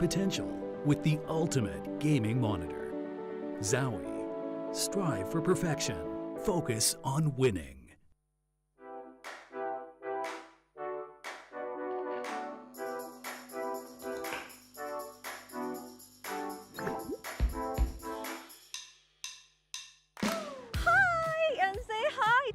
potential with the ultimate gaming monitor. Zowie. Strive for perfection. Focus on winning.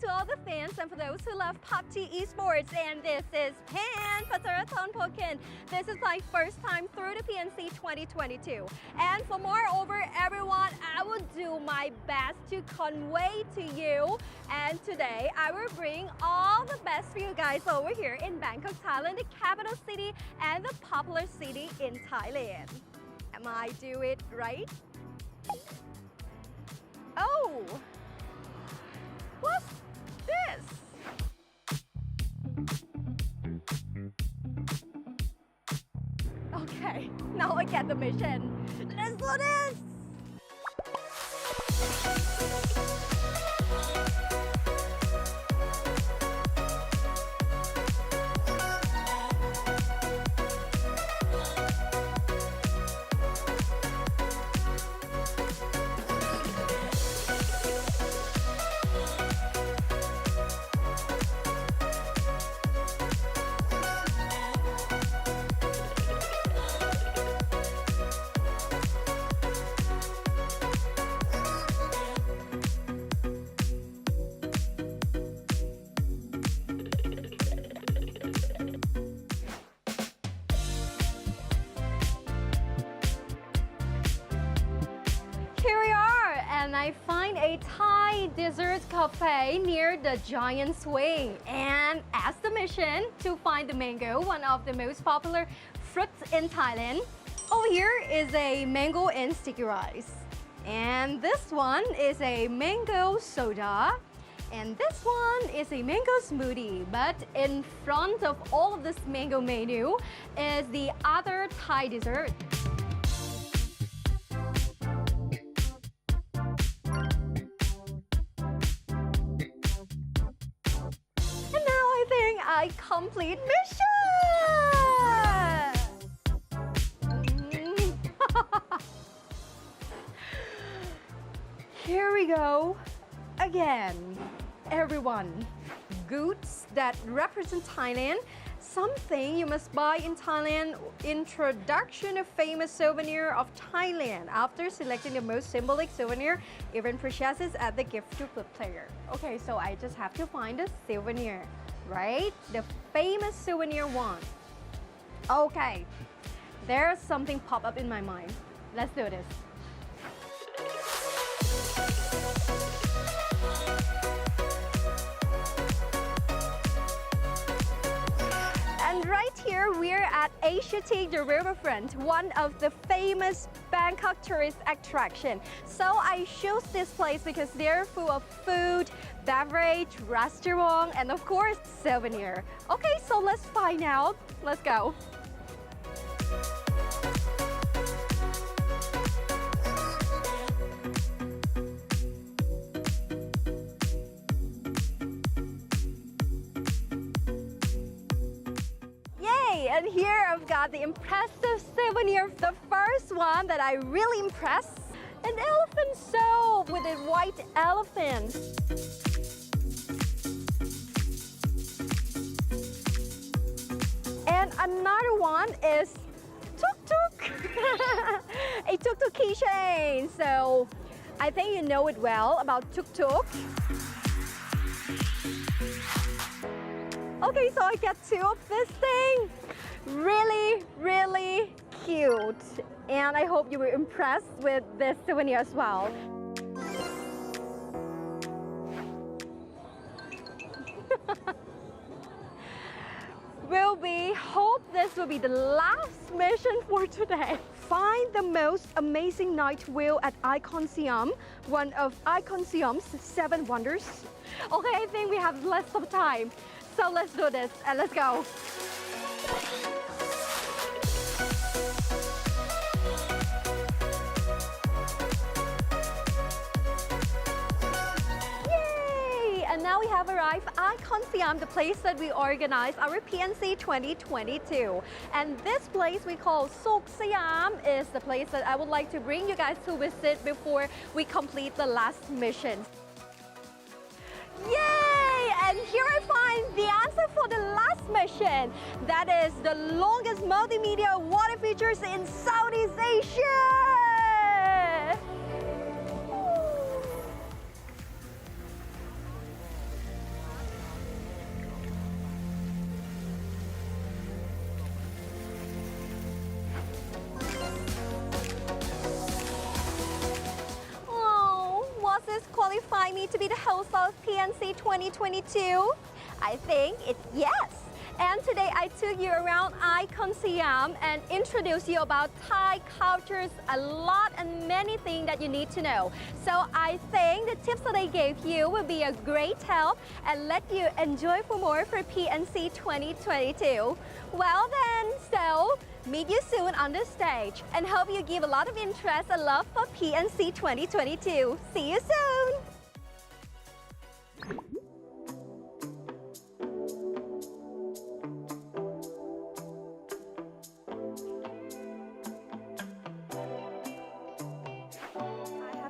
To all the fans and for those who love PUBG Esports, and this is Pan Patarathon Pokin. This is my first time through the PNC 2022, and for moreover everyone, I will do my best to convey to you, and today I will bring all the best for you guys over here in Bangkok, Thailand, the capital city and the popular city in Thailand. Am I do it right? Oh! What's this? Okay, now I get the mission. Let's do this! Here we are, and I find a Thai dessert cafe near the Giant Swing, and as the mission to find the mango, one of the most popular fruits in Thailand. Over here is a mango and sticky rice, and this one is a mango soda, and this one is a mango smoothie. But in front of all of this mango menu is the other Thai dessert. I complete mission! Here we go again. Everyone, goods that represent Thailand, something you must buy in Thailand, introduction of famous souvenir of Thailand. After selecting the most symbolic souvenir, even purchases at the gift to the player. Okay, so I just have to find a souvenir. Right? The famous souvenir one. Okay, there's something pop up in my mind. Let's do this. And right here, we're at Asiatique, the riverfront, one of the famous Bangkok tourist attraction. So I chose this place because they're full of food, beverage, restaurant, and of course, souvenir. Okay, so let's find out. Let's go. Yay! And here I've got the impressive souvenir. The first one that I really impressed, an elephant soap with a white elephant. And another one is tuk-tuk, a tuk-tuk keychain. So I think you know it well about tuk-tuk. Okay, so I get two of this thing. Really, really cute. And I hope you were impressed with this souvenir as well. Hope this will be the last mission for today. Find the most amazing night view at Icon Siam, one of Icon Siam's 7 wonders. Okay, I think we have less of time. So let's do this and let's go. now we have arrived Icon Siam, the place that we organize our PNC 2022. And this place we call Sok Siam is the place that I would like to bring you guys to visit before we complete the last mission. Yay! And here I find the answer for the last mission. That is the longest multimedia water features in Southeast Asia. Qualify me to be the host of PNC 2022? I think it's yes. And today I took you around Icon Siam and introduced you about Thai cultures, a lot and many things that you need to know. So I think the tips that I gave you will be a great help and let you enjoy for more for PNC 2022. Well then, so meet you soon on the stage and hope you give a lot of interest and love for PNC 2022. See you soon!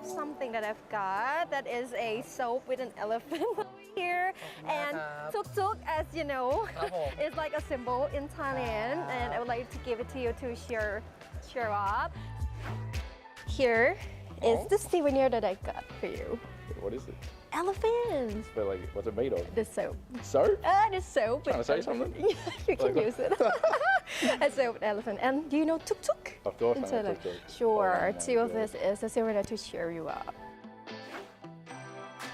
Something that I've got that is a soap with an elephant over here, and tuk-tuk, as you know, is like a symbol in Thailand, and I would like to give it to you to cheer up. Here is the souvenir that I got for you. What is it? Elephants. But like, what's it made of? The soap. Soap? The soap. Trying to say something? Yeah, you can use it. A soap with elephant. And do you know tuk-tuk? Of course I know tuk-tuk. Sure. Two of this is a souvenir to cheer you up.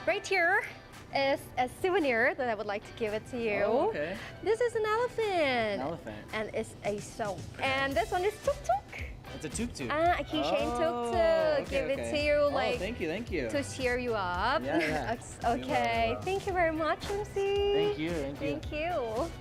Right here is a souvenir that I would like to give it to you. Oh, okay. This is an elephant. An elephant. And it's a soap. And this one is tuk-tuk. It's a tuk-tuk. A keychain tuk-tuk. Okay, Give it to you, like, thank you. to cheer you up. Yeah. Okay. Thank you very much, MC. Thank you. Thank you.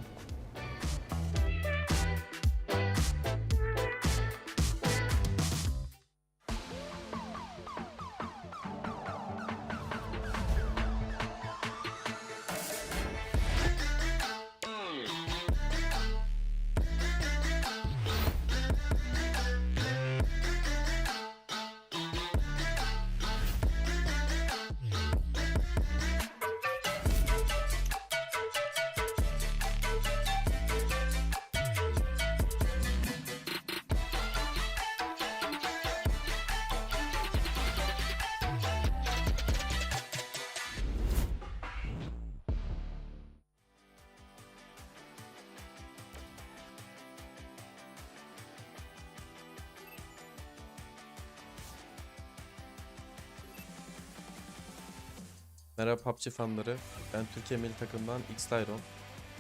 Merhaba PUBG fanları, ben Türkiye milli takımından X-Tyron.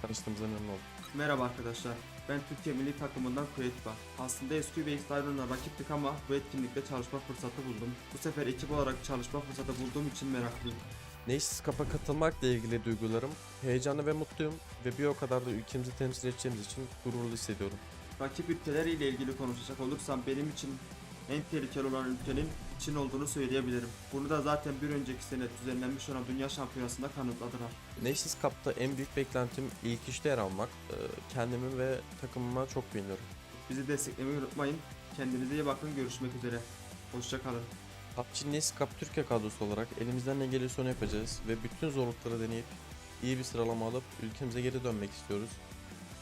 Tanıştığımıza memnun oldum. Merhaba arkadaşlar, ben Türkiye milli takımından Kuetba. Aslında SQ ve X-Tyron'la rakiptik ama bu etkinlikte çalışma fırsatı buldum. Bu sefer ekip olarak çalışma fırsatı bulduğum için meraklıyım. Nations Cup'a katılmakla ilgili duygularım, heyecanlı ve mutluyum ve bir o kadar da ülkemizi temsil edeceğimiz için gururlu hissediyorum. Rakip ülkeleriyle ilgili konuşacak olursam benim için en tehlikeli olan ülkenin Çin olduğunu söyleyebilirim. Bunu da zaten bir önceki sene düzenlenmiş olan Dünya Şampiyonası'nda kanıtladılar. Nations Cup'ta en büyük beklentim ilk üçte yer almak. Kendimi ve takımıma çok güveniyorum. Bizi desteklemeyi unutmayın. Kendinize iyi bakın. Görüşmek üzere. Hoşça kalın. PUBG Nations Cup Türkiye kadrosu olarak elimizden ne gelirse onu yapacağız ve bütün zorlukları deneyip iyi bir sıralama alıp ülkemize geri dönmek istiyoruz.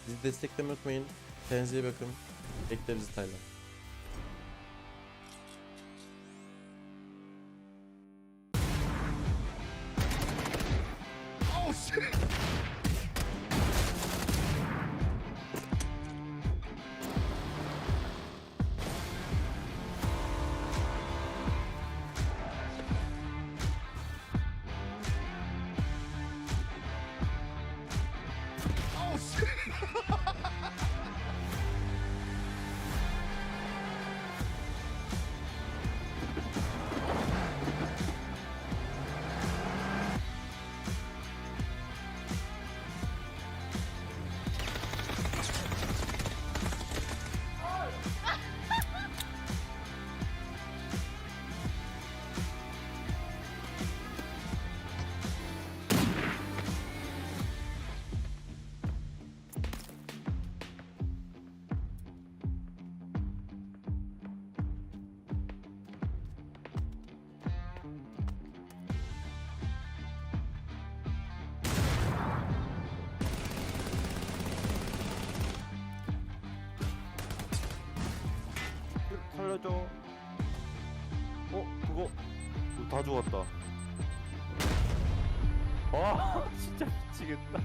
Bizi desteklemeyi unutmayın. Kendinize iyi bakın. Bekle bizi Tayland. 살려줘. 그거 다 죽었다. 와 진짜 미치겠다.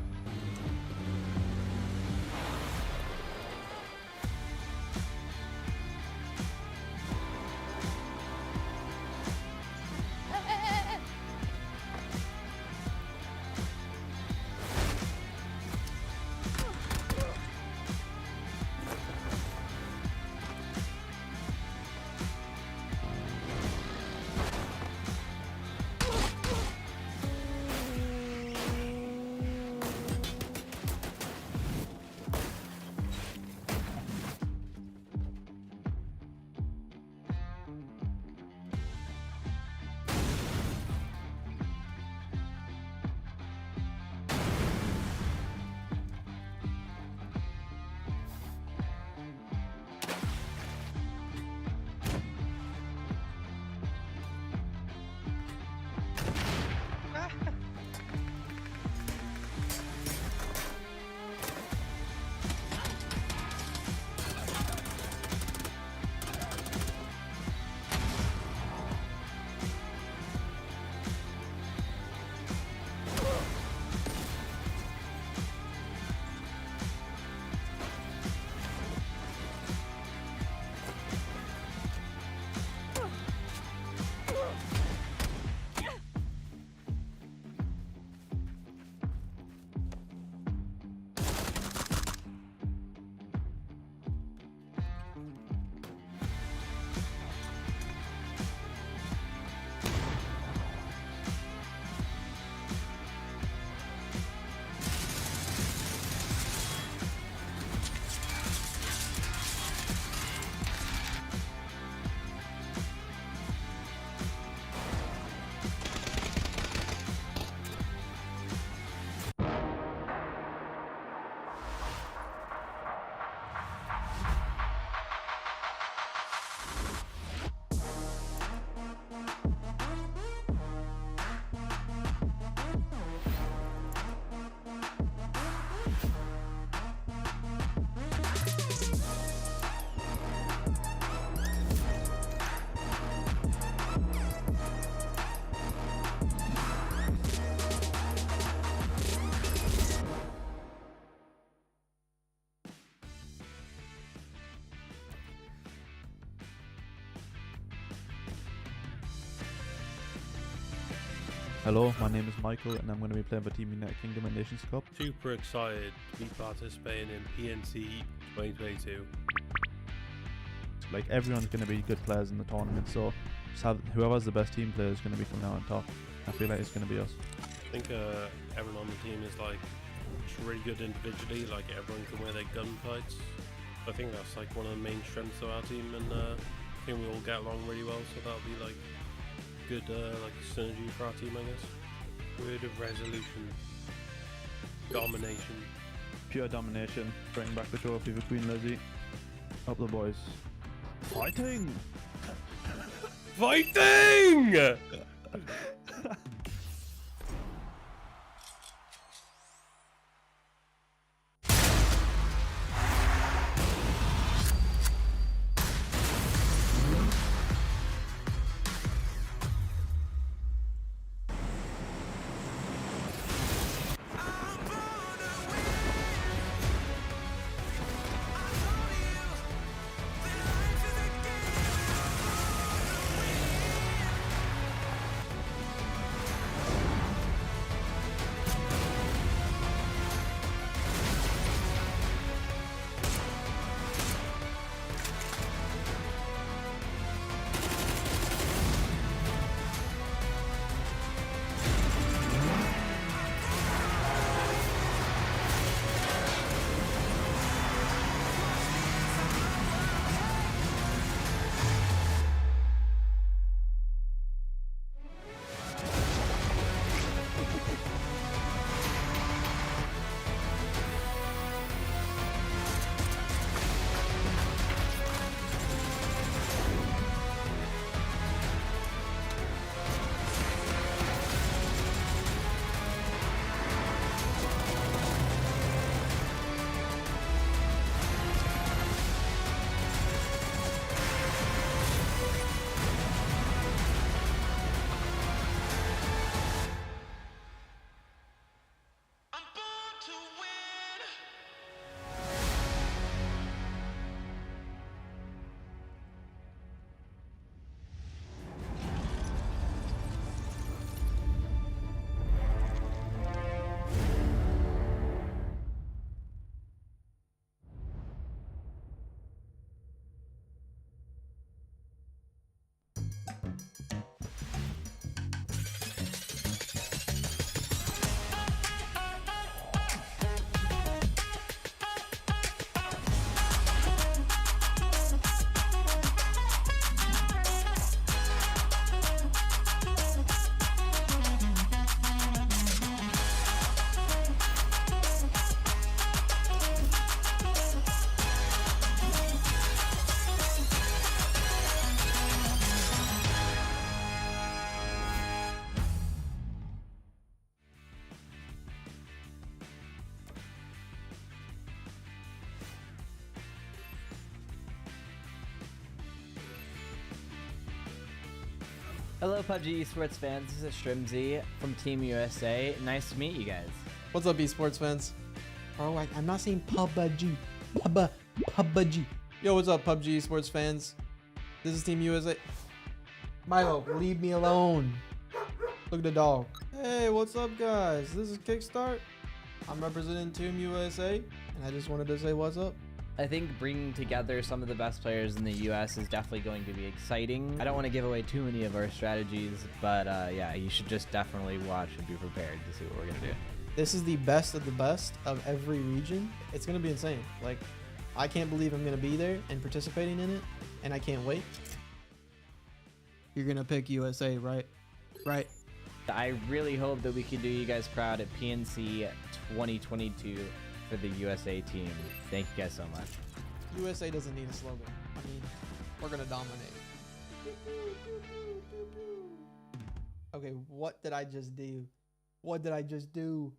Hello, my name is Michael and I'm going to be playing for Team United Kingdom at Nations Cup. Super excited to be participating in PNC 2022. Like everyone's going to be good players in the tournament, so just have whoever has the best team player is going to be coming out on top. I feel like it's going to be us. I think everyone on the team is like really good individually, like everyone can wear their gun fights. I think that's like one of the main strengths of our team, and I think we all get along really well, so that'll be like good like synergy for our team, I guess. Word of resolution. Domination. Pure domination. Bring back the trophy for Queen Lizzie. Up the boys. Fighting! Fighting! Hello, PUBG Esports fans. This is Shrimzy from Team USA. Nice to meet you guys. What's up, esports fans? Oh, I'm not saying PUBG. PUBG. Yo, what's up, PUBG esports fans? This is Team USA. Milo, leave me alone. Look at the dog. Hey, what's up, guys? This is Kickstart. I'm representing Team USA, and I just wanted to say what's up. I think bringing together some of the best players in the US is definitely going to be exciting. I don't want to give away too many of our strategies, but yeah, you should just definitely watch and be prepared to see what we're going to do. This is the best of every region. It's going to be insane. Like, I can't believe I'm going to be there and participating in it, and I can't wait. You're going to pick USA, right? Right. I really hope that we can do you guys proud at PNC 2022 for the USA team. Thank you guys so much. USA doesn't need a slogan. I mean, we're going to dominate. Okay, what did I just do? What did I just do?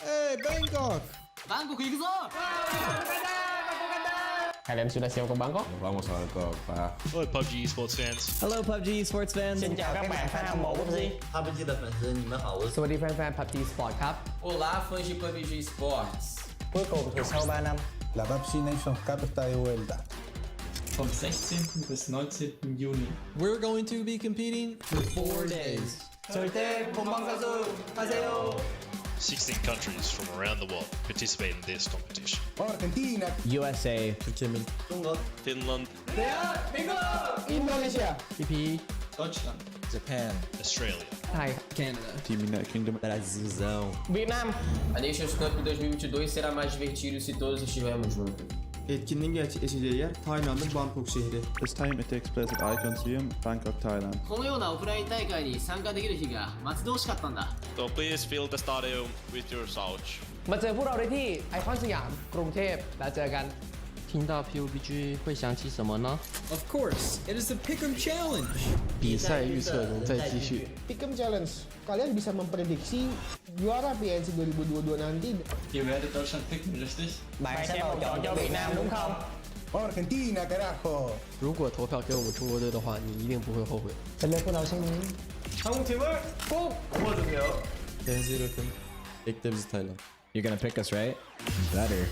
Hey, Bangkok! Bangkok行くぞ! Kalian sudah siap ke Bangkok? Vamos a Bangkok, Pak. Hello, PUBG Esports fans. Hello, PUBG Esports fans. Xin chào các bạn fan hâm mộ PUBG. PUBG 的粉丝，你们好，我是 สวัสดีแฟนๆ PUBG Sport ครับ Olá, fãs de PUBG Esports. Cuối cùng thì sau 3 năm La PUBG Nations Cup está de vuelta. Vom 16. bis 19. Juni. We're going to be competing for 4 days. 절대 본방사수 하세요. 16 countries from around the world participate in this competition. Argentina, USA, 중국, Finland, Indonesia PP, Deutschland, Japan, Australia, ไทย Canada, Team United Kingdom. Brasilzão. เวียดนาม A Nations Cup 2022 será mais divertido se todos estivermos juntos. Etkinliğin gerçekleşeceği yer Tayland'ın Bangkok şehri. This time it takes place at Icon Siam, Bangkok, Thailand. このようなオフライン大会に参加できる日が待ち遠しかったんだ。 So please fill the stadium with your couch. มาเจอพวกเราได้ที่ไอคอนสยามกรุงเทพแล้วเจอกัน 听到 PUBG 会想起什么呢 Of course, it is the Pick'em Challenge. 比赛预测仍在继续 Pick'em Challenge. Kalian bisa memprediksi juara PNC 2022 nanti. Ihr werdet Deutschland picken, richtig? Bạn sẽ bầu chọn cho Việt Nam đúng không? Argentina, carajo. 如果投票给我们中国队的话，你一定不会后悔。 เป็นเลยพวกเราใช่ไหม 한국팀을 꼭 뽑아주세요. Kendinize iyi bakın. Bekle bizi Tayland. you're gonna pick us, right? Better.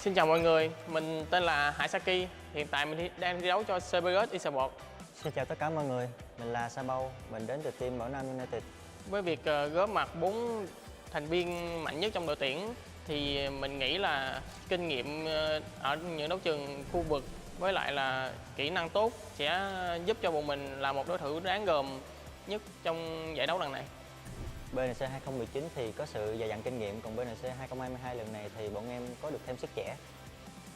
Xin chào mọi người, mình tên là Asiatique. Hiện tại mình đang thi đấu cho Souvenir Esports. Xin chào tất cả mọi người, mình là Sabau, mình đến từ team Bảo Nam United. Với việc góp mặt 4 thành viên mạnh nhất trong đội tuyển thì mình nghĩ là kinh nghiệm ở những đấu trường khu vực với lại là kỹ năng tốt sẽ giúp cho bọn mình là một đối thủ đáng gờm nhất trong giải đấu lần này. BNC 2019 thì có sự dày dặn kinh nghiệm, còn BNC 2022 lần này thì bọn em có được thêm sức trẻ.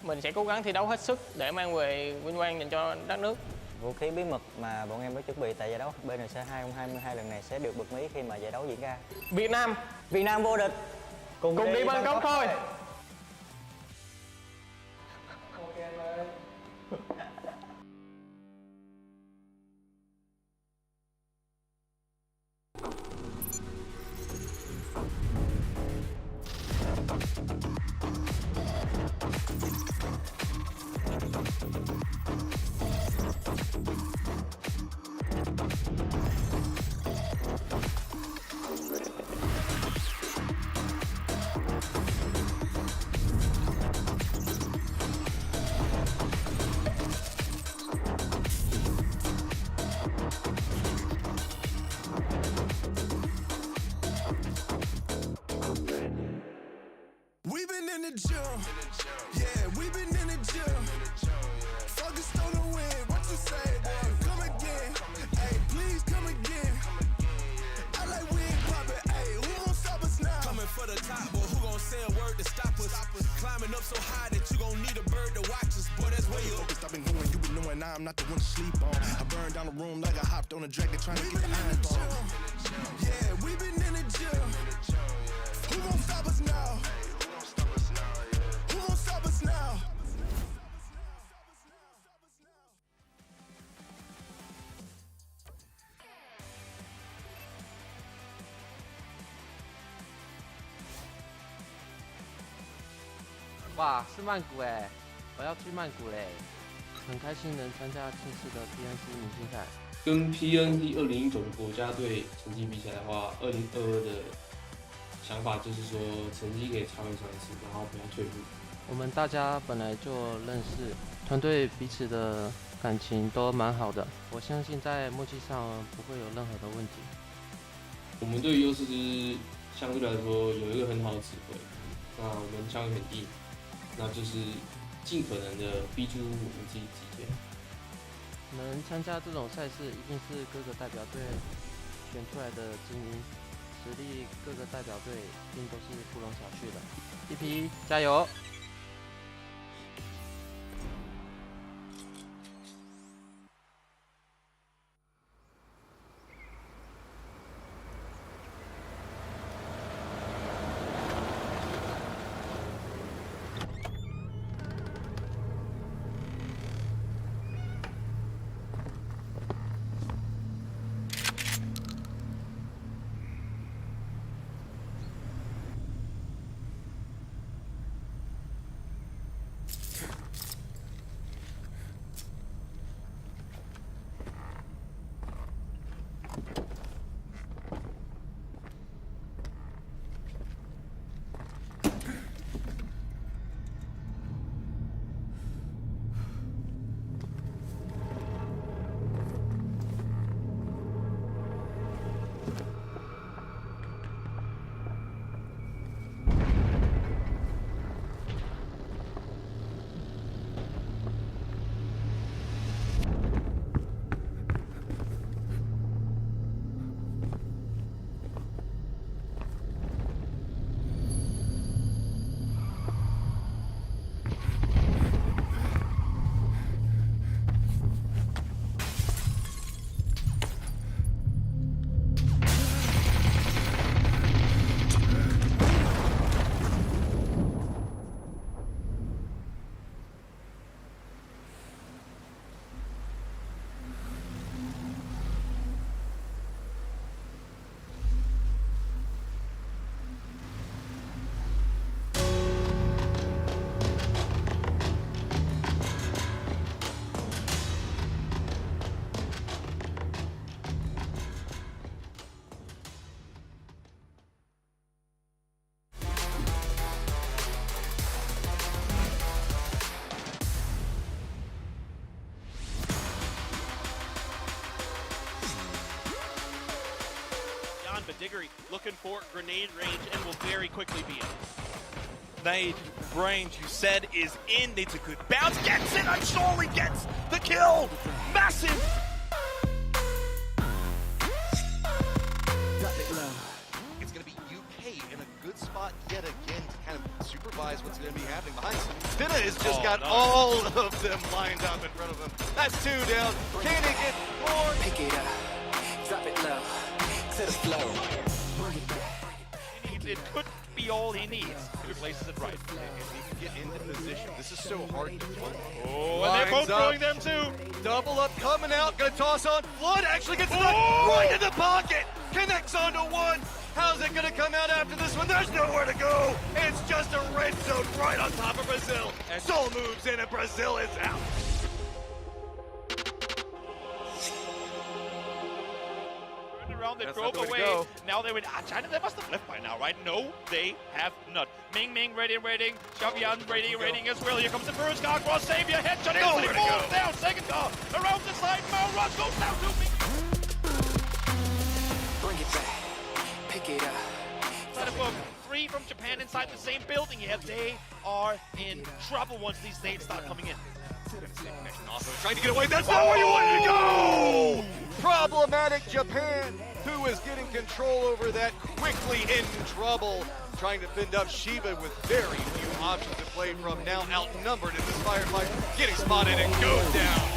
Mình sẽ cố gắng thi đấu hết sức để mang về vinh quang dành cho đất nước. Vũ khí bí mật mà bọn em đã chuẩn bị tại giải đấu BNC 2022 lần này sẽ được bật mí khi mà giải đấu diễn ra. Việt Nam vô địch. Cùng đi Bangkok thôi. in the gym. Yeah, we been in the gym. Focused on the win. What you say, boy? Come again. Hey, please come again. I like we ain't poppin'. Hey, who gon' stop us now? Coming for the top, but who gon' say a word to stop us? Climbing up so high that you gon' need a bird to watch us. Boy, that's way up. I've been going, you been knowing I'm not the one to sleep on. I burned down the room like I hopped on a dragon trying to get the iron on. Yeah, we been in the gym. Who gon' stop us now? Who gon' stop us now?哇，是曼谷哎，我要去曼谷嘞，很开心能参加这次的 PNC 明星赛。跟 PNC 2019的国家队成绩比起来的话，2022的想法就是说成绩可以超一次，然后不要退步。我们大家本来就认识，团队彼此的感情都蛮好的，我相信在默契上不会有任何的问题。我们队优势就是相对来说有一个很好的指挥，那我们枪很硬。那就是尽可能的逼出我们自己极限。能参加这种赛事，一定是各个代表队选出来的精英，实力各个代表队一定都是不容小觑的。一批加油！Diggory looking for grenade range and will very quickly be in. Grenade range, you said, is in. Needs a good bounce. Gets it. I'm surely gets the kill. Massive. It's going to be UK in a good spot yet again to kind of supervise what's going to be happening behind him. Finna has just got all of them lined up in front of him. That's two down. Can he get more? Pick it up. Drop it low. To the flow. It could be all he needs if he places it right. If he can get into position. This is so hard to play. Oh, and they're both throwing them too. Double up coming out. Gonna toss on. Flood actually gets right in the pocket. Connects onto one. How's it gonna come out after this one? There's nowhere to go. It's just a red zone right on top of Brazil. Soul moves in and Brazil is out. Around, they drove away. Now they would. China, they must have left by now, right? No, they have not. Ming waiting. Xiaoyan waiting as well. Here comes the first car across Savior. Headshot instantly falls down. Second car around the side. Mount Rush goes down to Ming. Bring it back. Pick it up. inside of book. 3 from Japan inside the same building here. They are in trouble once these nades start coming in. Trying to get away. That's not where you wanted to go! Problematic Japan, who is getting control over that, quickly in trouble. Trying to fend up Shiba with very few options to play from. Now outnumbered in this firefight. Getting spotted and goes down.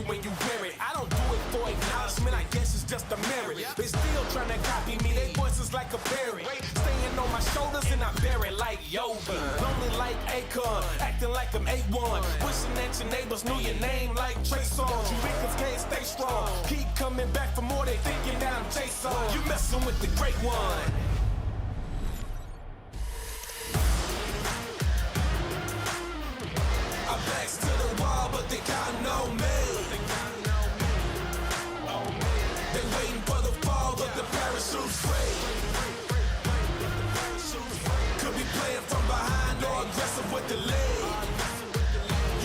When you wear it, I don't do it for acknowledgement, I guess it's just a merit. They still trying to copy me, they voices like a parrot. Staying on my shoulders and I bear it like Yogi. Lonely like Akon, acting like I'm A1. Wishing that your neighbors knew your name like Trey Songz. You niggas can't stay strong, keep coming back for more, they thinking that I'm Jason. You messing with the great one. I backs to the wall, but they counting on me. They waiting for the fall, but the parachute's free. Could be playing from behind or aggressive with the lead.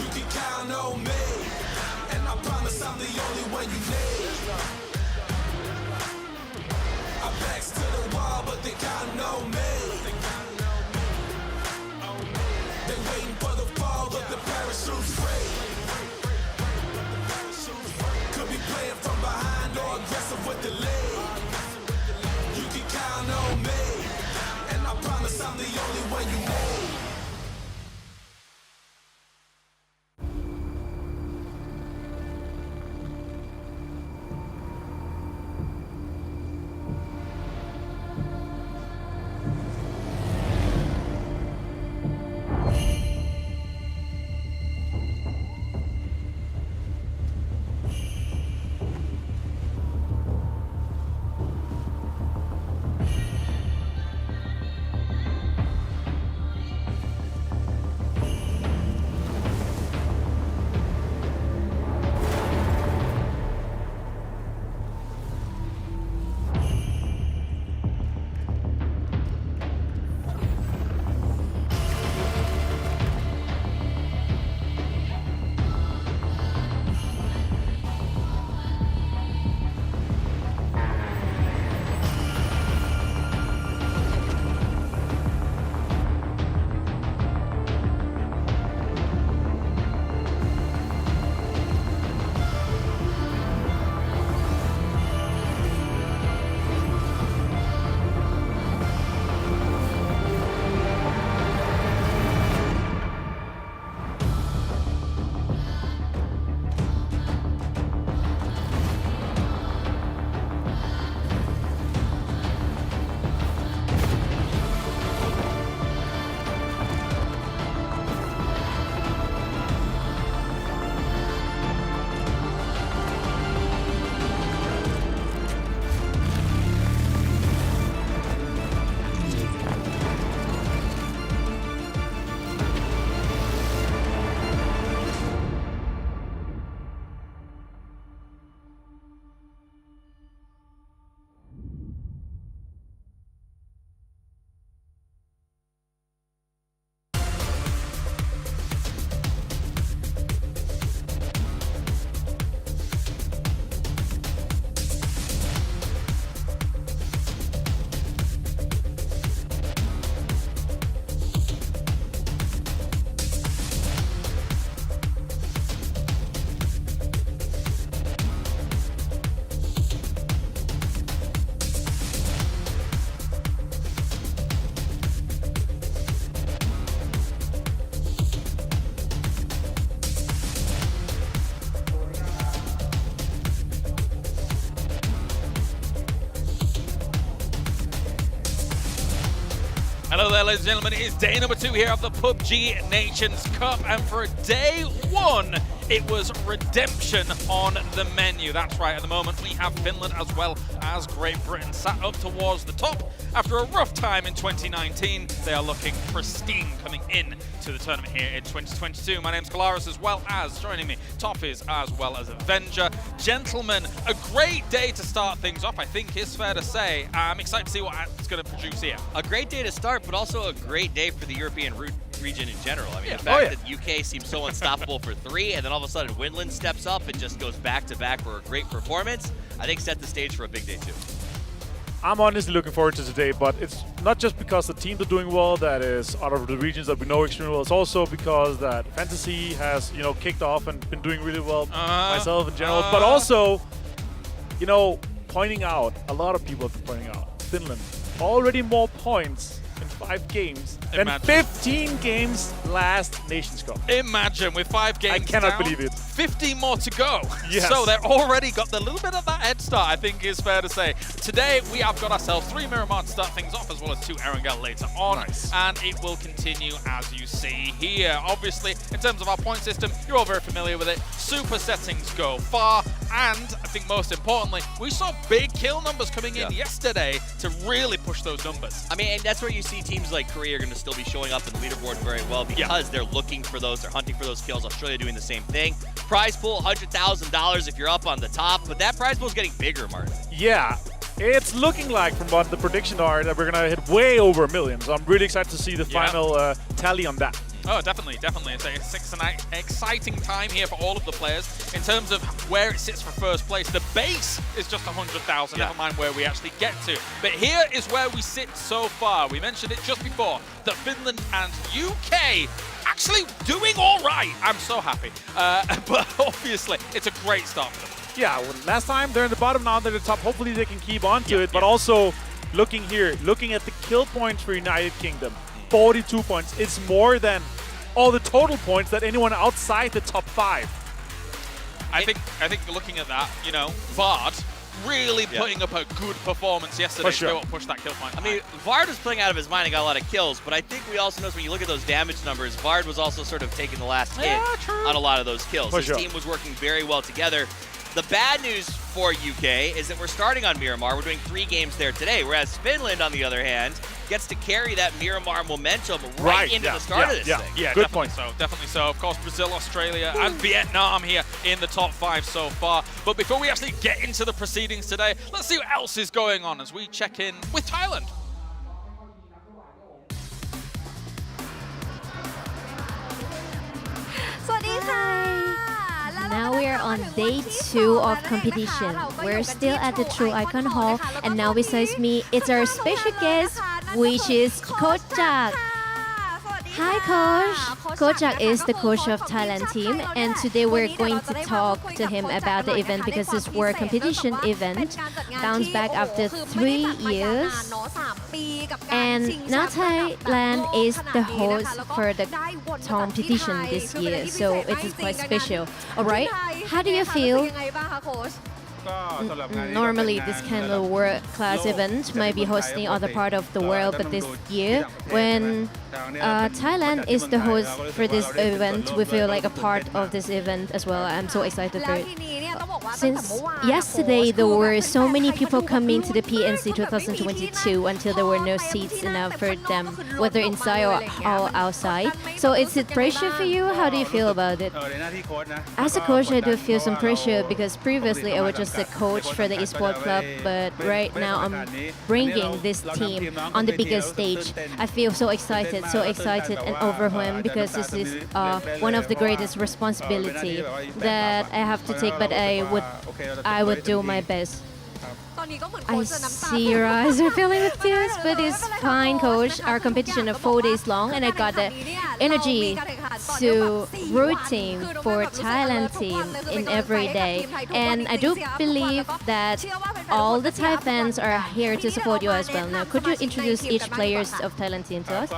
You can count on me, and I promise I'm the only one you need. I backs to the wall, but ladies and gentlemen, it is day number 2 here of the PUBG Nations Cup, and for day 1, it was redemption on the menu. That's right, at the moment we have Finland as well as Great Britain sat up towards the top. After a rough time in 2019, they are looking pristine coming in to the tournament here in 2022. My name's Kalaris, as well as joining me, Toppies as well as Avenger. Gentlemen, a great day to start things off, I think is fair to say. I'm excited to see what it's going to produce here. A great day to start, but also a great day for the European region in general. I mean, the fact that UK seems so unstoppable for 3, and then all of a sudden Winland steps up and just goes back to back for a great performance, I think set the stage for a big day too. I'm honestly looking forward to today, but it's not just because the teams are doing well that is out of the regions that we know extremely well. It's also because that Fantasy has, kicked off and been doing really well myself in general. But also, pointing out, a lot of people have been pointing out, Finland already more points in 5 games than 15 games last Nations Cup. Imagine, with 5 games I cannot down, believe it. 15 more to go. Yes. So they're already got the little bit of that head start, I think is fair to say. Today, we have got ourselves 3 Miramar to start things off, as well as 2 Erangel later on. Nice. And it will continue as you see here. Obviously, in terms of our point system, you're all very familiar with it. Super settings go far, and I think most importantly, we saw big kill numbers coming in yesterday to really push those numbers. I mean, and that's where you see teams like Korea are going to still be showing up in the leaderboard very well, because they're looking for those, they're hunting for those kills. Australia doing the same thing. Prize pool, $100,000 if you're up on the top, but that prize pool is getting bigger, Martin. Yeah, it's looking like, from what the predictions are, that we're going to hit way over $1 million. So I'm really excited to see the final tally on that. Oh, definitely, definitely. It's an exciting time here for all of the players. In terms of where it sits for first place, the base is just 100,000, never mind where we actually get to. But here is where we sit so far. We mentioned it just before, that Finland and UK actually doing all right. I'm so happy. But obviously, it's a great start for them. Yeah, well, last time they're in the bottom, now they're at the top. Hopefully they can keep on to it, but also looking at the kill points for United Kingdom. 42 points. It's more than all the total points that anyone outside the top 5. I think looking at that, Vard really putting up a good performance yesterday to push that kill point. I mean, Vard was playing out of his mind and got a lot of kills, but I think we also notice when you look at those damage numbers, Vard was also sort of taking the last hit on a lot of those kills. His team was working very well together. The bad news for UK is that we're starting on Miramar. We're doing 3 games there today, whereas Finland, on the other hand, gets to carry that Miramar momentum right into the start of this thing. Yeah, good definitely so, definitely so. Of course, Brazil, Australia, and Vietnam here in the top 5 so far. But before we actually get into the proceedings today, let's see what else is going on as we check in with Thailand. Now we are on day 2 of competition. We're still at the True Icon Hall, and now besides me, it's our special guest, which is Coach Jack. Hi Coach! Coach Jack is the coach of Thailand team, and today we're going to talk to him about the event, because this World Competition event bounced back after 3 years. And now Thailand is the host for the competition this year, so it is quite special. Alright, how do you feel? Normally this kind of world-class event might be hosting other part of the world, but this year, when Thailand is the host for this event, we feel like a part of this event as well. I'm so excited for it. Since yesterday, there were so many people coming to the PNC 2022 until there were no seats enough for them, whether inside or outside. So is it pressure for you? How do you feel about it? As a coach, I do feel some pressure, because previously I was just a coach for the Esports club, but right now I'm bringing this team on the biggest stage. I feel so excited and overwhelmed, because this is one of the greatest responsibility that I have to take, but I would do my best. I see your eyes are filling with tears, but it's fine, coach. Our competition is 4 days long, and I got the energy to rooting for Thailand team in every day. And I do believe that all the Thai fans are here to support you as well. Now, could you introduce each players of Thailand team to us?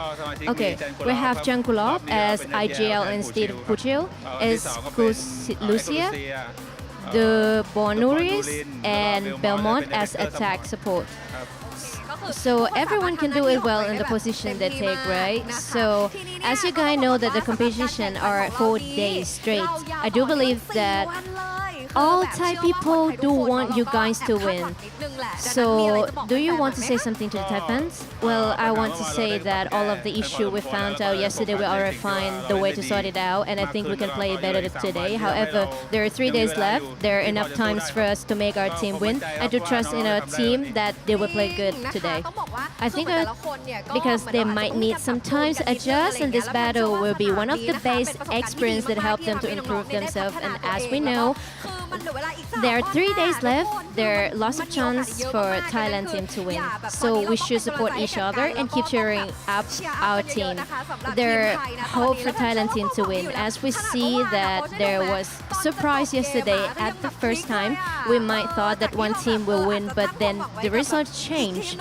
Okay, we have Jangkulov as IGL instead of Puchil, as Lucia, the Bonuris, and Belmont as attack support. So everyone can do it well in the position they take, right? So as you guys know that the competition are 4 days straight, I do believe that all Thai people do want you guys to win. So do you want to say something to the Thai fans? Well, I want to say that all of the issue we found out yesterday, we already find the way to sort it out, and I think we can play it better today. However, there are 3 days left. There are enough times for us to make our team win. I do trust in our team that they will play good today. I think because they might need some time to adjust, and this battle will be one of the best experience that help them to improve themselves. And as we know, there are 3 days left. There are lots of chance for Thailand team to win. So we should support each other and keep cheering up our team. There are hope for Thailand team to win. As we see that there was surprise yesterday at the first time, we might thought that one team will win, but then the results changed.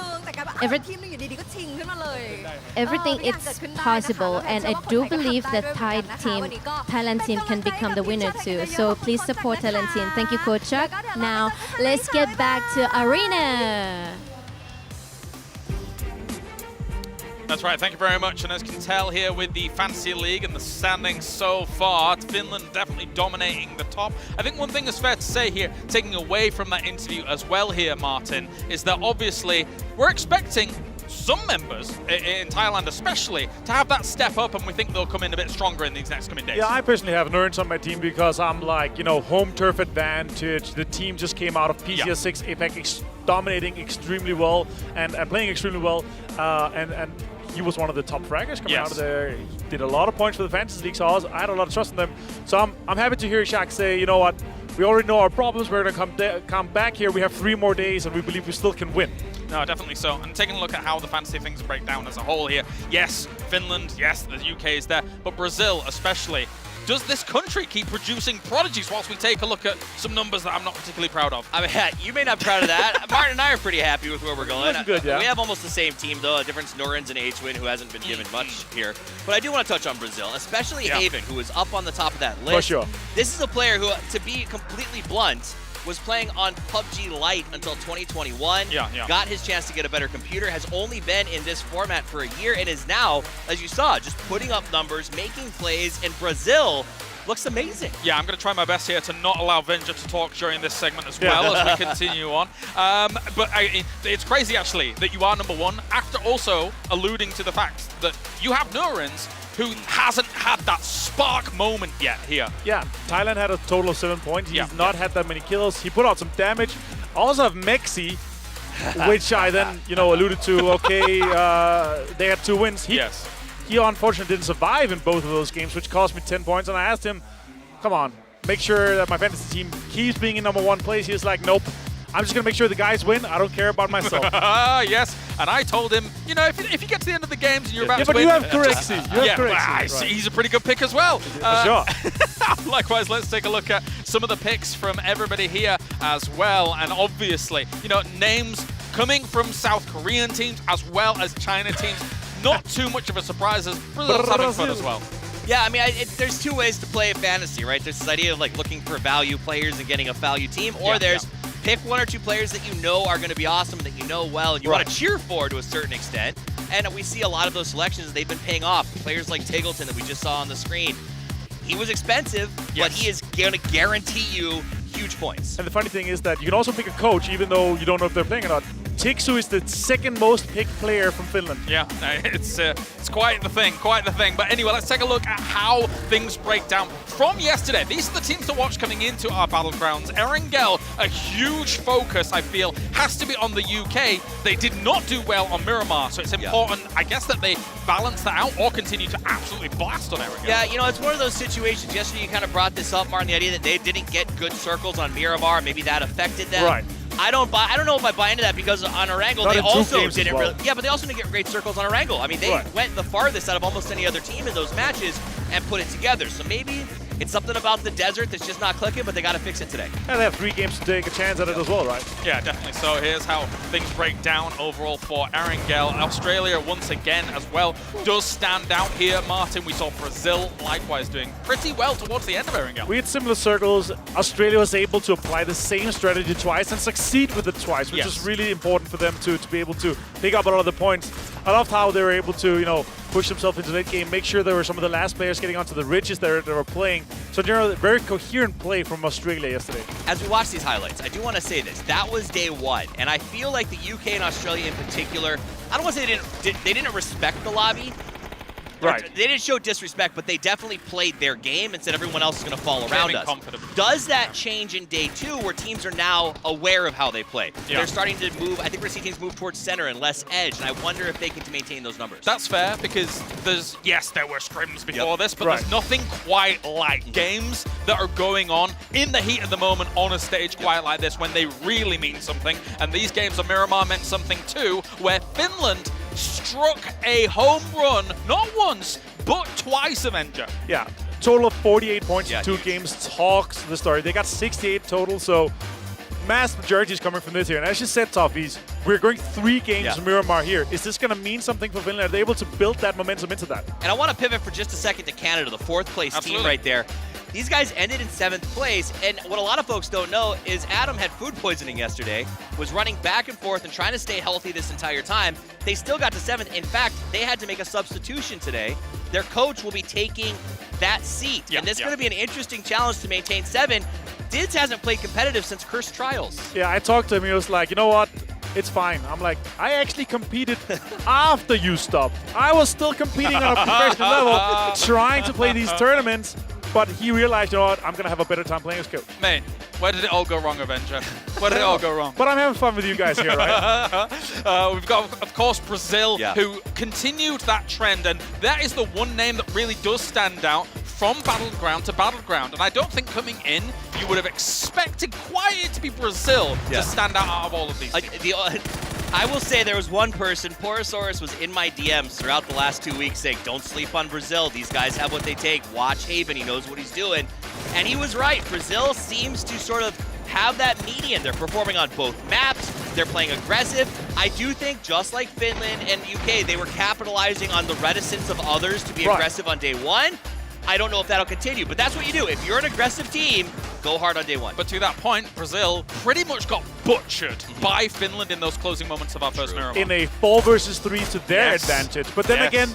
Everything is possible, and I do believe that Thailand team can become the winner too. So please support Thailand team. Thank you, Coach Chuck. Now let's get back to Arena. That's right, thank you very much. And as you can tell here with the Fantasy League and the standings so far, Finland definitely dominating the top. I think one thing that's fair to say here, taking away from that interview as well here, Martin, is that obviously we're expecting some members in Thailand especially to have that step up, and we think they'll come in a bit stronger in these next coming days. Yeah, I personally have Nerds on my team because I'm like, home turf advantage. The team just came out of PCS6 APEC dominating extremely well and playing extremely well, and he was one of the top fraggers coming out of there. He did a lot of points for the Fantasy League, so I had a lot of trust in them. So I'm happy to hear Shaq say, you know what, we already know our problems. We're going to come back here. We have 3 more days, and we believe we still can win. No, definitely so. And taking a look at how the fantasy things break down as a whole here. Yes, Finland, yes, the UK is there, but Brazil especially. Does this country keep producing prodigies whilst we take a look at some numbers that I'm not particularly proud of? I mean, you may not be proud of that. Martin and I are pretty happy with where we're going. That's good, yeah. We have almost the same team, though. A difference, Norins and H-Win, who hasn't been given much here. But I do want to touch on Brazil, especially Haven, who is up on the top of that list. For sure. This is a player who, to be completely blunt, was playing on PUBG Lite until 2021, got his chance to get a better computer, has only been in this format for a year, and is now, as you saw, just putting up numbers, making plays, and Brazil looks amazing. Yeah, I'm going to try my best here to not allow Venger to talk during this segment as well as we continue on. But it's crazy, actually, that you are number 1, after also alluding to the fact that you have Nurins, who hasn't had that spark moment yet here. Yeah, Thailand had a total of 7 points. He's not had that many kills. He put out some damage. Also have Mexi, which I then, alluded to. Okay, they had 2 wins. He unfortunately didn't survive in both of those games, which cost me 10 points. And I asked him, come on, make sure that my fantasy team keeps being in number 1 place. He was like, nope. I'm just going to make sure the guys win. I don't care about myself. Yes, and I told him, if you get to the end of the games and you're about to but win... you have Corexi. He's a pretty good pick as well. For sure. Likewise, let's take a look at some of the picks from everybody here as well. And obviously, names coming from South Korean teams as well as China teams. Not too much of a surprise as Brazil's having fun as well. Yeah, I mean, there's 2 ways to play fantasy, right? There's this idea of looking for value players and getting a value team, or there's pick 1 or 2 players that you know are going to be awesome, that you know well, and you want to cheer for to a certain extent. And we see a lot of those selections, they've been paying off. Players like Tiggleton that we just saw on the screen. He was expensive, but he is going to guarantee you huge points. And the funny thing is that you can also pick a coach, even though you don't know if they're playing or not. Tiksu is the 2nd most picked player from Finland. Yeah, it's quite the thing, But anyway, let's take a look at how things break down from yesterday. These are the teams to watch coming into our Battlegrounds. Erangel, a huge focus, I feel, has to be on the UK. They did not do well on Miramar, so it's important, I guess, that they balance that out or continue to absolutely blast on Erangel. Yeah, it's one of those situations. Yesterday you kind of brought this up, Martin, the idea that they didn't get good circles on Miramar. Maybe that affected them. Right. I don't know if I buy into that, because on Erangel they also didn't really. Yeah, but they also didn't get great circles on Erangel. I mean, they went the farthest out of almost any other team in those matches and put it together. So maybe It's something about the desert that's just not clicking, but they got to fix it today. And they have 3 games to take a chance at it as well, right? Yeah, definitely. So here's how things break down overall for Erangel. Australia, once again, as well, does stand out here. Martin, we saw Brazil likewise doing pretty well towards the end of Erangel. We had similar circles. Australia was able to apply the same strategy twice and succeed with it twice, which is really important for them to be able to pick up a lot of the points. I loved how they were able to, push themselves into the late game, make sure there were some of the last players getting onto the ridges that they were playing. So generally, very coherent play from Australia yesterday. As we watch these highlights, I do want to say this. That was day 1, and I feel like the UK and Australia in particular, I don't want to say they didn't respect the lobby. Right. They didn't show disrespect, but they definitely played their game and said everyone else is going to fall around us. Does that change in day 2 where teams are now aware of how they play? Yeah. They're starting to move. I think we're going to see teams move towards center and less edge, and I wonder if they can maintain those numbers. That's fair because there were scrims before this, but there's nothing quite like games that are going on in the heat of the moment on a stage quite like this when they really mean something. And these games of Miramar meant something too, where Finland struck a home run, not once, but twice, Avenger. Yeah, total of 48 points in 2 games talks the story. They got 68 total, so mass majority is coming from this here. And as you said, Toffees, we're going 3 games to Miramar here. Is this going to mean something for Finland? Are they able to build that momentum into that? And I want to pivot for just a second to Canada, the 4th place team right there. These guys ended in 7th place, and what a lot of folks don't know is Adam had food poisoning yesterday, was running back and forth and trying to stay healthy this entire time. They still got to 7th. In fact, they had to make a substitution today. Their coach will be taking that seat, and this is going to be an interesting challenge to maintain 7. Dids hasn't played competitive since Cursed Trials. Yeah, I talked to him. He was like, you know what? It's fine. I'm like, I actually competed after you stopped. I was still competing on a professional level, trying to play these tournaments. But he realized, you know what, I'm going to have a better time playing as coach. Mate, where did it all go wrong, Avenger? Where did it all go wrong? But I'm having fun with you guys here, right? We've got, of course, Brazil, who continued that trend. And that is the one name that really does stand out from Battleground to Battleground. And I don't think coming in, you would have expected quite it to be Brazil to stand out of all of these I will say there was one person, Porosaurus, was in my DMs throughout the last 2 weeks saying, don't sleep on Brazil. These guys have what they take. Watch Haven. He knows what he's doing. And he was right. Brazil seems to sort of have that median. They're performing on both maps. They're playing aggressive. I do think, just like Finland and UK, they were capitalizing on the reticence of others to be aggressive on day 1. I don't know if that'll continue, but that's what you do. If you're an aggressive team, go hard on day 1. But to that point, Brazil pretty much got butchered by Finland in those closing moments of our first Miramar. In a 4 versus 3 to their advantage. But then again,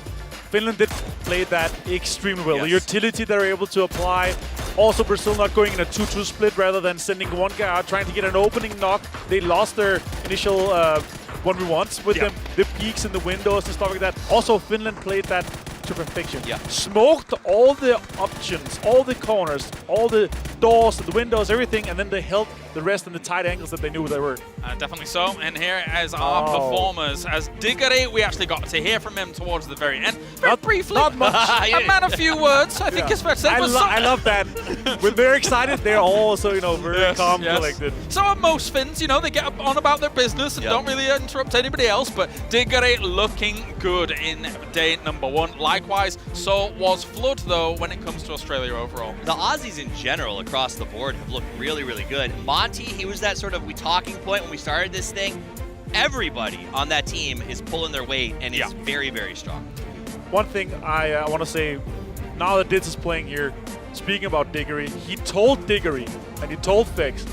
Finland did play that extremely well. The utility they're able to apply. Also, Brazil not going in a 2-2 split rather than sending one guy out trying to get an opening knock. They lost their initial 1v1s with them, the peaks in the windows and stuff like that. Also, Finland played that to perfection. Smoked all the options, all the corners, all the doors, the windows, everything, and then they held the rest in the tight angles that they knew they were. Definitely so. And here as our performers, as Diggory, we actually got to hear from him towards the very end. Very briefly. Not much. A man of few words, I think it's fair to say. I love that. When they're excited, they're also, very calm, collected. So are most Finns, they get on about their business and don't really interrupt anybody else. But Diggory looking good in day number 1. Likewise, so was Flood, though, when it comes to Australia overall. The Aussies in general across the board have looked really, really good. Monty, he was that sort of talking point when we started this thing. Everybody on that team is pulling their weight and is very, very strong. One thing I want to say, now that Dids is playing here, speaking about Diggory, he told Diggory and he told Fix,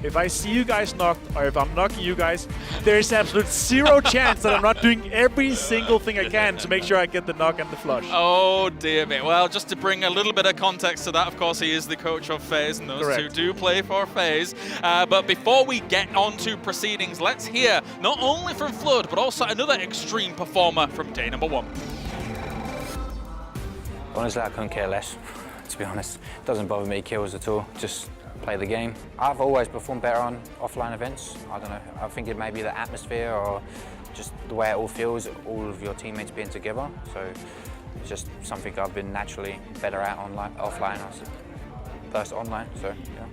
if I see you guys knocked, or if I'm knocking you guys, there's absolute 0 chance that I'm not doing every single thing I can to make sure I get the knock and the flush. Oh dear me. Well, just to bring a little bit of context to that, of course, he is the coach of FaZe, and those two do play for FaZe. But before we get on to proceedings, let's hear not only from Flood, but also another extreme performer from day number 1. Honestly, I couldn't care less, to be honest. It doesn't bother me kills at all, just play the game. I've always performed better on offline events. I don't know, I think it may be the atmosphere or just the way it all feels, all of your teammates being together. So it's just something I've been naturally better at offline versus online, so yeah.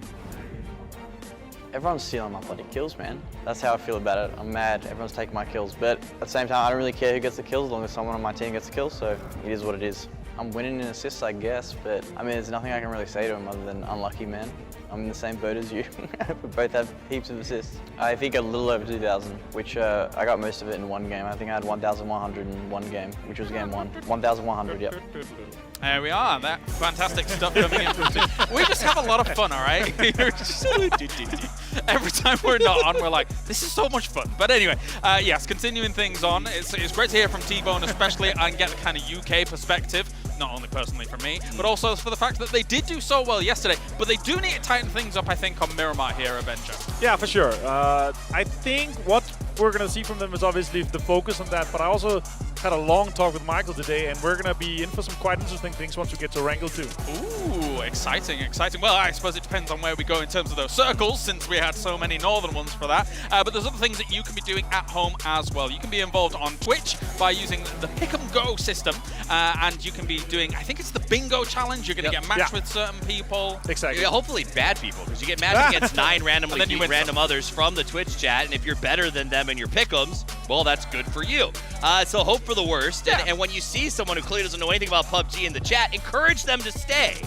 Everyone's stealing my bloody kills, man. That's how I feel about it. I'm mad, everyone's taking my kills, but at the same time, I don't really care who gets the kills as long as someone on my team gets the kills, so it is what it is. I'm winning in assists, I guess, but I mean, there's nothing I can really say to him other than unlucky, man. I'm in the same boat as you. We both have heaps of assists. I think a little over 2,000, which I got most of it in one game. I think I had 1,100 in one game, which was game one. 1,100, yep. There we are. That fantastic stuff coming in. We just have a lot of fun, all right? Every time we're not on, we're like, this is so much fun. But anyway, yes, continuing things on. It's great to hear from T-Bone, especially, and get the kind of UK perspective. Not only personally for me, but also for the fact that they did do so well yesterday. But they do need to tighten things up, I think, on Miramar here, Avenger. Yeah, for sure. I think what we're going to see from them is obviously the focus on that, but I also had a long talk with Michael today, and we're going to be in for some quite interesting things once we get to Wrangel 2. Ooh, exciting, exciting. Well, I suppose it depends on where we go in terms of those circles, since we had so many northern ones for that. But there's other things that you can be doing at home as well. You can be involved on Twitch by using the Pick 'em Go system, and you can be doing, I think it's the bingo challenge. You're going to get matched with certain people. Exactly. Yeah, hopefully bad people, because you get matched against 9 randomly beat random others from the Twitch chat, and if you're better than them in your pick'ems, well, that's good for you. So hope for the worst, and when you see someone who clearly doesn't know anything about PUBG in the chat, encourage them to stay,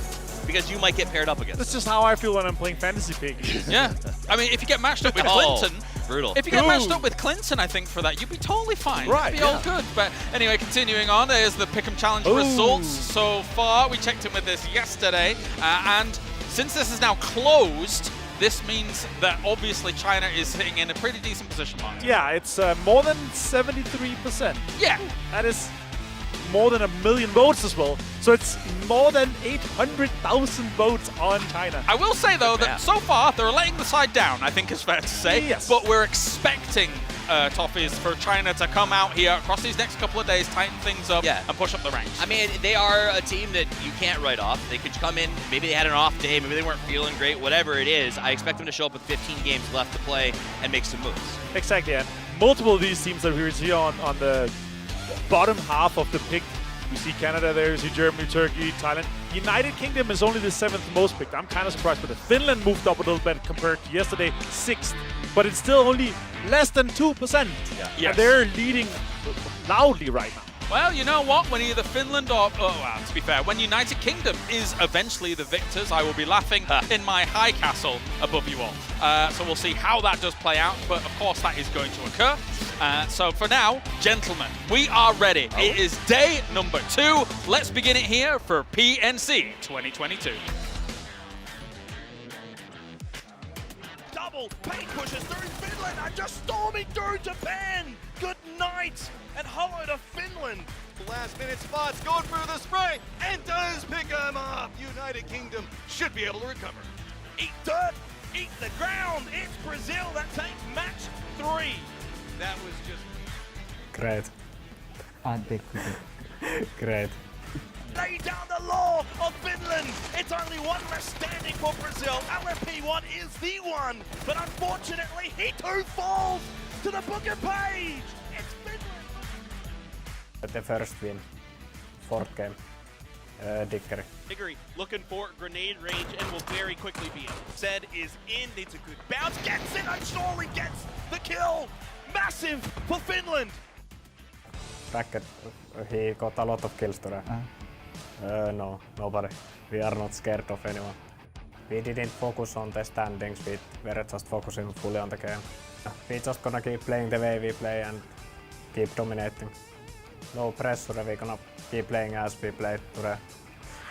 because you might get paired up against them. That's just how I feel when I'm playing Fantasy Pig. Yeah. I mean, if you get matched up with Clinton, brutal. If you get matched up with Clinton, I think, for that, you'd be totally fine. Right, You'd be all good. But anyway, continuing on, there's the Pick'em Challenge results so far. We checked in with this yesterday, and since this is now closed, this means that obviously China is sitting in a pretty decent position, Mark. Yeah, it's more than 73%. Yeah. That is more than 1 million votes as well. So it's more than 800,000 votes on China. I will say, though, that so far they're letting the side down, I think is fair to say. Yes. But we're expecting, Toffees, for China to come out here across these next couple of days, tighten things up, and push up the ranks. I mean, they are a team that you can't write off. They could come in, maybe they had an off day, maybe they weren't feeling great, whatever it is. I expect them to show up with 15 games left to play and make some moves. Exactly, and multiple of these teams that we see on the bottom half of the pick. You see Canada there, you see Germany, Turkey, Thailand. United Kingdom is only the 7th most picked. I'm kind of surprised with it. Finland moved up a little bit compared to yesterday, 6th. But it's still only less than 2%. Yes. And they're leading loudly right now. Well, you know what? When either Finland or, well, to be fair, when United Kingdom is eventually the victors, I will be laughing in my high castle above you all. So we'll see how that does play out, but of course that is going to occur. So for now, gentlemen, we are ready. It is day number 2. Let's begin it here for PNC 2022. Double paint pushes through Finland and just storming through Japan. Good night and hello to Finland. Last minute spots going through the spray and does pick him up. United Kingdom should be able to recover. Eat dirt, eat the ground. It's Brazil that takes match 3. That was just great. Great. Lay down the law of Finland. It's only one less standing for Brazil. LMP1 is the one, but unfortunately he too falls to the booker page. It's Finland. The first win, 4th game, Dickery. Diggory looking for grenade range and will very quickly be in. Zed is in, needs a good bounce, gets it, and surely gets the kill. Massive for Finland. Bracket, he got a lot of kills today. No, nobody. We are not scared of anyone. We didn't focus on the standings, we were just focusing fully on the game. We just gonna keep playing the way we play and keep dominating. No pressure, we're gonna keep playing as we played today.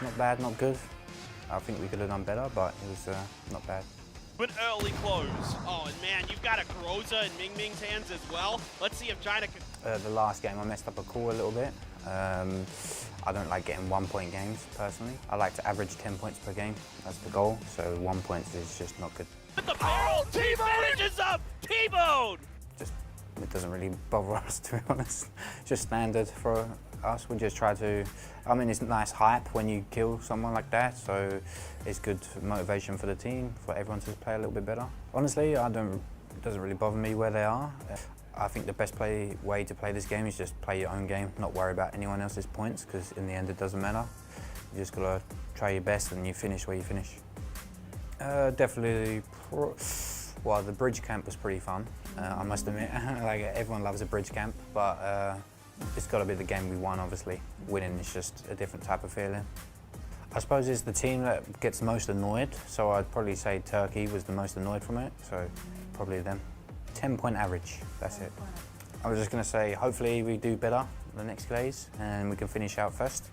Not bad, not good. I think we could have done better, but it was not bad. An early close. Oh, and man, you've got a Groza in Ming Ming's hands as well. Let's see if China can... The last game I messed up a call a little bit. I don't like getting 1-point games, personally. I like to average 10 points per game. That's the goal, so 1 point is just not good. With the barrel, T-Bone is up! T-Bone! It doesn't really bother us, to be honest. Just standard for us. We just try to... I mean, it's nice hype when you kill someone like that, so it's good motivation for the team, for everyone to play a little bit better. Honestly, it doesn't really bother me where they are. I think the best way to play this game is just play your own game, not worry about anyone else's points, because in the end it doesn't matter. You just gotta try your best and you finish where you finish. Definitely, well, the bridge camp was pretty fun, I must admit. Like, everyone loves a bridge camp, but it's got to be the game we won, obviously. Winning is just a different type of feeling. I suppose it's the team that gets most annoyed, so I'd probably say Turkey was the most annoyed from it, so probably them. 10-point average, that's it. I was just going to say, hopefully we do better the next days and we can finish out first.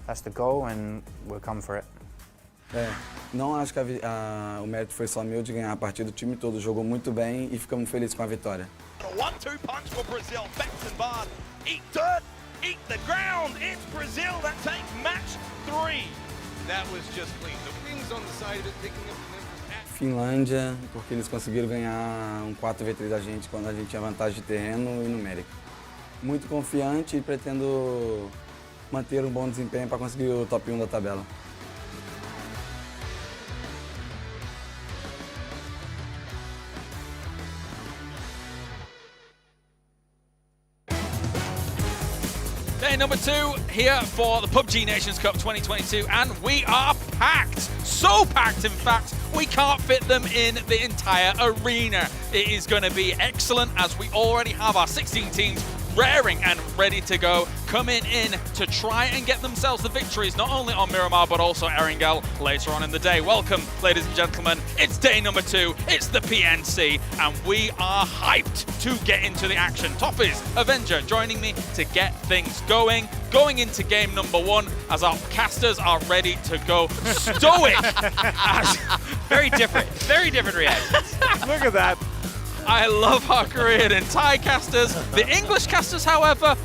That's the goal and we'll come for it. Não acho que o mérito foi só meu de ganhar a partida, o time todo jogou muito bem e ficamos felizes com a vitória. 1-2 punch for Brazil. Bexenbard, eat dirt, eat the ground. It's Brazil that take match 3. That was just clean. The wings on the side of it, picking up the numbers. Finlândia, porque eles conseguiram ganhar um 4v3 da gente quando a gente tinha vantagem de terreno e numérica. Muito confiante e pretendo manter um bom desempenho para conseguir o top 1 da tabela. Day number 2 here for the PUBG Nations Cup 2022, and we are packed. So packed, in fact, we can't fit them in the entire arena. It is going to be excellent as we already have our 16 teams raring and ready to go, coming in to try and get themselves the victories, not only on Miramar, but also Erangel later on in the day. Welcome, ladies and gentlemen. It's day number 2, it's the PNC, and we are hyped to get into the action. Toppers, Avenger joining me to get things going into game number 1 as our casters are ready to go. Stoic! Very different reactions. Look at that. I love our Korean and Thai casters. The English casters, however,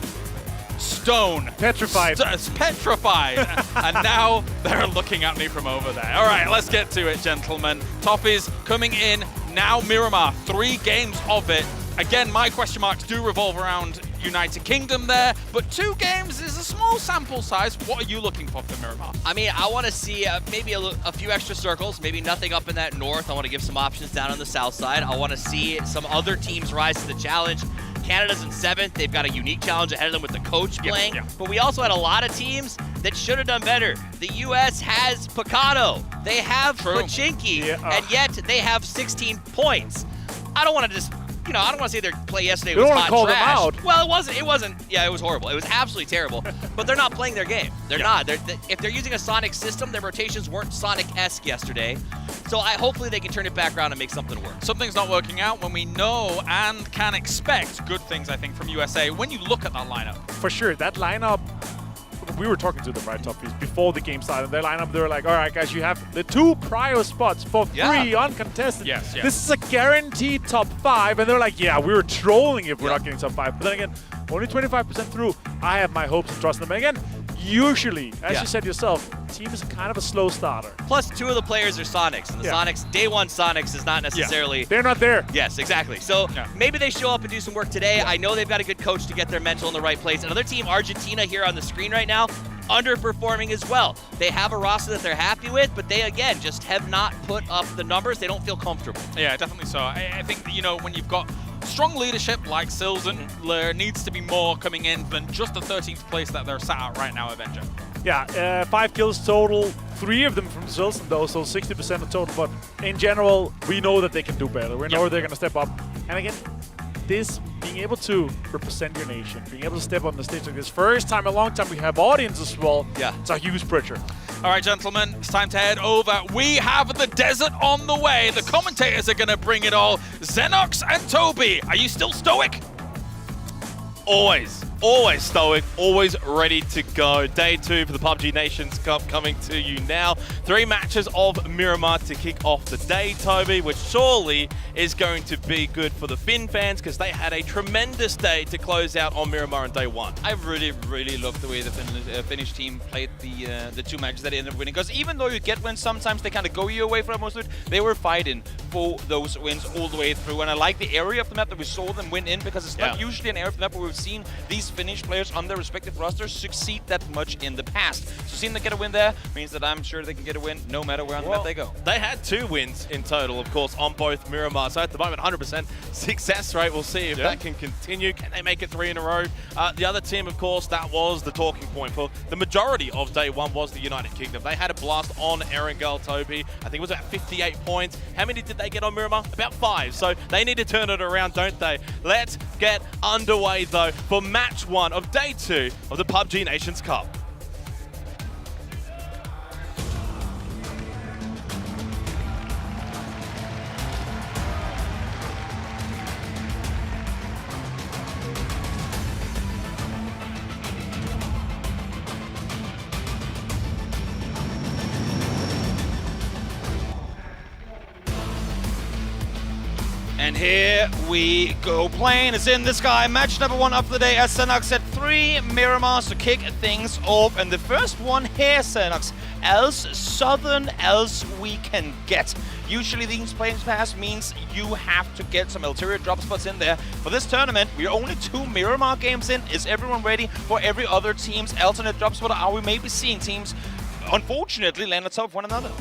stone. Petrified. Petrified. And now they're looking at me from over there. All right, let's get to it, gentlemen. Toppers coming in. Now Miramar, 3 games of it. Again, my question marks do revolve around United Kingdom there, but 2 games is a small sample size. What are you looking for Miramar? I mean, I want to see maybe a few extra circles, maybe nothing up in that north. I want to give some options down on the south side. I want to see some other teams rise to the challenge. Canada's in 7th. They've got a unique challenge ahead of them with the coach playing. But we also had a lot of teams that should have done better. The U.S. has Picado. They have Pachinki, and yet they have 16 points. I don't want to just... I don't want to say their play yesterday was hot call trash. them out. Well, it wasn't. Yeah, it was horrible. It was absolutely terrible. But they're not playing their game. They're not. If they're using a Sonic system, their rotations weren't Sonic-esque yesterday. So hopefully they can turn it back around and make something work. Something's not working out when we know and can expect good things, I think, from USA. When you look at that lineup. For sure, that lineup, we were talking to them, right, Toppies, before the game started. Their lineup, they were like, all right, guys, you have the 2 prior spots for free, uncontested. Yes. This is a guaranteed top 5. And they're like, yeah, we were trolling if we're not getting top 5. But then again, only 25% through. I have my hopes and trust in them. And again, usually, as you said yourself, team is kind of a slow starter. Plus, 2 of the players are Sonics, and the Sonics, day 1 Sonics is not necessarily... They're not there. Yes, exactly. So maybe they show up and do some work today. I know they've got a good coach to get their mental in the right place. Another team, Argentina, here on the screen right now, underperforming as well. They have a roster that they're happy with, but they, again, just have not put up the numbers. They don't feel comfortable. Yeah, definitely so. I think, when you've got strong leadership like Silson, there needs to be more coming in than just the 13th place that they're sat at right now, Avenger. Yeah, 5 kills total, 3 of them from Silson though, so 60% of total. But in general, we know that they can do better. We know they're going to step up. And again, being able to represent your nation, being able to step on the stage like this, first time in a long time we have audience as well. Yeah. It's a huge pressure. All right, gentlemen, it's time to head over. We have the desert on the way. The commentators are going to bring it all. Xenox and Toby, are you still stoic? Always stoic, always ready to go. Day 2 for the PUBG Nations Cup coming to you now. 3 matches of Miramar to kick off the day, Toby, which surely is going to be good for the Finn fans because they had a tremendous day to close out on Miramar on day 1. I really loved the way the Finnish team played the 2 matches that they ended up winning. Because even though you get wins, sometimes they kind of go you away for most of it. They were fighting for those wins all the way through. And I like the area of the map that we saw them win in because it's not usually an area of the map where we've seen these Finnish players on their respective rosters succeed that much in the past. So seeing them get a win there means that I'm sure they can get a win no matter where on the map they go. They had 2 wins in total, of course, on both Miramar. So at the moment, 100% success rate. We'll see if that can continue. Can they make it 3 in a row? The other team, of course, that was the talking point for the majority of day 1 was the United Kingdom. They had a blast on Erangel, Toby. I think it was about 58 points. How many did they get on Miramar? About 5. So they need to turn it around, don't they? Let's get underway, though, for match 1 of day 2 of the PUBG Nations Cup. And here we go. Plane is in the sky. Match number 1 of the day as Xenox had 3 Miramars to kick things off. And the first one here, Xenox, as southern as we can get. Usually these planes pass means you have to get some ulterior drop spots in there. For this tournament, we're only 2 Miramar games in. Is everyone ready for every other team's alternate drop spot? Or are we maybe seeing teams, unfortunately, land on top of one another?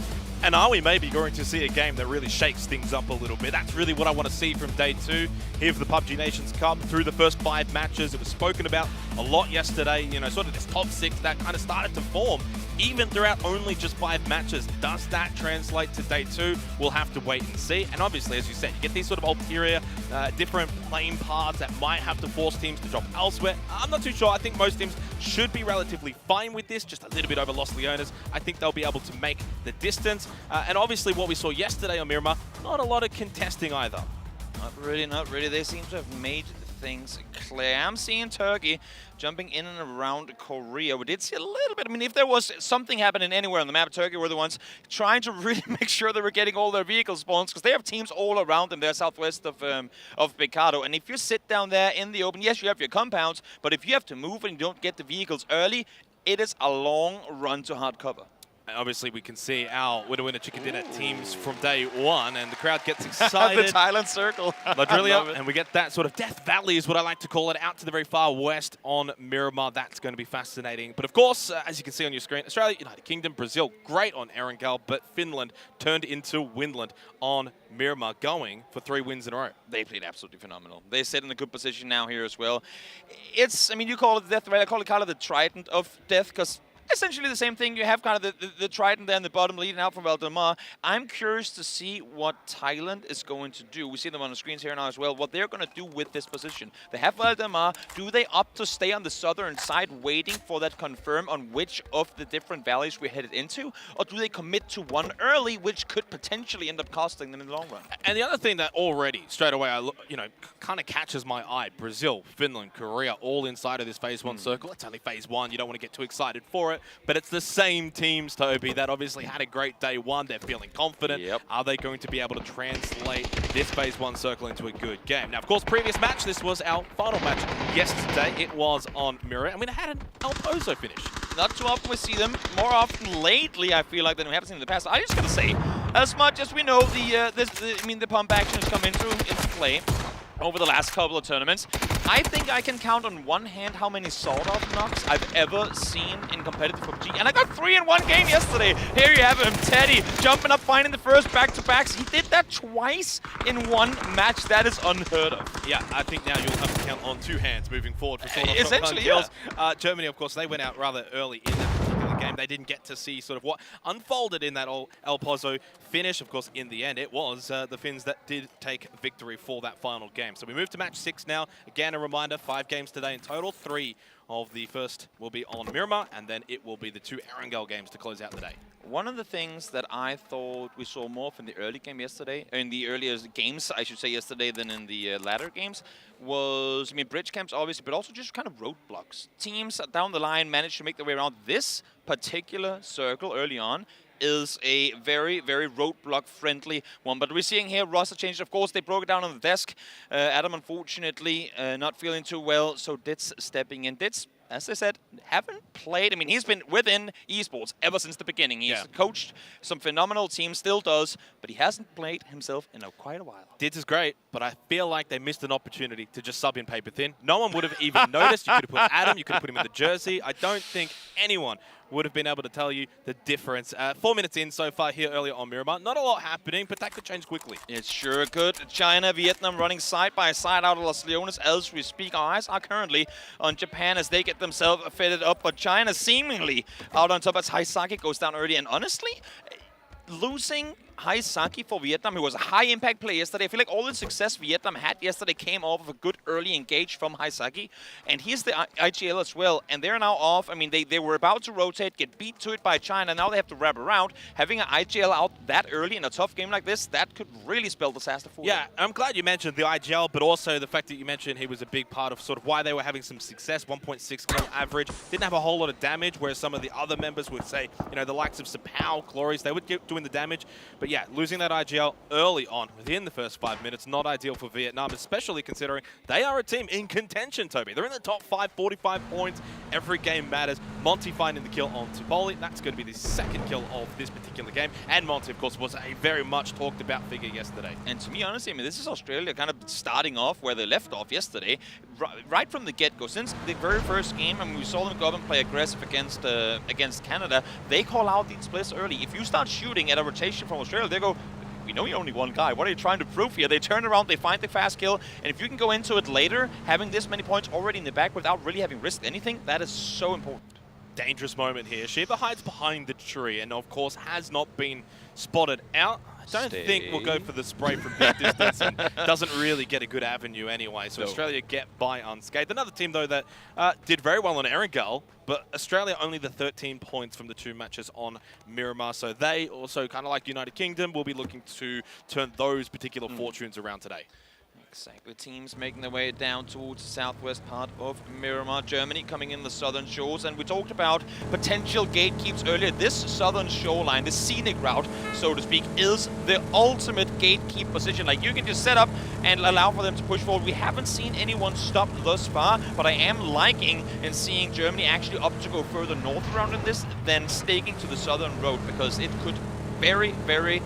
And are we maybe going to see a game that really shakes things up a little bit? That's really what I want to see from day 2 here for the PUBG Nations Cup. Through the first 5 matches, it was spoken about a lot yesterday. You know, sort of this top 6 that kind of started to form even throughout only just 5 matches. Does that translate to day 2? We'll have to wait and see. And obviously, as you said, you get these sort of ulterior, different plane paths that might have to force teams to drop elsewhere. I'm not too sure. I think most teams should be relatively fine with this, just a little bit over Los Leones. I think they'll be able to make the distance. And obviously what we saw yesterday on Miramar, not a lot of contesting either. Not really, not really. They seem to have made things clear. I'm seeing Turkey jumping in and around Korea. We did see a little bit. I mean, if there was something happening anywhere on the map, Turkey were the ones trying to really make sure they were getting all their vehicle spawns, because they have teams all around them. They're southwest of Bengkok. And if you sit down there in the open, yes, you have your compounds, but if you have to move and you don't get the vehicles early, it is a long run to hard cover. Obviously, we can see our winner chicken dinner teams from day 1, and the crowd gets excited. The Thailand circle. Ladrillia, and we get that sort of Death Valley is what I like to call it, out to the very far west on Miramar. That's going to be fascinating. But of course, as you can see on your screen, Australia, United Kingdom, Brazil, great on Erangel, but Finland turned into Winland on Miramar, going for 3 wins in a row. They played absolutely phenomenal. They sit in a good position now here as well. It's, I mean, you call it the Death Valley, I call it kind of the Trident of Death, because essentially the same thing. You have kind of the Trident there in the bottom leading out from Valdemar. I'm curious to see what Thailand is going to do. We see them on the screens here now as well, what they're going to do with this position. They have Valdemar. Do they opt to stay on the southern side waiting for that confirm on which of the different valleys we're headed into? Or do they commit to one early, which could potentially end up costing them in the long run? And the other thing that already, straight away, kind of catches my eye, Brazil, Finland, Korea, all inside of this phase 1 circle. It's only phase 1. You don't want to get too excited for it. But it's the same teams, Toby, that obviously had a great day 1. They're feeling confident. Yep. Are they going to be able to translate this phase 1 circle into a good game? Now, of course, previous match, this was our final match yesterday. It was on Mirror, and we had an El Pozo finish. Not too often we see them. More often lately, I feel like, than we have seen in the past. I just gotta say, as much as we know the pump action has come into play over the last couple of tournaments, I think I can count on one hand how many sawed-off knocks I've ever seen in competitive PUBG. And I got 3 in one game yesterday. Here you have him, Teddy, jumping up, finding the first back-to-backs. He did that twice in one match. That is unheard of. Yeah, I think now you'll have to count on 2 hands moving forward for sawed-off essentially, kills. Germany, of course, they went out rather early in that particular game. They didn't get to see sort of what unfolded in that El Pozo finish. Of course, in the end, it was the Finns that did take victory for that final game. So we move to match 6 now. Again, a reminder, 5 games today in total. 3 of the first will be on Miramar, and then it will be the 2 Erangel games to close out the day. One of the things that I thought we saw more of in the early game yesterday, in the earlier games, I should say, yesterday than in the latter games, was, I mean, bridge camps, obviously, but also just kind of roadblocks. Teams down the line managed to make their way around this particular circle early on. Is a very, very roadblock-friendly one. But we're seeing here roster change. Of course, they broke it down on the desk. Adam, unfortunately, not feeling too well, so Ditz stepping in. Ditz, as I said, haven't played. I mean, he's been within esports ever since the beginning. He's coached some phenomenal teams, still does, but he hasn't played himself in quite a while. Ditz is great, but I feel like they missed an opportunity to just sub in paper thin. No one would have even noticed. You could have put Adam, you could have put him in the jersey. I don't think anyone would have been able to tell you the difference. 4 minutes in so far here earlier on Miramar. Not a lot happening, but that could change quickly. It sure could. China, Vietnam running side by side out of Los Leones as we speak. Our eyes are currently on Japan as they get themselves fitted up, but China seemingly out on top as Asiatique goes down early. And honestly, losing Haisaki for Vietnam, who was a high-impact player yesterday. I feel like all the success Vietnam had yesterday came off of a good early engage from Haisaki. And here's the IGL as well, and they're now off. I mean, they were about to rotate, get beat to it by China. Now they have to wrap around. Having an IGL out that early in a tough game like this, that could really spell disaster for them. Yeah, I'm glad you mentioned the IGL, but also the fact that you mentioned he was a big part of sort of why they were having some success. 1.6 kill average. Didn't have a whole lot of damage, whereas some of the other members would say, you know, the likes of Sapao, Glories, they would get doing the damage. But yeah, losing that IGL early on, within the first 5 minutes, not ideal for Vietnam, especially considering they are a team in contention, Toby. They're in the top 5, 45 points. Every game matters. Monty finding the kill on Tupoli. That's going to be the second kill of this particular game. And Monty, of course, was a very much talked about figure yesterday. And to me, honestly, I mean, this is Australia kind of starting off where they left off yesterday. Right from the get-go, since the very first game, I mean, we saw them go up and play aggressive against Canada. They call out these splits early. If you start shooting at a rotation from Australia, they go, we know you're only one guy. What are you trying to prove here? They turn around, they find the fast kill, and if you can go into it later, having this many points already in the back without really having risked anything, that is so important. Dangerous moment here. Shiva hides behind the tree and, of course, has not been spotted out. I don't think we'll go for the spray from big distance and doesn't really get a good avenue anyway. So Australia get by unscathed. Another team, though, that did very well on Erangel, but Australia only the 13 points from the 2 matches on Miramar. So they also, kind of like United Kingdom, will be looking to turn those particular fortunes around today. Exactly. Teams making their way down towards the southwest part of Miramar, Germany, coming in the southern shores. And we talked about potential gatekeeps earlier. This southern shoreline, this scenic route, so to speak, is the ultimate gatekeep position. Like, you can just set up and allow for them to push forward. We haven't seen anyone stop thus far, but I am liking and seeing Germany actually opt to go further north around in this than staking to the southern road, because it could very, very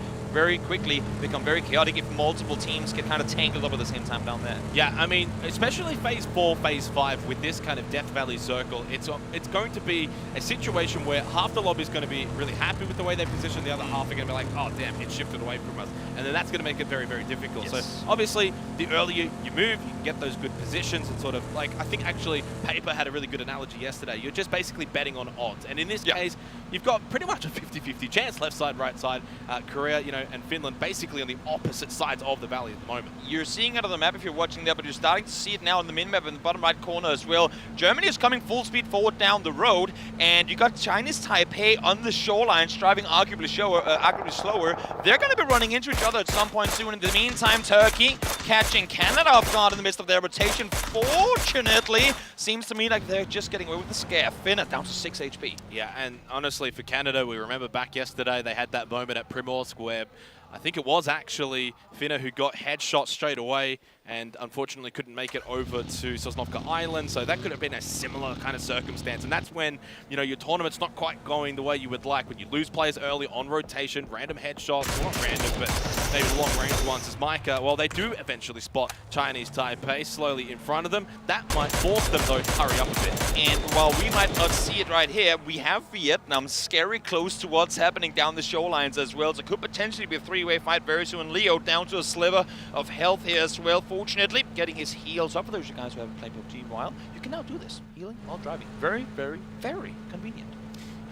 quickly become very chaotic if multiple teams get kind of tangled up at the same time down there. Yeah, I mean, especially Phase 4, Phase 5, with this kind of Death Valley circle, it's going to be a situation where half the lobby is going to be really happy with the way they position, the other half are going to be like, oh, damn, it shifted away from us. And then that's going to make it very, very difficult. Yes. So, obviously, the earlier you move, you can get those good positions and sort of, like, I think actually Paper had a really good analogy yesterday. You're just basically betting on odds. And in this case, you've got pretty much a 50-50 chance, left side, right side. Korea, you know, and Finland basically on the opposite sides of the valley at the moment. You're seeing it on the map if you're watching there, but you're starting to see it now on the min-map in the bottom right corner as well. Germany is coming full speed forward down the road, and you got Chinese Taipei on the shoreline, driving arguably slower. They're going to be running into each other at some point soon. In the meantime, Turkey catching Canada off guard in the midst of their rotation. Fortunately, seems to me like they're just getting away with the scare. Finna down to 6 HP. Yeah, and honestly, for Canada, we remember back yesterday, they had that moment at Primorsk where I think it was actually Finna who got headshot straight away and unfortunately couldn't make it over to Sosnovka Island. So that could have been a similar kind of circumstance. And that's when, you know, your tournament's not quite going the way you would like. When you lose players early on rotation, random headshots, well, not random, but maybe the long-range ones as Micah. Well, they do eventually spot Chinese Taipei slowly in front of them. That might force them, though, to hurry up a bit. And while we might not see it right here, we have Vietnam scary close to what's happening down the shorelines as well. So it could potentially be a three-way fight very soon. Leo down to a sliver of health here as well. Fortunately, getting his heals up. For those of you guys who haven't played PUBG in a while, you can now do this. Healing while driving. Very, very, very convenient.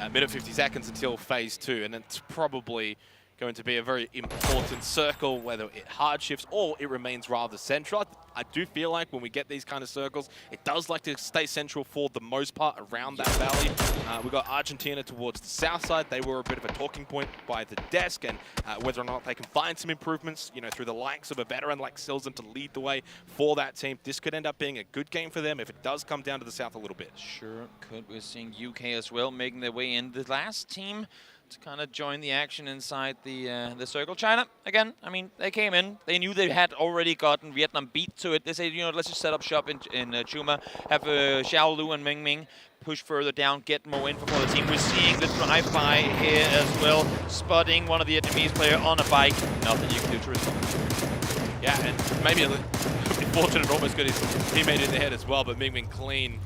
A minute 50 seconds until Phase 2, and it's probably going to be a very important circle, whether it hard shifts or it remains rather central. I do feel like when we get these kind of circles, it does like to stay central for the most part around that valley. We've got Argentina towards the south side. They were a bit of a talking point by the desk, and whether or not they can find some improvements, you know, through the likes of a veteran like Silzen to lead the way for that team. This could end up being a good game for them if it does come down to the south a little bit. Sure could. We're seeing UK as well making their way in. The last team to kind of join the action inside the circle. China, again, I mean, they came in. They knew they had already gotten Vietnam beat to it. They said, you know, let's just set up shop in Chuma, have Xiao Lu and Ming Ming push further down, get more info for the team. We're seeing the drive-by here as well, spotting one of the Vietnamese player on a bike. Nothing you can do to respond. Yeah, and maybe a little fortunate, almost got his teammate in the head as well, but Ming Ming clean.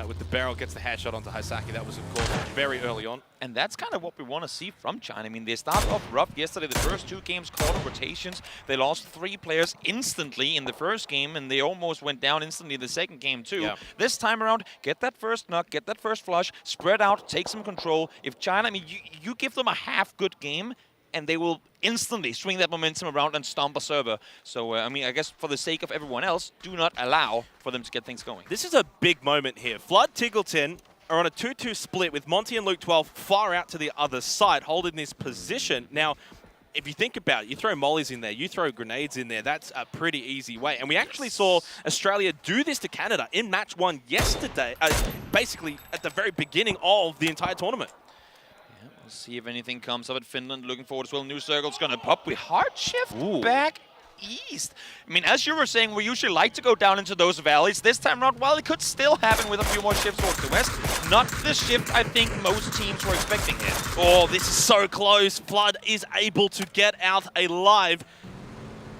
With the barrel, gets the headshot onto Haisaki. That was, of course, very early on. And that's kind of what we want to see from China. I mean, they started off rough yesterday. The first 2 games caught up rotations. They lost 3 players instantly in the first game, and they almost went down instantly in the second game, too. Yeah. This time around, get that first knock, get that first flush, spread out, take some control. If China, I mean, you give them a half-good game, and they will instantly swing that momentum around and stomp a server. So, I mean, I guess for the sake of everyone else, do not allow for them to get things going. This is a big moment here. Flood, Tiggleton are on a 2-2 split with Monty and Luke 12 far out to the other side, holding this position. Now, if you think about it, you throw mollies in there, you throw grenades in there, that's a pretty easy way. And we actually saw Australia do this to Canada in match 1 yesterday, basically at the very beginning of the entire tournament. Yeah, we'll see if anything comes of it. Finland looking forward as well. New circle's going to pop with hard shift back east. I mean, as you were saying, we usually like to go down into those valleys. This time around, well, it could still happen with a few more shifts towards the west. Not the shift I think most teams were expecting here. Oh, this is so close. Flood is able to get out alive.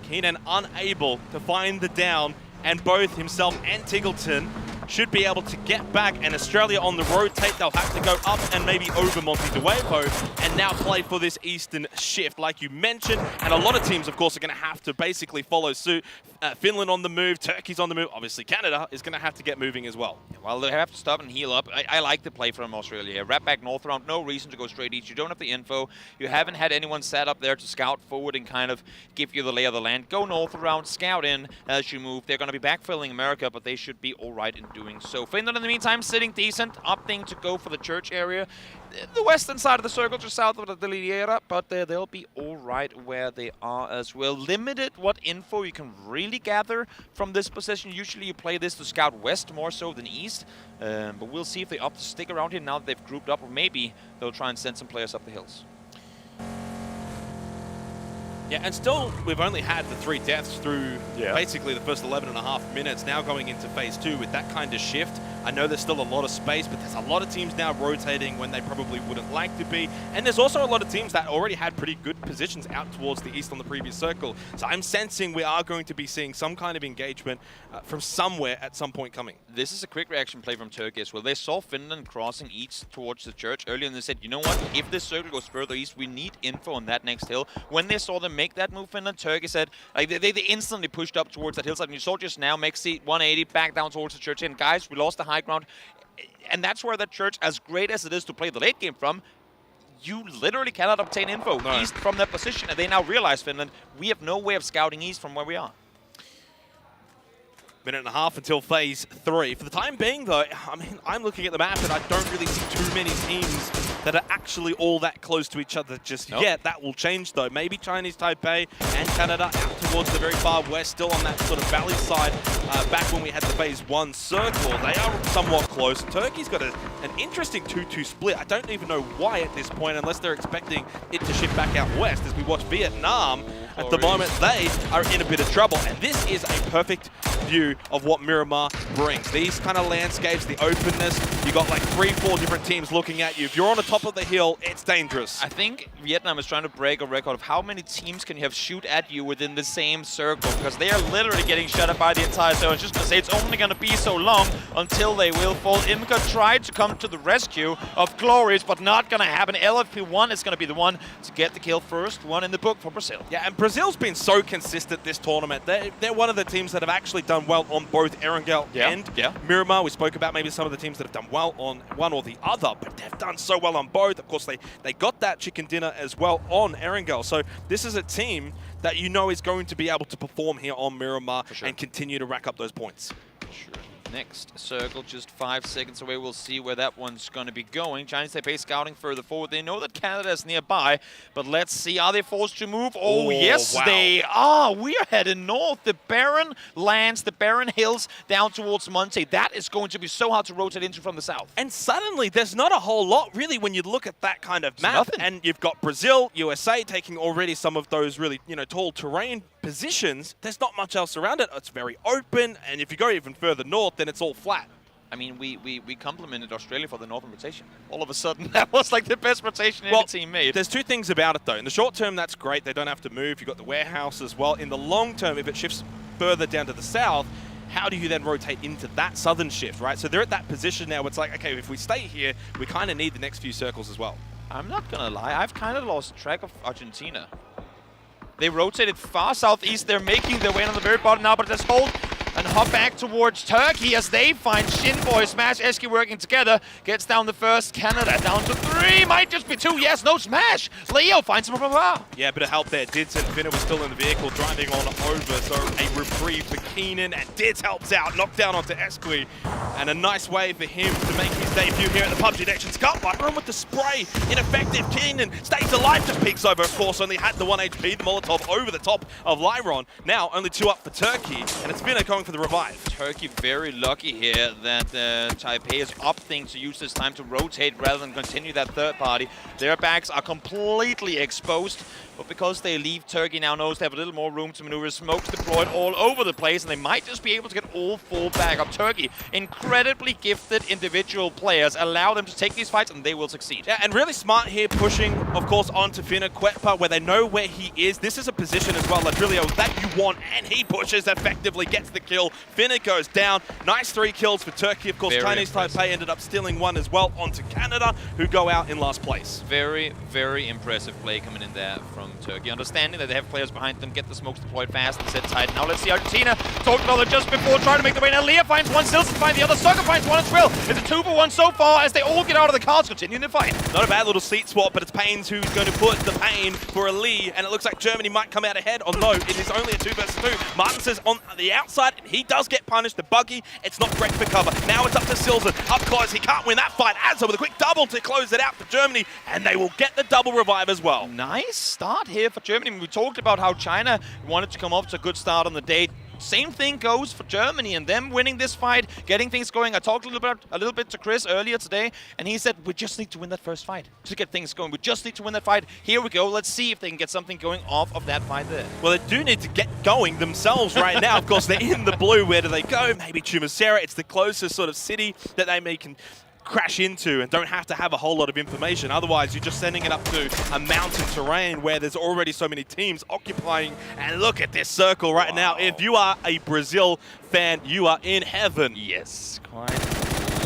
Keenan unable to find the down, and both himself and Tiggleton should be able to get back, and Australia on the rotate. They'll have to go up and maybe over Monty DeWevo and now play for this eastern shift, like you mentioned. And a lot of teams, of course, are going to have to basically follow suit. Finland on the move, Turkey's on the move. Obviously, Canada is going to have to get moving as well. Well, they have to stop and heal up. I like the play from Australia here. Wrap back north around, no reason to go straight east. You don't have the info. You haven't had anyone set up there to scout forward and kind of give you the lay of the land. Go north around, scout in as you move. They're going to be backfilling America, but they should be all right in doing so. Finland, in the meantime, sitting decent, opting to go for the church area. The western side of the circle, just south of the Deliera, but they'll be all right where they are as well. Limited what info you can really gather from this position. Usually you play this to scout west more so than east, but we'll see if they opt to stick around here now that they've grouped up, or maybe they'll try and send some players up the hills. Yeah, and still, we've only had the 3 deaths through basically the first 11.5 minutes. Now going into phase 2 with that kind of shift. I know there's still a lot of space, but there's a lot of teams now rotating when they probably wouldn't like to be. And there's also a lot of teams that already had pretty good positions out towards the east on the previous circle. So I'm sensing we are going to be seeing some kind of engagement from somewhere at some point coming. This is a quick reaction play from Turkey as well. They saw Finland crossing east towards the church earlier, and they said, you know what, if this circle goes further east, we need info on that next hill. When they saw them make that move, Finland, Turkey said, like, they instantly pushed up towards that hillside. And you saw just now, Mexi 180 back down towards the church. And guys, we lost the high ground. And that's where that church, as great as it is to play the late game from, you literally cannot obtain info east from that position. And they now realize, Finland, we have no way of scouting east from where we are. Minute and a half until phase 3. For the time being, though, I mean, I'm looking at the map and I don't really see too many teams that are actually all that close to each other just yet. That will change, though. Maybe Chinese Taipei and Canada out towards the very far west, still on that sort of valley side. Back when we had the phase 1 circle, they are somewhat close. Turkey's got an interesting 2-2 split. I don't even know why at this point, unless they're expecting it to shift back out west. As we watch Vietnam, at the moment, they are in a bit of trouble. And this is a perfect view of what Miramar brings. These kind of landscapes, the openness, you got like 3-4 different teams looking at you. If you're on the top of the hill, it's dangerous. I think Vietnam is trying to break a record of how many teams can you have shoot at you within the same circle, because they are literally getting shut up by the entire zone. I was just going to say, it's only going to be so long until they will fall. Imca tried to come to the rescue of Glorious, but not going to happen. LFP1 is going to be the one to get the kill. First one in the book for Brazil. Yeah, and Brazil's been so consistent this tournament. They're one of the teams that have actually done well on both Erangel and Miramar. We spoke about maybe some of the teams that have done well on one or the other, but they've done so well on both. Of course, they got that chicken dinner as well on Erangel. So this is a team that you know is going to be able to perform here on Miramar and continue to rack up those points. Next circle, just 5 seconds away. We'll see where that one's going to be going. Chinese Taipei scouting further forward. They know that Canada is nearby, but let's see. Are they forced to move? Oh yes, they are. We are heading north. The barren lands, the barren hills down towards Monte. That is going to be so hard to rotate into from the south. And suddenly, there's not a whole lot, really, when you look at that kind of map. And you've got Brazil, USA taking already some of those really, tall terrain positions. There's not much else around it. It's very open, and if you go even further north, then it's all flat. I mean, we complimented Australia for the northern rotation. All of a sudden, that was like the best rotation any team made. There's 2 things about it, though. In the short term, that's great. They don't have to move. You've got the warehouse as well. In the long term, if it shifts further down to the south, how do you then rotate into that southern shift, right? So they're at that position now. It's like, okay, if we stay here, we kind of need the next few circles as well. I'm not going to lie. I've kind of lost track of Argentina. They rotated far southeast. They're making their way on the very bottom now, but let's hold. and hop back towards Turkey as they find Shinboy, Smash, Eski working together. Gets down the first. Canada down to 3. Might just be 2. Yes, no Smash. Leo finds him. Yeah, a bit of help there. Dids and Finna was still in the vehicle, driving on over, so a reprieve for Keenan, and Dids helps out, knocked down onto Esqui, and a nice way for him to make his debut here at the PUBG Nations Cup. Lyron with the spray, ineffective. Keenan stays alive, just peeks over, of course, only had the 1 HP, the Molotov over the top of Lyron. Now, only 2 up for Turkey, and it's Finna going for the revive. Turkey very lucky here that Taipei is opting to use this time to rotate rather than continue that third party. Their backs are completely exposed, but because they leave, Turkey now knows they have a little more room to maneuver. Smokes deployed all over the place, and they might just be able to get all 4 back up. Turkey, incredibly gifted individual players. Allow them to take these fights, and they will succeed. Yeah, and really smart here, pushing, of course, onto Finna Quetpa, where they know where he is. This is a position as well, Ladrillo, that you want, and he pushes effectively, gets the kill. Finna goes down. Nice 3 kills for Turkey. Of course, Chinese Taipei ended up stealing 1 as well onto Canada, who go out in last place. Very, very impressive play coming in there from Turkey. Understanding that they have players behind them, get the smokes deployed fast and sit tight. Now let's see Argentina. Talked about it just before, trying to make the way. Now Leah finds 1, Silson finds the other, Sucker finds 1 as well. It's a 2 for 1 so far as they all get out of the cars, continuing the fight. Not a bad little seat swap, but it's Pains who's going to put the pain for a Lee, and it looks like Germany might come out ahead, although it is only a 2 versus 2. Martins is on the outside, and he does get punished. The buggy, it's not great for cover. Now it's up to Silson. Up close, he can't win that fight. Azza with a quick double to close it out for Germany, and they will get the double revive as well. Nice start here for Germany. We talked about how China wanted to come off to a good start on the day. Same thing goes for Germany and them winning this fight, getting things going. I talked a little bit to Chris earlier today, and he said, we just need to win that first fight to get things going. We just need to win that fight. Here we go. Let's see if they can get something going off of that fight there. Well, they do need to get going themselves right now. Of course, they're in the blue. Where do they go? Maybe Chumacera. It's the closest sort of city that they can crash into and don't have to have a whole lot of information. Otherwise, you're just sending it up to a mountain terrain where there's already so many teams occupying. And look at this circle right now. If you are a Brazil fan, you are in heaven. Yes, quite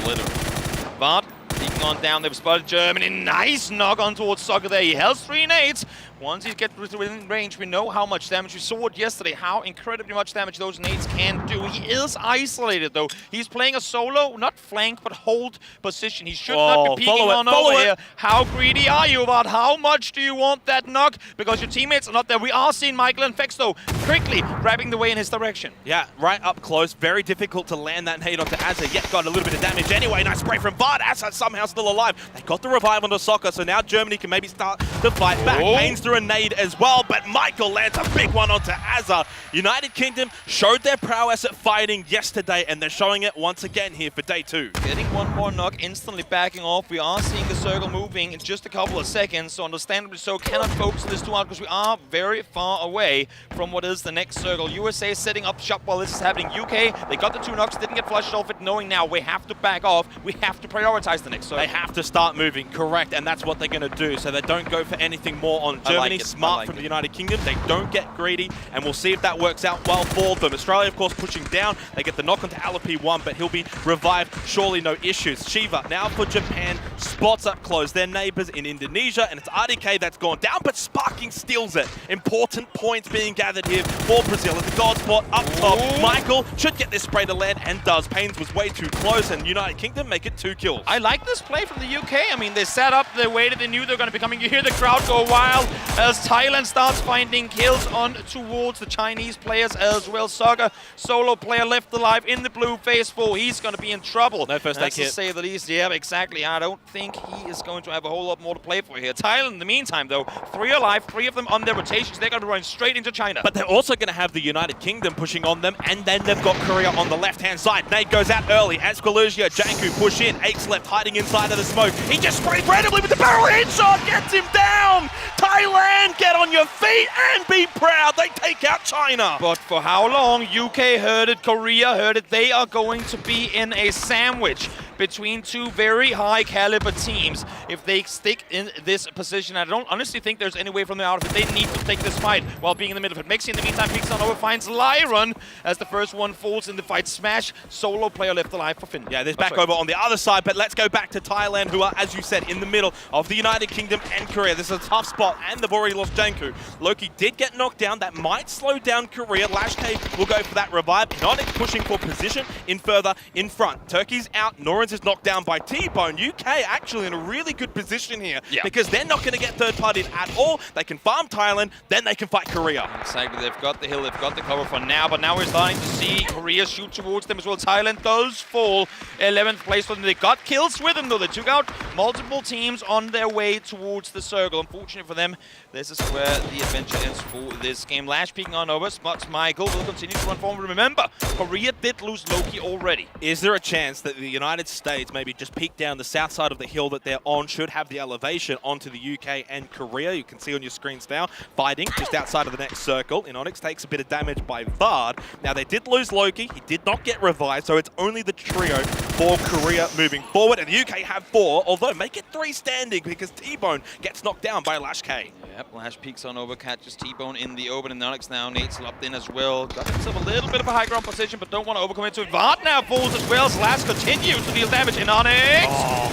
literally. But peeking on down, they've spotted Germany. Nice knock on towards Soccer there. He has 3 nades. Once he gets within range, we know how much damage. We saw it yesterday, how incredibly much damage those nades can do. He is isolated, though. He's playing a solo, not flank, but hold position. He should not be peeking on over here. How greedy are you about how much do you want that knock? Because your teammates are not there. We are seeing Michael and Fex, though, quickly grabbing the way in his direction. Yeah, right up close. Very difficult to land that nade onto Azza, yet got a little bit of damage anyway. Nice spray from Bard. Azza somehow still alive. They got the revive onto Soccer, so now Germany can maybe start to fight back. Pains through a nade as well, but Michael lands a big one onto Azza. United Kingdom showed their prowess at fighting yesterday, and they're showing it once again here for day 2. Getting 1 more knock, instantly backing off. We are seeing the circle moving in just a couple of seconds, so understandably so cannot focus on this too hard because we are very far away from what is the next circle. USA is setting up shop while this is happening. UK, they got the 2 knocks, didn't get flushed off it, knowing now we have to back off. We have to prioritize the next circle. They have to start moving, correct, and that's what they're going to do. So they don't go for anything more on Germany. Smart from the United Kingdom. They don't get greedy, and we'll see if that works out well for them. Australia, of course, pushing down. They get the knock onto Alapi1, but he'll be revived. Surely no issues. Shiva now for Japan. Spots up close. Their neighbors in Indonesia, and it's RDK that's gone down, but Sparking steals it. Important points being gathered here for Brazil at the god spot up top. Michael should get this spray to land, and does. Pains was way too close, and United Kingdom make it 2 kills. I like this play from the UK. I mean, they set up, they waited, they knew they were going to be coming. You hear the crowd go wild as Thailand starts finding kills on towards the Chinese players as well. Soccer, solo player left alive in the blue, phase 4. He's going to be in trouble. No first aid kit. To say the least. Yeah, exactly. I don't think he is going to have a whole lot more to play for here. Thailand, in the meantime, though, 3 alive, 3 of them on their rotations. They're going to be running straight into China. But they're also going to have the United Kingdom pushing on them, and then they've got Korea on the left-hand side. Nate goes out early. Asquillusia, Janku push in. Aches left hiding inside of the smoke. He just sprayed randomly with the barrel headshot. Gets him down. Thailand, get on your feet and be proud. They take out China. But for how long? UK heard it, Korea heard it. They are going to be in a sandwich between 2 very high caliber teams. If they stick in this position, I don't honestly think there's any way from them out of it. They need to take this fight while being in the middle of it. Mexi in the meantime peeks on over, finds Lyron as the first one falls in the fight. Smash, solo player left alive for Finn. Yeah, there's back over on the other side, but let's go back to Thailand, who are, as you said, in the middle of the United Kingdom and Korea. This is a tough spot, and the they've already lost Janku. Loki did get knocked down. That might slow down Korea. Lash K will go for that revive. Nonic pushing for position in further in front. Turkey's out. Norans is knocked down by T-Bone. UK actually in a really good position here because they're not going to get third-partied at all. They can farm Thailand, then they can fight Korea. Exactly, they've got the hill, they've got the cover for now, but now we're starting to see Korea shoot towards them as well. Thailand does fall 11th place for them. They got kills with them though. They took out multiple teams on their way towards the circle. Unfortunate for them, this is where the adventure ends for this game. Lash peeking on over, spots Michael, will continue to run forward. Remember, Korea did lose Loki already. Is there a chance that the United States maybe just peek down the south side of the hill that they're on, should have the elevation onto the UK and Korea? You can see on your screens now, fighting just outside of the next circle. Inonix takes a bit of damage by Vard. Now they did lose Loki, he did not get revived, so it's only the trio for Korea moving forward, and the UK have 4, although make it 3 standing because T-Bone gets knocked down by Lash K. Yep, Lash peeks on over, catches T-Bone in the open, and Inonix now Nate's locked in as well. Got himself a little bit of a high ground position, but don't want to overcommit to it. Vard now falls as well, Slash continues to deal damage. Inonix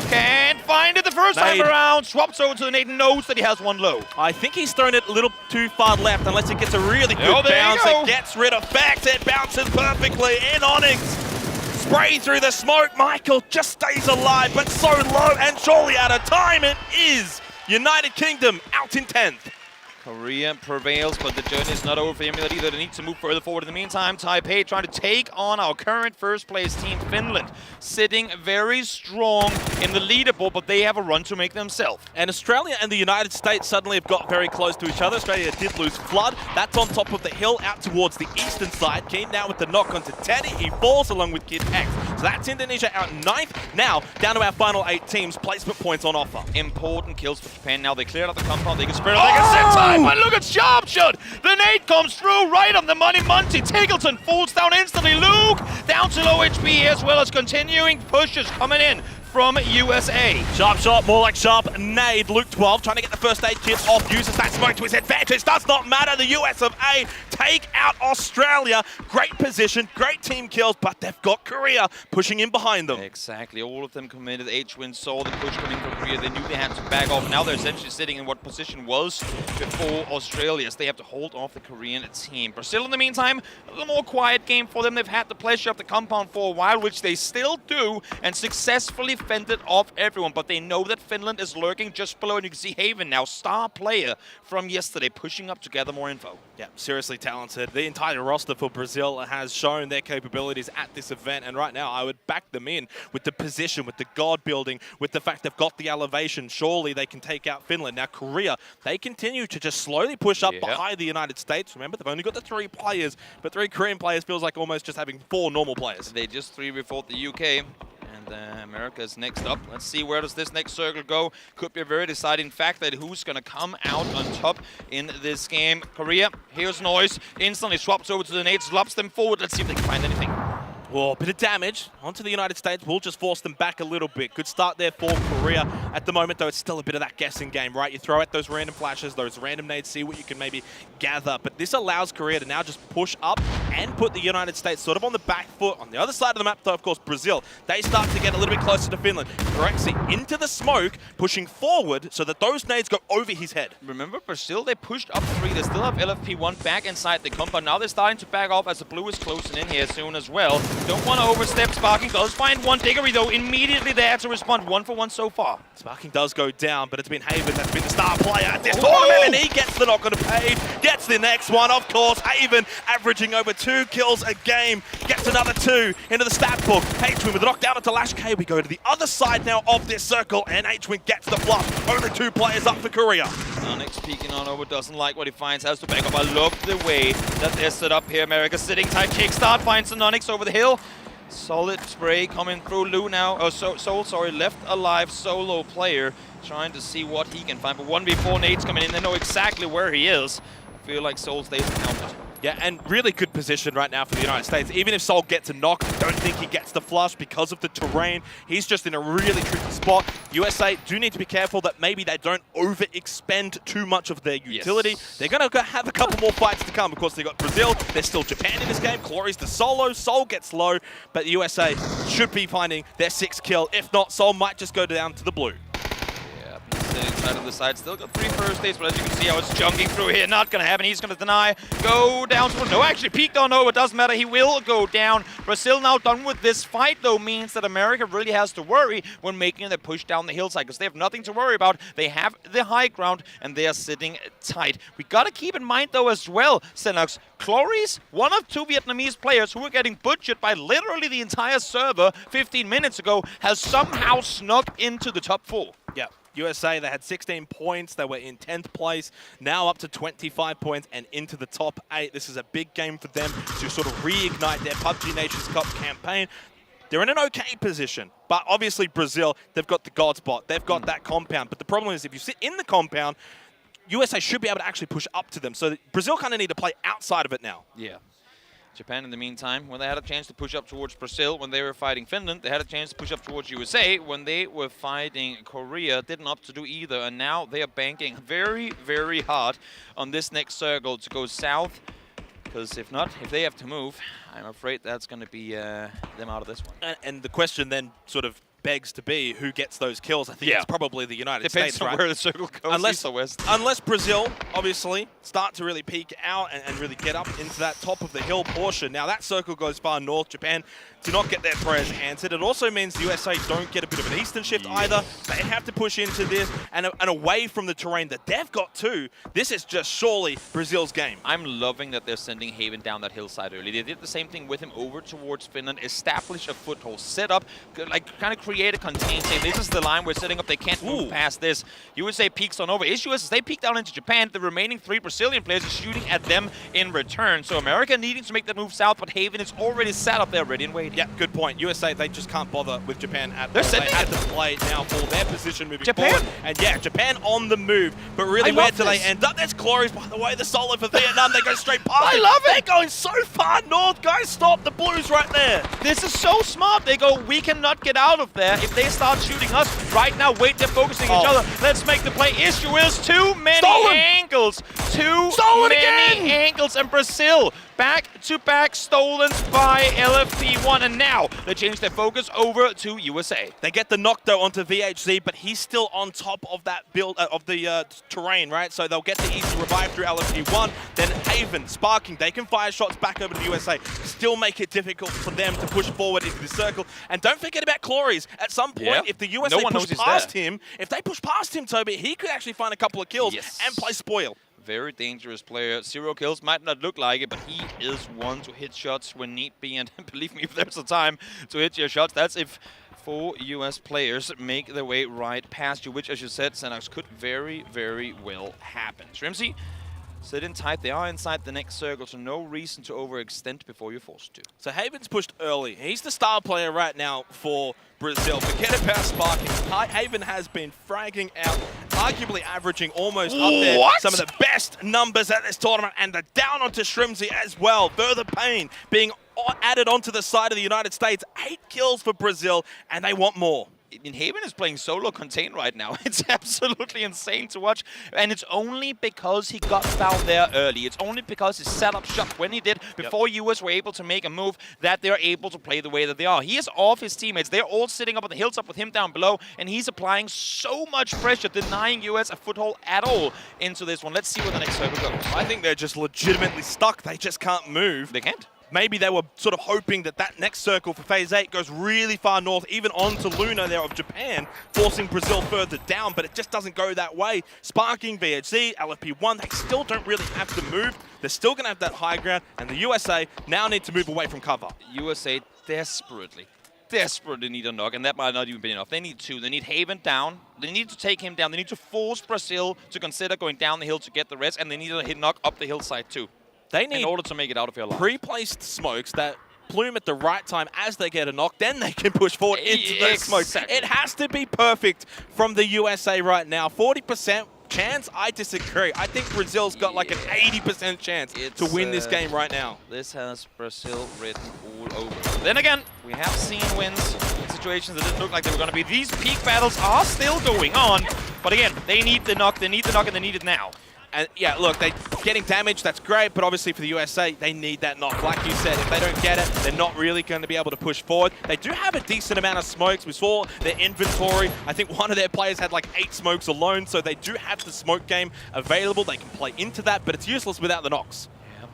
can't find it the first time around, swaps over to the Nate, knows that he has 1 low. I think he's thrown it a little too far left unless it gets a really good bounce. It gets rid of Fact, it bounces perfectly. Inonix spray through the smoke. Michael just stays alive, but so low and surely out of time. It is United Kingdom out in 10th. Korea prevails, but the journey is not over for him either. They need to move further forward. In the meantime, Taipei trying to take on our current first place team, Finland, sitting very strong in the leaderboard, but they have a run to make themselves. And Australia and the United States suddenly have got very close to each other. Australia did lose Flood. That's on top of the hill out towards the eastern side. Keen now with the knock onto Teddy. He falls along with Kid X. So that's Indonesia out 9th. Now, down to our final 8 teams. Placement points on offer. Important kills for Japan. Now they cleared out the compound. They can spread out. They can set time. But look at Sharpshot! The nade comes through right on the money. Monty Tiggleton falls down instantly. Luke down to low HP as well as continuing pushes coming in from USA. Sharp shot, more like sharp nade. Luke 12 trying to get the first aid kit off, uses that smoke to his advantage. Does not matter. The US of A take out Australia. Great position, great team kills, but they've got Korea pushing in behind them. Exactly. All of them committed. H-Win saw the push coming from Korea. They knew they had to back off. Now they're essentially sitting in what position was before Australia. So they have to hold off the Korean team. Brazil, in the meantime, a little more quiet game for them. They've had the pleasure of the compound for a while, which they still do, and successfully fended off everyone, but they know that Finland is lurking just below, and you can see Haven now, star player from yesterday, pushing up to gather more info. Yeah, seriously talented. The entire roster for Brazil has shown their capabilities at this event, and right now I would back them in with the position, with the god building, with the fact they've got the elevation. Surely they can take out Finland. Now Korea, they continue to just slowly push up behind the United States. Remember, they've only got the 3 players, but 3 Korean players feels like almost just having 4 normal players. They just 3v4 the UK. America's next up. Let's see, where does this next circle go? Could be a very deciding factor who's going to come out on top in this game. Korea, here's noise. Instantly swaps over to the nades, lops them forward. Let's see if they can find anything. Oh, a bit of damage onto the United States. We'll just force them back a little bit. Good start there for Korea. At the moment, though, it's still a bit of that guessing game, right? You throw out those random flashes, those random nades, see what you can maybe gather. But this allows Korea to now just push up and put the United States sort of on the back foot. On the other side of the map, though, of course, Brazil, they start to get a little bit closer to Finland. Correxy into the smoke, pushing forward so that those nades go over his head. Remember, Brazil, they pushed up 3. They still have LFP1 back inside the compound. Now they're starting to back off as the blue is closing in here soon as well. Don't want to overstep. Sparking does find one. Diggory, though, immediately there to respond. 1 for 1 so far. Sparking does go down, but it's been Haven that's been the star player at this tournament, and he gets the knock on the page, gets the next one, of course. Haven averaging over 2 kills a game, gets another 2 into the stat book. H-Win with the knockdown onto Lash K. We go to the other side now of this circle, and H-Win gets the flush. Only 2 players up for Korea. Onyx peeking on over, doesn't like what he finds, has to back up. I love the way that they're set up here. America sitting tight, kickstart, finds an Onyx over the hill. Solid spray coming through. Lou now, left alive solo player, trying to see what he can find. But 1v4 nades coming in, they know exactly where he is. I feel like Soul stays counted. Yeah, and really good position right now for the United States. Even if Sol gets a knock, I don't think he gets the flush because of the terrain. He's just in a really tricky spot. USA do need to be careful that maybe they don't overexpend too much of their utility. Yes. They're going to have a couple more fights to come. Of course, they've got Brazil. There's still Japan in this game. Glory's the solo. Sol gets low, but the USA should be finding their 6th kill. If not, Sol might just go down to the blue. Yeah, sitting inside on the side. Still got 3 first days, but as you can see how it's junking through here. Not going to happen. He's going to deny. Go down. No, actually, peeked on. No, it doesn't matter. He will go down. Brazil now done with this fight, though, means that America really has to worry when making the push down the hillside, because they have nothing to worry about. They have the high ground, and they are sitting tight. We got to keep in mind, though, as well, Xenox, Cloris, one of 2 Vietnamese players who were getting butchered by literally the entire server 15 minutes ago, has somehow snuck into the top 4. Yeah. USA, they had 16 points. They were in 10th place, now up to 25 points and into the top 8. This is a big game for them to sort of reignite their PUBG Nations Cup campaign. They're in an okay position, but obviously Brazil, they've got the God spot. They've got that compound. But the problem is if you sit in the compound, USA should be able to actually push up to them. So Brazil kind of need to play outside of it now. Yeah. Japan, in the meantime, when they had a chance to push up towards Brazil when they were fighting Finland, they had a chance to push up towards USA when they were fighting Korea. Didn't opt to do either, and now they are banking very, very hard on this next circle to go south. Because if not, if they have to move, I'm afraid that's going to be them out of this one. And the question then sort of begs to be who gets those kills. I think it's probably the United States, Depends on where the circle goes, east or west. Unless Brazil, obviously, start to really peek out and really get up into that top of the hill portion. Now, that circle goes far north. Japan do not get their prayers answered. It also means the USA don't get a bit of an eastern shift either. They have to push into this and away from the terrain that they've got too. This is just surely Brazil's game. I'm loving that they're sending Haven down that hillside early. They did the same thing with him over towards Finland, establish a foothold, set up, like kind of create a contain save. This is the line we're setting up. They can't move past this. USA peeks on over. Issue is they peek down into Japan. The remaining 3 Brazilian players are shooting at them in return. So America needing to make that move south, but Haven is already sat up there ready and waiting. Yeah, good point. USA, they just can't bother with Japan at all. They had to play now for their position moving forward. And yeah, Japan on the move. But really, where do they end up? There's Glories, by the way. The solo for Vietnam. They go straight past. I love it. They're going so far north. Guys, stop the Blues right there. This is so smart. They go, we cannot get out of there. If they start shooting us right now, wait, they're focusing each other. Let's make the play. Issue is too many angles. Too many angles, and Brazil back-to-back stolen by LFP1, and now they change their focus over to USA. They get the knock though onto VHZ, but he's still on top of that build of the terrain, right? So they'll get the easy revive through LFP1. Then Haven, Sparking, they can fire shots back over to the USA, still make it difficult for them to push forward into the circle. And don't forget about Cloris. At some point, if the USA push past him, if they push past him, Toby, he could actually find a couple of kills and play spoil. Very dangerous player. 0 kills, might not look like it, but he is one to hit shots when need be. And believe me, if there's a time to hit your shots, that's if 4 US players make their way right past you, which, as you said, Xenox, could very, very well happen. Shrimsy, sitting tight. They are inside the next circle, so no reason to overextend before you're forced to. So Haven's pushed early. He's the star player right now for Brazil. Forget about Sparking. Haven has been fragging out, arguably averaging almost up there. Some of the best numbers at this tournament, and they're down onto Shrimsy as well. Further pain being added onto the side of the United States. 8 kills for Brazil, and they want more. I mean, Haven is playing solo contain right now. It's absolutely insane to watch. And it's only because he got down there early. It's only because he set up shop when he did, before US were able to make a move, that they're able to play the way that they are. He is off his teammates. They're all sitting up on the hilltop with him down below, and he's applying so much pressure, denying US a foothold at all into this one. Let's see where the next circle goes. I think they're just legitimately stuck. They just can't move. They can't. Maybe they were sort of hoping that that next circle for Phase 8 goes really far north, even onto Luna there of Japan, forcing Brazil further down, but it just doesn't go that way. Sparking, VHZ, LFP1, they still don't really have to move. They're still going to have that high ground, and the USA now need to move away from cover. USA desperately need a knock, and that might not even be enough. They need 2. They need Haven down. They need to take him down. They need to force Brazil to consider going down the hill to get the rest, and they need a hit knock up the hillside too. They need, in order to make it out of here alive, pre-placed smokes that plume at the right time as they get a knock, then they can push forward into those smokes. It has to be perfect from the USA right now. 40% chance? I disagree. I think Brazil's got like an 80% chance to win this game right now. This has Brazil written all over. Then again, we have seen wins in situations that didn't look like they were going to be. These peak battles are still going on, but again, they need the knock, and they need it now. And yeah, look, they're getting damaged, that's great, but obviously for the USA, they need that knock. Like you said, if they don't get it, they're not really going to be able to push forward. They do have a decent amount of smokes. We saw their inventory. I think one of their players had like 8 smokes alone, so they do have the smoke game available. They can play into that, but it's useless without the knocks.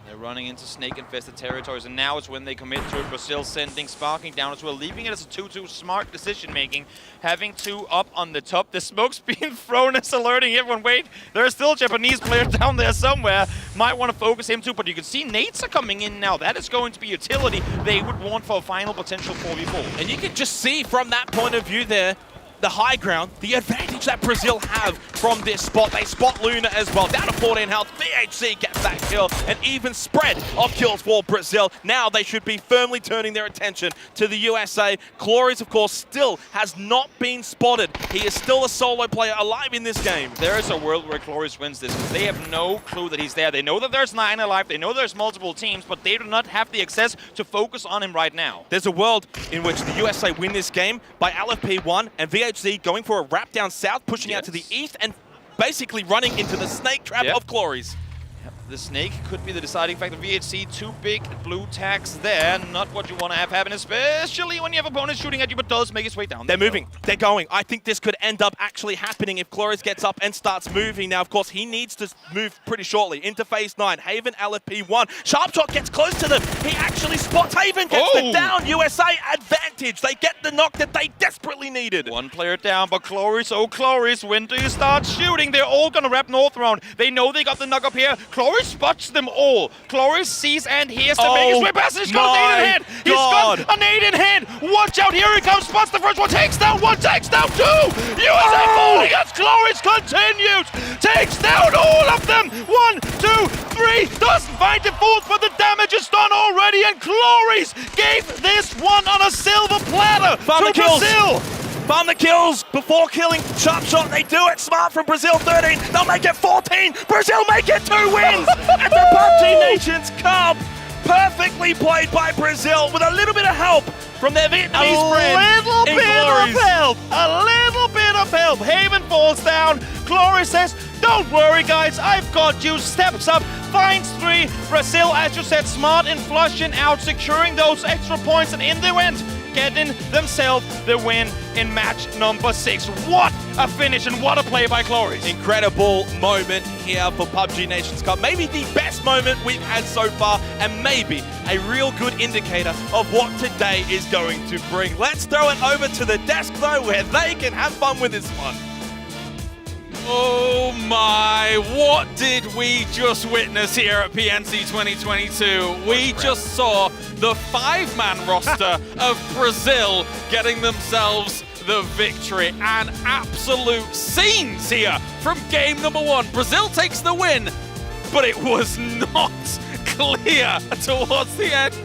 They're running into snake-infested territories, and now is when they commit to it. Brazil sending Sparking down as well, leaving it as a 2-2 smart decision-making. Having 2 up on the top. The smoke's being thrown as alerting everyone. Wait, there are still Japanese players down there somewhere. Might want to focus him too, but you can see nades are coming in now. That is going to be utility they would want for a final potential 4v4. And you can just see from that point of view there, the high ground, the advantage that Brazil have from this spot. They spot Luna as well, down to 14 health. VHC gets that kill, an even spread of kills for Brazil. Now they should be firmly turning their attention to the USA. Cloris, of course, still has not been spotted. He is still a solo player alive in this game. There is a world where Cloris wins this, because they have no clue that he's there. They know that there's 9 alive, they know there's multiple teams, but they do not have the access to focus on him right now. There's a world in which the USA win this game by LFP1 and VHC going for a wrap down south, pushing out to the east, and basically running into the snake trap of Cloris. The snake could be the deciding factor. VHC, 2 big blue tags there. Not what you want to have happen, especially when you have opponents shooting at you, but does make its way down. They're moving. They're going. I think this could end up actually happening if Cloris gets up and starts moving. Now, of course, he needs to move pretty shortly into phase 9. Haven, LFP1. Sharpshot gets close to them. He actually spots Haven, gets the down. USA advantage. They get the knock that they desperately needed. 1 player down, but Cloris, oh Cloris, when do you start shooting? They're all going to wrap north round. They know they got the knock up here. Cloris spots them all. Cloris sees and hears to make his way past. He's got a nade in hand. He's got a nade in hand. Watch out, here he comes. Spots the first one. Takes down 1, takes down 2. USA falling as Cloris continues. Takes down all of them. 1, 2, 3. Doesn't find the 4th, but the damage is done already. And Cloris gave this one on a silver platter to Brazil. Farm the kills before killing Sharpshot. They do it smart from Brazil. 13. They'll make it 14. Brazil make it 2 wins at the PUBG Nations Cup. Perfectly played by Brazil with a little bit of help from their Vietnamese friend. A little bit of help. Haven falls down. Cloris says, don't worry guys, I've got you. Steps up, finds 3. Brazil, as you said, smart in flushing out, securing those extra points, and in the end, getting themselves the win in match number 6. What a finish and what a play by Cloris. Incredible moment here for PUBG Nations Cup. Maybe the best moment we've had so far, and maybe a real good indicator of what today is going to bring. Let's throw it over to the desk though, where they can have fun with this one. Oh my, what did we just witness here at PNC 2022? We just saw the 5-man roster of Brazil getting themselves the victory. And absolute scenes here from game number 1. Brazil takes the win, but it was not clear towards the end.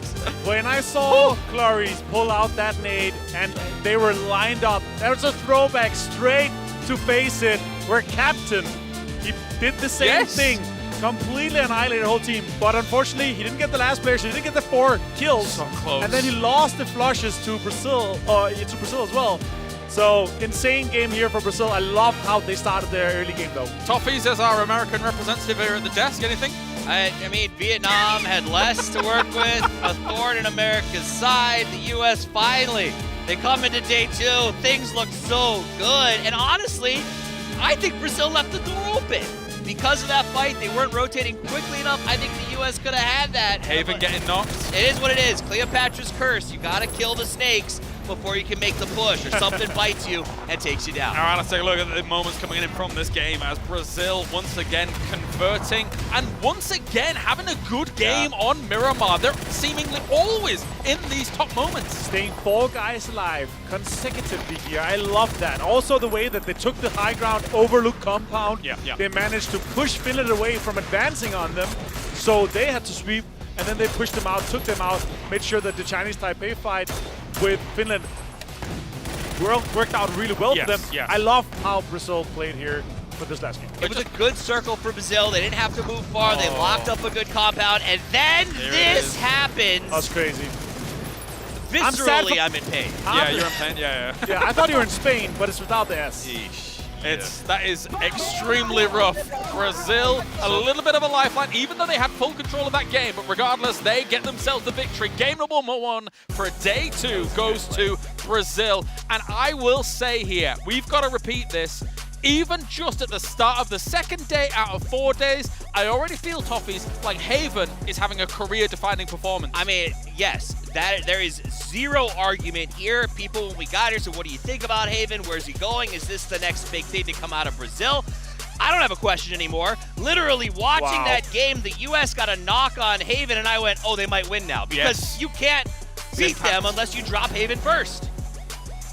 When I saw Cloris pull out that nade and they were lined up, that was a throwback straight to face it, where Captain, he did the same thing, completely annihilated the whole team, but unfortunately he didn't get the last player, so he didn't get the 4 kills. So close. And then he lost the flushes to Brazil as well. So insane game here for Brazil. I love how they started their early game though. Toffees as our American representative here at the desk, anything? I mean, Vietnam had less to work with, a thorn in America's side. The U.S. finally, they come into day 2. Things look so good. And honestly, I think Brazil left the door open. Because of that fight, they weren't rotating quickly enough. I think the U.S. could have had that. Haven getting knocked. It is what it is. Cleopatra's curse. You got to kill the snakes before you can make the push, or something bites you and takes you down. All right, let's take a look at the moments coming in from this game as Brazil once again converting and once again having a good game on Miramar. They're seemingly always in these top moments. Staying 4 guys alive consecutively here. I love that. Also the way that they took the high ground, overlooked compound. They managed to push Finland away from advancing on them, so they had to sweep, and then they pushed them out, took them out, made sure that the Chinese Taipei fight with Finland worked out really well for them. I love how Brazil played here for this last game. It was a good circle for Brazil. They didn't have to move far. They locked up a good compound, and then this happens. That's crazy. Viscerally, I'm in pain. Yeah, you're in pain. Yeah. Yeah, I thought you were in Spain, but it's without the S. That is extremely rough. Brazil, a little bit of a lifeline, even though they had full control of that game. But regardless, they get themselves the victory. Game number 1 for day 2 goes to Brazil. And I will say here, we've got to repeat this. Even just at the start of the second day out of 4 days, I already feel, Toffees, like Haven is having a career-defining performance. I mean, yes, there is zero argument here. People, when we got here, said, what do you think about Haven? Where's he going? Is this the next big thing to come out of Brazil? I don't have a question anymore. Literally watching that game, the U.S. got a knock on Haven, and I went, oh, they might win now. Because you can't beat them unless you drop Haven first.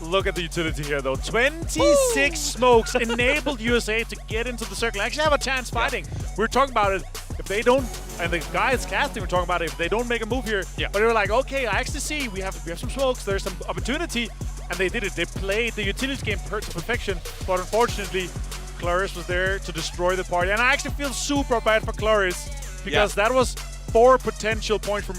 Look at the utility here, though. 26 smokes enabled USA to get into the circle. Actually have a chance fighting. We were talking about it. If they don't, and the guys casting were talking about it, if they don't make a move here. But they were like, okay, I actually see we have some smokes. There's some opportunity. And they did it. They played the utility game to perfection. But unfortunately, Claris was there to destroy the party. And I actually feel super bad for Claris because that was 4 potential points from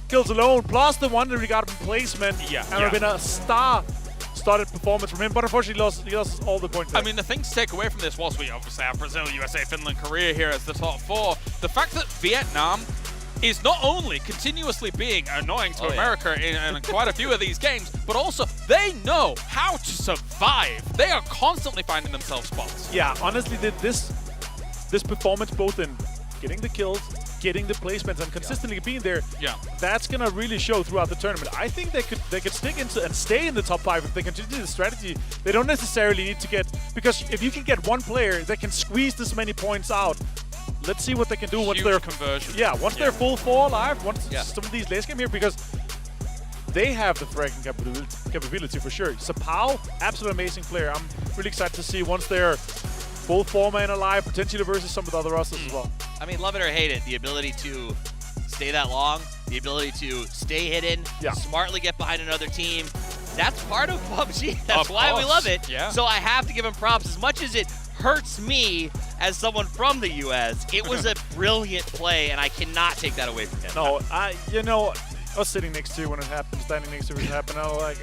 kills alone, plus the one that we got from placement. And it would have been a started performance from him, but unfortunately he lost all the points there. I mean, the thing to take away from this, whilst we obviously have Brazil, USA, Finland, Korea here as the top 4, the fact that Vietnam is not only continuously being annoying to America in quite a few of these games, but also they know how to survive. They are constantly finding themselves spots. Yeah, honestly, this performance, both in getting the kills, getting the placements, and consistently being there, that's gonna really show throughout the tournament. I think they could stick into and stay in the top 5 if they continue the strategy. They don't necessarily need to get, because if you can get one player that can squeeze this many points out, let's see what they can do once they're conversion. Once they're full 4 alive, once some of these late game here, because they have the fragging capability for sure. Sapao, absolute amazing player. I'm really excited to see once they're full 4-man alive, potentially versus some of the other rosters as well. I mean, love it or hate it, the ability to stay that long, the ability to stay hidden, smartly get behind another team, that's part of PUBG. That's why we love it. So I have to give him props. As much as it hurts me as someone from the US, it was a brilliant play, and I cannot take that away from him. No, I was sitting next to you when it happened, standing next to you when it happened. I was like,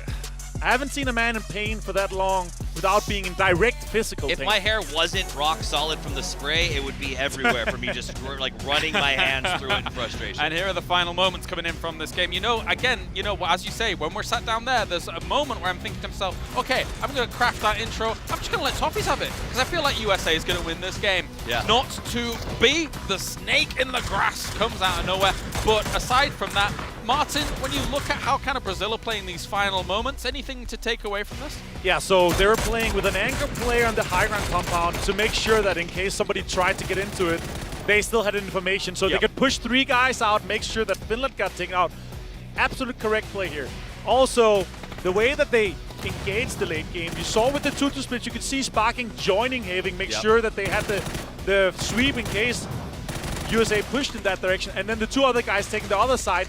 I haven't seen a man in pain for that long without being in direct physical pain. If my hair wasn't rock solid from the spray, it would be everywhere for me, just like running my hands through it in frustration. And here are the final moments coming in from this game. Again, as you say, when we're sat down there's a moment where I'm thinking to myself, okay, I'm going to craft that intro. I'm just going to let Toffees have it, because I feel like USA is going to win this game. Not to be the snake in the grass comes out of nowhere. But aside from that, Martin, when you look at how kind of Brazil are playing these final moments, anything to take away from this? Yeah, so they were playing with an anchor player on the high ground compound to make sure that in case somebody tried to get into it, they still had information, so they could push 3 guys out, make sure that Finland got taken out. Absolute correct play here. Also, the way that they engaged the late game, you saw with the 2-2 split, you could see Sparking joining Having, make sure that they had the sweep in case USA pushed in that direction, and then the 2 other guys taking the other side,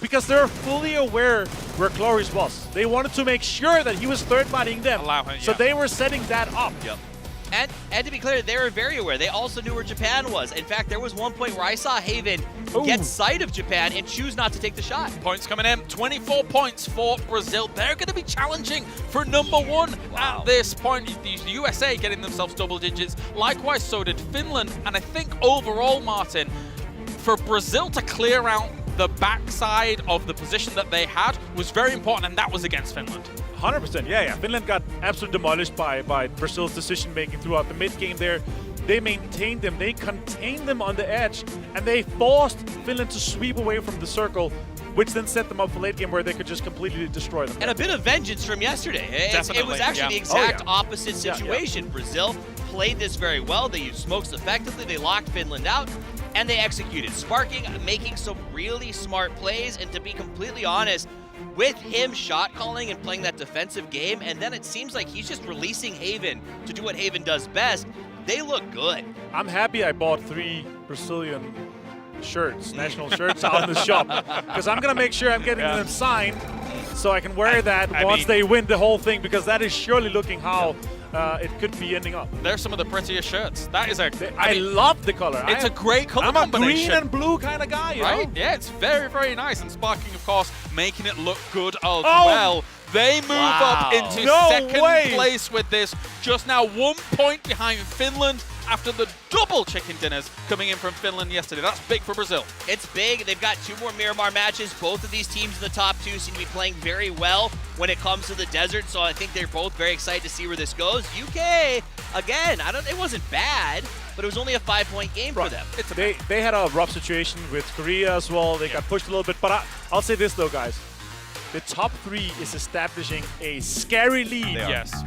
because they're fully aware where Claris was. They wanted to make sure that he was third-bodying them. So they were setting that up. And to be clear, they were very aware. They also knew where Japan was. In fact, there was one point where I saw Haven get sight of Japan and choose not to take the shot. Points coming in, 24 points for Brazil. They're going to be challenging for #1 at this point. The USA getting themselves double digits. Likewise, so did Finland. And I think overall, Martin, for Brazil to clear out the backside of the position that they had was very important, and that was against Finland. 100%, yeah. Finland got absolutely demolished by Brazil's decision-making throughout the mid-game there. They maintained them, they contained them on the edge, and they forced Finland to sweep away from the circle, which then set them up for late game where they could just completely destroy them. And a bit of vengeance from yesterday. It was actually the exact opposite situation. Brazil played this very well. They used smokes effectively. They locked Finland out. And they executed. Sparking making some really smart plays, and to be completely honest, with him shot calling and playing that defensive game, and then it seems like he's just releasing Haven to do what Haven does best, they look good. I'm happy I bought 3 Brazilian shirts, national shirts out in the shop, because I'm going to make sure I'm getting them signed so I can wear that once they win the whole thing, because that is surely looking how it could be ending up. They're some of the prettiest shirts. That is I love the color. It's a great color combination. I'm a green and blue kind of guy, you know? Yeah, it's very, very nice. And Sparking, of course, making it look good as well. They move up into second place with this. Just now 1 point behind Finland after the double chicken dinners coming in from Finland yesterday. That's big for Brazil. It's big. They've got 2 more Miramar matches. Both of these teams in the top 2 seem to be playing very well when it comes to the desert, so I think they're both very excited to see where this goes. UK, again, it wasn't bad, but it was only a 5-point game for them. They had a rough situation with Korea as well. They got pushed a little bit, but I'll say this though, guys. The top 3 is establishing a scary lead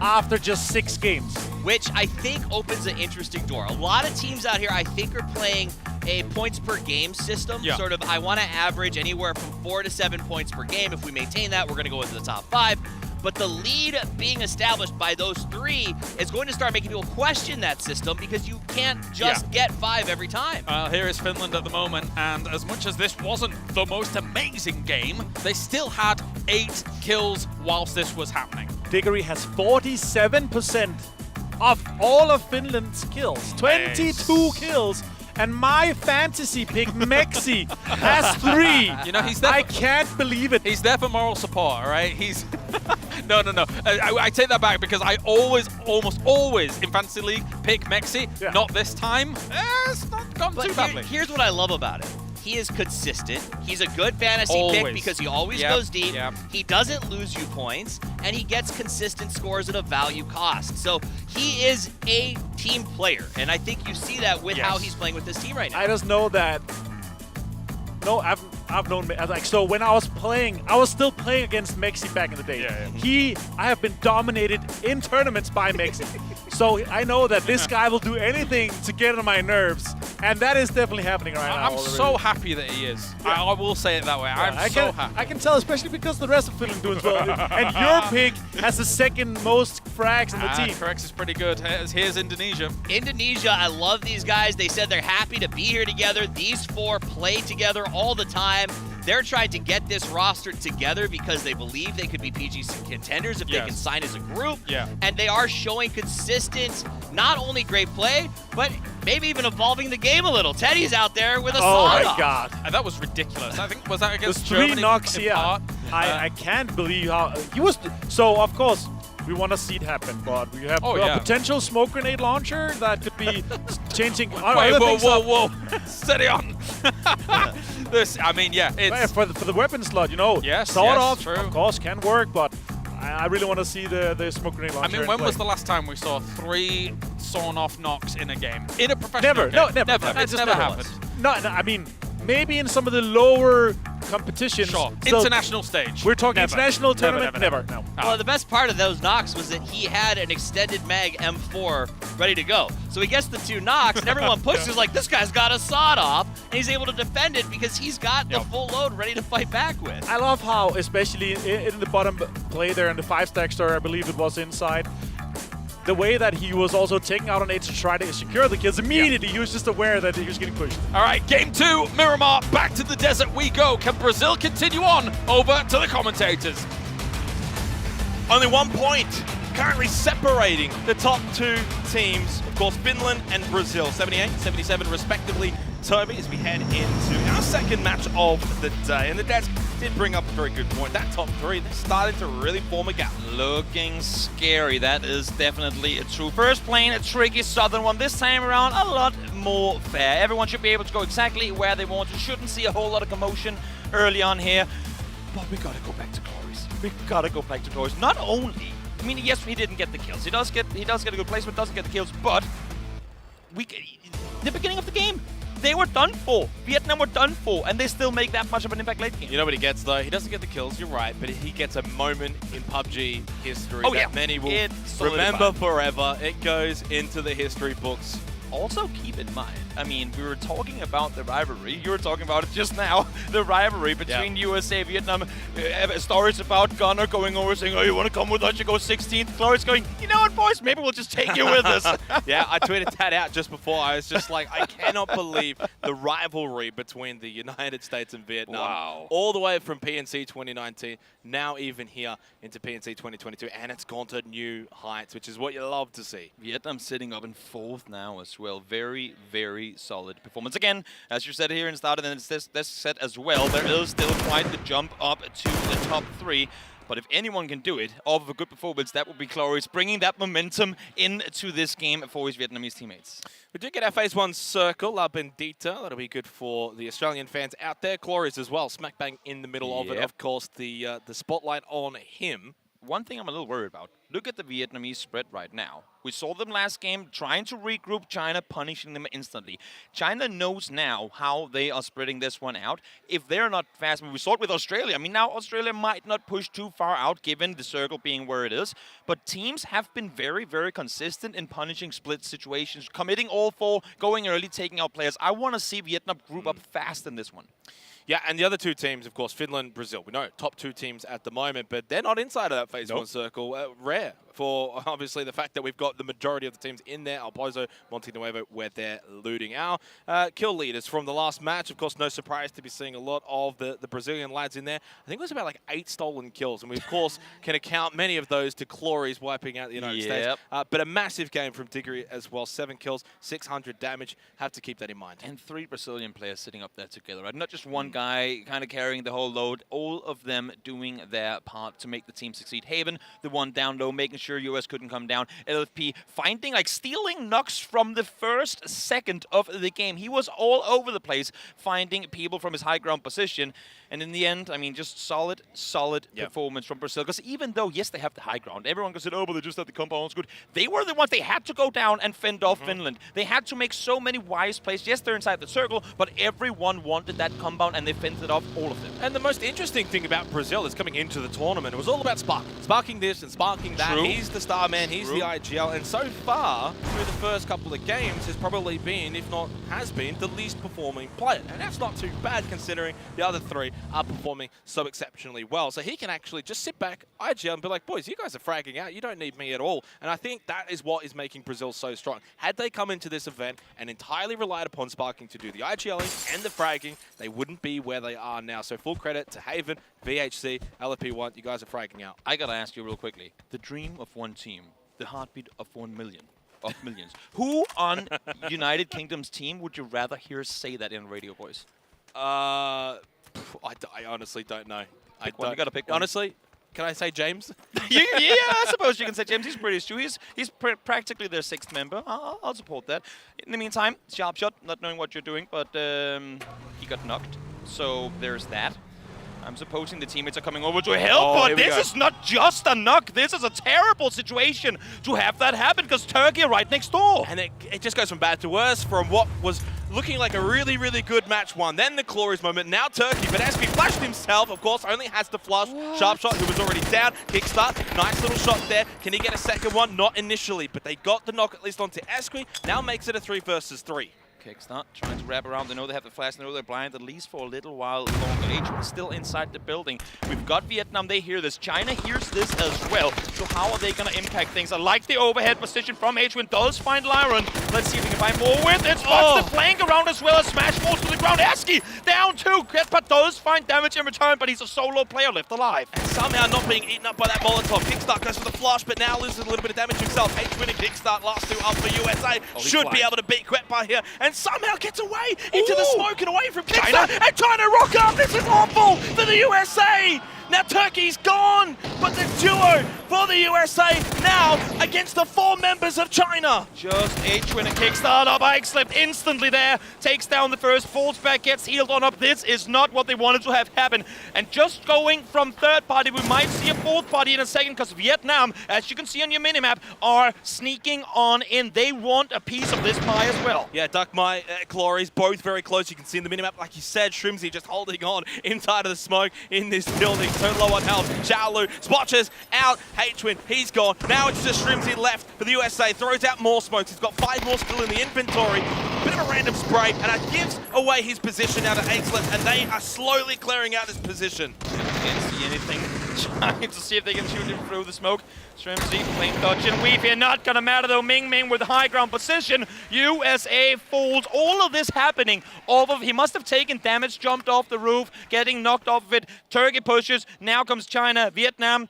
after just 6 games. Which I think opens an interesting door. A lot of teams out here, I think, are playing a points per game system. Sort of, I want to average anywhere from 4 to 7 points per game. If we maintain that, we're going to go into the top 5. But the lead being established by those 3 is going to start making people question that system because you can't just get 5 every time. Here is Finland at the moment, and as much as this wasn't the most amazing game, they still had 8 kills whilst this was happening. Diggory has 47% of all of Finland's kills. 22 kills. And my fantasy pick, Mexi, has 3. You know, he's there. I can't believe it. He's there for moral support, all right? He's no. I take that back because I almost always in fantasy league pick Mexi. Not this time. It's not gone too badly. Here's what I love about it. He is consistent. He's a good fantasy pick because he always goes deep. He doesn't lose you points, and he gets consistent scores at a value cost. So he is a team player, and I think you see that with how he's playing with this team right now. I just know that. No, I've known, like, so when I was playing, I was still playing against Mexi back in the day. I have been dominated in tournaments by Mexi. So I know that this guy will do anything to get on my nerves, and that is definitely happening right now. I'm so happy that he is. I will say it that way. I'm so happy. I can tell, especially because the rest of Finland doing well. And your pick has the 2nd most frags in the team. Correct is pretty good. Here's Indonesia. Indonesia, I love these guys. They said they're happy to be here together. These 4 play together all the time. They're trying to get this roster together because they believe they could be PG contenders if they can sign as a group. And they are showing consistent, not only great play, but maybe even evolving the game a little. Teddy's out there with a sawed off. God. And that was ridiculous. I think, was that against Those 3 Germany? knocks, I can't believe how he was. So, of course, we want to see it happen, but we have a potential smoke grenade launcher that could be changing. Whoa. Steady on. This, I mean, it's for the weapon slot, you know. Sawed off, of course, can work, but I really want to see the smoke grenade launcher. I mean, when was the last time we saw 3 sawn off knocks in a game? In a professional game? Never. It's never happened. No, I mean, maybe in some of the lower competitions. Sure. International stage. We're talking international tournament? Never. No. Well, the best part of those knocks was that he had an extended mag M4 ready to go. So he gets the 2 knocks, and everyone pushes like, this guy's got a sawed off, and he's able to defend it because he's got the full load ready to fight back with. I love how, especially in the bottom play there in the 5-stack star, I believe it was inside, the way that he was also taking out an 8 to try to secure the kills immediately. He was just aware that he was getting pushed. All right, game 2, Miramar, back to the desert we go. Can Brazil continue on? Over to the commentators. Only 1 point currently separating the top 2 teams. Of course, Finland and Brazil, 78, 77 respectively. Toby, as we head into our 2nd match of the day. And the Dads did bring up a very good point. That top 3, they're starting to really form a gap. Looking scary. That is definitely true. First playing a tricky southern one. This time around, a lot more fair. Everyone should be able to go exactly where they want to. Shouldn't see a whole lot of commotion early on here. But we gotta go back to glories. We gotta go back to glories. Not only, I mean, yes, he didn't get the kills. He does get a good placement, doesn't get the kills, but the beginning of the game, they were done for. Vietnam were done for, and they still make that much of an impact late game. You know what he gets, though? He doesn't get the kills, you're right, but he gets a moment in PUBG history that many will remember forever. It goes into the history books. Also, keep in mind, I mean, we were talking about the rivalry. You were talking about it just now. The rivalry between USA and Vietnam. Stories about Gunnar going over saying, oh, you want to come with us? You go 16th. Glorious going, you know what, boys? Maybe we'll just take you with us. Yeah, I tweeted that out just before. I was just like, I cannot believe the rivalry between the United States and Vietnam. Wow. All the way from PNC 2019, now even here into PNC 2022. And it's gone to new heights, which is what you love to see. Vietnam sitting up in 4th now as well. Very, very solid performance. Again, as you said here in the start, and then it's this set as well. There is still quite the jump up to the top 3. But if anyone can do it, off of a good performance, that would be Cloris, bringing that momentum into this game for his Vietnamese teammates. We did get our Phase 1 circle, Bendita. That'll be good for the Australian fans out there. Cloris as well, smack bang in the middle of it. Of course, the spotlight on him. One thing I'm a little worried about, look at the Vietnamese spread right now. We saw them last game trying to regroup China, punishing them instantly. China knows now how they are spreading this one out. If they're not fast, we saw it with Australia. I mean, now Australia might not push too far out given the circle being where it is. But teams have been very, very consistent in punishing split situations, committing all four, going early, taking out players. I want to see Vietnam group up fast in this one. Yeah, and the other two teams, of course, Finland, Brazil. We know top two teams at the moment, but they're not inside of that Phase 1 circle. Rare for, obviously, the fact that we've got the majority of the teams in there. Alpozo, Monte Nuevo, where they're looting. Our kill leaders from the last match, of course, no surprise to be seeing a lot of the Brazilian lads in there. I think it was about like 8 stolen kills, and we, of course, can account many of those to Cloris wiping out the United States. But a massive game from Diggory as well. 7 kills, 600 damage. Have to keep that in mind. And 3 Brazilian players sitting up there together, right? Not just one guy kind of carrying the whole load, all of them doing their part to make the team succeed. Haven, the one down low, making sure US couldn't come down. LFP finding, like, stealing knocks from the first second of the game. He was all over the place, finding people from his high ground position. And in the end, I mean, just solid performance from Brazil. Because even though, yes, they have the high ground, everyone can say, oh, but they just had the compounds good. They were the ones, they had to go down and fend off Finland. They had to make so many wise plays. Yes, they're inside the circle, but everyone wanted that compound, and they fended off all of them. And the most interesting thing about Brazil is coming into the tournament, it was all about sparking. Sparking this and sparking that. True. He's the star man, he's the IGL, and so far, through the first couple of games, has probably been, if not has been, the least performing player. And that's not too bad considering the other 3 are performing so exceptionally well. So he can actually just sit back, IGL, and be like, boys, you guys are fragging out, you don't need me at all. And I think that is what is making Brazil so strong. Had they come into this event and entirely relied upon sparking to do the IGLing and the fragging, they wouldn't be where they are now. So full credit to Haven, VHC, LFP1, you guys are fragging out. I gotta ask you real quickly, the dream of one team, the heartbeat of 1 million. Of millions. Who on United Kingdom's team would you rather hear say that in radio voice? I honestly don't know. You gotta pick one. Honestly, can I say James? Yeah, I suppose you can say James. He's British too. He's practically their 6th member. I'll support that. In the meantime, sharp shot, not knowing what you're doing, but he got knocked. So there's that. I'm supposing the teammates are coming over to help, but this is not just a knock. This is a terrible situation to have that happen because Turkey are right next door. And it just goes from bad to worse from what was looking like a really, really good match 1. Then the Cloris moment. Now Turkey, but Aspie flashed himself, of course, only has the flush. Sharp shot, who was already down. Kickstart, nice little shot there. Can he get a second one? Not initially, but they got the knock at least onto Aspie. Now makes it a 3 versus 3. Kickstart, trying to wrap around. They know they have the flash, they know they're blind, at least for a little while longer. H1 still inside the building. We've got Vietnam, they hear this. China hears this as well. So how are they going to impact things? I like the overhead position from H1. Does find Lyron. Let's see if we can find more with it. Spots the flank around as well as smash falls to the ground. Eski down 2. Kretpa does find damage in return, but he's a solo player left alive. And somehow not being eaten up by that Molotov. Kickstart goes for the flush, but now loses a little bit of damage himself. H1 and Kickstart, last 2 up for USA. Should be able to beat Kretpa here. And somehow gets away into the smoke and away from China and trying to rock up. This is awful for the USA. Now Turkey's gone, but the duo for the USA now against the 4 members of China. Just H-Win and Kickstart up. Bike slip instantly there. Takes down the first, falls back, gets healed on up. This is not what they wanted to have happen. And just going from 3rd party, we might see a 4th party in a second because Vietnam, as you can see on your minimap, are sneaking on in. They want a piece of this pie as well. Yeah, Duck Mai, Cloris, both very close. You can see in the minimap, like you said, Shrimsy just holding on inside of the smoke in this building. So low on health. Xiaolu, Spotches out. H-Win, he's gone. Now it's just Shrimsy left for the USA. Throws out more smokes. He's got 5 more still in the inventory. Bit of a random spray, and it gives away his position out of Ageless, and they are slowly clearing out his position. Can't see anything. Trying to see if they can shoot him through the smoke. Shrimsy, flame dodge and weave here. Not gonna matter though. Ming Ming with high ground position. USA falls. All of this happening off of, he must have taken damage, jumped off the roof, getting knocked off of it. Turkey pushes. Now comes China, Vietnam.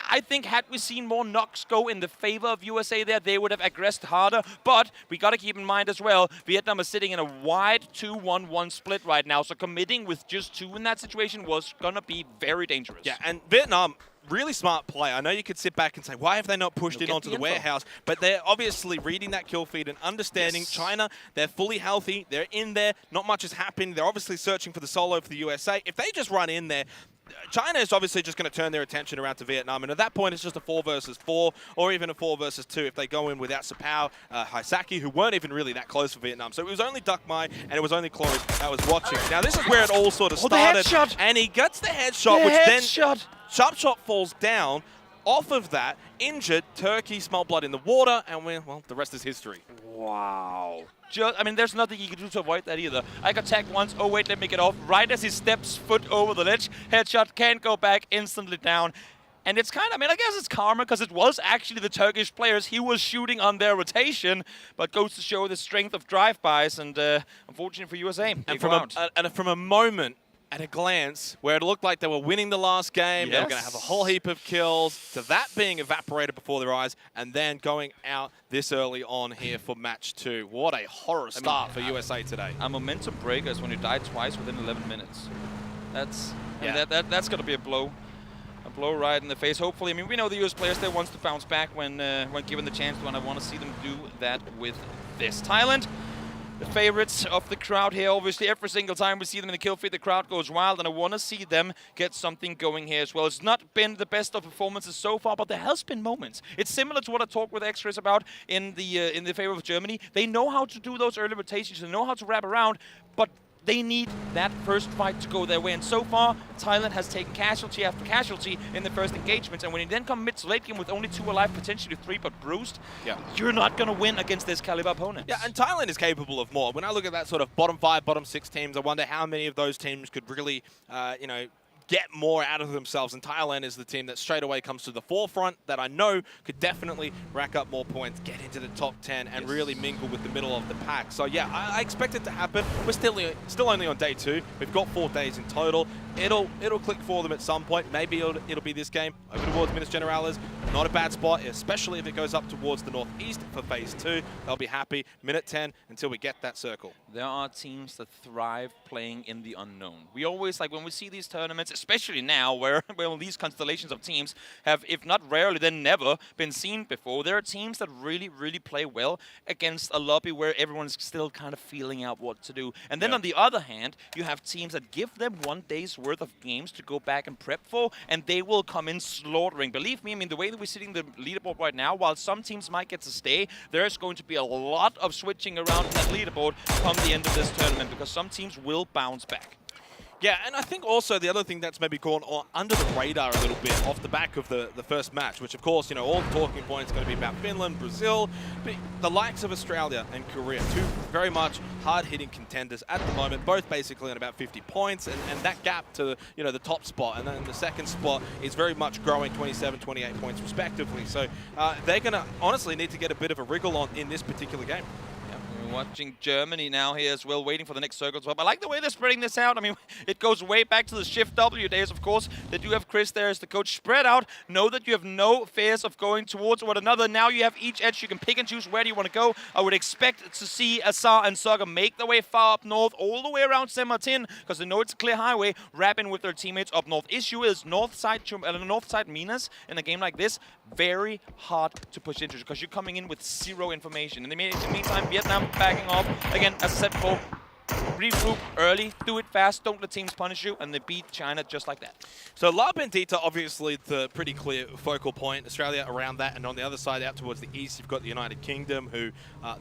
I think had we seen more knocks go in the favor of USA there, they would have aggressed harder. But we got to keep in mind as well, Vietnam is sitting in a wide 2-1-1 split right now. So committing with just 2 in that situation was going to be very dangerous. Yeah, and Vietnam really smart play. I know you could sit back and say, why have they not pushed in onto the warehouse? But they're obviously reading that kill feed and understanding China. They're fully healthy. They're in there. Not much has happened. They're obviously searching for the solo for the USA. If they just run in there, China is obviously just going to turn their attention around to Vietnam, and at that point, it's just a 4 versus 4, or even a 4 versus 2 if they go in without Sapao, Haisaki, who weren't even really that close for Vietnam. So it was only Duck Mai, and it was only Chloe that was watching. Now, this is where it all sort of started. The headshot. And he gets the headshot, then Sharp Shot falls down. Off of that, injured, Turkey smelled blood in the water, and well, the rest is history. Wow. I mean, there's nothing you can do to avoid that either. I got tagged once. Oh, wait, let me get off. Right as he steps foot over the ledge, headshot, can't go back, instantly down. And it's kind of, I mean, I guess it's karma because it was actually the Turkish players he was shooting on their rotation, but goes to show the strength of drive-bys, and unfortunately for USA, and from a moment, at a glance, where it looked like they were winning the last game, they were going to have a whole heap of kills, to that being evaporated before their eyes, and then going out this early on here for match 2. What a horror start for USA today. A momentum breaker is when you die twice within 11 minutes. That's that's going to be a blow right in the face. Hopefully, I mean, we know the US players, they want to bounce back when given the chance, and I want to see them do that with this. Thailand, the favorites of the crowd here. Obviously, every single time we see them in the kill feed, the crowd goes wild, and I want to see them get something going here as well. It's not been the best of performances so far, but there has been moments. It's similar to what I talked with X-Rays about in the favor of Germany. They know how to do those early rotations. They know how to wrap around, but they need that first fight to go their way. And so far, Thailand has taken casualty after casualty in the first engagements. And when you then come mid to late game with only 2 alive, potentially 3 but bruised, you're not going to win against this caliber opponent. Yeah, and Thailand is capable of more. When I look at that sort of bottom 5, bottom 6 teams, I wonder how many of those teams could really, get more out of themselves. And Thailand is the team that straight away comes to the forefront that I know could definitely rack up more points, get into the top 10, and really mingle with the middle of the pack. So yeah, I expect it to happen. We're still only on day 2. We've got 4 days in total. It'll click for them at some point. Maybe it'll be this game over towards Minas Generalis. Not a bad spot, especially if it goes up towards the northeast for phase 2. They'll be happy. Minute 10 until we get that circle. There are teams that thrive playing in the unknown. We always, like when we see these tournaments, especially now where these constellations of teams have, if not rarely, then never been seen before, there are teams that really, really play well against a lobby where everyone's still kind of feeling out what to do. And then on the other hand, you have teams that give them 1 day's worth of games to go back and prep for, and they will come in slaughtering. Believe me, I mean, the way that we're sitting the leaderboard right now, while some teams might get to stay, there's going to be a lot of switching around in that leaderboard come the end of this tournament, because some teams will bounce back. Yeah, and I think also the other thing that's maybe gone under the radar a little bit off the back of the first match, which of course, all the talking points are going to be about Finland, Brazil, but the likes of Australia and Korea, 2 very much hard-hitting contenders at the moment, both basically on about 50 points, and that gap to the top spot, and then the second spot is very much growing, 27, 28 points respectively. So they're going to honestly need to get a bit of a wriggle on in this particular game. Watching Germany now here as well, waiting for the next circle as well. I like the way they're spreading this out. I mean, it goes way back to the Shift W days, of course. They do have Chris there as the coach. Spread out. Know that you have no fears of going towards one another. Now you have each edge. You can pick and choose where do you want to go. I would expect to see Azar and Saga make their way far up north, all the way around Saint Martin, because they know it's a clear highway, wrapping with their teammates up north. Issue is north side Minas in a game like this, very hard to push into, because you're coming in with 0 information. In the meantime, Vietnam backing off. Again, as I said before, regroup early, do it fast, don't let teams punish you, and they beat China just like that. So La Bendita, obviously the pretty clear focal point, Australia around that, and on the other side out towards the east, you've got the United Kingdom, who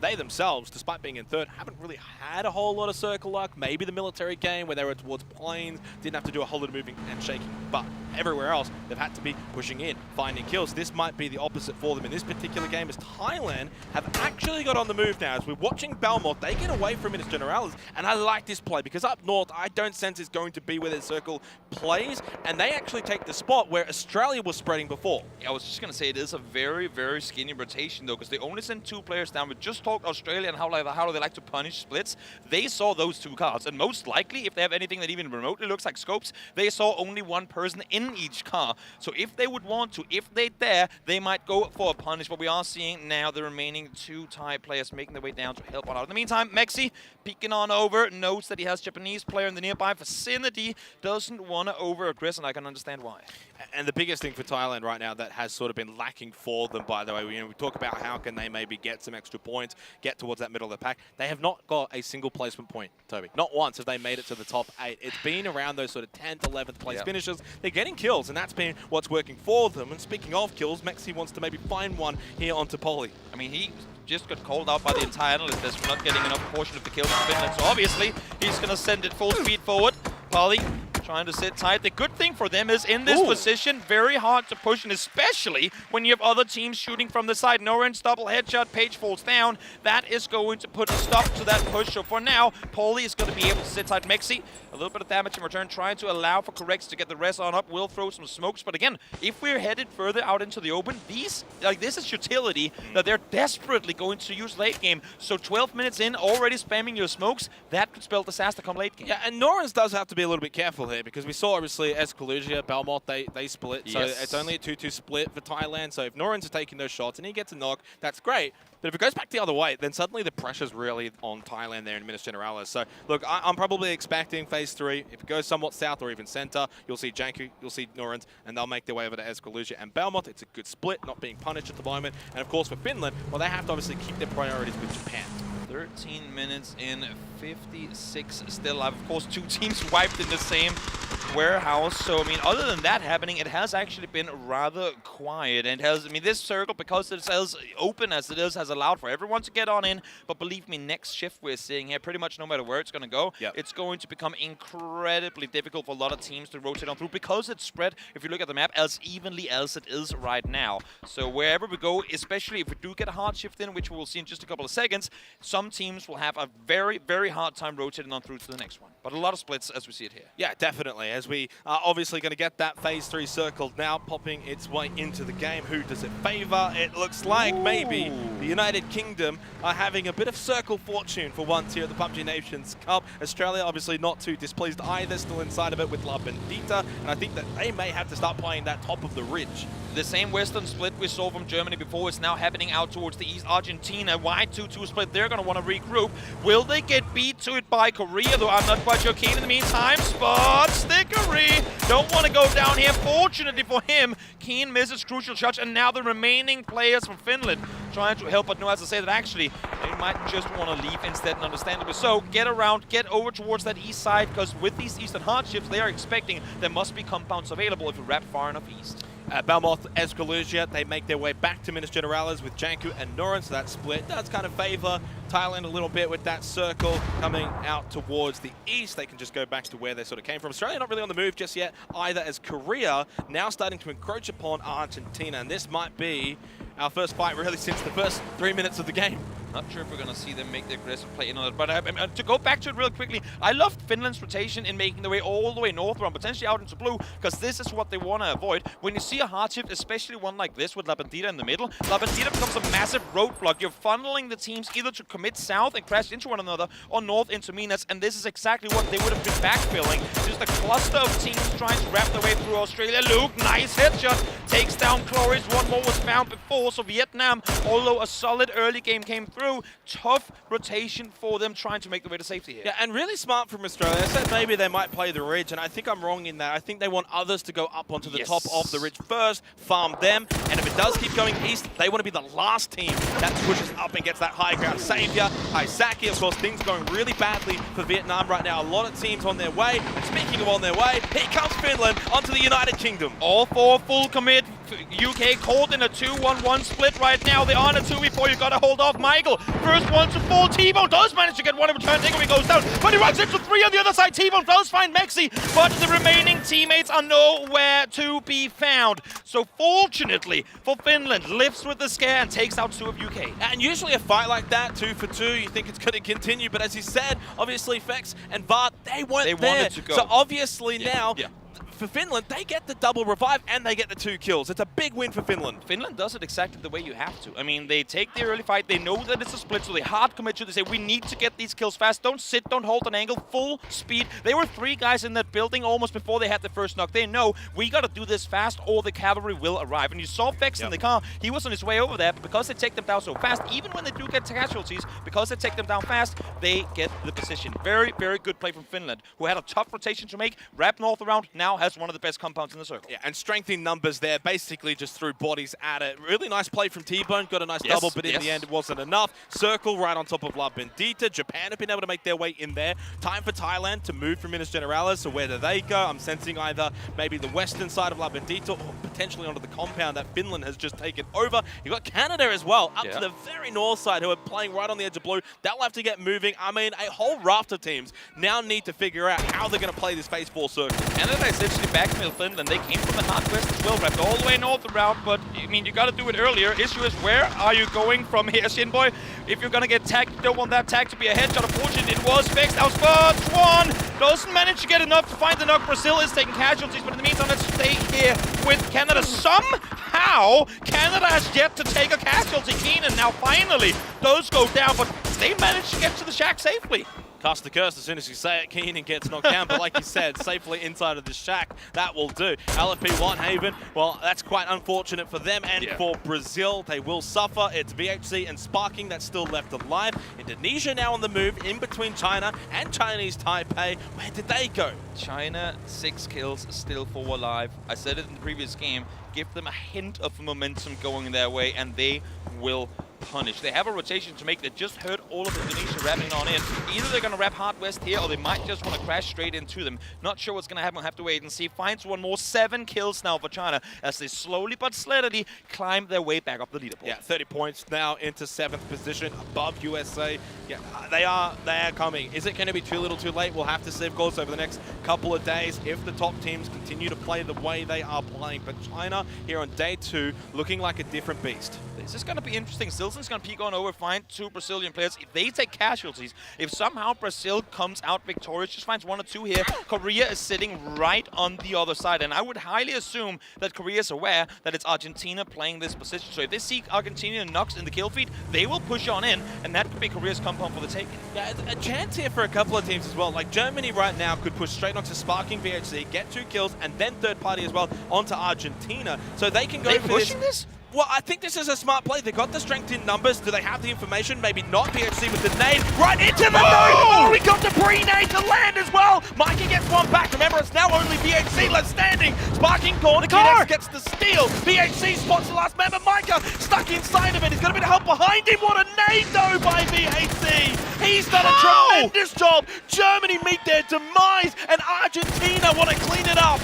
they themselves, despite being in third, haven't really had a whole lot of circle luck. Maybe the military game where they were towards planes, didn't have to do a whole lot of moving and shaking, but everywhere else, they've had to be pushing in, finding kills. This might be the opposite for them in this particular game, as Thailand have actually got on the move now. As we're watching Belmont, they get away from Minas Generalis, and I like this play, because up north, I don't sense it's going to be where their circle plays, and they actually take the spot where Australia was spreading before. Yeah, I was just going to say, it is a very, very skinny rotation, though, because they only send 2 players down. We just talked Australia and how do they like to punish splits. They saw those 2 cards, and most likely, if they have anything that even remotely looks like scopes, they saw only 1 person in each car. So if they would want to, if they dare, they might go for a punish, but we are seeing now the remaining 2 Thai players making their way down to help out. In the meantime, Mexi peeking on over, knows that he has Japanese player in the nearby vicinity, doesn't want to over-aggress, and I can understand why. And the biggest thing for Thailand right now that has sort of been lacking for them, by the way, we talk about how can they maybe get some extra points, get towards that middle of the pack. They have not got a single placement point, Toby. Not once have they made it to the top 8. It's been around those sort of 10th, 11th place finishes. They're getting kills, and that's been what's working for them. And speaking of kills, Mexi wants to maybe find one here onto Poli. I mean, he just got called out by the entire analyst as not getting enough portion of the kills from Finland. So obviously, he's going to send it full speed forward. Poli trying to sit tight. The good thing for them is in this position, very hard to push, and especially when you have other teams shooting from the side. Norrens double headshot, Page falls down. That is going to put a stop to that push. So for now, Poli is going to be able to sit tight. Mexi, a little bit of damage in return, trying to allow for Corrects to get the rest on up. Will throw some smokes, but again, if we're headed further out into the open, this is utility that they're desperately going to use late game. So 12 minutes in, already spamming your smokes, that could spell disaster come late game. Yeah, and Norrens does have to be a little bit careful here, because we saw obviously Escalusia, Belmont, they split, so it's only a 2-2 split for Thailand. So if Norrens is taking those shots and he gets a knock, that's great. But if it goes back the other way, then suddenly the pressure's really on Thailand there in Minas Generalis. So look, I'm probably expecting phase 3. If it goes somewhat south or even center, you'll see Janku, you'll see Norrens, and they'll make their way over to Escalusia and Belmont. It's a good split, not being punished at the moment. And of course for Finland, well, they have to obviously keep their priorities with Japan. 13 minutes in, 56 still. Of course, 2 teams wiped in the same warehouse. So, I mean, other than that happening, it has actually been rather quiet. And has, I mean, this circle, because it's as open as it is, has allowed for everyone to get on in. But believe me, next shift we're seeing here, pretty much no matter where it's going to go, it's going to become incredibly difficult for a lot of teams to rotate on through, because it's spread, if you look at the map, as evenly as it is right now. So wherever we go, especially if we do get a hard shift in, which we will see in just a couple of seconds, some teams will have a very, very hard time rotating on through to the next one. But a lot of splits as we see it here. Yeah, definitely. As we are obviously going to get that phase 3 circle now popping its way into the game. Who does it favor? It looks like maybe the United Kingdom are having a bit of circle fortune for once here at the PUBG Nations Cup. Australia obviously not too displeased either, still inside of it with La Bandita, and I think that they may have to start playing that top of the ridge. The same Western split we saw from Germany before is now happening out towards the east. Argentina, wide 2-2 split. They're going to want to regroup. Will they get beat to it by Korea? Though I'm not quite sure. Keen in the meantime. Spot Stickery. Don't want to go down here. Fortunately for him, Keen misses crucial shots. And now the remaining players from Finland trying to help. But no, as I say that actually, they might just want to leave instead, and understandably so. Get around, get over towards that east side, because with these eastern hardships, they are expecting there must be compounds available if you wrap far enough east. Belmont, Escalusia, they make their way back to Minas Generalis with Janku and Norrens. So that split does kind of favor Thailand a little bit with that circle coming out towards the east. They can just go back to where they sort of came from. Australia not really on the move just yet either, as Korea now starting to encroach upon Argentina. And this might be our first fight really since the first 3 minutes of the game. Not sure if we're going to see them make the aggressive play in on it. But to go back to it real quickly, I love Finland's rotation in making their way all the way north around, potentially out into blue, because this is what they want to avoid. When you see a hard shift, especially one like this with La Bandita in the middle, La Bandita becomes a massive roadblock. You're funneling the teams either to commit south and crash into one another, or north into Minas, and this is exactly what they would have been backfilling. Just a cluster of teams trying to wrap their way through Australia. Luke, nice headshot, takes down Chloris. One more was found before, so Vietnam, although a solid early game came through, tough rotation for them trying to make their way to safety here. Yeah, and really smart from Australia. I said maybe they might play the ridge, and I think I'm wrong in that. I think they want others to go up onto the top of the ridge first, farm them, and if it does keep going east, they want to be the last team that pushes up and gets that high ground. Savior, Isaki, of course, things going really badly for Vietnam right now. A lot of teams on their way, and speaking of on their way, here comes Finland onto the United Kingdom. All for full commit. UK caught in a 2-1-1 split right now. They are in a 2v4. You got to hold off Michael. First one to fall. T-Bone does manage to get one in return. Takeaway goes down, but he runs into 3 on the other side. T-Bone does find Mexi, but the remaining teammates are nowhere to be found. So fortunately for Finland, lives with the scare and takes out 2 of UK. And usually a fight like that, 2 for 2, you think it's going to continue, but as you said, obviously Fex and Vart, they weren't there. Wanted to go. So obviously now, for Finland, they get the double revive and they get the 2 kills. It's it's a big win for Finland. Finland does it exactly the way you have to. I mean, they take the early fight, they know that it's a split, so they hard commit to it. They say, we need to get these kills fast. Don't sit, don't hold an angle, full speed. There were 3 guys in that building almost before they had the first knock. They know, we got to do this fast or the cavalry will arrive. And you saw Vex in the car, he was on his way over there, but because they take them down so fast, even when they do get casualties, because they take them down fast, they get the position. Very, very good play from Finland, who had a tough rotation to make, wrap north around, now has one of the best compounds in the circle. Yeah, and strength in numbers there, basically just threw bodies at it. Really nice play from T-Bone, got a nice double, but in the end it wasn't enough. Circle right on top of La Bendita. Japan have been able to make their way in there. Time for Thailand to move from Minas Generalis, so where do they go? I'm sensing either maybe the western side of La Bendita or potentially onto the compound that Finland has just taken over. You got Canada as well, up to the very north side, who are playing right on the edge of blue. They'll have to get moving. I mean, a whole raft of teams now need to figure out how they're going to play this phase 4 circle. Canada essentially backmailed Finland. They came from the northwest as well, wrapped all the way north around, but I mean, you got to do it earlier. Issue is, where are you going from here, Shinboy? If you're going to get tagged, you don't want that tag to be a headshot. Unfortunately, it was fixed. That was for Swan. Doesn't manage to get enough to find the knock. Brazil is taking casualties, but in the meantime, let's stay here with Canada. Somehow, Canada has yet to take a casualty. Keenan now finally does go down, but they managed to get to the shack safely. Cast the curse as soon as you say it. Keenan gets knocked down, but like you said, safely inside of the shack. That will do. LFP Whitehaven, well, that's quite unfortunate for them and for Brazil. They will suffer. It's VHC and Sparking that's still left alive. Indonesia now on the move in between China and Chinese Taipei. Where did they go? China, 6 kills, still 4 alive. I said it in the previous game. Give them a hint of momentum going their way, and they will punish. They have a rotation to make. They just heard all of Indonesia wrapping on in. Either they're going to wrap hard west here, or they might just want to crash straight into them. Not sure what's going to happen. We'll have to wait and see. Finds one more. 7 kills now for China as they slowly but steadily climb their way back up the leaderboard. Yeah, 30 points now into 7th position above USA. Yeah, they are coming. Is it going to be too little too late? We'll have to see, of course, over the next couple of days if the top teams continue to play the way they are playing. But China here on day 2 looking like a different beast. This is going to be interesting. Silson's going to peek on over, find 2 Brazilian players. If they take casualties, if somehow Brazil comes out victorious, just finds 1 or 2 here, Korea is sitting right on the other side. And I would highly assume that Korea is aware that it's Argentina playing this position. So if they see Argentina knocks in the kill feed, they will push on in, and that could be Korea's compound for the taking. Yeah, a chance here for a couple of teams as well. Like Germany right now could push straight onto Sparking VHC, get 2 kills, and then third party as well onto Argentina. So they can go for pushing this? Well, I think this is a smart play. They got the strength in numbers. Do they have the information? Maybe not. PHC with the nade right into the node. Oh, we got the pre-nade to land as well. Mikey gets one back. Remember, it's now only VHC left standing. Sparking gone. Kinex gets the steal. VHC spots the last member. Micah stuck inside of it. He's got a bit of help behind him. What a nade, though, by VHC. He's done a tremendous job. Germany meet their demise, and Argentina want to clean it up.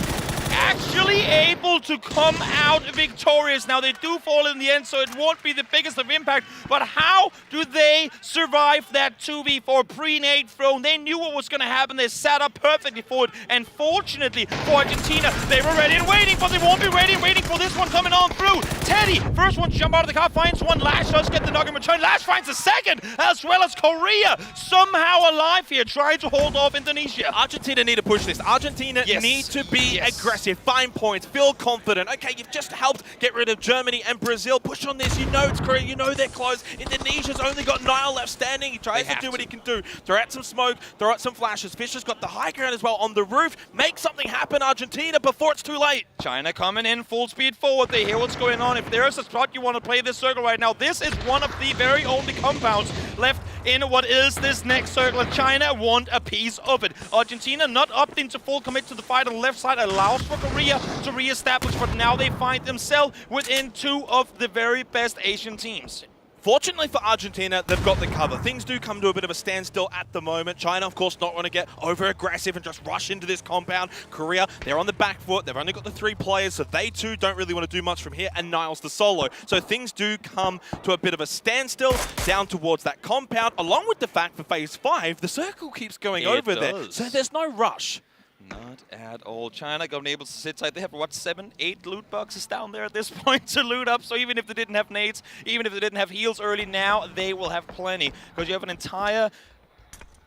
Actually able to come out victorious. Now, they do fall in the end, so it won't be the biggest of impact, but how do they survive that 2v4 pre-nade thrown? They knew what was going to happen. They sat up perfectly for it, and fortunately for Argentina, they were ready and waiting, but they won't be ready and waiting for this one coming on through. Teddy, first one to jump out of the car, finds one. Lash does get the knock in return. Lash finds a second, as well as Korea somehow alive here, trying to hold off Indonesia. Argentina need to push this. Argentina need to be aggressive. Find points, feel confident. Okay, you've just helped get rid of Germany and Brazil. Push on this. You know it's Korea. You know they're close. Indonesia's only got Niall left standing. He tries to do what he can do. Throw out some smoke, throw out some flashes. Fisher's got the high ground as well on the roof. Make something happen, Argentina, before it's too late. China coming in full speed forward. They hear what's going on. If there's a spot you want to play this circle right now, this is one of the very only compounds left in what is this next circle, and China want a piece of it. Argentina not opting to full commit to the fight on the left side, allows for Korea to re-establish, but now they find themselves within 2 of the very best Asian teams. Fortunately for Argentina, they've got the cover. Things do come to a bit of a standstill at the moment. China, of course, not want to get over-aggressive and just rush into this compound. Korea, they're on the back foot. They've only got the 3 players, so they too don't really want to do much from here, and Niall's the solo. So things do come to a bit of a standstill down towards that compound, along with the fact for Phase 5, the circle keeps going over there. So there's no rush. Not at all. China got able to sit tight. They have, what, 7, 8 loot boxes down there at this point to loot up. So even if they didn't have nades, even if they didn't have heals early, now they will have plenty. Because you have an entire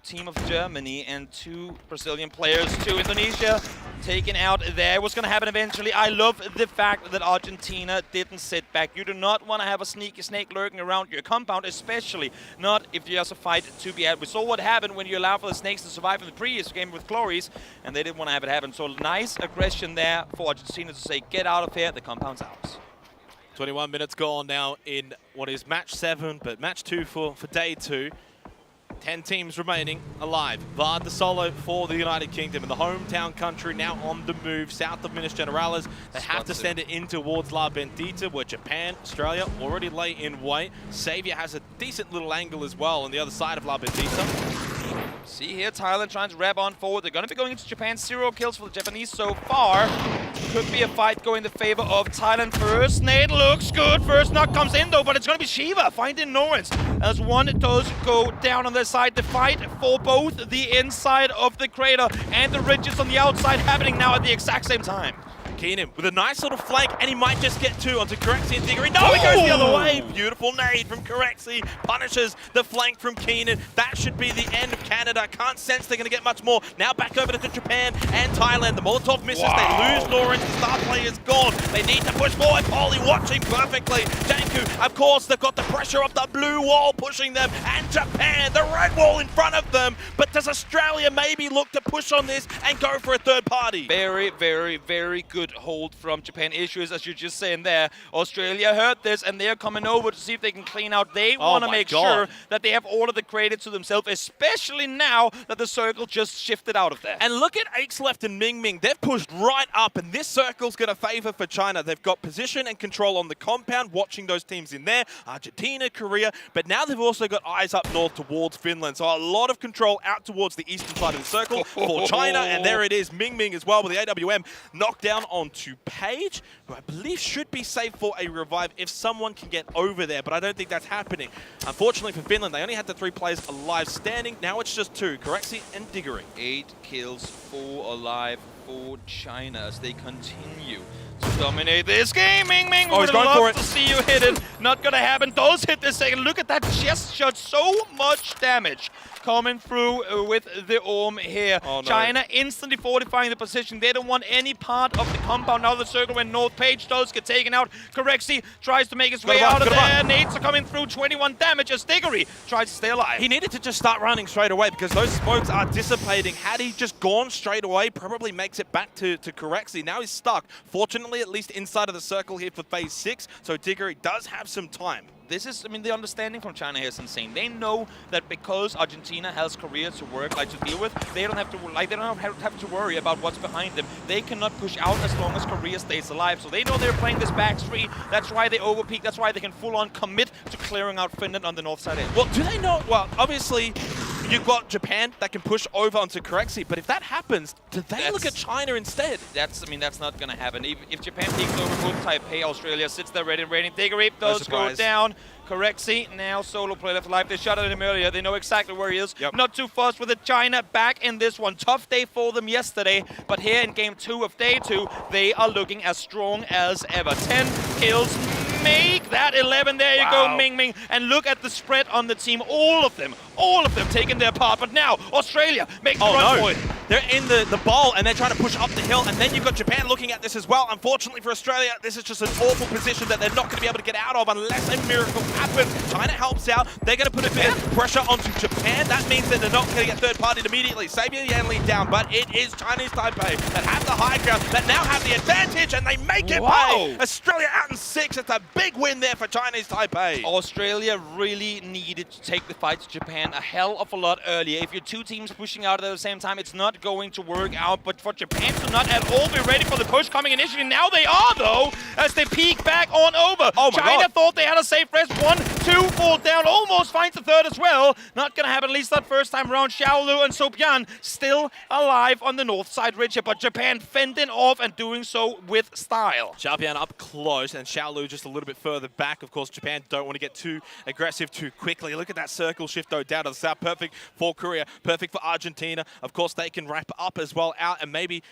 team of Germany and 2 Brazilian players, 2 Indonesia. taken out there. What's going to happen eventually? I love the fact that Argentina didn't sit back. You do not want to have a sneaky snake lurking around your compound, especially not if there's a fight to be had. We saw what happened when you allow for the snakes to survive in the previous game with Glories, and they didn't want to have it happen. So nice aggression there for Argentina to say, get out of here, the compound's ours. 21 minutes gone now in what is match 7, but match 2 for day 2. 10 teams remaining alive. Vard the solo for the United Kingdom in the hometown country, now on the move south of Minas Generalis. They have to send it in towards La Bendita, where Japan, Australia already lay in wait. Savior has a decent little angle as well on the other side of La Bendita. See here, Thailand trying to rev on forward. They're going to be going into Japan. 0 kills for the Japanese so far. Could be a fight going in the favor of Thailand first. Nade looks good. First knock comes in though, but it's going to be Shiva finding Norrens. As one does go down on their side. The fight for both the inside of the crater and the ridges on the outside happening now at the exact same time. Keenan with a nice little flank, and he might just get 2 onto Corexi and Diggory. No, he goes the other way. Beautiful nade from Corexi. Punishes the flank from Keenan. That should be the end of Canada. Can't sense they're going to get much more. Now back over to Japan and Thailand. The Molotov misses. They lose Lawrence. The star player's gone. They need to push forward. Paulie watching perfectly. Janku, of course, they've got the pressure of the blue wall pushing them. And Japan, the red wall in front of them. But does Australia maybe look to push on this and go for a third party? Very, very, very good hold from Japan. Issues, as you're just saying there. Australia heard this and they're coming over to see if they can clean out. They want to make sure that they have all of the credit to themselves, especially now that the circle just shifted out of there. And look at Left and Ming Ming. They've pushed right up, and this circle's going to favor for China. They've got position and control on the compound, watching those teams in there, Argentina, Korea, but now they've also got eyes up north towards Finland. So a lot of control out towards the eastern side of the circle for China, and there it is, Ming Ming as well with the AWM knockdown onto Page, who I believe should be safe for a revive if someone can get over there, but I don't think that's happening. Unfortunately for Finland, they only had the 3 players alive standing. Now it's just 2, Corexi and Diggory. 8 kills, 4 alive for China as they continue to dominate this game. Ming Ming, he's going for it. To see you hit it. Not gonna happen. Does hit this second. Look at that chest shot. So much damage coming through with the Orm here. Oh, no. China instantly fortifying the position. They don't want any part of the compound. Now the circle when North Page does get taken out. Corexi tries to make his way out of there. Nades are coming through. 21 damage as Diggory tries to stay alive. He needed to just start running straight away because those smokes are dissipating. Had he just gone straight away, probably makes it back to Corexi. Now he's stuck. Fortunately, at least inside of the circle here for phase 6, so Diggory does have some time. This is, the understanding from China here is insane. They know that because Argentina has Korea to work, to deal with, they don't have to worry about what's behind them. They cannot push out as long as Korea stays alive. So they know they're playing this back 3. That's why they overpeak. That's why they can full-on commit to clearing out Finland on the north side edge. Well, do they know? Well, obviously, you've got Japan that can push over onto Corexi, but if that happens, do they look at China instead? That's not going to happen. If Japan takes over both Taipei, Australia sits there ready and waiting. Diggory does go down. Corexi now solo play left alive. They shot at him earlier. They know exactly where he is. Not too fast with it. China back in this one. Tough day for them yesterday, but here in game 2 of day 2, they are looking as strong as ever. 10 kills. Make that 11. There you go, Ming Ming. And look at the spread on the team. All of them taking their part. But now Australia makes the run for it. They're in the bowl and they're trying to push up the hill. And then you've got Japan looking at this as well. Unfortunately for Australia, this is just an awful position that they're not going to be able to get out of unless a miracle happens. China helps out. They're going to put a bit of pressure onto Japan. That means that they're not going to get third-partied immediately. Savior Yanli down, but it is Chinese Taipei that have the high ground, that now have the advantage, and they make it pay. Australia out in 6. It's a big win there for Chinese Taipei. Australia really needed to take the fight to Japan a hell of a lot earlier. If you're 2 teams pushing out at the same time, it's not going to work out. But for Japan to not at all be ready for the push coming initially, now they are though, as they peek back on over. China thought they had a safe rest. 1, 2 fall down, almost finds the third as well. Not gonna happen, at least that first time around. Xiaolu and Sobian still alive on the north side ridge, but Japan fending off and doing so with style. Xiaobian up close and Xiaolu just a little bit further back. Of course, Japan don't want to get too aggressive too quickly. Look at that circle shift though down to the south. Perfect for Korea, perfect for Argentina. Of course, they can wrap up as well out and maybe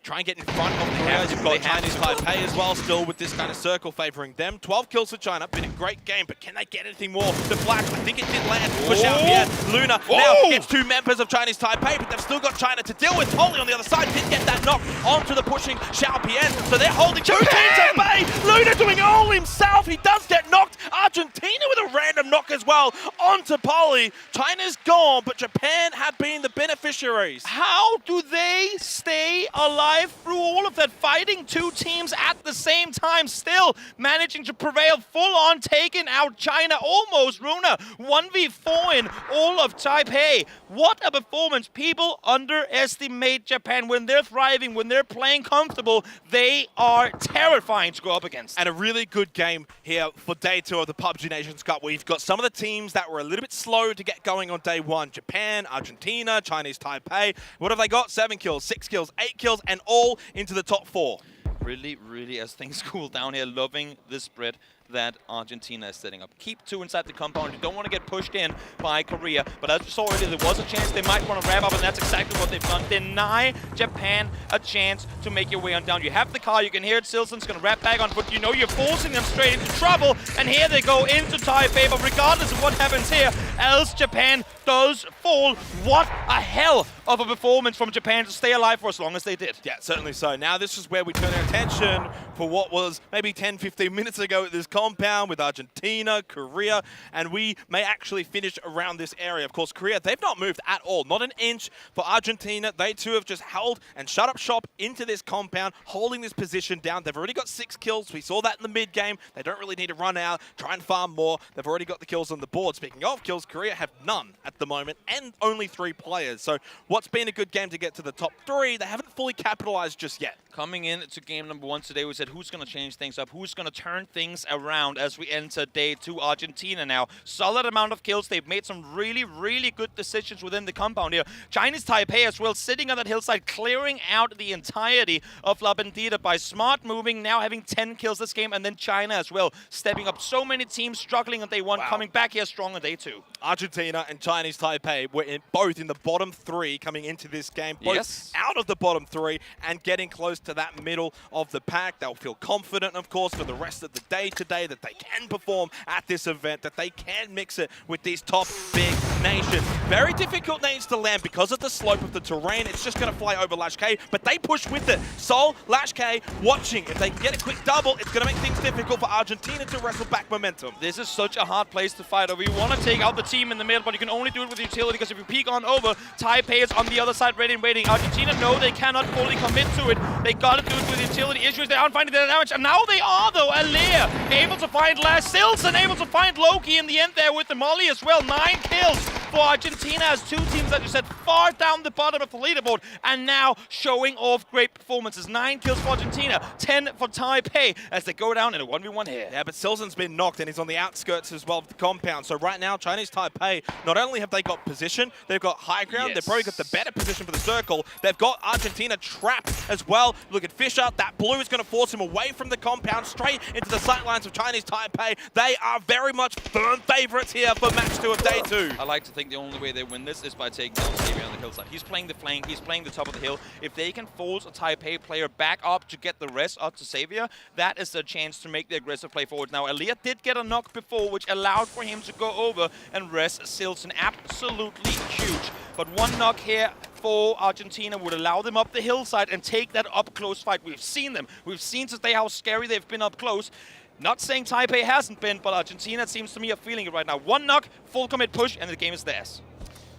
try and get in front of Korea. You've got Chinese Taipei as well, still with this kind of circle favoring them. 12 kills for China, been a great game, but can they get anything more? The flag, I think it did land. Push out here. Luna now gets 2 members of Chinese Taipei, but they've still got China to deal with. Polly on the other side did get that knock onto the pushing Xiaopian, so they're holding 2 teams at bay. Luna doing it all himself. He does get knocked. Argentina with a random knock as well onto Polly. China's gone, but Japan have been the beneficiaries. How do they stay alive through all of that fighting? 2 teams at the same time, still managing to prevail, full on taking out China, almost. Runa 1v4 in all of Taipei. What a performance. People underestimate Japan. When they're thriving, when they're playing comfortable, they are terrifying to go up against. And a really good game here for day 2 of the PUBG Nations Cup. We've got some of the teams that were a little bit slow to get going on day 1. Japan, Argentina, Chinese Taipei. What have they got? 7 kills, 6 kills, 8 kills, and all into the top 4. Really, as things cool down here, loving the spread that Argentina is setting up. Keep 2 inside the compound. You don't want to get pushed in by Korea, but as you saw earlier, there was a chance they might want to wrap up, and that's exactly what they've done. Deny Japan a chance to make your way on down. You have the car, you can hear it. Silson's going to wrap back on foot. You know you're forcing them straight into trouble, and here they go into Taipei, but regardless of what happens here, else Japan does fall. What a hell of a performance from Japan to stay alive for as long as they did. Yeah, certainly so. Now this is where we turn our attention for what was maybe 10-15 minutes ago at this compound with Argentina, Korea, and we may actually finish around this area. Of course, Korea, they've not moved at all, not an inch. For Argentina, they too have just held and shut up shop into this compound, holding this position down. They've already got 6 kills. We saw that in the mid-game. They don't really need to run out, try and farm more. They've already got the kills on the board. Speaking of kills, Korea have none at the moment, and only 3 players. So what's been a good game to get to the top 3, they haven't fully capitalized just yet. Coming in to game number 1 today, we said who's going to change things up, who's going to turn things around as we enter day 2. Argentina now, solid amount of kills. They've made some really good decisions within the compound here. Chinese Taipei as well, sitting on that hillside, clearing out the entirety of La Bandita by smart moving, now having 10 kills this game, and then China as well, stepping up. So many teams struggling on day 1, coming back here strong on day 2. Argentina and Chinese Taipei were both in the bottom 3 coming into this game, both out of the bottom 3 and getting close to that middle of the pack. They'll feel confident, of course, for the rest of the day today that they can perform at this event, that they can mix it with these top big nations. Very difficult names to land because of the slope of the terrain. It's just going to fly over Lash K, but they push with it. Sol, Lash K, watching. If they can get a quick double, it's going to make things difficult for Argentina to wrestle back momentum. This is such a hard place to fight over. You want to take out the team in the middle, but you can only do it with utility, because if you peek on over, Taipei is on the other side ready and waiting. Argentina know they cannot fully commit to it. They got to do it with utility issues. They aren't finding the damage, and now they are, though. Alir able to find Lash, Silson able to find Loki in the end there with the molly as well. 9 kills for Argentina as 2 teams that you said far down the bottom of the leaderboard, and now showing off great performances. 9 kills for Argentina, 10 for Taipei as they go down in a 1v1 here. Yeah, but Silson's been knocked and he's on the outskirts as well of the compound. So right now, Chinese Taipei, not only have they got position, they've got high ground, they've probably got the better position for the circle. They've got Argentina trapped as well. Look at Fischer, that blue is going to force him away from the compound, straight into the sightlines of Chinese Taipei. They are very much firm favorites here for match 2 of day 2. I like to think the only way they win this is by taking down Xavier on the hillside. He's playing the flank, he's playing the top of the hill. If they can force a Taipei player back up to get the rest up to Xavier, that is a chance to make the aggressive play forward. Now, Alia did get a knock before, which allowed for him to go over and rest Silson. Absolutely huge. But 1 knock here for Argentina would allow them up the hillside and take that up-close fight. We've seen them. We've seen today how scary they've been up close. Not saying Taipei hasn't been, but Argentina seems to me are feeling it right now. 1 knock, full commit push, and the game is theirs.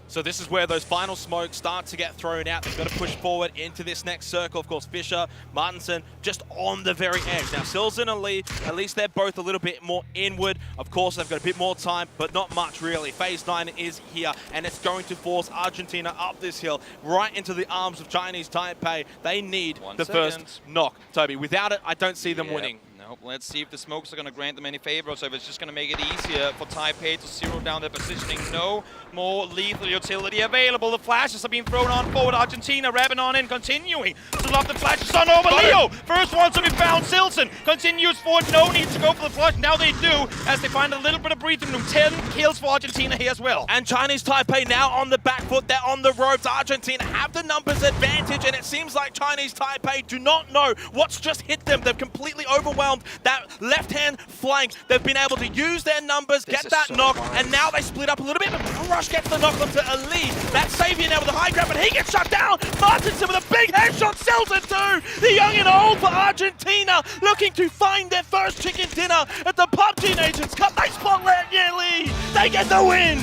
So this is where those final smokes start to get thrown out. They've got to push forward into this next circle. Of course, Fischer, Martinson, just on the very edge. Now, Silson and Lee, at least they're both a little bit more inward. Of course, they've got a bit more time, but not much, really. Phase 9 is here, and it's going to force Argentina up this hill, right into the arms of Chinese Taipei. They need the first knock, Toby. Without it, I don't see them winning. No, Well, let's see if the smokes are going to grant them any favors, or if it's just going to make it easier for Taipei to zero down their positioning. No more lethal utility available. The flashes are being thrown on forward. Argentina wrapping on in, continuing to lob the flashes on over Leo. First one to be found. Silson continues forward. No need to go for the flush. Now they do, as they find a little bit of breathing room. 10 kills for Argentina here as well. And Chinese Taipei now on the back foot. They're on the ropes. Argentina have the numbers advantage, and it seems like Chinese Taipei do not know what's just hit them. They've completely overwhelmed that left-hand flank. They've been able to use their numbers, get that knock, and now they split up a little bit. Rush gets the knock onto Ali. That's Souvenir now with a high grab, but he gets shut down. Martinson with a big headshot, sells it too. The young and old for Argentina, looking to find their first chicken dinner at the PUBG Nations Cup. They spotlight nearly. They get the win.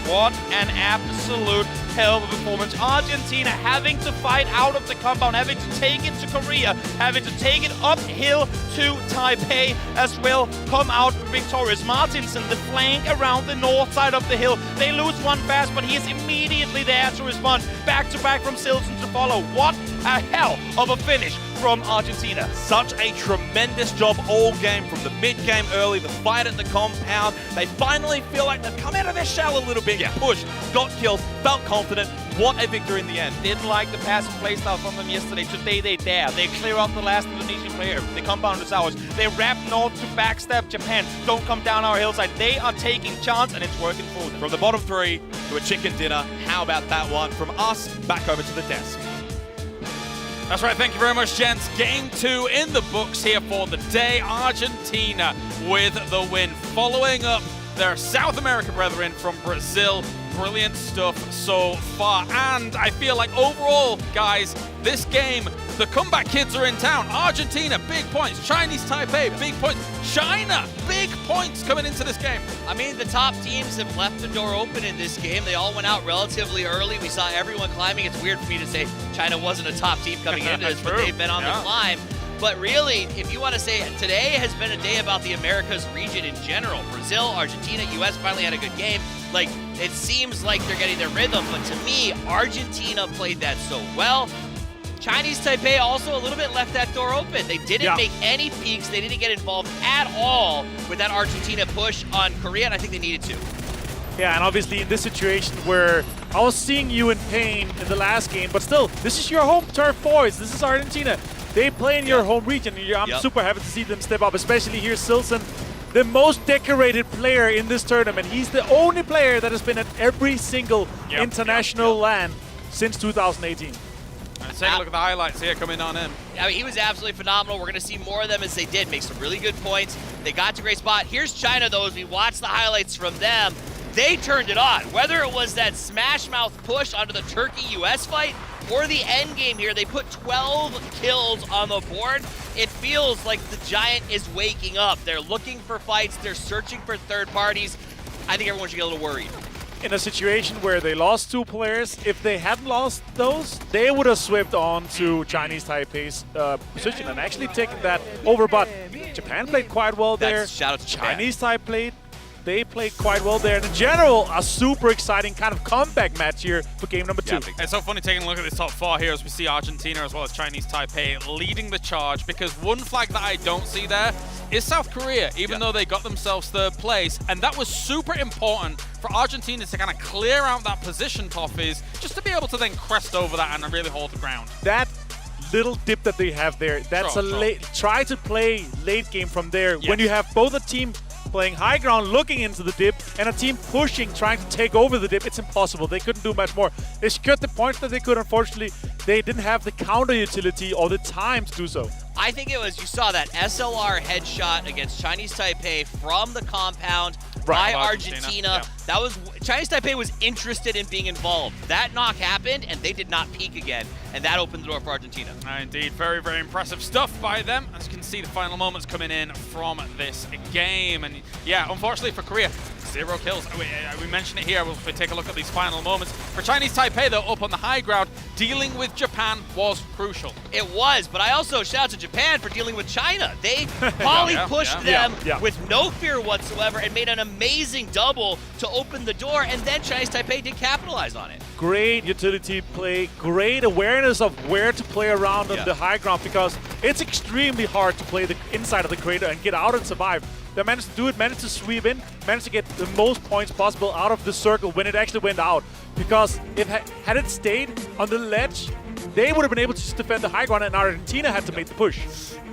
What an absolute hell of a performance. Argentina having to fight out of the compound, having to take it to Korea, having to take it uphill to Taipei as well, come out victorious. Martinson, the flank around the north side of the hill. They lose one fast, but he is immediately there to respond. Back to back from Silson to follow. What a hell of a finish from Argentina. Such a tremendous job all game, from the mid-game early, the fight at the compound. They finally feel like they've come out of their shell a little bit, pushed, got kills, felt confident. What a victory in the end. Didn't like the passive playstyle from them yesterday. Today they dare. They clear out the last Indonesian player. The compound is ours. They wrap north to backstab Japan. Don't come down our hillside. They are taking chance, and it's working for them. From the bottom three to a chicken dinner. How about that one? From us, back over to the desk. That's right, thank you very much, gents. Game 2 in the books here for the day. Argentina with the win, following up their South America brethren from Brazil. Brilliant stuff so far. And I feel like overall, guys, this game, the comeback kids are in town. Argentina, big points. Chinese Taipei, big points. China, big points coming into this game. I mean, the top teams have left the door open in this game. They all went out relatively early. We saw everyone climbing. It's weird for me to say China wasn't a top team coming into this, but they've been on the climb. But really, if you want to say it, today has been a day about the Americas region in general. Brazil, Argentina, US finally had a good game. Like, it seems like they're getting their rhythm, but to me, Argentina played that so well. Chinese Taipei also a little bit left that door open. They didn't make any peaks. They didn't get involved at all with that Argentina push on Korea, and I think they needed to. Yeah, and obviously in this situation where I was seeing you in pain in the last game, but still, this is your home turf, boys. This is Argentina. They play in your home region, and I'm super happy to see them step up, especially here Silson, the most decorated player in this tournament. He's the only player that has been at every single international LAN since 2018. Let's take a look at the highlights here coming on in. I mean, he was absolutely phenomenal. We're going to see more of them as they did. Make some really good points. They got to a great spot. Here's China, though, as we watch the highlights from them. They turned it on. Whether it was that smash mouth push onto the Turkey-US fight or the end game here, they put 12 kills on the board. It feels like the Giant is waking up. They're looking for fights. They're searching for third parties. I think everyone should get a little worried. In a situation where they lost 2 players, if they hadn't lost those, they would have swept on to Chinese Taipei's position and actually taken that over. But Japan played quite well there. Shout out to Chinese Taipei, they played quite well there. And in general, a super exciting kind of comeback match here for game number 2. It's so funny taking a look at this top 4 here as we see Argentina as well as Chinese Taipei leading the charge, because one flag that I don't see there is South Korea, even though they got themselves 3rd place. And that was super important for Argentina to kind of clear out that position, Toffees, just to be able to then crest over that and really hold the ground. That little dip that they have there, that's try to play late game from there. When you have both a team playing high ground, looking into the dip, and a team pushing, trying to take over the dip, it's impossible. They couldn't do much more. They secured the points that they could. Unfortunately, they didn't have the counter utility or the time to do so. I think it was, you saw that SLR headshot against Chinese Taipei from the compound by Argentina. That was, Chinese Taipei was interested in being involved. That knock happened, and they did not peak again, and that opened the door for Argentina. Indeed, very, very impressive stuff by them. As you can see, the final moments coming in from this game. And yeah, unfortunately for Korea, 0 kills. We mentioned it here. If we take a look at these final moments. For Chinese Taipei, though, up on the high ground, dealing with Japan was crucial. It was, but I also shout out to Japan for dealing with China. They pushed them with no fear whatsoever and made an amazing double to open the door, and then Chinese Taipei did capitalize on it. Great utility play, great awareness of where to play around on the high ground, because it's extremely hard to play the inside of the crater and get out and survive. They managed to do it, managed to sweep in, managed to get the most points possible out of the circle when it actually went out. Because if had it stayed on the ledge, they would have been able to just defend the high ground, and Argentina had to make the push.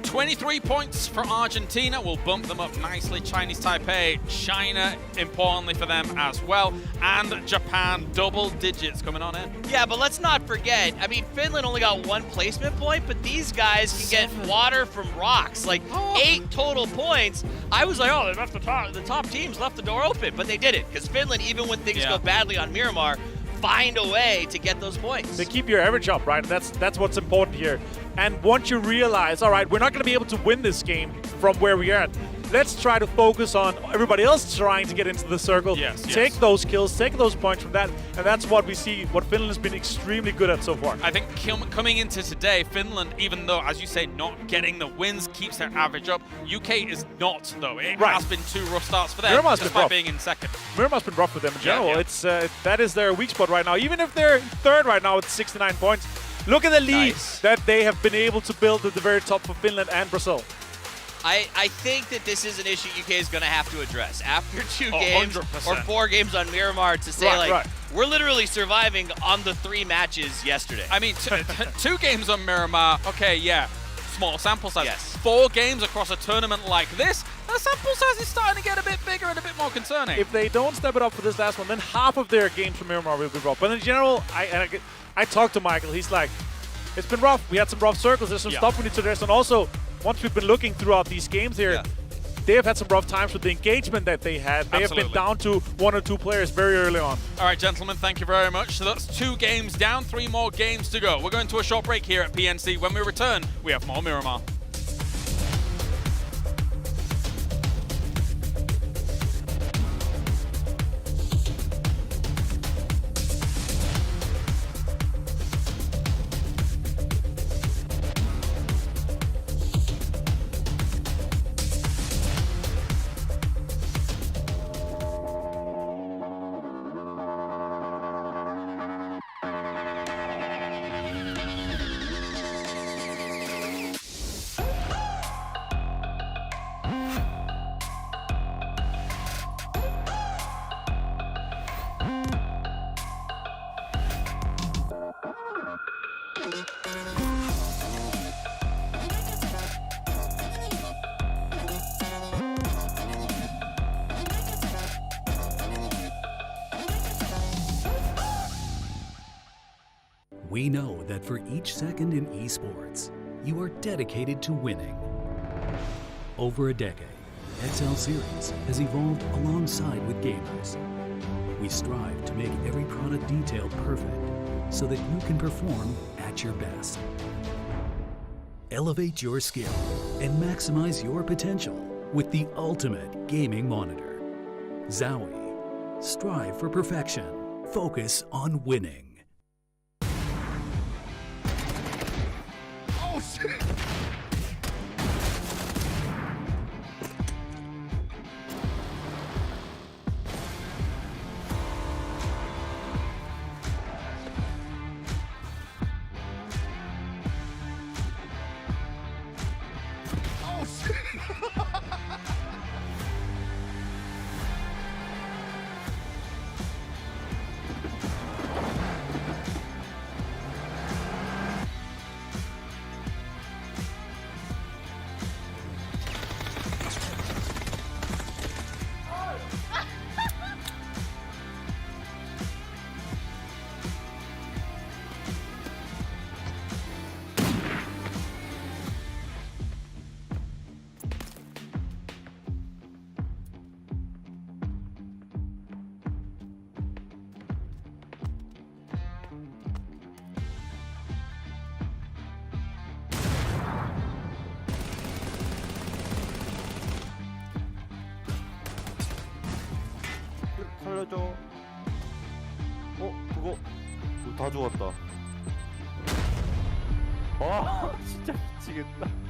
23 points for Argentina will bump them up nicely. Chinese Taipei, China, importantly for them as well, and Japan, double digits coming on in. Yeah, but let's not forget, I mean, Finland only got 1 placement point, but these guys can get water from rocks, like 8 total points. I was like, oh, they left the top teams left the door open, but they didn't, because Finland, even when things go badly on Miramar, find a way to get those points. They keep your average up, right? That's what's important here. And once you realize, all right, we're not going to be able to win this game from where we are at, let's try to focus on everybody else trying to get into the circle. Take those kills, take those points from that, and that's what we see, what Finland has been extremely good at so far. I think coming into today, Finland, even though, as you say, not getting the wins, keeps their average up. UK is not, though. It has been 2 rough starts for them, despite being in second. Miramar's been rough with them in general. It's that is their weak spot right now. Even if they're third right now with 69 points, look at the lead that they have been able to build at the very top for Finland and Brazil. I think that this is an issue UK is going to have to address after 2 games 100%. or 4 games on Miramar to say, we're literally surviving on the 3 matches yesterday. I mean, 2 games on Miramar, okay, small sample size. 4 games across a tournament like this, the sample size is starting to get a bit bigger and a bit more concerning. If they don't step it up for this last one, then half of their games from Miramar will be rough. But in general, I talked to Michael. He's like, it's been rough. We had some rough circles. There's some stuff we need to address. And also, once we've been looking throughout these games here, they have had some rough times with the engagement that they had. They have been down to 1 or 2 players very early on. All right, gentlemen, thank you very much. So that's 2 games down, 3 more games to go. We're going to a short break here at PNC. When we return, we have more Miramar. We know that for each second in esports, you are dedicated to winning. Over a decade, XL Series has evolved alongside with gamers. We strive to make every product detail perfect so that you can perform at your best. Elevate your skill and maximize your potential with the ultimate gaming monitor. Zowie. Strive for perfection. Focus on winning. Oh shit! Oh shit! 살려줘. 그거 다 죽었다. 와 진짜 미치겠다.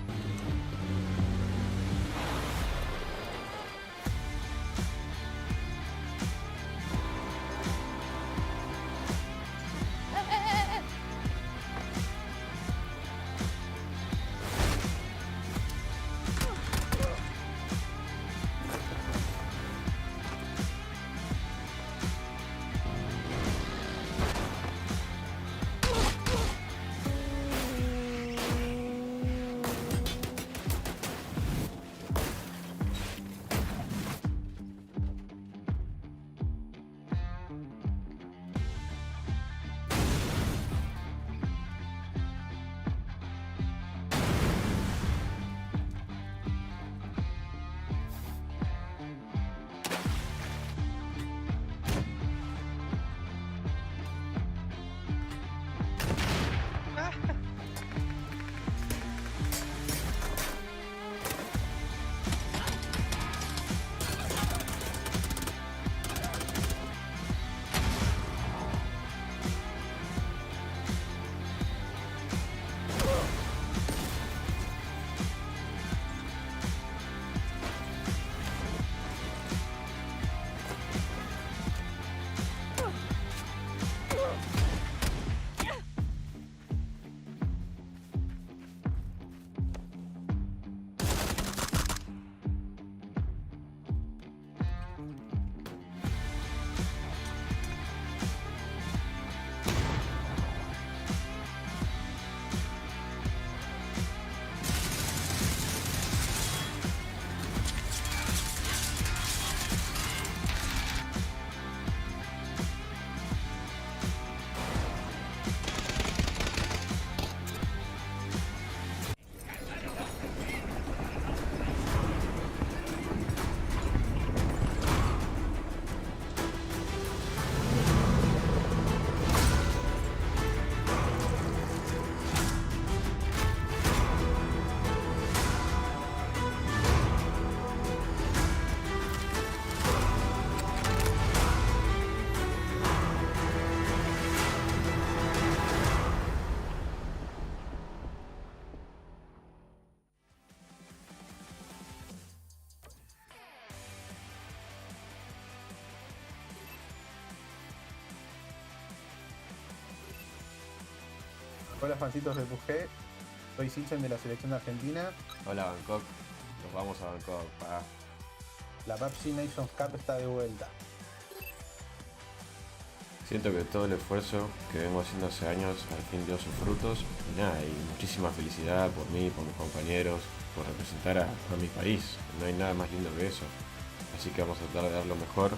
Hola fancitos de PUBG, soy Siam de la selección de Argentina. Hola Bangkok, nos vamos a Bangkok, pa. La PUBG Nations Cup está de vuelta. Siento que todo el esfuerzo que vengo haciendo hace años al fin dio sus frutos y nada, y muchísima felicidad por mí, por mis compañeros, por representar a mi país. No hay nada más lindo que eso. Así que vamos a tratar de dar lo mejor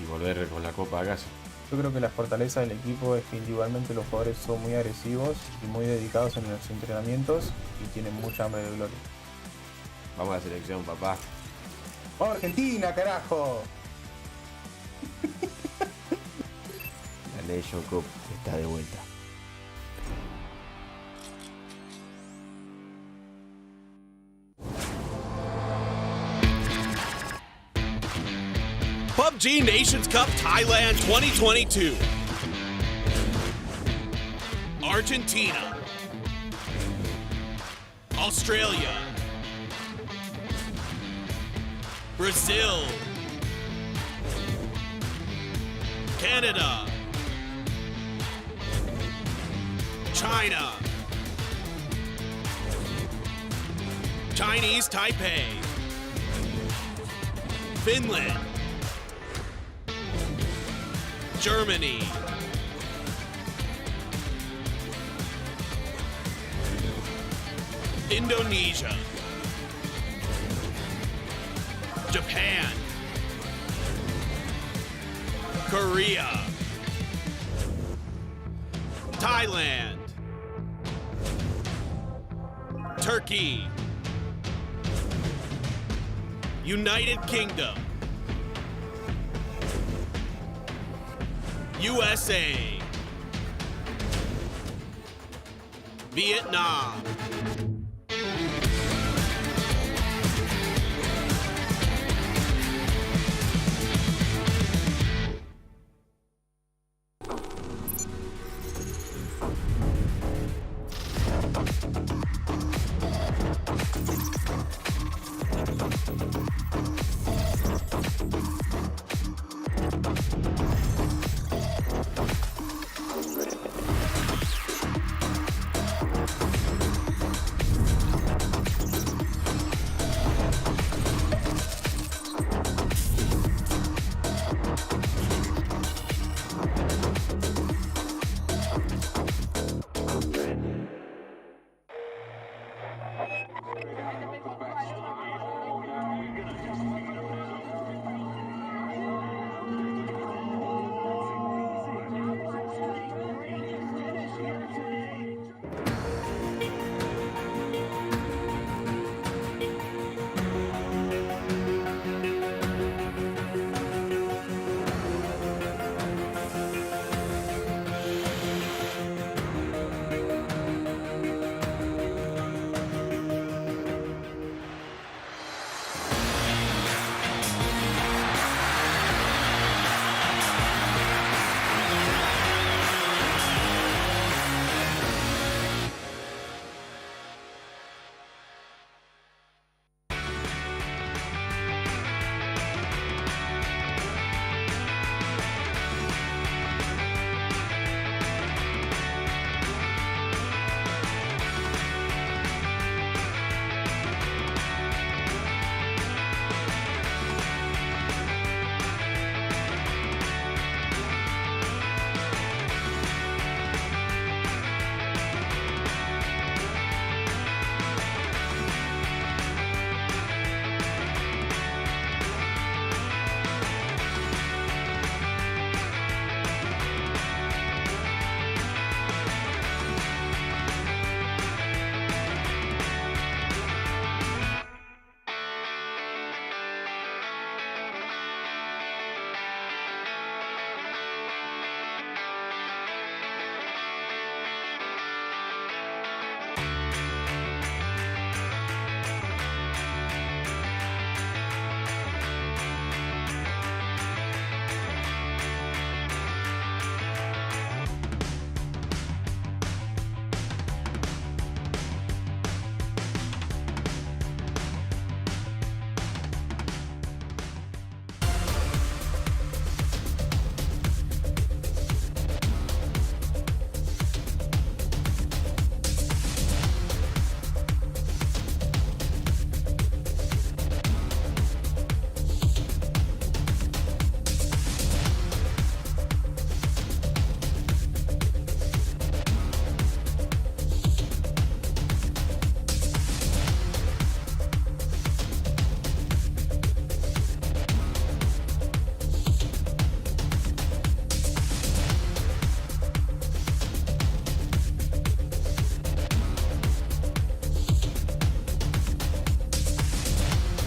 y volver con la copa a casa. Yo creo que la fortaleza del equipo es que individualmente los jugadores son muy agresivos y muy dedicados en los entrenamientos y tienen mucha hambre de gloria. Vamos a la selección, papá. ¡Vamos Argentina, carajo! La Nation Cup está de vuelta. PUBG Nations Cup Thailand 2022. Argentina. Australia. Brazil. Canada. China. Chinese Taipei. Finland. Germany. Indonesia. Japan. Korea. Thailand. Turkey. United Kingdom. USA. Vietnam.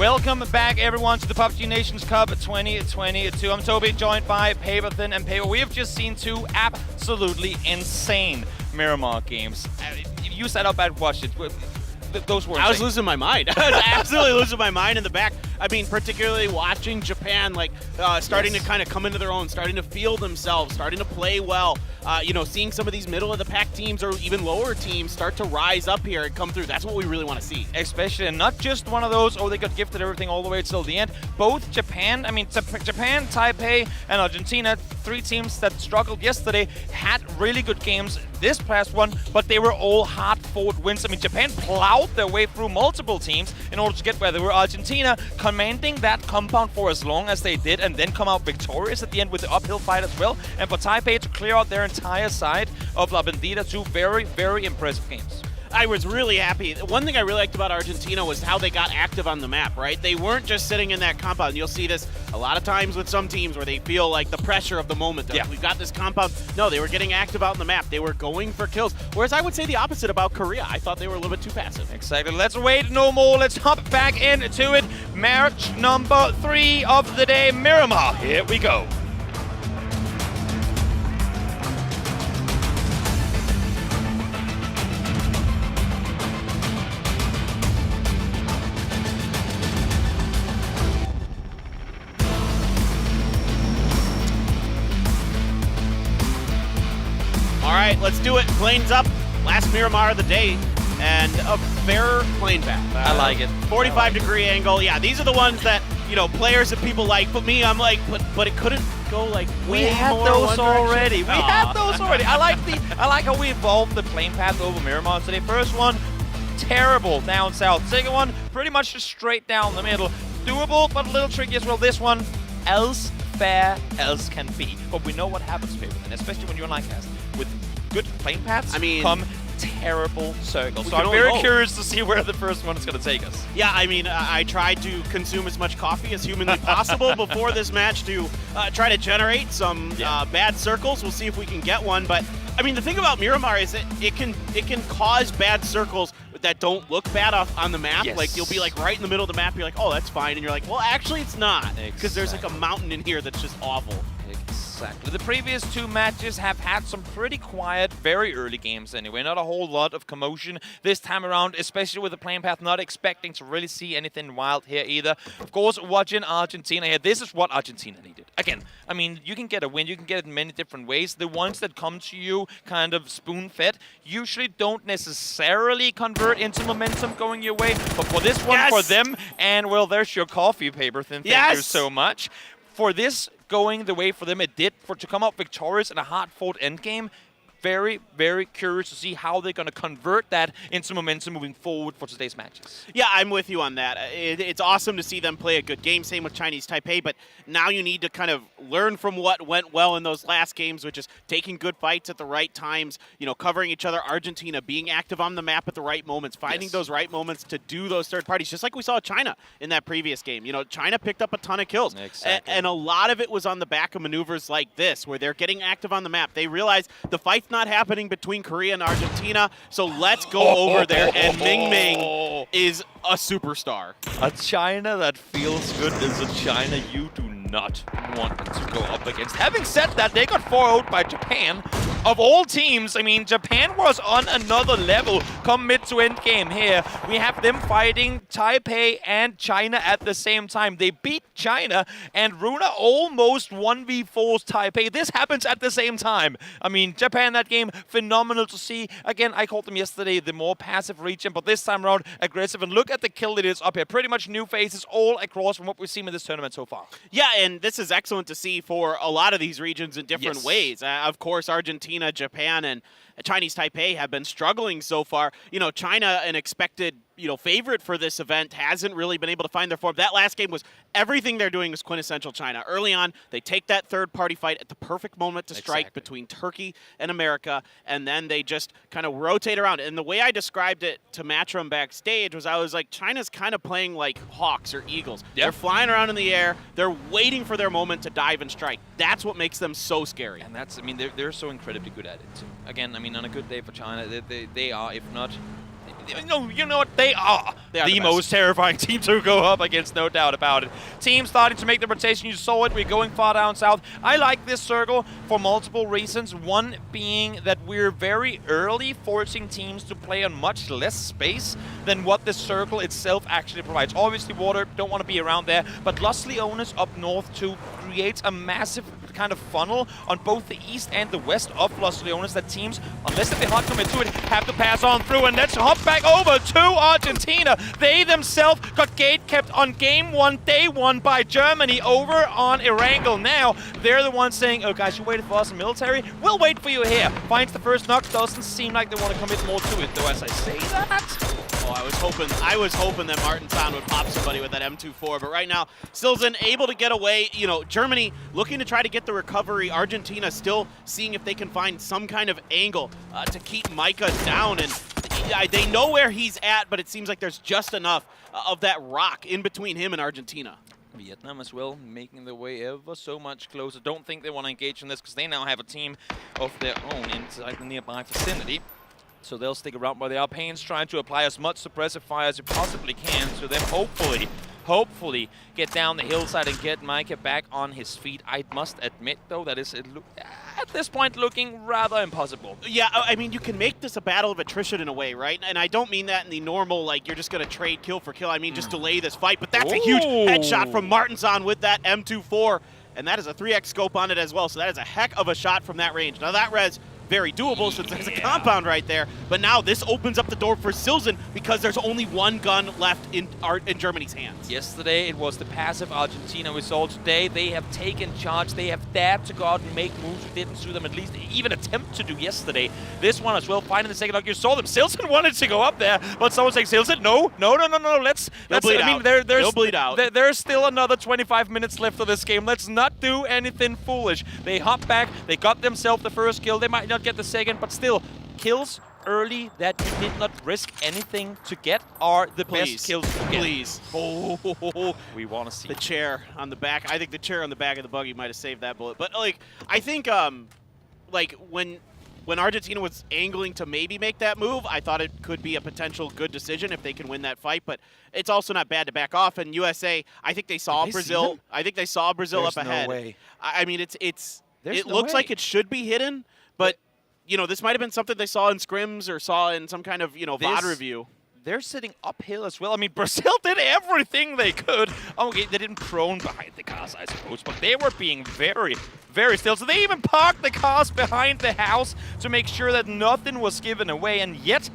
Welcome back, everyone, to the PUBG Nations Cup 2022. I'm Toby, joined by Paperthin and Paper. We have just seen two absolutely insane Miramar games. You sat up and watched it. Those were insane. I was losing my mind. I was absolutely losing my mind in the back. I mean, particularly watching Japan, like, starting to kind of come into their own, starting to feel themselves, starting to play well. You know, seeing some of these middle-of-the-pack teams or even lower teams start to rise up here and come through. That's what we really want to see. Especially, and not just one of those, oh, they got gifted everything all the way till the end. Both Japan, Japan, Taipei, and Argentina, three teams that struggled yesterday, had really good games this past one, but they were all hard-fought wins. I mean, Japan plowed their way through multiple teams in order to get where they were. Argentina commanding that compound for as long as they did and then come out victorious at the end with the uphill fight as well. And for Taipei to clear out their entire side of La Bandita, two very, very impressive games. I was really happy. One thing I really liked about Argentina was how they got active on the map, right? They weren't just sitting in that compound. You'll see this a lot of times with some teams where they feel like the pressure of the moment. Yeah. We've got this compound. No, they were getting active out on the map. They were going for kills. Whereas I would say the opposite about Korea. I thought they were a little bit too passive. Exactly. Let's wait no more. Let's hop back into it. Match number 3 of the day, Miramar. Here we go. All right, let's do it. Planes up. Last Miramar of the day. And a fairer plane path. I like it. 45-degree angle. Yeah, these are the ones that, you know, players and people like. But me, I'm like, but it couldn't go like we way had more those one already. direction. We had those already. I like how we evolved the plane path over Miramar today. First one, terrible down south. Second one, pretty much just straight down the middle. Doable, but a little tricky as well. This one, else fair else can be. But we know what happens, people, and especially when you're on Livecast. With good plane paths, come terrible circles. So I'm very curious to see where the first one is going to take us. Yeah, I mean, I tried to consume as much coffee as humanly possible before this match to try to generate some bad circles. We'll see if we can get one. But I mean, the thing about Miramar is that it can cause bad circles that don't look bad on the map. Yes. Like, you'll be like right in the middle of the map. You're like, oh, that's fine. And you're like, well, actually, it's not. Because there's like a mountain in here that's just awful. Exactly. The previous two matches have had some pretty quiet, very early games anyway. Not a whole lot of commotion this time around, especially with the plane path. Not expecting to really see anything wild here either. Of course, watching Argentina here, this is what Argentina needed. Again, I mean, you can get a win. You can get it in many different ways. The ones that come to you kind of spoon-fed usually don't necessarily convert into momentum going your way. But for this one, for them, and well, there's your coffee, Paperthin. Thank you so much. For this going the way for them it did, to come out victorious in a hard-fought endgame, very, very curious to see how they're going to convert that into momentum moving forward for today's matches. Yeah, I'm with you on that. It's awesome to see them play a good game, same with Chinese Taipei, but now you need to kind of learn from what went well in those last games, which is taking good fights at the right times, you know, covering each other. Argentina being active on the map at the right moments, finding those right moments to do those third parties, just like we saw China in that previous game. You know, China picked up a ton of kills, and a lot of it was on the back of maneuvers like this, where they're getting active on the map. They realize the fight's not happening between Korea and Argentina, so let's go over there, and Ming Ming is a superstar. A China that feels good is a China you do not want to go up against. Having said that, they got 4-0'd by Japan. Of all teams, I mean, Japan was on another level come mid to end game here. We have them fighting Taipei and China at the same time. They beat China, and Runa almost 1v4s Taipei. This happens at the same time. I mean, Japan that game, phenomenal to see. Again, I called them yesterday the more passive region, but this time around, aggressive. And look at the kill it is up here. Pretty much new faces all across from what we've seen in this tournament so far. Yeah, and this is excellent to see for a lot of these regions in different ways. Of course, Argentina, Japan, and Chinese Taipei have been struggling so far. You know, China, an expected, you know, favorite for this event, hasn't really been able to find their form. That last game was everything they're doing is quintessential China. Early on, they take that third-party fight at the perfect moment to strike between Turkey and America, and then they just kind of rotate around. And the way I described it to Matchroom backstage was I was like, China's kind of playing like hawks or eagles. They're flying around in the air. They're waiting for their moment to dive and strike. That's what makes them so scary. And that's, I mean, they're so incredibly good at it, too. Again, I mean, on a good day for China, they are, if not you know what? They are the most terrifying team to go up against, no doubt about it. Team starting to make the rotation. You saw it. We're going far down south. I like this circle for multiple reasons. One being that we're very early, forcing teams to play on much less space than what the circle itself actually provides. Obviously, water, don't want to be around there, but Los Leones up north too creates a massive kind of funnel on both the east and the west of Los Leones that teams, unless they hard commit to it, have to pass on through. And let's hop back over to Argentina. They themselves got gate kept on game 1, day 1 by Germany over on Erangel. Now they're the ones saying, oh guys, you waited for us in military? We'll wait for you here. Finds the first knock. Doesn't seem like they want to commit more to it, though, as I say that. Oh, I was hoping that Martinson would pop somebody with that M24, but right now, Silzen able to get away. You know, Germany looking to try to get the recovery. Argentina still seeing if they can find some kind of angle to keep Micah down, and they know where he's at, but it seems like there's just enough of that rock in between him and Argentina. Vietnam as well, making their way ever so much closer. Don't think they want to engage in this because they now have a team of their own inside the nearby vicinity. So they'll stick around where they are. Payne's trying to apply as much suppressive fire as he possibly can to them. Hopefully get down the hillside and get Micah back on his feet. I must admit, though, that is at this point looking rather impossible. Yeah, I mean, you can make this a battle of attrition in a way, right? And I don't mean that in the normal, like, you're just going to trade kill for kill. I mean, just delay this fight. But that's a huge headshot from Martinson with that M24. And that is a 3x scope on it as well. So that is a heck of a shot from that range. Now, that res very doable since there's a compound right there. But now this opens up the door for Silzen because there's only one gun left in Germany's hands. Yesterday it was the passive Argentina we saw. Today they have taken charge. They have dared to go out and make moves we didn't see them at least even attempt to do yesterday. This one as well, finding the second knock. You saw them. Silzen wanted to go up there, but someone's saying, Silzen, no. Let's bleed out. They'll bleed out. There's still another 25 minutes left of this game. Let's not do anything foolish. They hop back. They got themselves the first kill. They might not get the second, but still, kills early that you did not risk anything to get are the best kills to get. Please. We want to see the chair on the back. I think the chair on the back of the buggy might have saved that bullet. But like, I think like when Argentina was angling to maybe make that move, I thought it could be a potential good decision if they can win that fight. But it's also not bad to back off. And USA, I think they saw Brazil. I think they saw Brazil up ahead. No way. I mean, it looks like it should be hidden, but you know, this might have been something they saw in scrims or saw in some kind of, you know, VOD review. They're sitting uphill as well. I mean, Brazil did everything they could. Okay, they didn't prone behind the cars, I suppose, but they were being very, very still. So they even parked the cars behind the house to make sure that nothing was given away, and yet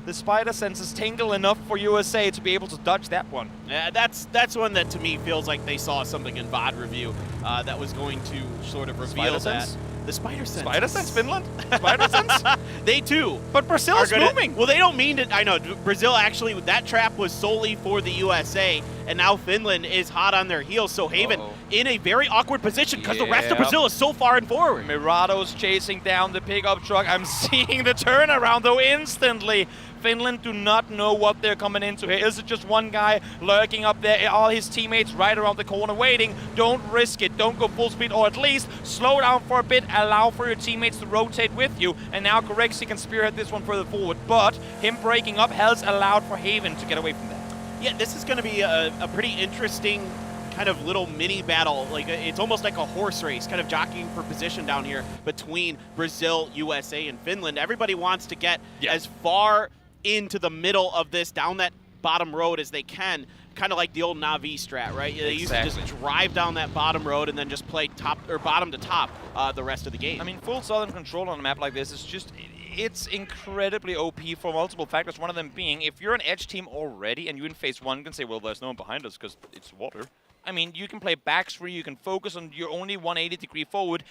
the spider senses tingle enough for USA to be able to dodge that one. Yeah, that's one that to me feels like they saw something in VOD review that was going to sort of reveal that. The spider sense. Spider sense, Finland? Spider sense? They too. But Brazil's moving. Well, they don't mean to. I know. Brazil actually, that trap was solely for the USA, and now Finland is hot on their heels. So Haven in a very awkward position because the rest of Brazil is so far and forward. Mirado's chasing down the pickup truck. I'm seeing the turnaround, though, instantly. Finland do not know what they're coming into here. Is it just one guy lurking up there? All his teammates right around the corner waiting. Don't risk it. Don't go full speed, or at least slow down for a bit. Allow for your teammates to rotate with you. And now Corexi can spearhead this one further forward. But him breaking up has allowed for Haven to get away from that. Yeah, this is going to be a pretty interesting kind of little mini battle. Like, it's almost like a horse race, kind of jockeying for position down here between Brazil, USA, and Finland. Everybody wants to get as far into the middle of this, down that bottom road as they can, kind of like the old Na'Vi strat, right? They used to just drive down that bottom road and then just play top or bottom to top the rest of the game. I mean, full southern control on a map like this is just, it's incredibly OP for multiple factors. One of them being, if you're an edge team already and you in phase one can say, well, there's no one behind us because it's water. I mean, you can play backs free, you can focus on your only 180-degree forward.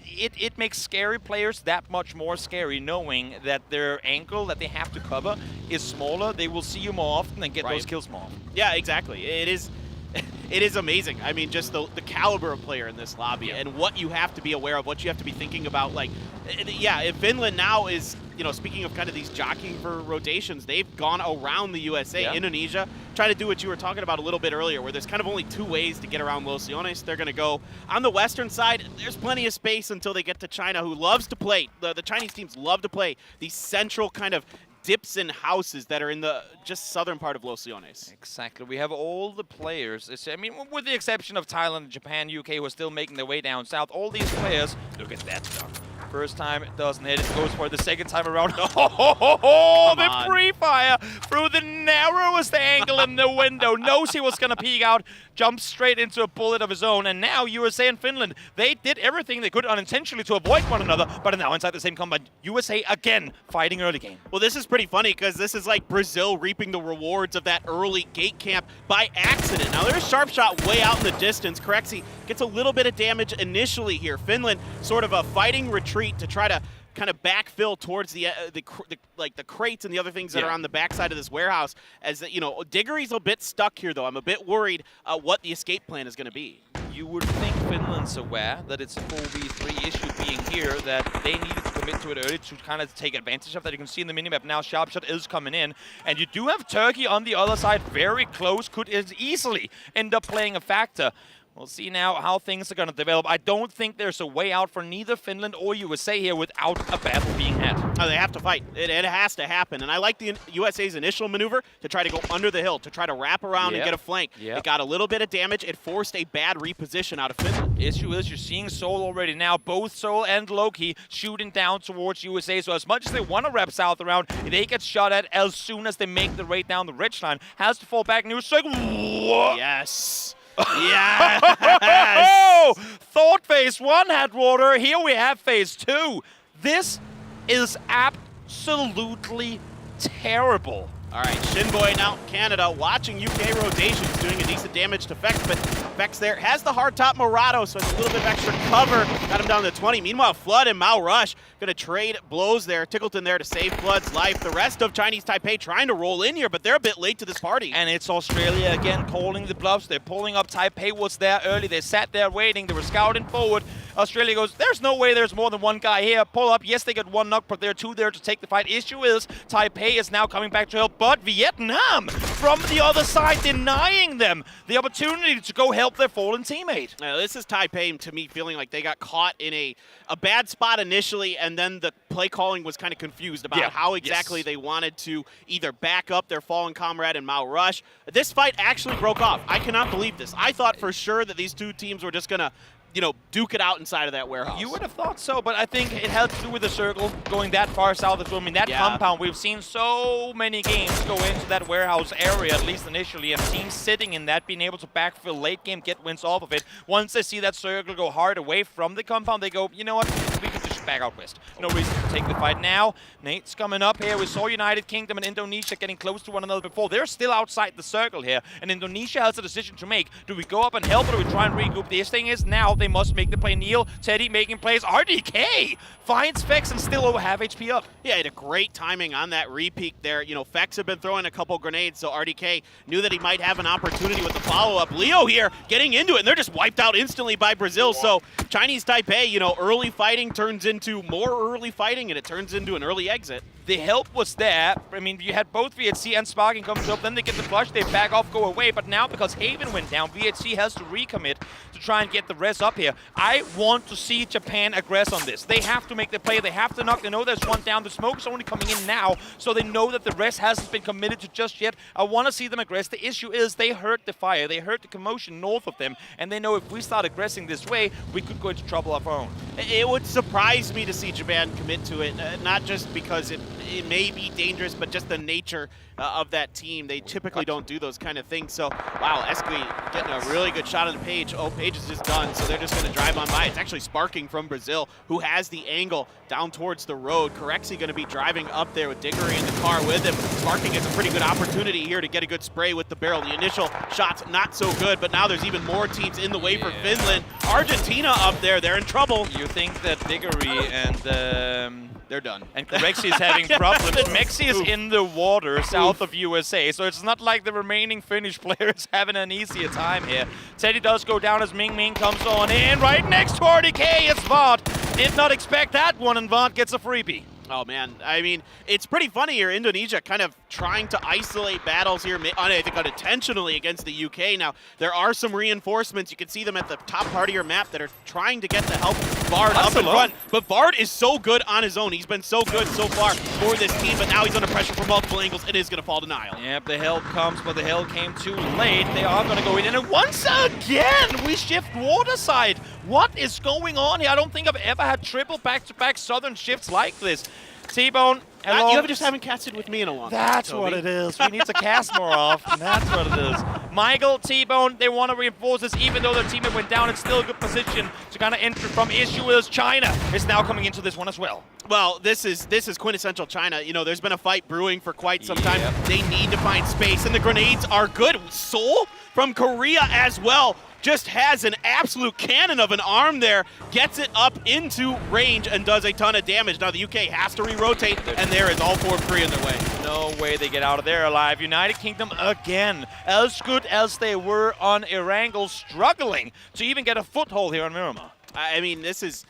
It makes scary players that much more scary, knowing that their angle that they have to cover is smaller. They will see you more often and get those kills more often. Yeah, exactly. It is amazing. I mean, just the caliber of player in this lobby and what you have to be aware of, what you have to be thinking about. Like, yeah, if Finland now is, you know, speaking of kind of these jockeying for rotations, they've gone around the USA, Indonesia, trying to do what you were talking about a little bit earlier, where there's kind of only two ways to get around Los Leones. They're going to go on the western side. There's plenty of space until they get to China, who loves to play. The Chinese teams love to play these central kind of dips and houses that are in the just southern part of Los Leones. Exactly. We have all the players. I mean, with the exception of Thailand, Japan, UK, who are still making their way down south. All these players, look at that stuff. First time, it doesn't hit. It goes for it the second time around. Oh, the free fire through the narrowest angle in the window. Knows he was going to peek out, jumps straight into a bullet of his own. And now USA and Finland, they did everything they could unintentionally to avoid one another, but are now inside the same combat. USA again fighting early game. Well, this is pretty funny because this is like Brazil reaping the rewards of that early gate camp by accident. Now there's Sharp Shot way out in the distance. Corexi gets a little bit of damage initially here. Finland sort of a fighting retreat to try to kind of backfill towards the crates and the other things that are on the backside of this warehouse. As you know, Diggory's a bit stuck here though. I'm a bit worried what the escape plan is going to be. You would think Finland's aware that it's a 4v3 issue being here, that they needed to commit to it early to kind of take advantage of that. You can see in the minimap now, Sharp Shot is coming in. And you do have Turkey on the other side, very close, could easily end up playing a factor. We'll see now how things are going to develop. I don't think there's a way out for neither Finland or USA here without a battle being had. Oh, they have to fight. It has to happen. And I like the USA's initial maneuver to try to go under the hill, to try to wrap around and get a flank. It got a little bit of damage. It forced a bad reposition out of Finland. Issue is you're seeing Seoul already now. Both Seoul and Loki shooting down towards USA. So as much as they want to wrap south around, they get shot at as soon as they make the raid down the ridgeline. Has to fall back. New circle. Yes. Yes! Oh, thought phase 1 had water. Here we have phase 2. This is absolutely terrible. All right, Shinboy now Canada watching UK rotations, doing a decent damage to Fex, but Fex there has the hard top Murado, so it's a little bit of extra cover. Got him down to 20. Meanwhile, Flood and Mao Rush going to trade blows there. Tickleton there to save Flood's life. The rest of Chinese Taipei trying to roll in here, but they're a bit late to this party. And it's Australia again calling the bluffs. They're pulling up. Taipei was there early. They sat there waiting. They were scouting forward. Australia goes, there's no way there's more than one guy here. Pull up. Yes, they got one knock, but there are two there to take the fight. Issue is Taipei is now coming back to help, but Vietnam from the other side denying them the opportunity to go help their fallen teammate. This is Taipei, to me, feeling like they got caught in a bad spot initially, and then the play calling was kind of confused about how exactly they wanted to either back up their fallen comrade and Mao Rush. This fight actually broke off. I cannot believe this. I thought for sure that these two teams were just going to duke it out inside of that warehouse. You would have thought so, but I think it had to do with the circle going that far south as well. I mean, that compound, we've seen so many games go into that warehouse area, at least initially, and teams sitting in that, being able to backfill late game, get wins off of it. Once they see that circle go hard away from the compound, they go, you know what, we can just back out west. No reason to take the fight now. Nate's coming up here. We saw United Kingdom and Indonesia getting close to one another before. They're still outside the circle here, and Indonesia has a decision to make. Do we go up and help, or do we try and regroup? This thing is now they must make the play. Neil, Teddy making plays. RDK finds Fex and still over half HP up. Yeah, he had a great timing on that repeat there. Fex had been throwing a couple grenades, so RDK knew that he might have an opportunity with the follow-up. Leo here getting into it, and they're just wiped out instantly by Brazil. So Chinese Taipei, early fighting turns into more early fighting, and it turns into an early exit. The help was there. I mean, you had both VHC and Sparking come to help. Then they get the flush. They back off, go away. But now, because Haven went down, VHC has to recommit to try and get the res up here. I want to see Japan aggress on this. They have to make the play. They have to knock. They know there's one down. The smoke is only coming in now, so they know that the res hasn't been committed to just yet. I want to see them aggress. The issue is they heard the fire. They heard the commotion north of them, and they know if we start aggressing this way, we could go into trouble of our own. It would surprise me to see Japan commit to it, not just because it may be dangerous, but just the nature of that team. They typically don't do those kind of things. So, wow, Esqui getting a really good shot on the Page. Oh, Page is just done, so they're just going to drive on by. It's actually Sparking from Brazil, who has the angle down towards the road. Corexi going to be driving up there with Diggory in the car with him. Sparking gets a pretty good opportunity here to get a good spray with the barrel. The initial shot's not so good, but now there's even more teams in the way for Finland. Argentina up there, they're in trouble. You think that Diggory and they're done. And Corexi is having problems. Mexi is in the water south of USA, so it's not like the remaining Finnish players having an easier time here. Teddy does go down as Ming Ming comes on in. Right next to RDK, it's Vaught. Did not expect that one, and Vaught gets a freebie. Oh, man. I mean, it's pretty funny here. Indonesia kind of trying to isolate battles here, I think unintentionally against the UK. Now, there are some reinforcements. You can see them at the top part of your map that are trying to get the help Bard up in front. But Bard is so good on his own. He's been so good so far for this team, but now he's under pressure from multiple angles and is going to fall to Nile. Yep, the help comes, but the help came too late. They are going to go in. And once again, we shift waterside. What is going on here? I don't think I've ever had triple back-to-back Southern shifts like this. T-Bone, hello. You just haven't casted with me in a long time. That's what it is. We need to cast more often. That's what it is. Michael, T-Bone, they want to reinforce this. Even though their teammate went down, it's still a good position to kind of enter from issue as China is now coming into this one as well. Well, this is quintessential China. You know, there's been a fight brewing for quite some time. They need to find space, and the grenades are good. Seoul from Korea as well. Just has an absolute cannon of an arm there, gets it up into range and does a ton of damage. Now the UK has to re-rotate, and there is all 4 of Korea in their way. No way they get out of there alive. United Kingdom again, as good as they were on Erangel, struggling to even get a foothold here on Miramar. I mean, this is,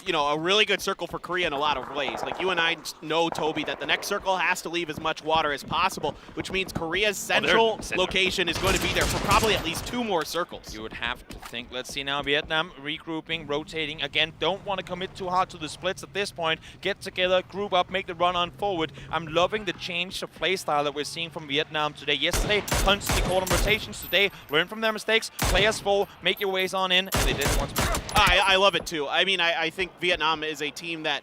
you know, a really good circle for Korea in a lot of ways. Like, you and I know, Toby, that the next circle has to leave as much water as possible, which means Korea's central location is going to be there for probably at least 2 more circles. You would have to think. Let's see now, Vietnam regrouping, rotating. Again, don't want to commit too hard to the splits at this point. Get together, group up, make the run on forward. I'm loving the change of play style that we're seeing from Vietnam today. Yesterday, constantly call them rotations. Today, learn from their mistakes, play as full, make your ways on in, and they did it once more. I love it too. I mean, I think Vietnam is a team that,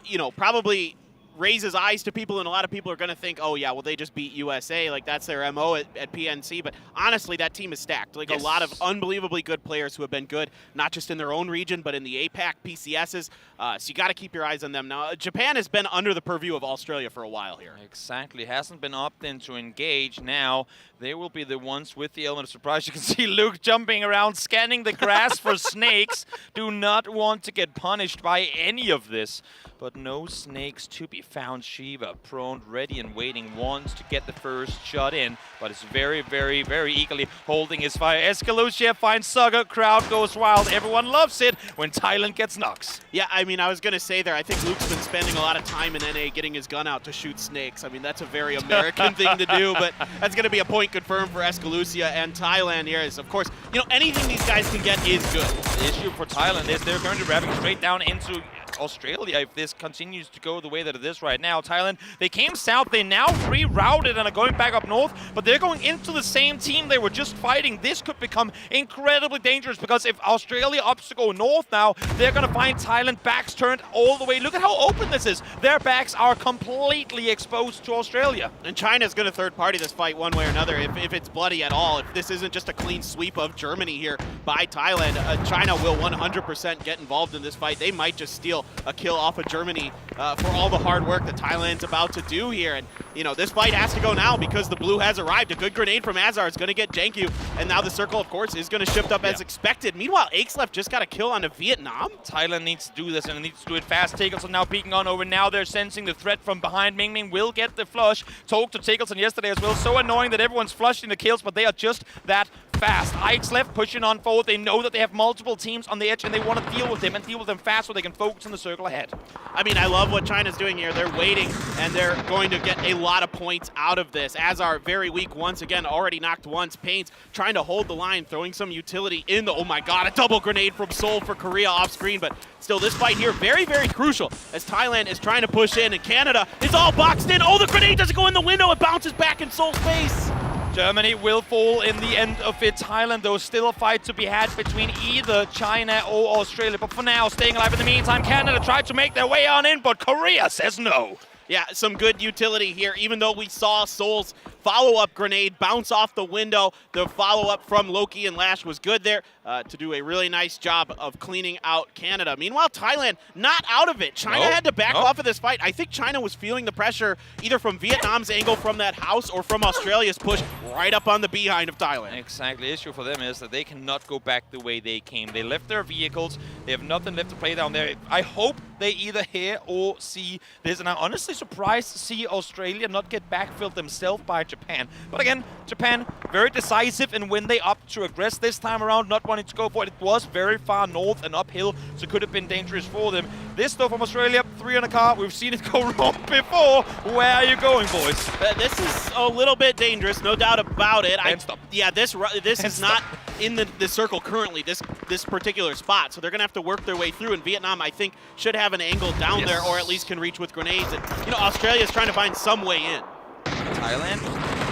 you know, probably raises eyes to people, and a lot of people are going to think, oh yeah, well, they just beat USA, like that's their MO at PNC, but honestly, that team is stacked. Like, a lot of unbelievably good players who have been good, not just in their own region, but in the APAC, PCSs, so you got to keep your eyes on them. Now, Japan has been under the purview of Australia for a while here. Exactly, hasn't been opted in to engage. Now, they will be the ones with the element of surprise. You can see Luke jumping around, scanning the grass for snakes. Do not want to get punished by any of this, but no snakes to be found. Shiva prone, ready and waiting, wants to get the first shot in, but it's very, very, very eagerly holding his fire. Escalucia finds Sugar, crowd goes wild. Everyone loves it when Thailand gets knocks. Yeah, I mean, I was going to say there, I think Luke's been spending a lot of time in NA getting his gun out to shoot snakes. I mean, that's a very American thing to do, but that's going to be a point confirmed for Escalucia, and Thailand here is, of course, you know, anything these guys can get is good. The issue for Thailand is they're going to be wrapping straight down into Australia if this continues to go the way that it is right now. Thailand, they came south, they now rerouted and are going back up north, but they're going into the same team they were just fighting. This could become incredibly dangerous because if Australia opts to go north now, they're going to find Thailand backs turned all the way. Look at how open this is. Their backs are completely exposed to Australia. And China's going to third-party this fight one way or another if it's bloody at all. If this isn't just a clean sweep of Germany here by Thailand, China will 100% get involved in this fight. They might just steal a kill off of Germany for all the hard work that Thailand's about to do here. And, you know, this fight has to go now because the blue has arrived. A good grenade from Azar is going to get Janku, and now the circle, of course, is going to shift up as expected. Meanwhile, Aixlef just got a kill on a Vietnam. Thailand needs to do this, and it needs to do it fast. Takelson now peeking on over. Now they're sensing the threat from behind. Ming Ming will get the flush. Talked to Takelson yesterday as well. So annoying that everyone's flushing the kills, but they are just that fast. Aixlef pushing on forward. They know that they have multiple teams on the edge, and they want to deal with them and deal with them fast so they can focus on the circle ahead. I mean, I love what China's doing here. They're waiting, and they're going to get a lot of points out of this. Azar, very weak once again, already knocked once. Pains trying to hold the line, throwing some utility in the, oh my god, a double grenade from Seoul for Korea off screen, but still this fight here very, very crucial as Thailand is trying to push in, and Canada is all boxed in. Oh, the grenade doesn't go in the window, it bounces back in Seoul's face. Germany will fall in the end of it. Thailand, though, still a fight to be had between either China or Australia. But for now, staying alive in the meantime, Canada tried to make their way on in, but Korea says no. Yeah, some good utility here, even though we saw Seoul's follow-up grenade bounce off the window. The follow-up from Loki and Lash was good there to do a really nice job of cleaning out Canada. Meanwhile, Thailand not out of it. China had to back off of this fight. I think China was feeling the pressure either from Vietnam's angle from that house or from Australia's push right up on the behind of Thailand. Exactly. The issue for them is that they cannot go back the way they came. They left their vehicles. They have nothing left to play down there. I hope they either hear or see this, and I'm honestly surprised to see Australia not get backfilled themselves by Japan. Japan. But again, Japan very decisive in when they opt to aggress this time around, not wanting to go for it. It was very far north and uphill, so it could have been dangerous for them. This though from Australia, 3 on a car. We've seen it go wrong before. Where are you going, boys? This is a little bit dangerous, no doubt about it. Yeah, this is not in the circle currently, this particular spot. So they're going to have to work their way through. And Vietnam, I think, should have an angle down there, or at least can reach with grenades. And, you know, Australia's trying to find some way in. Thailand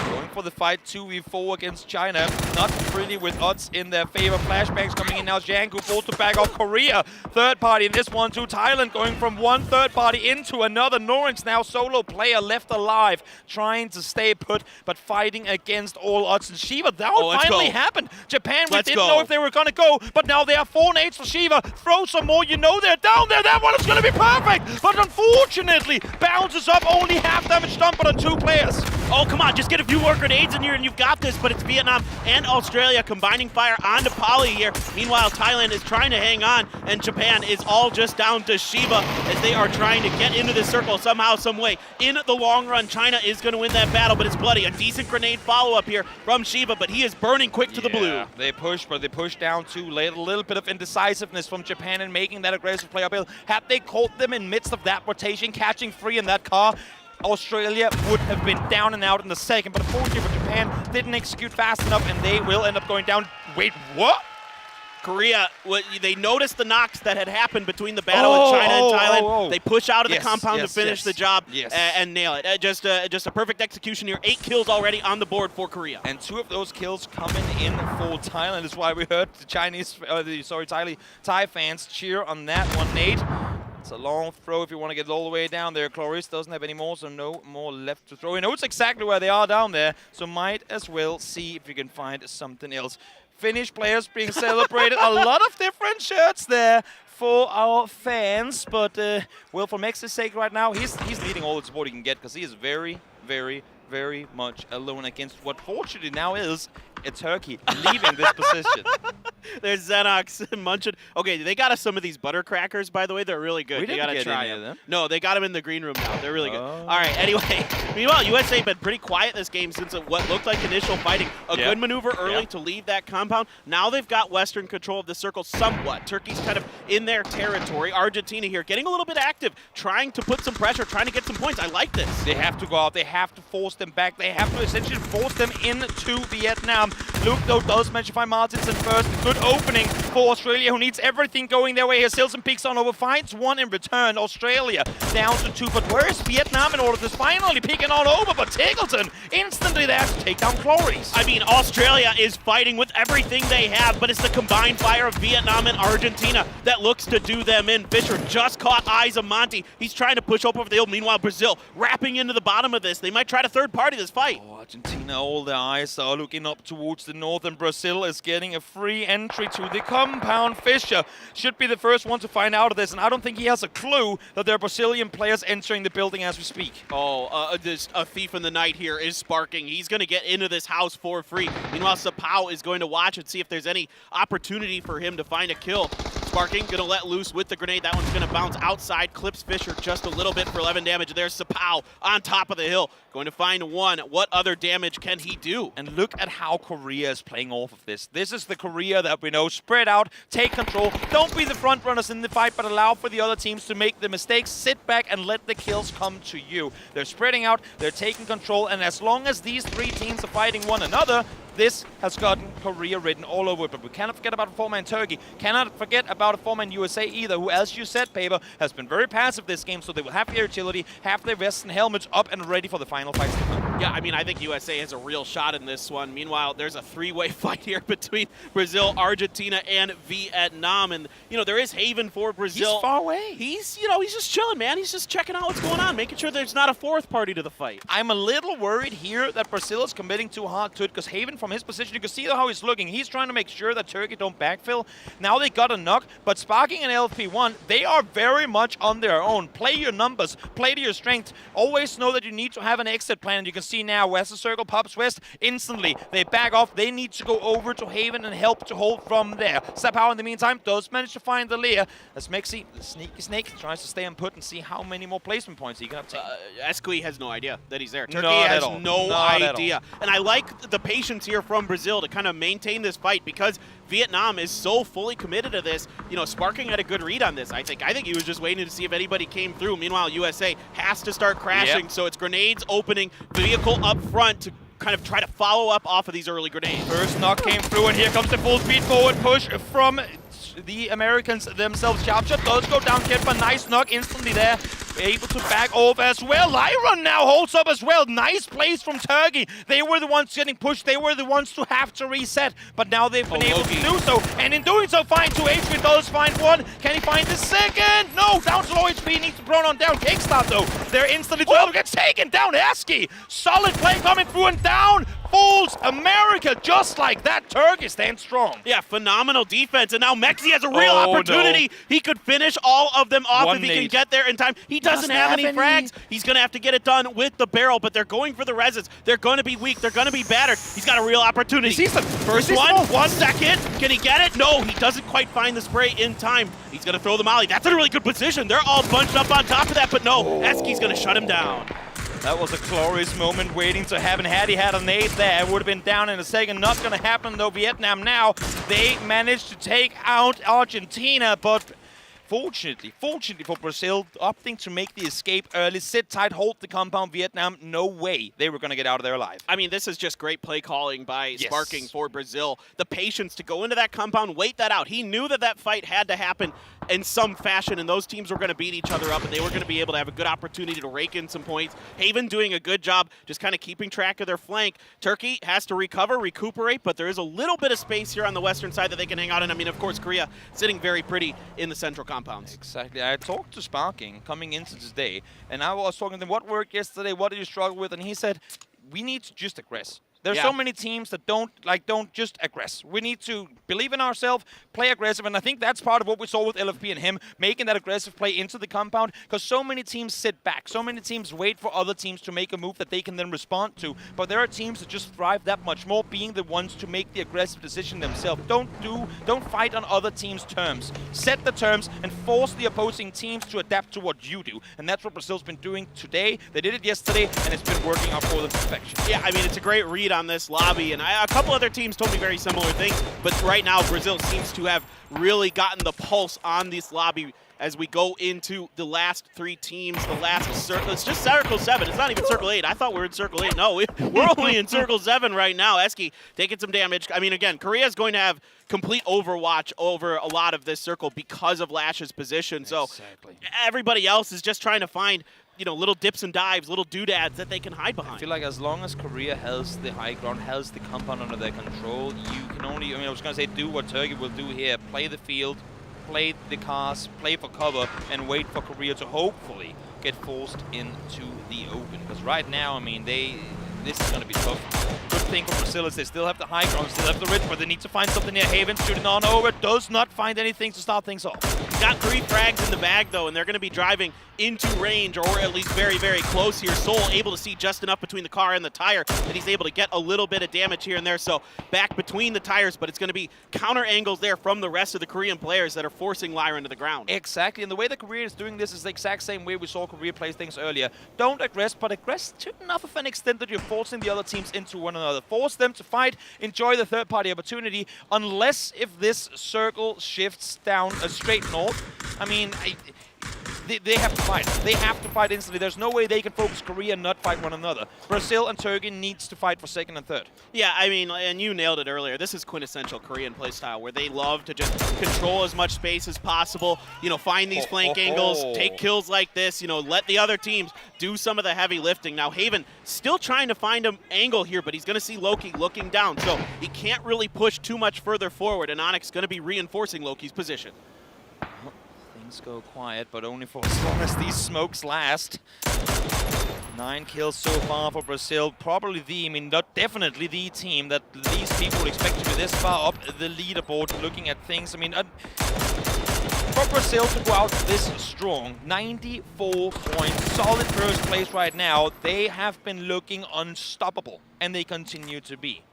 going for the fight 2v4 against China. Not really with odds in their favor. Flashbangs coming in now. Jiangku forced to back off Korea. Third party in this one too. Thailand going from one third party into another. Norins now solo player left alive. Trying to stay put, but fighting against all odds. And Shiva, that finally happened. Japan, we didn't know if they were going to go, but now there are 4 nades for Shiva. Throw some more, you know they're down there. That one is going to be perfect, but unfortunately, bounces up, only half damage done, but on 2 players. Oh, come on, just get a few more grenades in here and you've got this, but it's Vietnam and Australia combining fire onto Poly here. Meanwhile, Thailand is trying to hang on, and Japan is all just down to Shiva as they are trying to get into this circle somehow, some way. In the long run, China is going to win that battle, but it's bloody. A decent grenade follow-up here from Shiva, but he is burning quick to the blue. They push, but they push down too late. A little bit of indecisiveness from Japan in making that aggressive play uphill. Had they caught them in midst of that rotation, catching free in that car, Australia would have been down and out in the second, but unfortunately for Japan, didn't execute fast enough, and they will end up going down. Wait, what? Korea, they noticed the knocks that had happened between the battle with China and Thailand. They push out of the compound to finish the job and nail it. Just a perfect execution here. 8 kills already on the board for Korea. And 2 of those kills coming in for Thailand. That's why we heard the Thai fans cheer on that one. Nate, it's a long throw if you want to get it all the way down there. Cloris doesn't have any more, so no more left to throw. You know it's exactly where they are down there, so might as well see if you can find something else. Finnish players being celebrated. A lot of different shirts there for our fans, but well, for Mex's sake right now, he's needing all the support he can get because he is very, very, very much alone against what fortunately now is a Turkey leaving this position. There's Xenox munching. Okay, they got us some of these butter crackers, by the way. They're really good. You gotta try them. No, they got them in the green room now. They're really good. All right, anyway. Meanwhile, USA been pretty quiet this game since what looked like initial fighting. A good maneuver early to leave that compound. Now they've got Western control of the circle somewhat. Turkey's kind of in their territory. Argentina here getting a little bit active, trying to put some pressure, trying to get some points. I like this. They have to go out. They have to force them back. They have to essentially force them into Vietnam. Luke, though, does manage to find Martinson first. Good opening for Australia, who needs everything going their way here. Silson peeks on over, finds 1 in return. Australia down to 2, but where is Vietnam in order to finally peeking on over? But Tiggleton instantly there to take down Cloris. I mean, Australia is fighting with everything they have, but it's the combined fire of Vietnam and Argentina that looks to do them in. Fisher just caught eyes of Monty. He's trying to push over the hill. Meanwhile, Brazil wrapping into the bottom of this. They might try to third party this fight. Argentina, all their eyes are looking up towards the north, and Brazil is getting a free entry to the compound. Fischer should be the first one to find out of this, and I don't think he has a clue that there are Brazilian players entering the building as we speak. A thief in the night here is sparking. He's going to get into this house for free. Meanwhile, Sapau is going to watch and see if there's any opportunity for him to find a kill. Sparking, going to let loose with the grenade. That one's going to bounce outside, clips Fisher just a little bit for 11 damage. There's Sapau on top of the hill, going to find 1. What other damage can he do? And look at how Korea is playing off of this. This is the Korea that we know. Spread out, take control. Don't be the front runners in the fight, but allow for the other teams to make the mistakes. Sit back and let the kills come to you. They're spreading out, they're taking control, and as long as these 3 teams are fighting one another, this has gotten Korea written all over it. But we cannot forget about a former in Turkey. Cannot forget about a former in USA either, who, as you said, Paper, has been very passive this game, so they will have their utility, have their vests and helmets up and ready for the final fights to come. Yeah, I mean, I think USA has a real shot in this one. Meanwhile, there's a 3-way fight here between Brazil, Argentina, and Vietnam. And, you know, there is haven for Brazil. He's far away. He's just chilling, man. He's just checking out what's going on, making sure there's not a 4th party to the fight. I'm a little worried here that Brazil is committing too hard to it, because Haven, from his position, you can see how he's looking. He's trying to make sure that Turkey don't backfill. Now they got a knock, but Sparking and LP1, they are very much on their own. Play your numbers, play to your strength. Always know that you need to have an exit plan, and you can see now, where's the circle pops west? Instantly, they back off. They need to go over to Haven and help to hold from there. Sapao in the meantime does manage to find the Lear. As Mexi, the sneaky snake, tries to stay on put and see how many more placement points he can obtain. Esqui has no idea that he's there. Turkey Not has at all. no Not at idea. And I like the patience here from Brazil to kind of maintain this fight because Vietnam is so fully committed to this. You know, Sparking had a good read on this, I think. I think he was just waiting to see if anybody came through. Meanwhile, USA has to start crashing, so it's grenades opening, vehicle up front to kind of try to follow up off of these early grenades. First knock came through, and here comes the full speed forward push from the Americans themselves. Sharpshot does go down, get a nice knock instantly there. Able to back off as well. Lyron now holds up as well. Nice plays from Turkey. They were the ones getting pushed. They were the ones to have to reset, but now they've been able to do so. And in doing so, find 2 HP. Does find 1. Can he find the second? No, down to low HP. Needs to prone on down. Kickstart though. They're instantly 12. Gets taken down. Aski. Solid play coming through and down. Fools America just like that. Turkey stands strong. Yeah, phenomenal defense. And now Mexi has a real opportunity. No. He could finish all of them off if he can get there in time. He doesn't have any frags. He's going to have to get it done with the barrel, but they're going for the reses. They're going to be weak. They're going to be battered. He's got a real opportunity. He sees them. First one second. Can he get it? No, he doesn't quite find the spray in time. He's going to throw the molly. That's in a really good position. They're all bunched up on top of that, but no, Eski's going to shut him down. That was a glorious moment waiting to happen. Had he had a nade there, it would have been down in a second. Not going to happen though. Vietnam now, they managed to take out Argentina, but fortunately for Brazil, opting to make the escape early, sit tight, hold the compound. Vietnam, no way they were going to get out of there alive. I mean, this is just great play calling by Sparking for Brazil. The patience to go into that compound, wait that out. He knew that that fight had to happen in some fashion, and those teams were going to beat each other up, and they were going to be able to have a good opportunity to rake in some points. Haven doing a good job just kind of keeping track of their flank. Turkey has to recuperate, but there is a little bit of space here on the western side that they can hang out in. I mean, of course, Korea sitting very pretty in the central compounds. Exactly. I talked to Sparking coming into this day, and I was talking to him, what worked yesterday, what did you struggle with? And he said, we need to just aggress. There's so many teams that don't just aggress. We need to believe in ourselves, play aggressive, and I think that's part of what we saw with LFP and him, making that aggressive play into the compound, because so many teams sit back. So many teams wait for other teams to make a move that they can then respond to, but there are teams that just thrive that much more, being the ones to make the aggressive decision themselves. Don't fight on other teams' terms. Set the terms and force the opposing teams to adapt to what you do, and that's what Brazil's been doing today. They did it yesterday, and it's been working out for them to perfection. Yeah, I mean, it's a great read on this lobby, and a couple other teams told me very similar things, but right now Brazil seems to have really gotten the pulse on this lobby as we go into the last 3 teams, the last circle. It's just Circle 7. It's not even Circle 8. I thought we were in Circle 8. No, we're only in Circle 7 right now. Eski taking some damage. I mean, again, Korea is going to have complete overwatch over a lot of this circle because of Lash's position. So everybody else is just trying to find, you know, little dips and dives, little doodads that they can hide behind. I feel like as long as Korea has the high ground, has the compound under their control, you can only, I was going to say, do what Turkey will do here. Play the field, play the cars, play for cover, and wait for Korea to hopefully get forced into the open. Because right now, I mean, this is going to be tough. Good thing for Brazil is they still have the high ground, still have the ridge, but they need to find something near Haven. Shooting on over, does not find anything to start things off. Got 3 frags in the bag, though, and they're going to be driving into range, or at least very, very close here. Soul able to see just enough between the car and the tire that he's able to get a little bit of damage here and there. So back between the tires, but it's going to be counter angles there from the rest of the Korean players that are forcing Lyra into the ground. Exactly, and the way that Korea is doing this is the exact same way we saw Korea play things earlier. Don't aggress, but aggress to enough of an extent that you're forcing the other teams into one another. Force them to fight, enjoy the third-party opportunity, unless if this circle shifts down a straight north. I mean, they have to fight. They have to fight instantly. There's no way they can focus Korea and not fight one another. Brazil and Turkey needs to fight for second and third. Yeah, I mean, and you nailed it earlier. This is quintessential Korean playstyle, where they love to just control as much space as possible, you know, find these flank angles, take kills like this, you know, let the other teams do some of the heavy lifting. Now, Haven still trying to find an angle here, but he's going to see Loki looking down, so he can't really push too much further forward, and Onyx going to be reinforcing Loki's position. Things go quiet, but only for as long as these smokes last. 9 kills so far for Brazil. Probably definitely the team that these people expect to be this far up the leaderboard looking at things. I mean, for Brazil to go out this strong. 94 points, solid first place right now. They have been looking unstoppable, and they continue to be.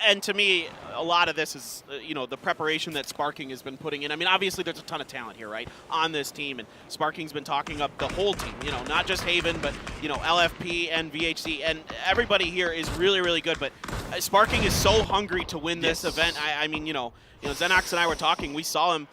And to me, a lot of this is, the preparation that Sparking has been putting in. I mean, obviously there's a ton of talent here, right, on this team, and Sparking's been talking up the whole team, not just Haven, but, LFP and VHC, and everybody here is really, really good, but Sparking is so hungry to win this event. I mean, Xenox and I were talking, we saw him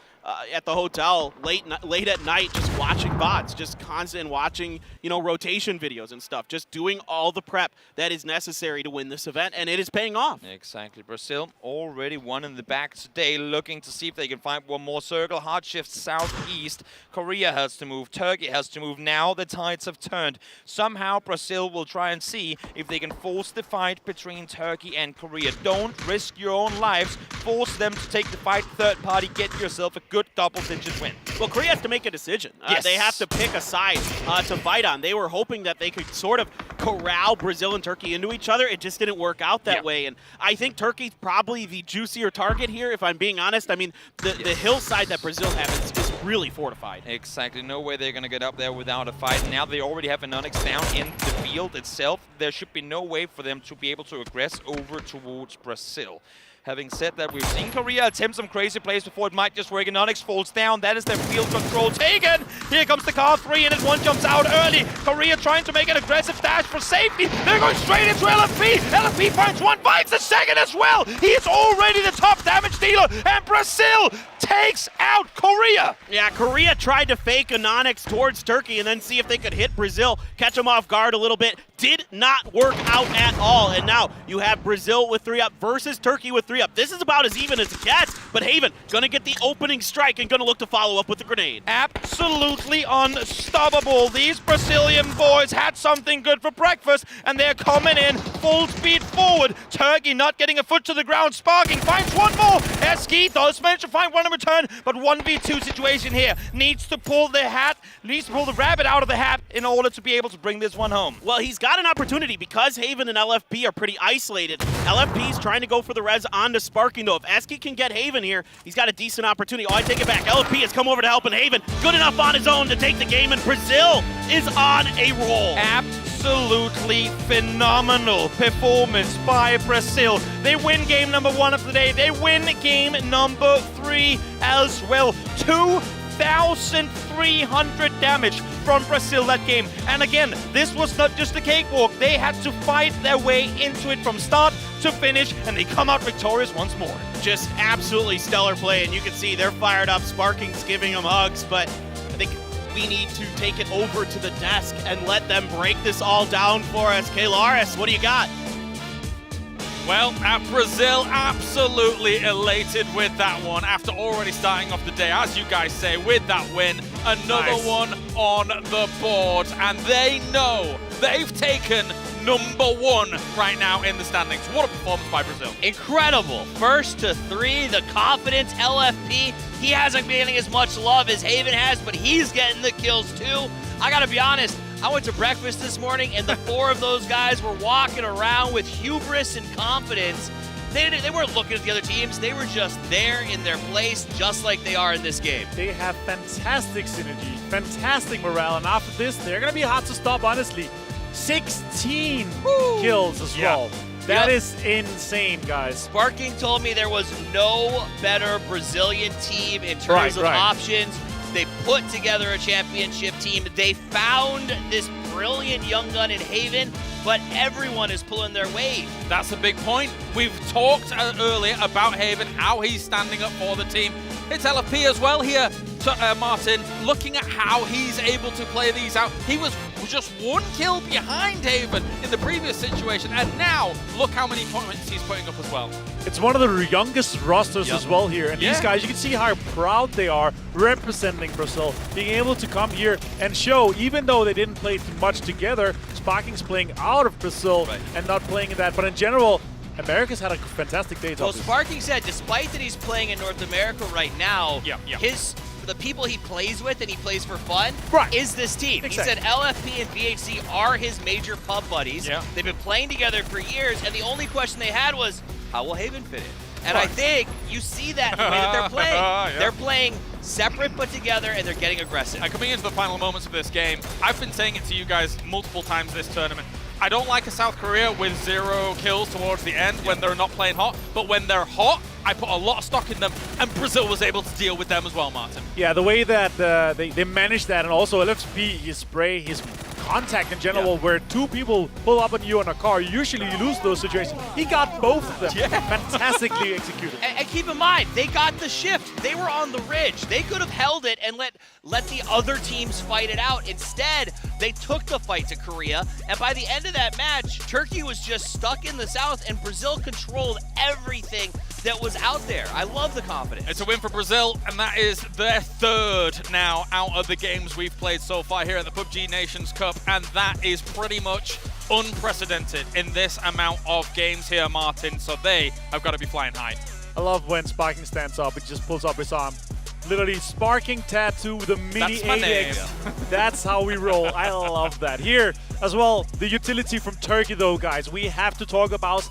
at the hotel late at night just watching bots, just constant watching, rotation videos and stuff, just doing all the prep that is necessary to win this event, and it is paying off. Exactly. Brazil already one in the back today, looking to see if they can find one more circle. Hard shift southeast. Korea has to move. Turkey has to move. Now the tides have turned. Somehow Brazil will try and see if they can force the fight between Turkey and Korea. Don't risk your own lives. Force them to take the fight third party. Get yourself a good double-digit win. Well, Korea has to make a decision. Yes. They have to pick a side to fight on. They were hoping that they could sort of corral Brazil and Turkey into each other. It just didn't work out that way. And I think Turkey's probably the juicier target here, if I'm being honest. I mean, the hillside that Brazil has is really fortified. Exactly. No way they're going to get up there without a fight. Now they already have an Onyx down in the field itself. There should be no way for them to be able to aggress over towards Brazil. Having said that, we've seen Korea attempt some crazy plays before it might just work, and Onyx falls down. That is their field control taken. Here comes the car 3, and one jumps out early. Korea trying to make an aggressive dash for safety. They're going straight into LFP. LFP finds one, finds the second as well. He's already the top damage dealer, and Brazil takes out Korea. Yeah, Korea tried to fake an Onyx towards Turkey and then see if they could hit Brazil, catch them off guard a little bit. Did not work out at all. And now you have Brazil with 3 up versus Turkey with 3 up. This is about as even as it gets, but Haven gonna get the opening strike and gonna look to follow up with the grenade. Absolutely unstoppable. These Brazilian boys had something good for breakfast, and they're coming in full speed forward. Turkey not getting a foot to the ground. Sparking finds one more. Eski does manage to find one in return, but 1v2 situation here. Needs to pull the rabbit out of the hat in order to be able to bring this one home. Well, he's got an opportunity because Haven and LFP are pretty isolated. LFP's trying to go for the res onto Sparking, though. If Eski can get Haven here, he's got a decent opportunity. Oh, I take it back. LFP has come over to help, and Haven good enough on his own to take the game, and Brazil is on a roll. Absolutely phenomenal performance by Brazil. They win game number 1 of the day. They win game number 3 as well. 2,300 damage from Brazil that game. And again, this was not just a cakewalk. They had to fight their way into it from start to finish, and they come out victorious once more. Just absolutely stellar play, and you can see they're fired up. Sparking's giving them hugs, but I think we need to take it over to the desk and let them break this all down for us. Kalaris, what do you got? Well, Brazil absolutely elated with that one after already starting off the day, as you guys say, with that win. Another one on the board, and they know they've taken #1 right now in the standings. What a performance by Brazil. Incredible. First to 3, the confidence. LFP, he hasn't been getting as much love as Haven has, but he's getting the kills too. I gotta be honest, I went to breakfast this morning, and the 4 of those guys were walking around with hubris and confidence. They weren't looking at the other teams. They were just there in their place, just like they are in this game. They have fantastic synergy, fantastic morale, and after this, they're going to be hard to stop, honestly. 16 kills as well. That is insane, guys. Sparking told me there was no better Brazilian team in terms of options. They put together a championship team. They found this brilliant young gun in Haven, but everyone is pulling their weight. That's a big point. We've talked earlier about Haven, how he's standing up for the team. It's LFP as well here, Martin, looking at how he's able to play these out. He was just 1 kill behind Haven in the previous situation, and now look how many points he's putting up as well. It's one of the youngest rosters as well here, and these guys, you can see how proud they are representing Brazil, being able to come here and show, even though they didn't play too much together, Sparking's playing out of Brazil and not playing in that, but in general, America's had a fantastic day. Well, Sparking said, despite that he's playing in North America right now, the people he plays with and he plays for fun is this team. Exactly. He said LFP and VHC are his major pub buddies. They've been playing together for years, and the only question they had was, how will Haven fit in? And I think you see that in the way that they're playing. They're playing separate but together, and they're getting aggressive. And coming into the final moments of this game, I've been saying it to you guys multiple times this tournament. I don't like a South Korea with 0 kills towards the end when they're not playing hot, but when they're hot, I put a lot of stock in them, and Brazil was able to deal with them as well, Martin. Yeah, the way that they managed that, and also LFP, his spray, his contact in general, where 2 people pull up on you in a car, usually you lose those situations. He got both of them. Fantastically executed. And keep in mind, they got the shift. They were on the ridge. They could have held it and let the other teams fight it out. Instead, they took the fight to Korea, and by the end of that match, Turkey was just stuck in the south, and Brazil controlled everything that was out there. I love the confidence. It's a win for Brazil, and that is their 3rd now out of the games we've played so far here at the PUBG Nations Cup, and that is pretty much unprecedented in this amount of games here, Martin, so they have got to be flying high. I love when Sparking stands up, he just pulls up his arm. Literally, Sparking Tattoo with a mini 8X. That's how we roll. I love that. Here, as well, the utility from Turkey, though, guys. We have to talk about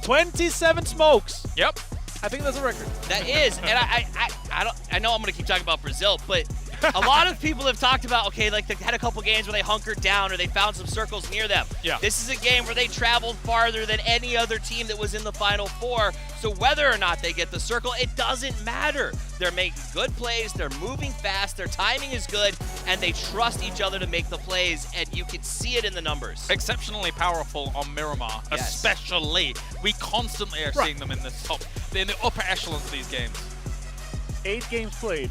27 smokes. Yep. I think that's a record. That is, and I know I'm going to keep talking about Brazil, but a lot of people have talked about, okay, like they had a couple games where they hunkered down or they found some circles near them. Yeah. This is a game where they traveled farther than any other team that was in the Final Four, so whether or not they get the circle, it doesn't matter. They're making good plays, they're moving fast, their timing is good, and they trust each other to make the plays, and you can see it in the numbers. Exceptionally powerful on Miramar, especially. We constantly are seeing them in the upper echelons of these games. 8 games played,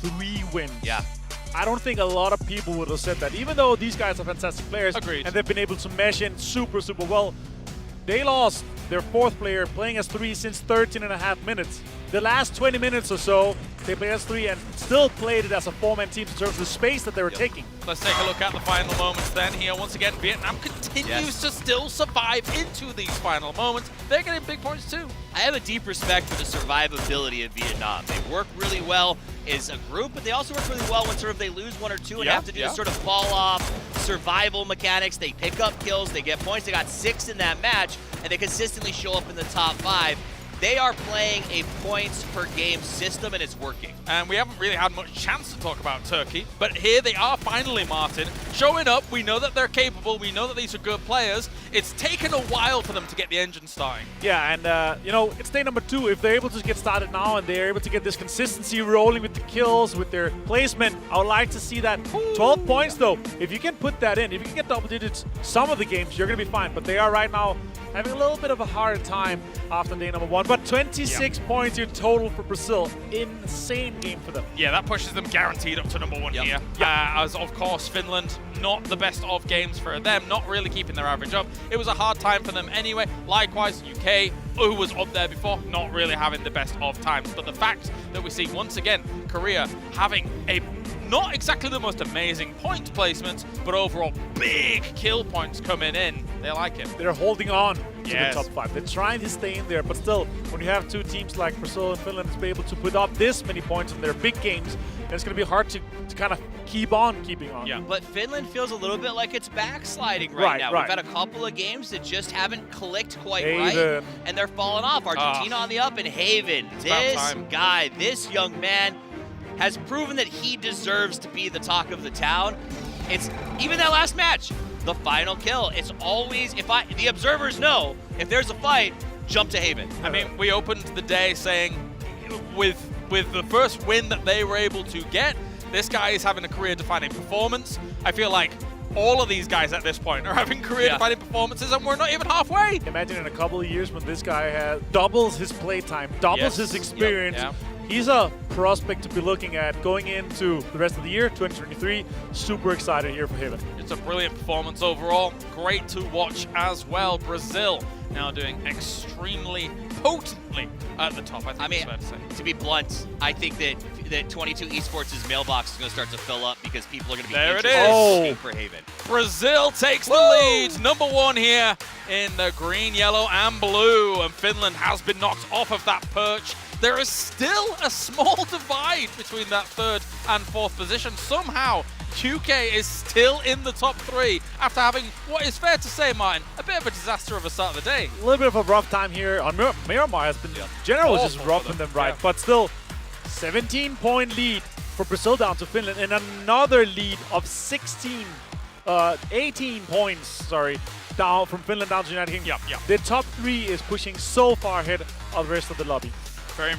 3 wins. Yeah. I don't think a lot of people would have said that, even though these guys are fantastic players. Agreed. And they've been able to mesh in super well. They lost their 4th player playing as 3 since 13.5 minutes. The last 20 minutes or so, they played as 3 and still played it as a 4-man team in terms of the space that they were taking. Let's take a look at the final moments then here. Once again, Vietnam continues to still survive into these final moments. They're getting big points too. I have a deep respect for the survivability of Vietnam. They work really well as a group, but they also work really well when sort of they lose 1 or 2 and have to do this sort of fall off survival mechanics. They pick up kills, they get points. They got 6 in that match, and they consistently show up in the top 5. They are playing a points per game system, and it's working. And we haven't really had much chance to talk about Turkey, but here they are finally, Martin, showing up. We know that they're capable. We know that these are good players. It's taken a while for them to get the engine starting. Yeah, and you know, it's day number 2. If they're able to get started now and they're able to get this consistency rolling with the kills, with their placement, I would like to see that. 12 points, though. If you can put that in, if you can get double digits some of the games, you're going to be fine. But they are right now having a little bit of a harder time after day number 1. But 26 points in total for Brazil. Insane game for them. Yeah, that pushes them guaranteed up to number 1 here. As, of course, Finland, not the best of games for them, not really keeping their average up. It was a hard time for them anyway. Likewise, UK, who was up there before, not really having the best of times. But the fact that we see, once again, Korea having a not exactly the most amazing point placement, but overall big kill points coming in. They like it. They're holding on to the top 5. They're trying to stay in there, but still, when you have 2 teams like Brazil and Finland to be able to put up this many points in their big games, it's going to be hard to kind of keep on keeping on. Yeah, but Finland feels a little bit like it's backsliding right now. We've had a couple of games that just haven't clicked quite right, and they're falling off. Argentina on the up, and Haven, this guy, this young man, has proven that he deserves to be the talk of the town. It's even that last match, the final kill. It's always, the observers know, if there's a fight, jump to Haven. I mean, we opened the day saying with the first win that they were able to get, this guy is having a career-defining performance. I feel like all of these guys at this point are having career-defining performances, and we're not even halfway. Imagine in a couple of years when this guy doubles his playtime, doubles his experience. He's a prospect to be looking at going into the rest of the year, 2023. Super excited here for Haven. It's a brilliant performance overall. Great to watch as well. Brazil now doing extremely potently at the top, I think it's fair to say. To be blunt, I think that 22 Esports' mailbox is going to start to fill up because people are going to be interested for Haven. Brazil takes the lead. Number 1 here in the green, yellow, and blue. And Finland has been knocked off of that perch. There is still a small divide between that 3rd and 4th position. Somehow, UK is still in the top 3 after having, what is fair to say, Martin, a bit of a disaster of a start of the day. A little bit of a rough time here. On Miramar has been generally just roughing them but still 17-point lead for Brazil down to Finland, and another lead of 18 points, sorry, down from Finland down to United Kingdom. The top 3 is pushing so far ahead of the rest of the lobby. Very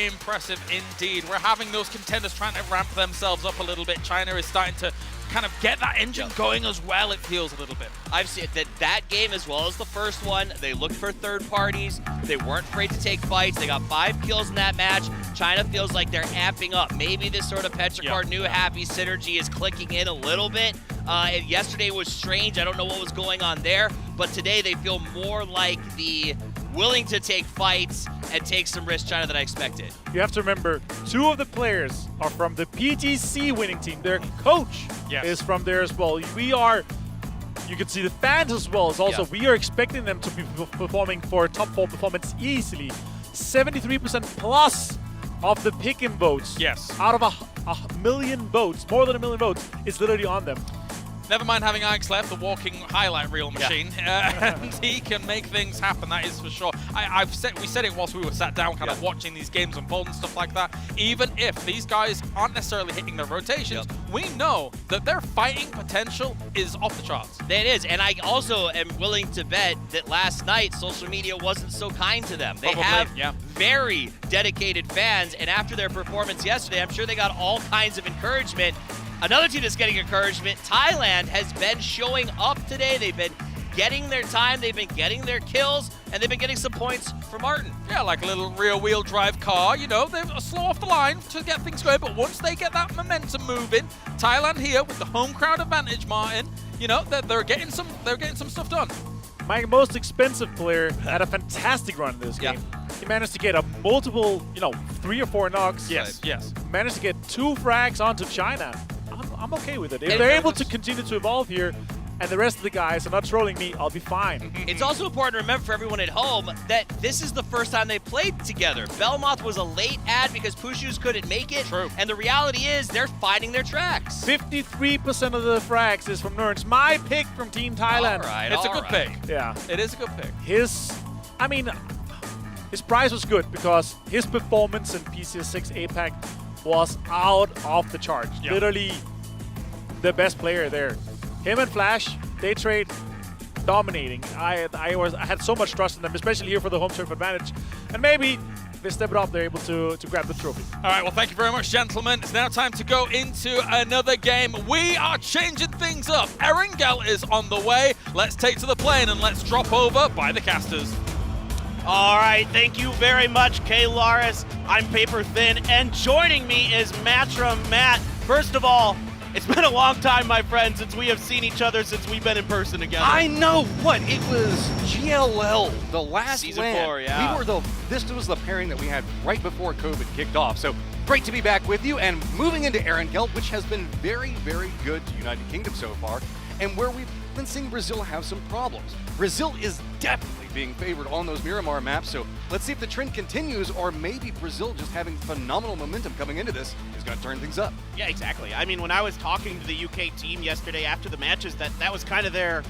impressive indeed. We're having those contenders trying to ramp themselves up a little bit. China is starting to kind of get that engine going as well, it feels a little bit. I've seen that game as well as the first one. They looked for third parties. They weren't afraid to take fights. They got 5 kills in that match. China feels like they're amping up. Maybe this sort of Petricard new happy synergy is clicking in a little bit. And yesterday was strange. I don't know what was going on there. But today they feel more like the willing to take fights and take some risks China than I expected. You have to remember, 2 of the players are from the PTC winning team. Their coach is from there as well. You can see the fans as well. It's also, we are expecting them to be performing for a top 4 performance easily. 73% plus of the pick-in votes. Out of a million votes, more than a million votes, is literally on them. Never mind having Alex left, the walking highlight reel machine, and he can make things happen, that is for sure. We said it whilst we were sat down kind of watching these games unfold and stuff like that. Even if these guys aren't necessarily hitting their rotations, we know that their fighting potential is off the charts. It is, and I also am willing to bet that last night social media wasn't so kind to them. They have very dedicated fans, and after their performance yesterday, I'm sure they got all kinds of encouragement. Another team that's getting encouragement, Thailand, has been showing up today. They've been getting their time, they've been getting their kills, and they've been getting some points from Martin. Yeah, like a little rear-wheel drive car, you know, they're slow off the line to get things going, but once they get that momentum moving, Thailand here with the home crowd advantage, Martin, you know, they're getting some stuff done. My most expensive player had a fantastic run in this game. He managed to get a multiple, 3 or 4 knocks. Yes. Managed to get 2 frags onto China. I'm okay with it. If they're able to continue to evolve here, and the rest of the guys are not trolling me, I'll be fine. It's also important to remember for everyone at home that this is the first time they played together. Belmoth was a late ad because Pushus couldn't make it. True. And the reality is they're finding their tracks. 53% of the frags is from Nerns. My pick from Team Thailand. All right, it's a good pick. Yeah. It is a good pick. His prize was good because his performance in PCS6 APAC was out of the charts. Literally the best player there. Him and Flash, they trade dominating. I had so much trust in them, especially here for the home turf advantage. And maybe if they step it up, they're able to grab the trophy. All right, well, thank you very much, gentlemen. It's now time to go into another game. We are changing things up. Erangel is on the way. Let's take to the plane and let's drop over by the casters. All right, thank you very much, Kay Laris. I'm Paper Thin, and joining me is Matchroom Matt. First of all, it's been a long time, my friend, since we have seen each other since we've been in person together. I know what it was. GLL, the last Season LAN. 4, yeah. This was the pairing that we had right before COVID kicked off. So great to be back with you and moving into Erangel, which has been very, very good to United Kingdom so far, and where we've been seeing Brazil have some problems. Brazil is definitely being favored on those Miramar maps, so let's see if the trend continues, or maybe Brazil just having phenomenal momentum coming into this is going to turn things up. Yeah, exactly. I mean, when I was talking to the UK team yesterday after the matches, that was kind of their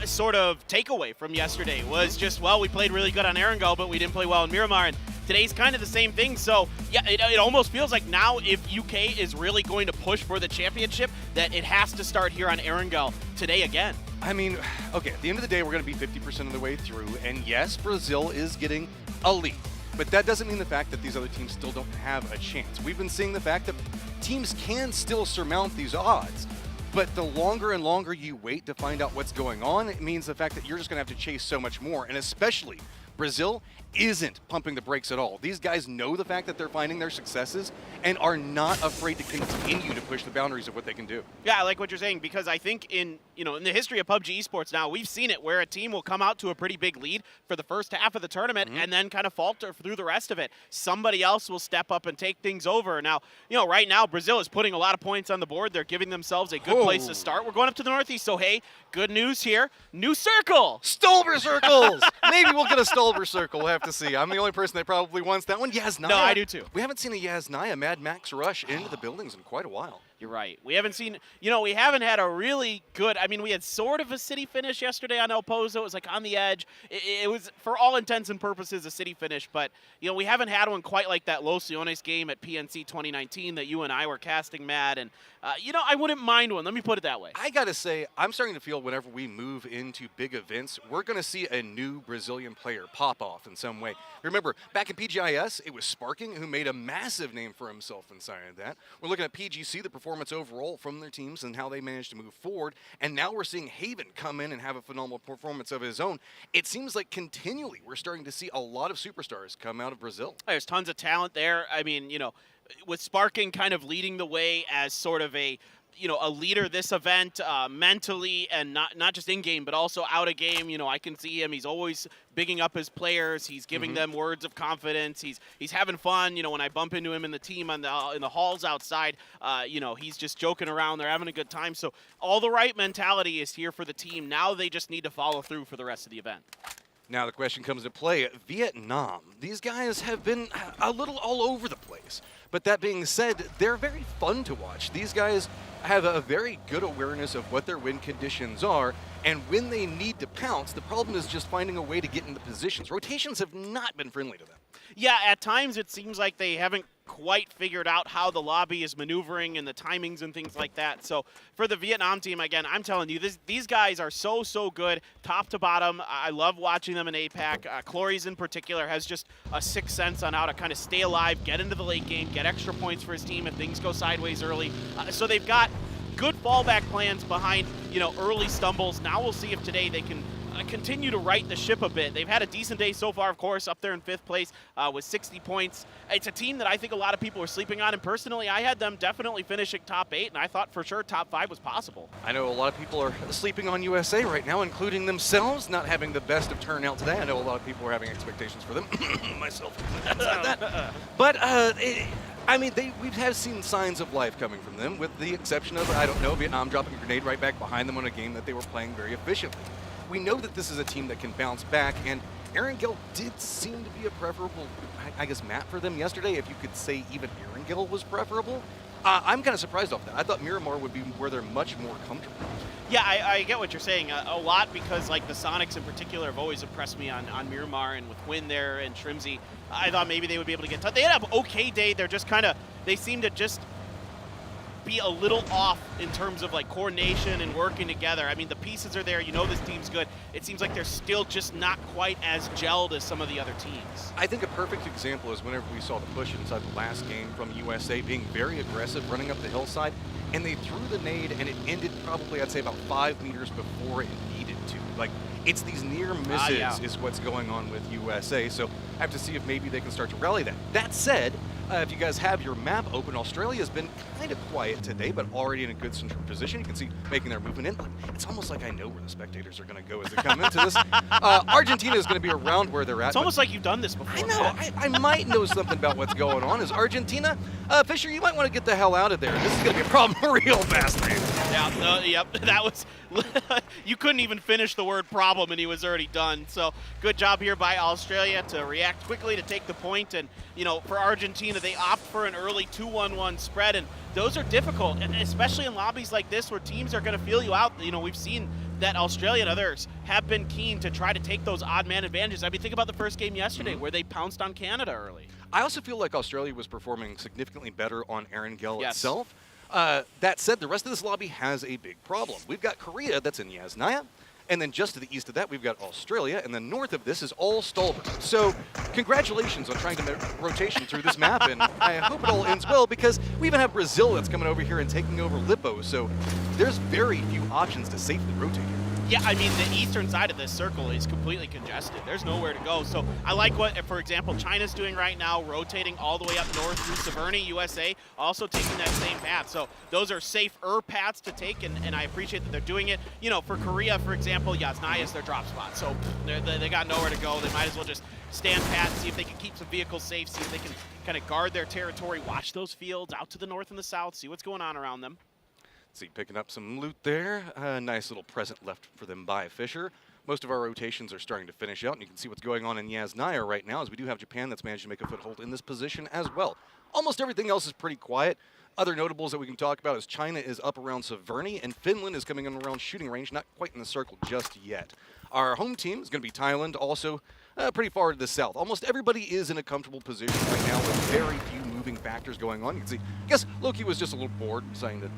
sort of takeaway from yesterday was just, well, we played really good on Erangel, but we didn't play well in Miramar, and today's kind of the same thing. So, yeah, it almost feels like now if UK is really going to push for the championship, that it has to start here on Erangel today again. I mean, okay, at the end of the day, we're going to be 50% of the way through, and yes, Brazil is getting a lead. But that doesn't mean the fact that these other teams still don't have a chance. We've been seeing the fact that teams can still surmount these odds. But the longer and longer you wait to find out what's going on, it means the fact that you're just going to have to chase so much more. And especially, Brazil isn't pumping the brakes at all. These guys know the fact that they're finding their successes and are not afraid to continue to push the boundaries of what they can do. Yeah, I like what you're saying, because I think in the history of PUBG Esports now, we've seen it where a team will come out to a pretty big lead for the first half of the tournament and then kind of falter through the rest of it. Somebody else will step up and take things over. Now, right now, Brazil is putting a lot of points on the board. They're giving themselves a good place to start. We're going up to the Northeast, so hey, good news here. New circle! Stolber circles! Maybe we'll get a Stolber circle. We'll have to see. I'm the only person that probably wants that one. Yasnaya. No, I do too. We haven't seen a Yasnaya Mad Max rush into the buildings in quite a while. You're right. We haven't seen, we haven't had a really good, I mean, we had sort of a city finish yesterday on El Pozo. It was like on the edge. It was, for all intents and purposes, a city finish, but, we haven't had one quite like that Los Leones game at PNC 2019 that you and I were casting, Matt, and, I wouldn't mind one. Let me put it that way. I got to say, I'm starting to feel whenever we move into big events, we're going to see a new Brazilian player pop off in some way. Remember, back in PGIS, it was Sparking who made a massive name for himself inside of that. We're looking at PGC, the performance overall from their teams and how they managed to move forward. And now we're seeing Haven come in and have a phenomenal performance of his own. It seems like continually we're starting to see a lot of superstars come out of Brazil. There's tons of talent there. I mean, with Sparking kind of leading the way as sort of a leader this event mentally and not just in game but also out of game. I can see him. He's always bigging up his players. He's giving them words of confidence. He's having fun. When I bump into him in the team in the halls outside, he's just joking around. They're having a good time. So all the right mentality is here for the team. Now they just need to follow through for the rest of the event. Now the question comes into play, Vietnam. These guys have been a little all over the place. But that being said, they're very fun to watch. These guys have a very good awareness of what their win conditions are, and when they need to pounce, the problem is just finding a way to get into positions. Rotations have not been friendly to them. Yeah, at times it seems like they haven't quite figured out how the lobby is maneuvering and the timings and things like that. So for the Vietnam team, again, I'm telling you, these guys are so good, top to bottom. I love watching them in APAC. Clories in particular has just a sixth sense on how to kind of stay alive, get into the late game, get extra points for his team if things go sideways early. So they've got good fallback plans behind, early stumbles. Now we'll see if today they can continue to right the ship a bit. They've had a decent day so far, of course, up there in 5th place with 60 points. It's a team that I think a lot of people are sleeping on, and personally, I had them definitely finishing top 8, and I thought for sure top 5 was possible. I know a lot of people are sleeping on USA right now, including themselves, not having the best of turnout today. I know a lot of people are having expectations for them, myself. But we have seen signs of life coming from them, with the exception of, Vietnam dropping a grenade right back behind them on a game that they were playing very efficiently. We know that this is a team that can bounce back, and Aaron Gill did seem to be a preferable, map for them yesterday, if you could say even Aaron Gill was preferable. I'm kind of surprised off that. I thought Miramar would be where they're much more comfortable. Yeah, I get what you're saying a lot, because like the Sonics in particular have always impressed me on Miramar, and with Quinn there and Shrimsy, I thought maybe they would be able to get touched. They had an okay day. They're just they seem to just be a little off in terms of like coordination and working together. I mean, the pieces are there. This team's good. It seems like they're still just not quite as gelled as some of the other teams. I think a perfect example is whenever we saw the push inside the last game from USA being very aggressive, running up the hillside, and they threw the nade, and it ended probably, I'd say, about 5 meters before it needed to. Like, it's these near misses is what's going on with USA, so I have to see if maybe they can start to rally that. That said, if you guys have your map open, Australia's been kind of quiet today, but already in a good central position. You can see making their movement in. It's almost like I know where the spectators are going to go as they come into this. Argentina is going to be around where they're at. It's almost like you've done this before. I know. I might know something about what's going on. Is Argentina? Fisher, you might want to get the hell out of there. This is going to be a problem real fast, man. Yep, that was... you couldn't even finish the word problem, and he was already done. So good job here by Australia to react quickly to take the point. And, for Argentina, they opt for an early 2-1-1 spread, and those are difficult, and especially in lobbies like this where teams are going to feel you out. We've seen that Australia and others have been keen to try to take those odd man advantages. I mean, think about the first game yesterday where they pounced on Canada early. I also feel like Australia was performing significantly better on Aaron Gill itself. That said, the rest of this lobby has a big problem. We've got Korea that's in Yasnaya, and then just to the east of that, we've got Australia, and then north of this is all Stolberg. So congratulations on trying to make rotation through this map, and I hope it all ends well, because we even have Brazil that's coming over here and taking over Lippo, so there's very few options to safely rotate here. Yeah, I mean, the eastern side of this circle is completely congested. There's nowhere to go. So I like what, for example, China's doing right now, rotating all the way up north through Souvenir, USA, also taking that same path. So those are safer paths to take, and I appreciate that they're doing it. For Korea, for example, Yasnaya is their drop spot. So they got nowhere to go. They might as well just stand pat, see if they can keep some vehicles safe, see if they can kind of guard their territory, watch those fields out to the north and the south, see what's going on around them. See, picking up some loot there. Nice little present left for them by Fisher. most of our rotations are starting to finish out, and you can see what's going on in Yasnaya right now, as we do have Japan that's managed to make a foothold in this position as well. Almost everything else is pretty quiet. Other notables that we can talk about is China is up around Souvenir, and Finland is coming in around shooting range, not quite in the circle just yet. Our home team is going to be Thailand, also pretty far to the south. Almost everybody is in a comfortable position right now with very few moving factors going on. You can see, I guess Loki was just a little bored, saying that,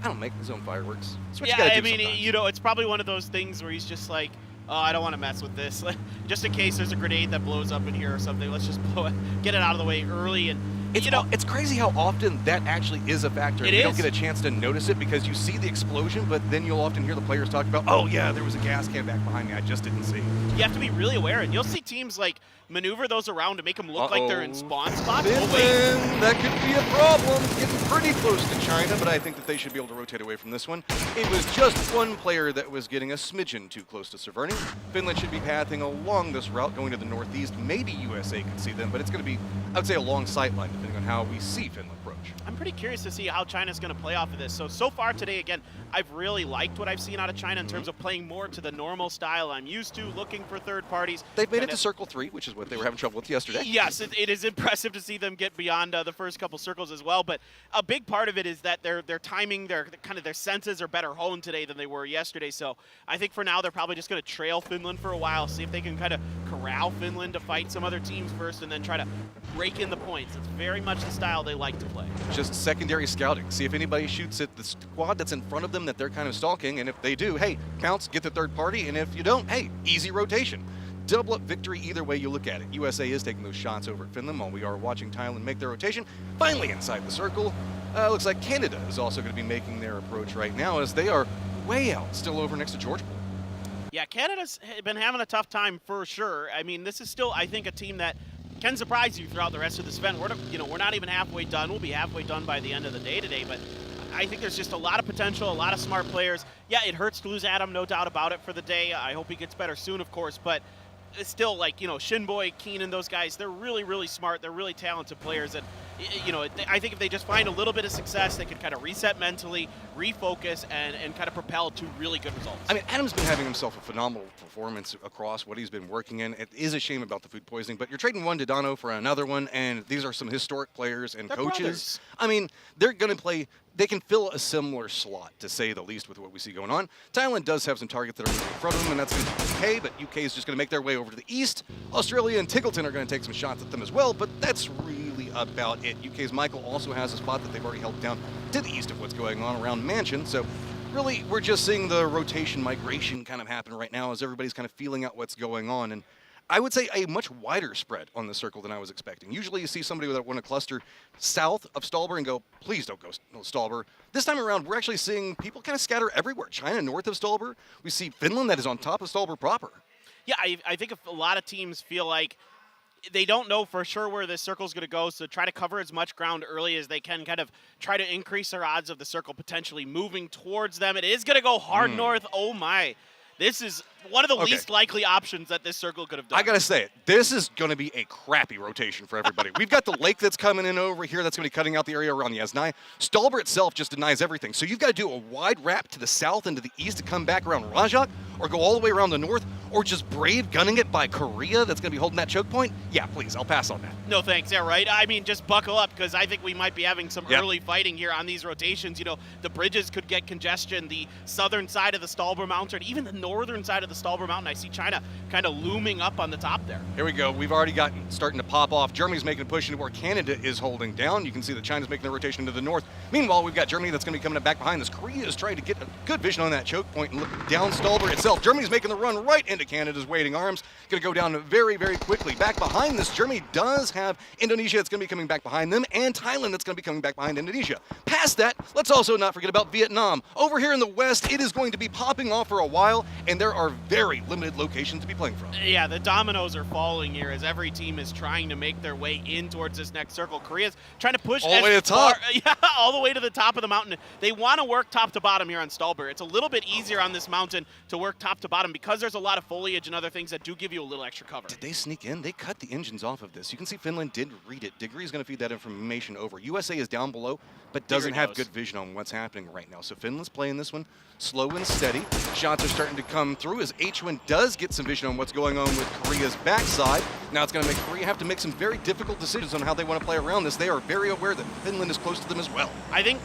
I don't make his own fireworks. That's what you gotta do sometimes. You know, it's probably one of those things where he's just like, oh, I don't want to mess with this. Just in case there's a grenade that blows up in here or something, let's just blow it, get it out of the way early. And it's crazy how often that actually is a factor. You don't get a chance to notice it because you see the explosion, but then you'll often hear the players talk about, oh yeah, there was a gas can back behind me, I just didn't see. You have to be really aware, and you'll see teams like maneuver those around to make them look like they're in spawn spots. That could be a problem. Getting pretty close to China, but I think that they should be able to rotate away from this one. It was just one player that was getting a smidgen too close to Souvenir. Finland should be pathing along this route, going to the northeast. Maybe USA can see them, but it's going to be, I would say, a long sight line, depending on how we see Finland approach. I'm pretty curious to see how China's going to play off of this. So far today, again, I've really liked what I've seen out of China in terms of playing more to the normal style I'm used to, looking for third parties. They've made it to Circle 3, which is what they were having trouble with yesterday. Yes, it is impressive to see them get beyond the first couple circles as well. But a big part of it is that their timing, their senses are better honed today than they were yesterday. So I think for now they're probably just going to trail Finland for a while, see if they can kind of corral Finland to fight some other teams first, and then try to break in the points. It's very much the style they like to play. Just secondary scouting. See if anybody shoots at the squad that's in front of them that they're kind of stalking, and if they do, hey, counts, get the third party, and if you don't, hey, easy rotation. Double up victory either way you look at it. USA is taking those shots over at Finland while we are watching Thailand make their rotation. Finally inside the circle. Looks like Canada is also going to be making their approach right now as they are way out, still over next to Georgetown. Yeah, Canada's been having a tough time for sure. I mean, this is still, I think, a team that can surprise you throughout the rest of this event. We're not even halfway done. We'll be halfway done by the end of the day today, but I think there's just a lot of potential, a lot of smart players. Yeah, it hurts to lose Adam, no doubt about it, for the day. I hope he gets better soon, of course, but it's still like, Shinboy, Keenan, those guys, they're really, really smart. They're really talented players. And, I think if they just find a little bit of success, they can kind of reset mentally, refocus, and kind of propel to really good results. I mean, Adam's been having himself a phenomenal performance across what he's been working in. It is a shame about the food poisoning, but you're trading one Dodano for another one, and these are some historic players and coaches. Brothers. I mean, they're going to play. They can fill a similar slot, to say the least, with what we see going on. Thailand does have some targets that are moving in front of them, and that's going to be UK, but UK is just going to make their way over to the east. Australia and Tiggleton are going to take some shots at them as well, but that's really about it. UK's Michael also has a spot that they've already held down to the east of what's going on around Mansion, so really we're just seeing the rotation migration kind of happen right now as everybody's kind of feeling out what's going on. And I would say a much wider spread on the circle than I was expecting. Usually you see somebody that want to cluster south of Stolber and go, please don't go Stolber. This time around, we're actually seeing people kind of scatter everywhere. China north of Stolber. We see Finland that is on top of Stolber proper. Yeah, I think if a lot of teams feel like they don't know for sure where this circle is going to go, so try to cover as much ground early as they can, kind of try to increase their odds of the circle potentially moving towards them. It is going to go hard north. Oh, my. This is one of the least likely options that this circle could have done. I got to say it. This is going to be a crappy rotation for everybody. We've got the lake that's coming in over here that's going to be cutting out the area around Yasnaya. Stolber itself just denies everything. So you've got to do a wide wrap to the south and to the east to come back around Rajak, or go all the way around the north, or just brave gunning it by Korea that's going to be holding that choke point. Yeah, please, I'll pass on that. No thanks. Yeah, right. I mean, just buckle up, because I think we might be having some early fighting here on these rotations. The bridges could get congestion. The southern side of the Stolber Mountain, even the northern side of the Stolber Mountain, I see China kind of looming up on the top there. Here we go. We've already gotten starting to pop off. Germany's making a push into where Canada is holding down. You can see that China's making the rotation into the north. Meanwhile, we've got Germany that's going to be coming back behind this. Korea is trying to get a good vision on that choke point and look down Stolber itself. Germany's making the run right into Canada's waiting arms. Going to go down very, very quickly. Back behind this, Germany does have Indonesia that's going to be coming back behind them, and Thailand that's going to be coming back behind Indonesia. Past that, let's also not forget about Vietnam. Over here in the west, it is going to be popping off for a while, and there are very limited locations to be playing from. Yeah, the dominoes are falling here as every team is trying to make their way in towards this next circle. Korea's trying to push all the way to the top. Yeah, all the way to the top of the mountain. They want to work top to bottom here on Stolber. It's a little bit easier on this mountain to work top to bottom because there's a lot of foliage and other things that do give you a little extra cover. Did they sneak in? They cut the engines off of this. You can see Finland did read it. Degree is going to feed that information over. USA is down below, but doesn't have good vision on what's happening right now. So Finland's playing this one slow and steady. Shots are starting to come through as H1 does get some vision on what's going on with Korea's backside. Now it's going to make Korea have to make some very difficult decisions on how they want to play around this. They are very aware that Finland is close to them as well. I think,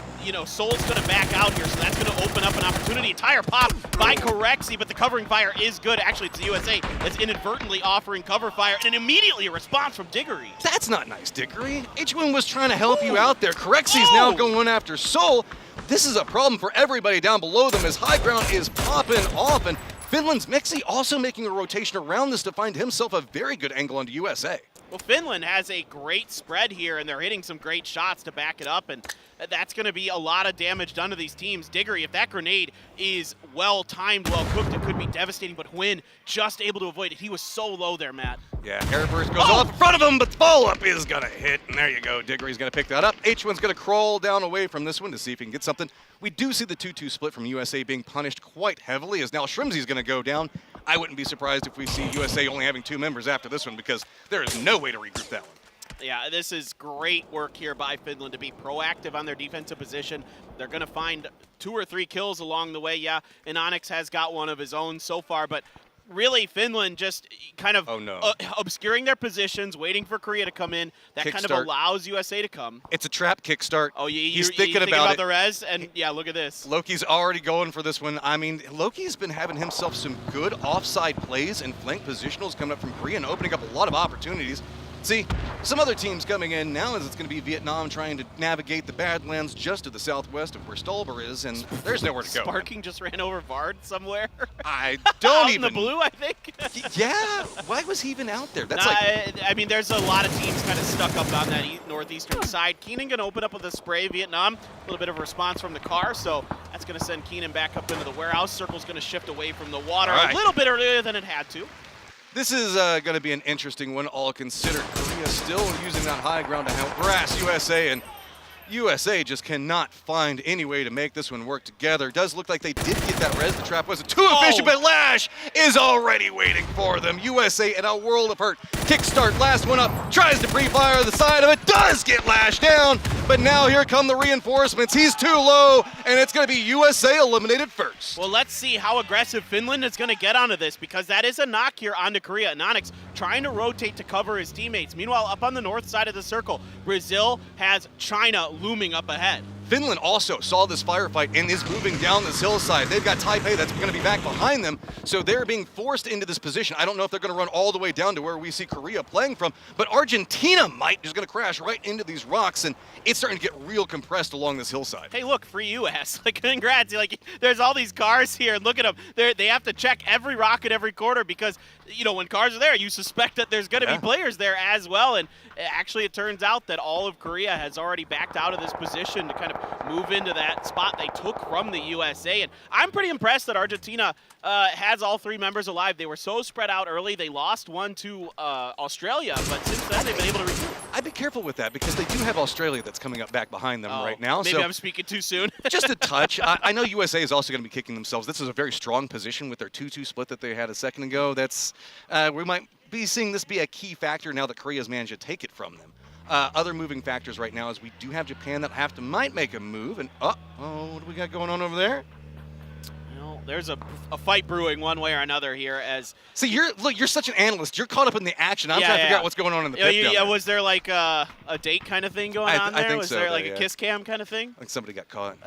Seoul's going to back out here, so that's going to open up an opportunity. Tire pop by Corexi, but the covering fire is good. Actually, it's the USA that's inadvertently offering cover fire, and immediately a response from Diggory. That's not nice, Diggory. H1 was trying to help you out there. Corexi's now going after Seoul. This is a problem for everybody down below them as high ground is popping off, and Finland's Mixi also making a rotation around this to find himself a very good angle onto USA. Well, Finland has a great spread here, and they're hitting some great shots to back it up, and that's going to be a lot of damage done to these teams. Diggory, if that grenade is well-timed, well-cooked, it could be devastating, but Huynh just able to avoid it. He was so low there, Matt. Yeah, air burst goes off in front of him, but follow-up is going to hit, and there you go. Diggory's going to pick that up. H1's going to crawl down away from this one to see if he can get something. We do see the 2-2 split from USA being punished quite heavily, as now Shrimzy's going to go down. I wouldn't be surprised if we see USA only having 2 members after this one, because there is no way to regroup that one. Yeah, this is great work here by Finland to be proactive on their defensive position. They're going to find 2 or 3 kills along the way. Yeah, and Onyx has got one of his own so far, but really Finland just kind of obscuring their positions, waiting for Korea to come in. That kind of allows USA to come. It's a trap kickstart. Oh, he's thinking about the res, and yeah, look at this. Loki's already going for this one. I mean, Loki's been having himself some good offside plays and flank positionals coming up from Korea and opening up a lot of opportunities. See, some other teams coming in now as it's going to be Vietnam trying to navigate the Badlands just to the southwest of where Stolber is, and there's nowhere to go. Sparking just ran over Vard somewhere. I don't out even. in the blue, I think. Yeah, why was he even out there? That's I mean, there's a lot of teams kind of stuck up on that northeastern side. Keenan going to open up with a spray. Vietnam, a little bit of a response from the car, so that's going to send Keenan back up into the warehouse. Circle's going to shift away from the water a little bit earlier than it had to. This is going to be an interesting one, all considered. Korea still using that high ground to harass USA, and USA just cannot find any way to make this one work together. It does look like they did get that res. The trap wasn't too efficient, but Lash is already waiting for them. USA in a world of hurt. Kickstart, last one up, tries to pre-fire the side of it, does get Lash down, but now here come the reinforcements. He's too low, and it's going to be USA eliminated first. Well, let's see how aggressive Finland is going to get onto this, because that is a knock here onto Korea. And Onyx trying to rotate to cover his teammates. Meanwhile, up on the north side of the circle, Brazil has China looming up ahead. Finland also saw this firefight and is moving down this hillside. They've got Taipei that's going to be back behind them, so they're being forced into this position. I don't know if they're going to run all the way down to where we see Korea playing from, but Argentina might just going to crash right into these rocks, and it's starting to get real compressed along this hillside. Hey, look, free US. Like, congrats. Like, there's all these cars here, and look at them. They have to check every rock at every corner because, when cars are there, you suspect that there's going to be players there as well, and actually it turns out that all of Korea has already backed out of this position to kind of move into that spot they took from the USA. And I'm pretty impressed that Argentina has all 3 members alive. They were so spread out early. They lost one to Australia, but since then they've been able to regroup. I'd be careful with that because they do have Australia that's coming up back behind them right now. Maybe I'm speaking too soon. Just a touch. I know USA is also going to be kicking themselves. This is a very strong position with their 2-2 split that they had a second ago. That's we might be seeing this be a key factor now that Korea's managed to take it from them. Other moving factors right now is we do have Japan that might make a move, and what do we got going on over there? Well, there's a fight brewing one way or another here. As see, you're such an analyst. You're caught up in the action. I'm trying to figure out what's going on in the pit. Yeah, was there like a date kind of thing going on there? I think was so, there like a kiss cam kind of thing? Like somebody got caught.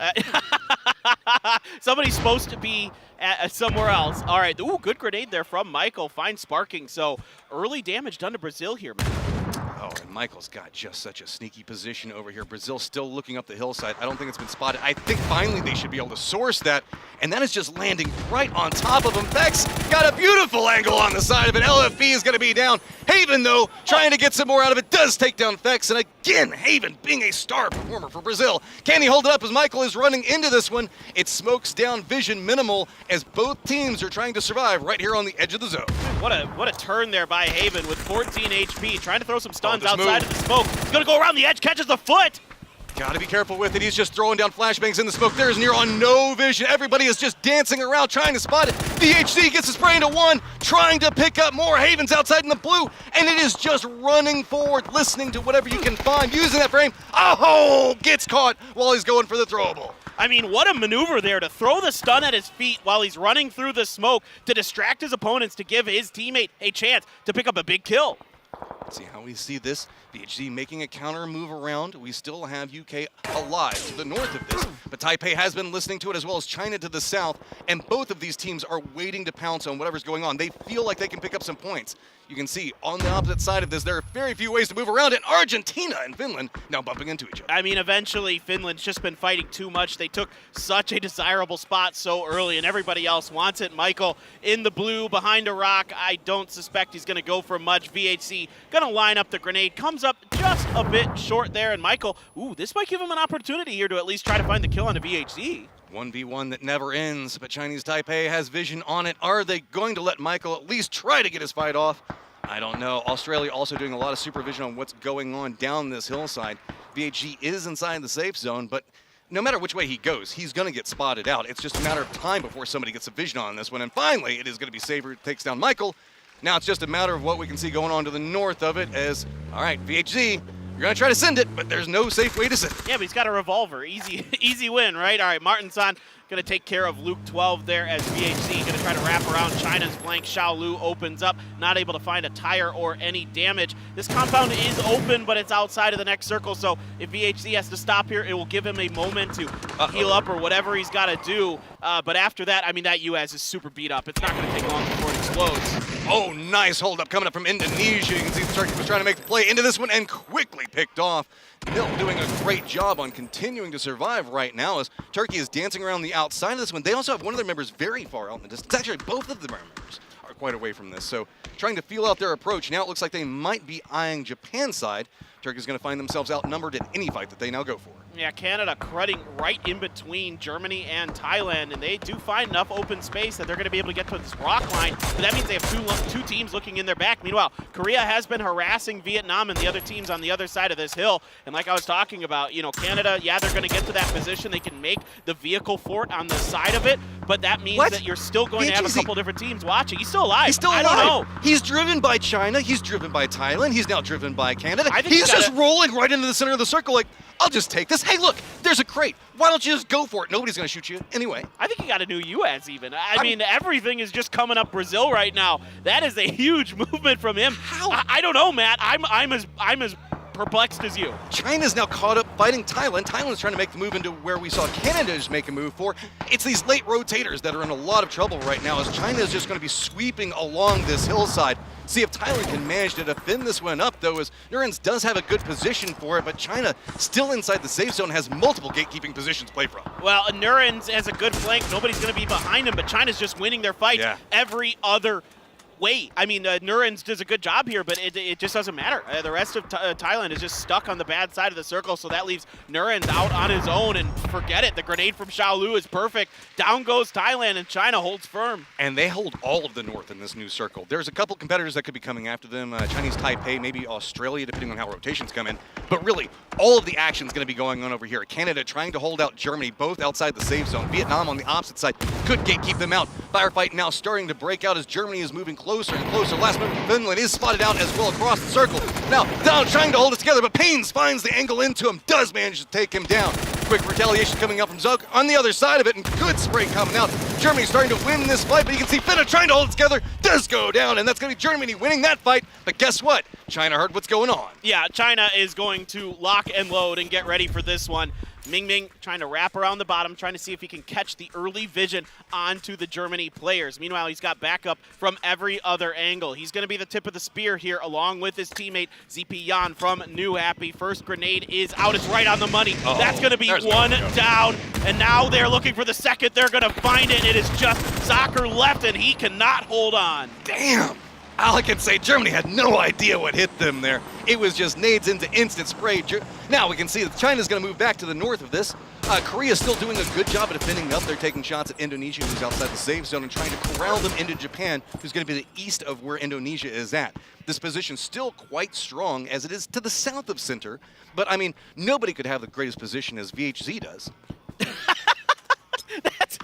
Somebody's supposed to be at somewhere else. All right, ooh, good grenade there from Michael. Fine sparking. So early damage done to Brazil here, man. Oh, and Michael's got just such a sneaky position over here. Brazil still looking up the hillside. I don't think it's been spotted. I think finally they should be able to source that, and that is just landing right on top of him. Vex got a beautiful angle on the side of it. LFB is going to be down. Haven, though, trying to get some more out of it, does take down Vex, and again, Haven being a star performer for Brazil. Can he hold it up as Michael is running into this one? It smokes down vision minimal as both teams are trying to survive right here on the edge of the zone. What a turn there by Haven with 14 HP, trying to throw some stuns outside of the smoke. He's going to go around the edge, catches the foot. Got to be careful with it. He's just throwing down flashbangs in the smoke. There's Near on no vision. Everybody is just dancing around trying to spot it. DHC gets a spray into one, trying to pick up more. Haven's outside in the blue, and it is just running forward, listening to whatever you can find, using that frame. Oh, gets caught while he's going for the throwable. I mean, what a maneuver there to throw the stun at his feet while he's running through the smoke to distract his opponents to give his teammate a chance to pick up a big kill. Let's see how we see this. VHG making a counter move around. We still have UK alive to the north of this, but Taipei has been listening to it, as well as China to the south, and both of these teams are waiting to pounce on whatever's going on. They feel like they can pick up some points. You can see on the opposite side of this, there are very few ways to move around, and Argentina and Finland now bumping into each other. I mean, eventually, Finland's just been fighting too much. They took such a desirable spot so early, and everybody else wants it. Michael in the blue behind a rock. I don't suspect he's going to go for much. VHC going to line up the grenade. Comes up just a bit short there, and Michael, ooh, this might give him an opportunity here to at least try to find the kill on a VHC. 1v1 that never ends, but Chinese Taipei has vision on it. Are they going to let Michael at least try to get his fight off? I don't know. Australia also doing a lot of supervision on what's going on down this hillside. VHG is inside the safe zone, but no matter which way he goes, he's going to get spotted out. It's just a matter of time before somebody gets a vision on this one. And finally, it is going to be Saber who takes down Michael. Now it's just a matter of what we can see going on to the north of it as, all right, VHG, you're going to try to send it, but there's no safe way to send it. Yeah, but he's got a revolver. Easy win, right? All right, Martinson going to take care of Luke 12 there as VHC going to try to wrap around China's flank. Xiaolu opens up, not able to find a tire or any damage. This compound is open, but it's outside of the next circle, so if VHC has to stop here, it will give him a moment to heal up or whatever he's got to do. But after that, I mean, that US is super beat up. It's not going to take long before it explodes. Oh, nice hold up coming up from Indonesia. You can see the Turkey was trying to make the play into this one and quickly picked off. Nil doing a great job on continuing to survive right now as Turkey is dancing around the outside of this one. They also have one of their members very far out in the distance. Actually, both of their members are quite away from this. So trying to feel out their approach. Now it looks like they might be eyeing Japan's side. Turkey's going to find themselves outnumbered in any fight that they now go for. Yeah, Canada cruding right in between Germany and Thailand, and they do find enough open space that they're going to be able to get to this rock line, but that means they have two teams looking in their back. Meanwhile, Korea has been harassing Vietnam and the other teams on the other side of this hill, and like I was talking about, you know, Canada, yeah, they're going to get to that position. They can make the vehicle fort on the side of it, but that means that you're still going to have a couple different teams watching. He's still alive. He's still alive. I don't know. He's driven by China. He's driven by Thailand. He's now driven by Canada. He's just rolling right into the center of the circle like, I'll just take this. Hey, look, there's a crate. Why don't you just go for it? Nobody's going to shoot you anyway. I think he got a new US even. I mean, everything is just coming up Brazil right now. That is a huge movement from him. How? I don't know, Matt. I'm as perplexed as you. China's now caught up fighting Thailand. Thailand's trying to make the move into where we saw Canada just make a move for. It's these late rotators that are in a lot of trouble right now as China is just going to be sweeping along this hillside. See if Thailand can manage to defend this one up, though, as Nurens does have a good position for it, but China still inside the safe zone has multiple gatekeeping positions to play from. Well, Nurens has a good flank. Nobody's going to be behind him, but China's just winning their fights every other way. I mean, Nurens does a good job here, but it just doesn't matter. The rest of Thailand is just stuck on the bad side of the circle, so that leaves Nurens out on his own, and forget it. The grenade from Xiaolu is perfect. Down goes Thailand, and China holds firm. And they hold all of the north in this new circle. There's a couple competitors that could be coming after them. Chinese Taipei, maybe Australia, depending on how rotations come in. But really, all of the action's going to be going on over here. Canada trying to hold out Germany, both outside the safe zone. Vietnam on the opposite side could gatekeep them out. Firefight now starting to break out as Germany is moving closer and closer. Last member of Finland is spotted out as well across the circle. Now, down trying to hold it together, but Paines finds the angle into him, does manage to take him down. Quick retaliation coming out from Zook on the other side of it, and good spray coming out. Germany starting to win this fight, but you can see Finna trying to hold it together, does go down, and that's going to be Germany winning that fight. But guess what? China heard what's going on. Yeah, China is going to lock and load and get ready for this one. Ming Ming trying to wrap around the bottom, trying to see if he can catch the early vision onto the Germany players. Meanwhile, he's got backup from every other angle. He's going to be the tip of the spear here, along with his teammate ZP Yan from New Happy. First grenade is out. It's right on the money. That's going to be one down, and now they're looking for the second. They're going to find it. It is just Soccer left, and he cannot hold on. Damn! All I can say, Germany had no idea what hit them there. It was just nades into instant spray. Now we can see that China's going to move back to the north of this. Korea's still doing a good job of defending up. They're taking shots at Indonesia, who's outside the safe zone, and trying to corral them into Japan, who's going to be the east of where Indonesia is at. This position's still quite strong, as it is to the south of center. But, I mean, nobody could have the greatest position as VHZ does. That's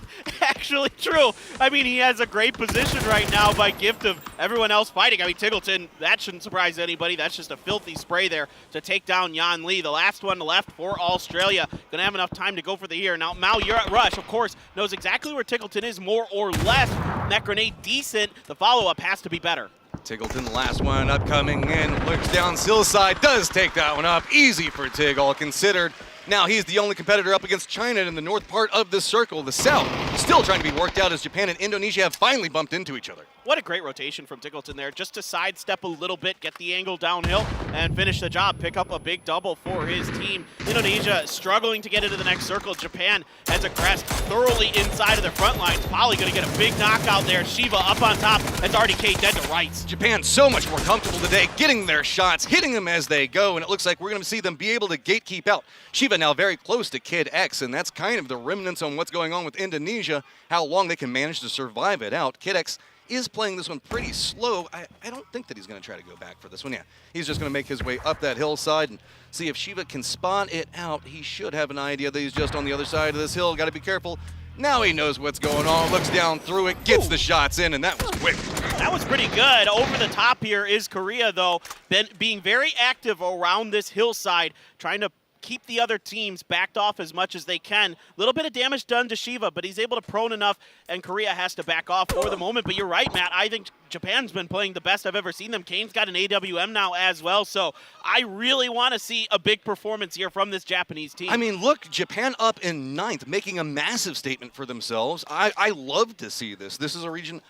actually true. I mean, he has a great position right now by gift of everyone else fighting. I mean, Tiggleton, that shouldn't surprise anybody. That's just a filthy spray there to take down Yan Lee. The last one left for Australia. Going to have enough time to go for the year. Now, Mao, you're at Rush, of course, knows exactly where Tiggleton is, more or less. And that grenade decent. The follow-up has to be better. Tiggleton, the last one upcoming in, looks down Hillside, does take that one up. Easy for Tig, all considered. Now he's the only competitor up against China in the north part of the circle. The south still trying to be worked out as Japan and Indonesia have finally bumped into each other. What a great rotation from Tiggleton there, just to sidestep a little bit, get the angle downhill, and finish the job. Pick up a big double for his team. Indonesia struggling to get into the next circle. Japan has a crest thoroughly inside of their front lines. Polly going to get a big knockout there. Shiva up on top. That's RDK dead to rights. Japan so much more comfortable today, getting their shots, hitting them as they go, and it looks like we're going to see them be able to gatekeep out. Shiva now very close to Kid X, and that's kind of the remnants on what's going on with Indonesia, how long they can manage to survive it out. Kid X is playing this one pretty slow. I don't think that he's going to try to go back for this one. Yeah, he's just going to make his way up that hillside and see if Shiva can spawn it out. He should have an idea that he's just on the other side of this hill. Got to be careful. Now he knows what's going on, looks down through it, gets the shots in, and that was quick. That was pretty good. Over the top here is Korea, though, being very active around this hillside, trying to keep the other teams backed off as much as they can. A little bit of damage done to Shiva, but he's able to prone enough, and Korea has to back off for the moment. But you're right, Matt. I think Japan's been playing the best I've ever seen them. Kane's got an AWM now as well, so I really want to see a big performance here from this Japanese team. I mean, look, Japan up in 9th, making a massive statement for themselves. I love to see this. This is a region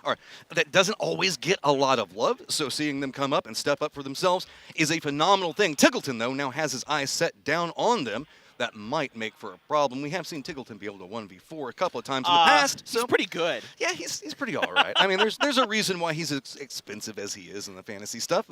that doesn't always get a lot of love, so seeing them come up and step up for themselves is a phenomenal thing. Tiggleton, though, now has his eyes set down on them. That might make for a problem. We have seen Tiggleton be able to 1v4 a couple of times in the past. So he's pretty good. Yeah, he's pretty all right. I mean, there's a reason why he's as expensive as he is in the fantasy stuff.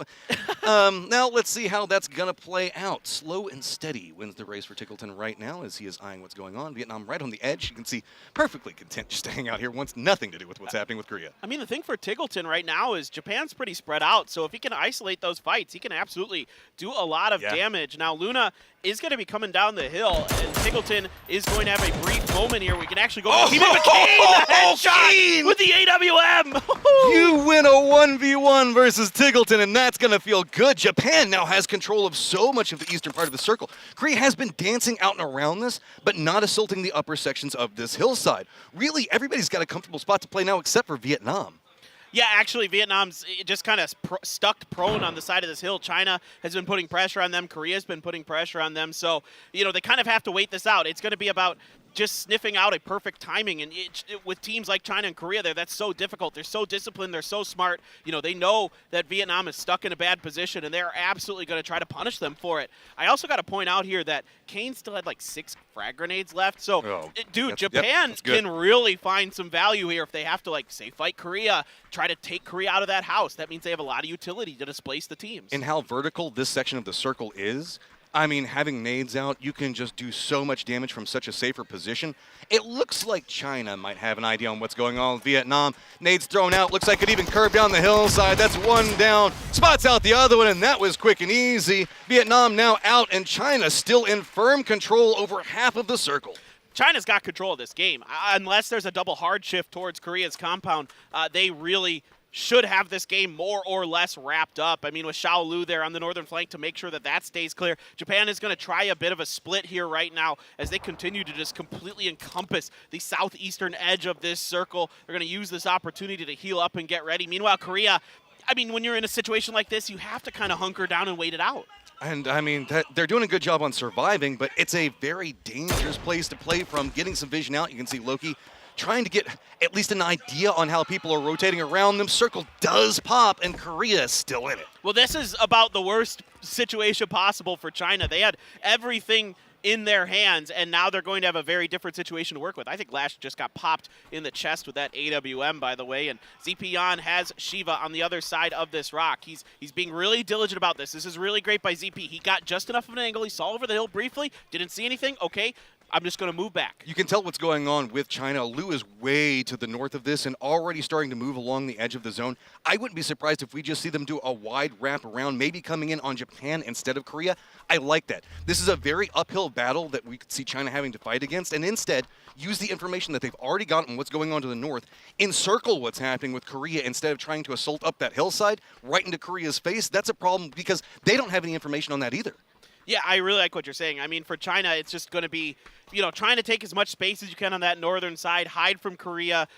Now let's see how that's going to play out. Slow and steady wins the race for Tiggleton right now as he is eyeing what's going on. Vietnam right on the edge. You can see perfectly content just to hang out here, wants nothing to do with what's happening with Korea. I mean, the thing for Tiggleton right now is Japan's pretty spread out, so if he can isolate those fights, he can absolutely do a lot of damage. Now, Luna is going to be coming down the hill, and Tiggleton is going to have a brief moment here. We can actually go Kane, the headshot with the AWM. You win a 1v1 versus Tiggleton, and that's going to feel good. Japan now has control of so much of the eastern part of the circle. Korea has been dancing out and around this, but not assaulting the upper sections of this hillside. Really, everybody's got a comfortable spot to play now except for Vietnam. Yeah, actually, Vietnam's just kind of stuck prone on the side of this hill. China has been putting pressure on them. Korea's been putting pressure on them. So, you know, they kind of have to wait this out. It's going to be about just sniffing out a perfect timing. And with teams like China and Korea there, that's so difficult. They're so disciplined. They're so smart. You know, they know that Vietnam is stuck in a bad position, and they're absolutely going to try to punish them for it. I also got to point out here that Kane still had like 6 frag grenades left. So, dude, Japan can really find some value here if they have to, like, say, fight Korea, try to take Korea out of that house. That means they have a lot of utility to displace the teams. And how vertical this section of the circle is, I mean, having nades out, you can just do so much damage from such a safer position. It looks like China might have an idea on what's going on with Vietnam. Nades thrown out, looks like it even curved down the hillside. That's one down, spots out the other one, and that was quick and easy. Vietnam now out, and China still in firm control over half of the circle. China's got control of this game. Unless there's a double hard shift towards Korea's compound, they really should have this game more or less wrapped up. I mean, with Xiao Lu there on the northern flank to make sure that that stays clear. Japan is going to try a bit of a split here right now as they continue to just completely encompass the southeastern edge of this circle. They're going to use this opportunity to heal up and get ready. Meanwhile, Korea, I mean, when you're in a situation like this, you have to kind of hunker down and wait it out. And, I mean, they're doing a good job on surviving, but it's a very dangerous place to play from. Getting some vision out, you can see Loki trying to get at least an idea on how people are rotating around them. Circle does pop, and Korea is still in it. Well, this is about the worst situation possible for China. They had everything in their hands, and now they're going to have a very different situation to work with. I think Lash just got popped in the chest with that AWM, by the way, and ZP has Shiva on the other side of this rock. He's being really diligent about this. This is really great by ZP. He got just enough of an angle. He saw over the hill briefly, didn't see anything. Okay, I'm just going to move back. You can tell what's going on with China. Lu is way to the north of this and already starting to move along the edge of the zone. I wouldn't be surprised if we just see them do a wide wrap around, maybe coming in on Japan instead of Korea. I like that. This is a very uphill battle that we could see China having to fight against, and instead use the information that they've already gotten on what's going on to the north, encircle what's happening with Korea instead of trying to assault up that hillside right into Korea's face. That's a problem because they don't have any information on that either. Yeah, I really like what you're saying. I mean, for China, it's just going to be, trying to take as much space as you can on that northern side, hide from Korea,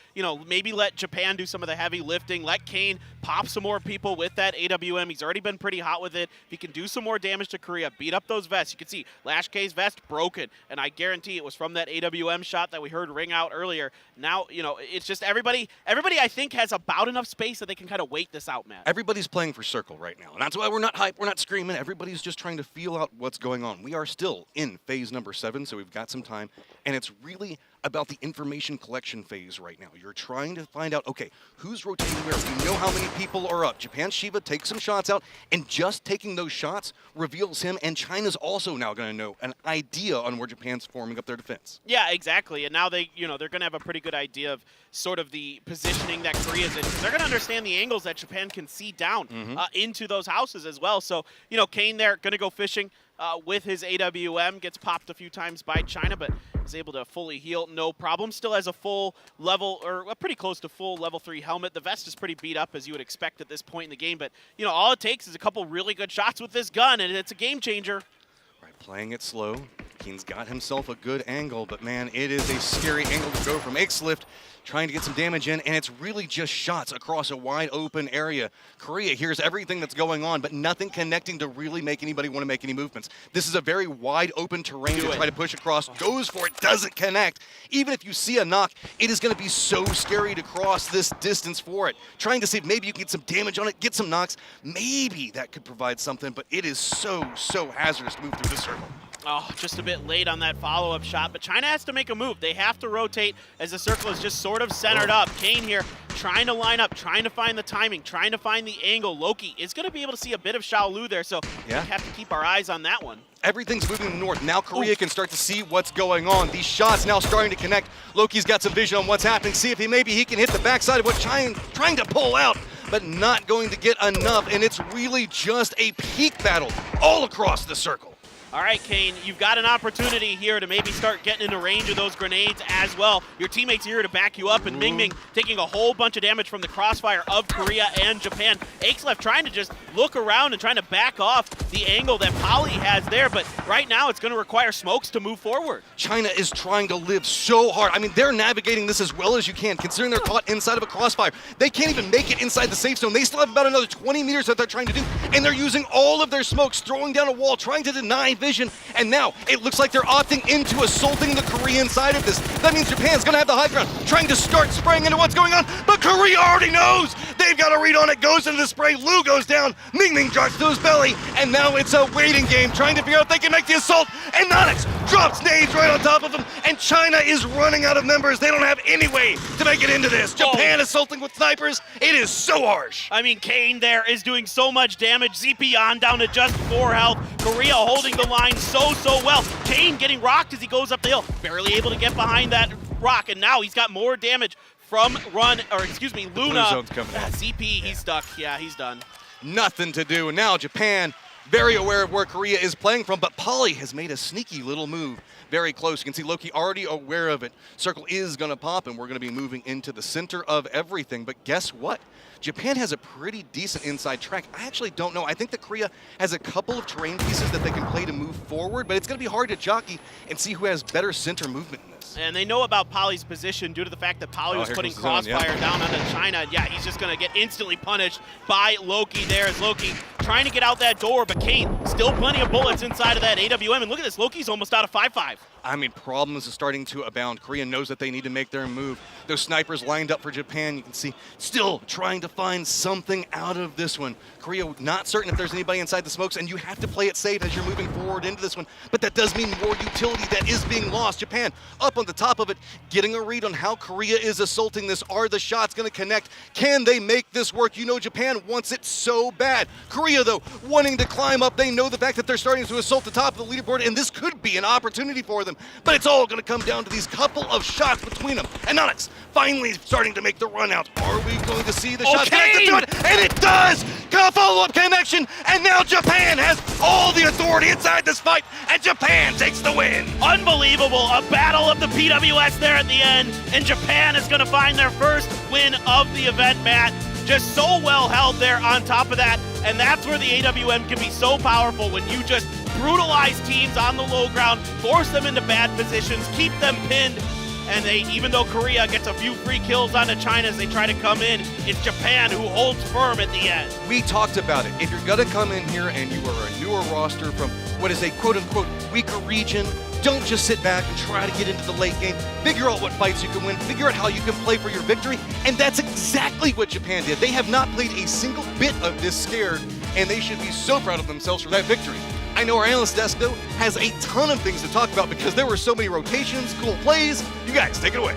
maybe let Japan do some of the heavy lifting, let Kane pop some more people with that AWM. He's already been pretty hot with it. If he can do some more damage to Korea, beat up those vests. You can see Lash K's vest broken, and I guarantee it was from that AWM shot that we heard ring out earlier. Now, it's just everybody I think has about enough space that they can kind of wait this out, Matt. Everybody's playing for circle right now, and that's why we're not hyped, we're not screaming. Everybody's just trying to feel out what's going on. We are still in phase number 7, so we've got some time, and it's really about the information collection phase right now. You're trying to find out, okay, who's rotating where? We know how many people are up. Japan's Shiva takes some shots out, and just taking those shots reveals him, and China's also now going to know an idea on where Japan's forming up their defense. Yeah, exactly. And now they're going to have a pretty good idea of sort of the positioning that Korea's in, because they're going to understand the angles that Japan can see down into those houses as well. So, Kane there going to go fishing with his AWM, gets popped a few times by China, but is able to fully heal, no problem. Still has a full level, or pretty close to full level 3 helmet. The vest is pretty beat up, as you would expect at this point in the game, but all it takes is a couple really good shots with this gun, and it's a game changer. Right, playing it slow. Kane's got himself a good angle, but man, it is a scary angle to go from X-Lift, trying to get some damage in, and it's really just shots across a wide open area. Korea hears everything that's going on, but nothing connecting to really make anybody want to make any movements. This is a very wide open terrain to try to push across. Goes for it, doesn't connect. Even if you see a knock, it is going to be so scary to cross this distance for it. Trying to see if maybe you can get some damage on it, get some knocks. Maybe that could provide something, but it is so hazardous to move through the circle. Oh, just a bit late on that follow-up shot, but China has to make a move. They have to rotate as the circle is just sort of centered up. Kane here trying to line up, trying to find the timing, trying to find the angle. Loki is going to be able to see a bit of Xiaolu there, so we have to keep our eyes on that one. Everything's moving north. Now Korea can start to see what's going on. These shots now starting to connect. Loki's got some vision on what's happening. See if maybe he can hit the backside of what trying to pull out, but not going to get enough, and it's really just a peak battle all across the circle. All right, Kane, you've got an opportunity here to maybe start getting into range of those grenades as well. Your teammates are here to back you up, and Ming Ming taking a whole bunch of damage from the crossfire of Korea and Japan. Akelef trying to just look around and trying to back off the angle that Poly has there, but right now it's going to require smokes to move forward. China is trying to live so hard. I mean, they're navigating this as well as you can, considering they're caught inside of a crossfire. They can't even make it inside the safe zone. They still have about another 20 meters that they're trying to do, and they're using all of their smokes, throwing down a wall, trying to deny vision, and now it looks like they're opting into assaulting the Korean side of this. That means Japan's gonna have the high ground, trying to start spraying into what's going on, but Korea already knows! They've got a read on it, goes into the spray, Lu goes down, Ming Ming drops to his belly, and now it's a waiting game, trying to figure out if they can make the assault, and Nonix drops nades right on top of them, and China is running out of members. They don't have any way to make it into this. Japan assaulting with snipers, it is so harsh. I mean, Kane there is doing so much damage. Zepion down to just 4 health. Korea holding the line so well. Kane getting rocked as he goes up the hill, barely able to get behind that rock, and now he's got more damage from Luna. Zone's coming in. ZP, he's stuck. Yeah, he's done. Nothing to do. Now Japan, very aware of where Korea is playing from, but Poly has made a sneaky little move. Very close. You can see Loki already aware of it. Circle is going to pop, and we're going to be moving into the center of everything. But guess what? Japan has a pretty decent inside track. I actually don't know. I think that Korea has a couple of terrain pieces that they can play to move forward, but it's going to be hard to jockey and see who has better center movement in this. And they know about Poly's position due to the fact that Poly was putting Crossfire down onto China. Yeah, he's just going to get instantly punished by Loki there as Loki trying to get out that door, but Kane still plenty of bullets inside of that AWM. And look at this, Loki's almost out of 5-5. I mean, problems are starting to abound. Korea knows that they need to make their move. Those snipers lined up for Japan, you can see, still trying to find something out of this one. Korea not certain if there's anybody inside the smokes, and you have to play it safe as you're moving forward into this one, but that does mean more utility that is being lost. Japan up on the top of it, getting a read on how Korea is assaulting this. Are the shots going to connect? Can they make this work? You know Japan wants it so bad. Korea, though, wanting to climb up. They know the fact that they're starting to assault the top of the leaderboard, and this could be an opportunity for them. But it's all going to come down to these couple of shots between them. And Onyx finally starting to make the run out. Are we going to see the shot connected to it? And it does! Follow-up connection, and now Japan has all the authority inside this fight, and Japan takes the win. Unbelievable. A battle of the PWS there at the end, and Japan is going to find their first win of the event, Matt. Just so well held there on top of that, and that's where the AWM can be so powerful when you just brutalize teams on the low ground, force them into bad positions, keep them pinned. And even though Korea gets a few free kills onto China as they try to come in, it's Japan who holds firm at the end. We talked about it. If you're going to come in here and you are a newer roster from what is a quote-unquote weaker region, don't just sit back and try to get into the late game. Figure out what fights you can win. Figure out how you can play for your victory. And that's exactly what Japan did. They have not played a single bit of this scared, and they should be so proud of themselves for that victory. I know our analyst desk, though, has a ton of things to talk about because there were so many rotations, cool plays. You guys, take it away.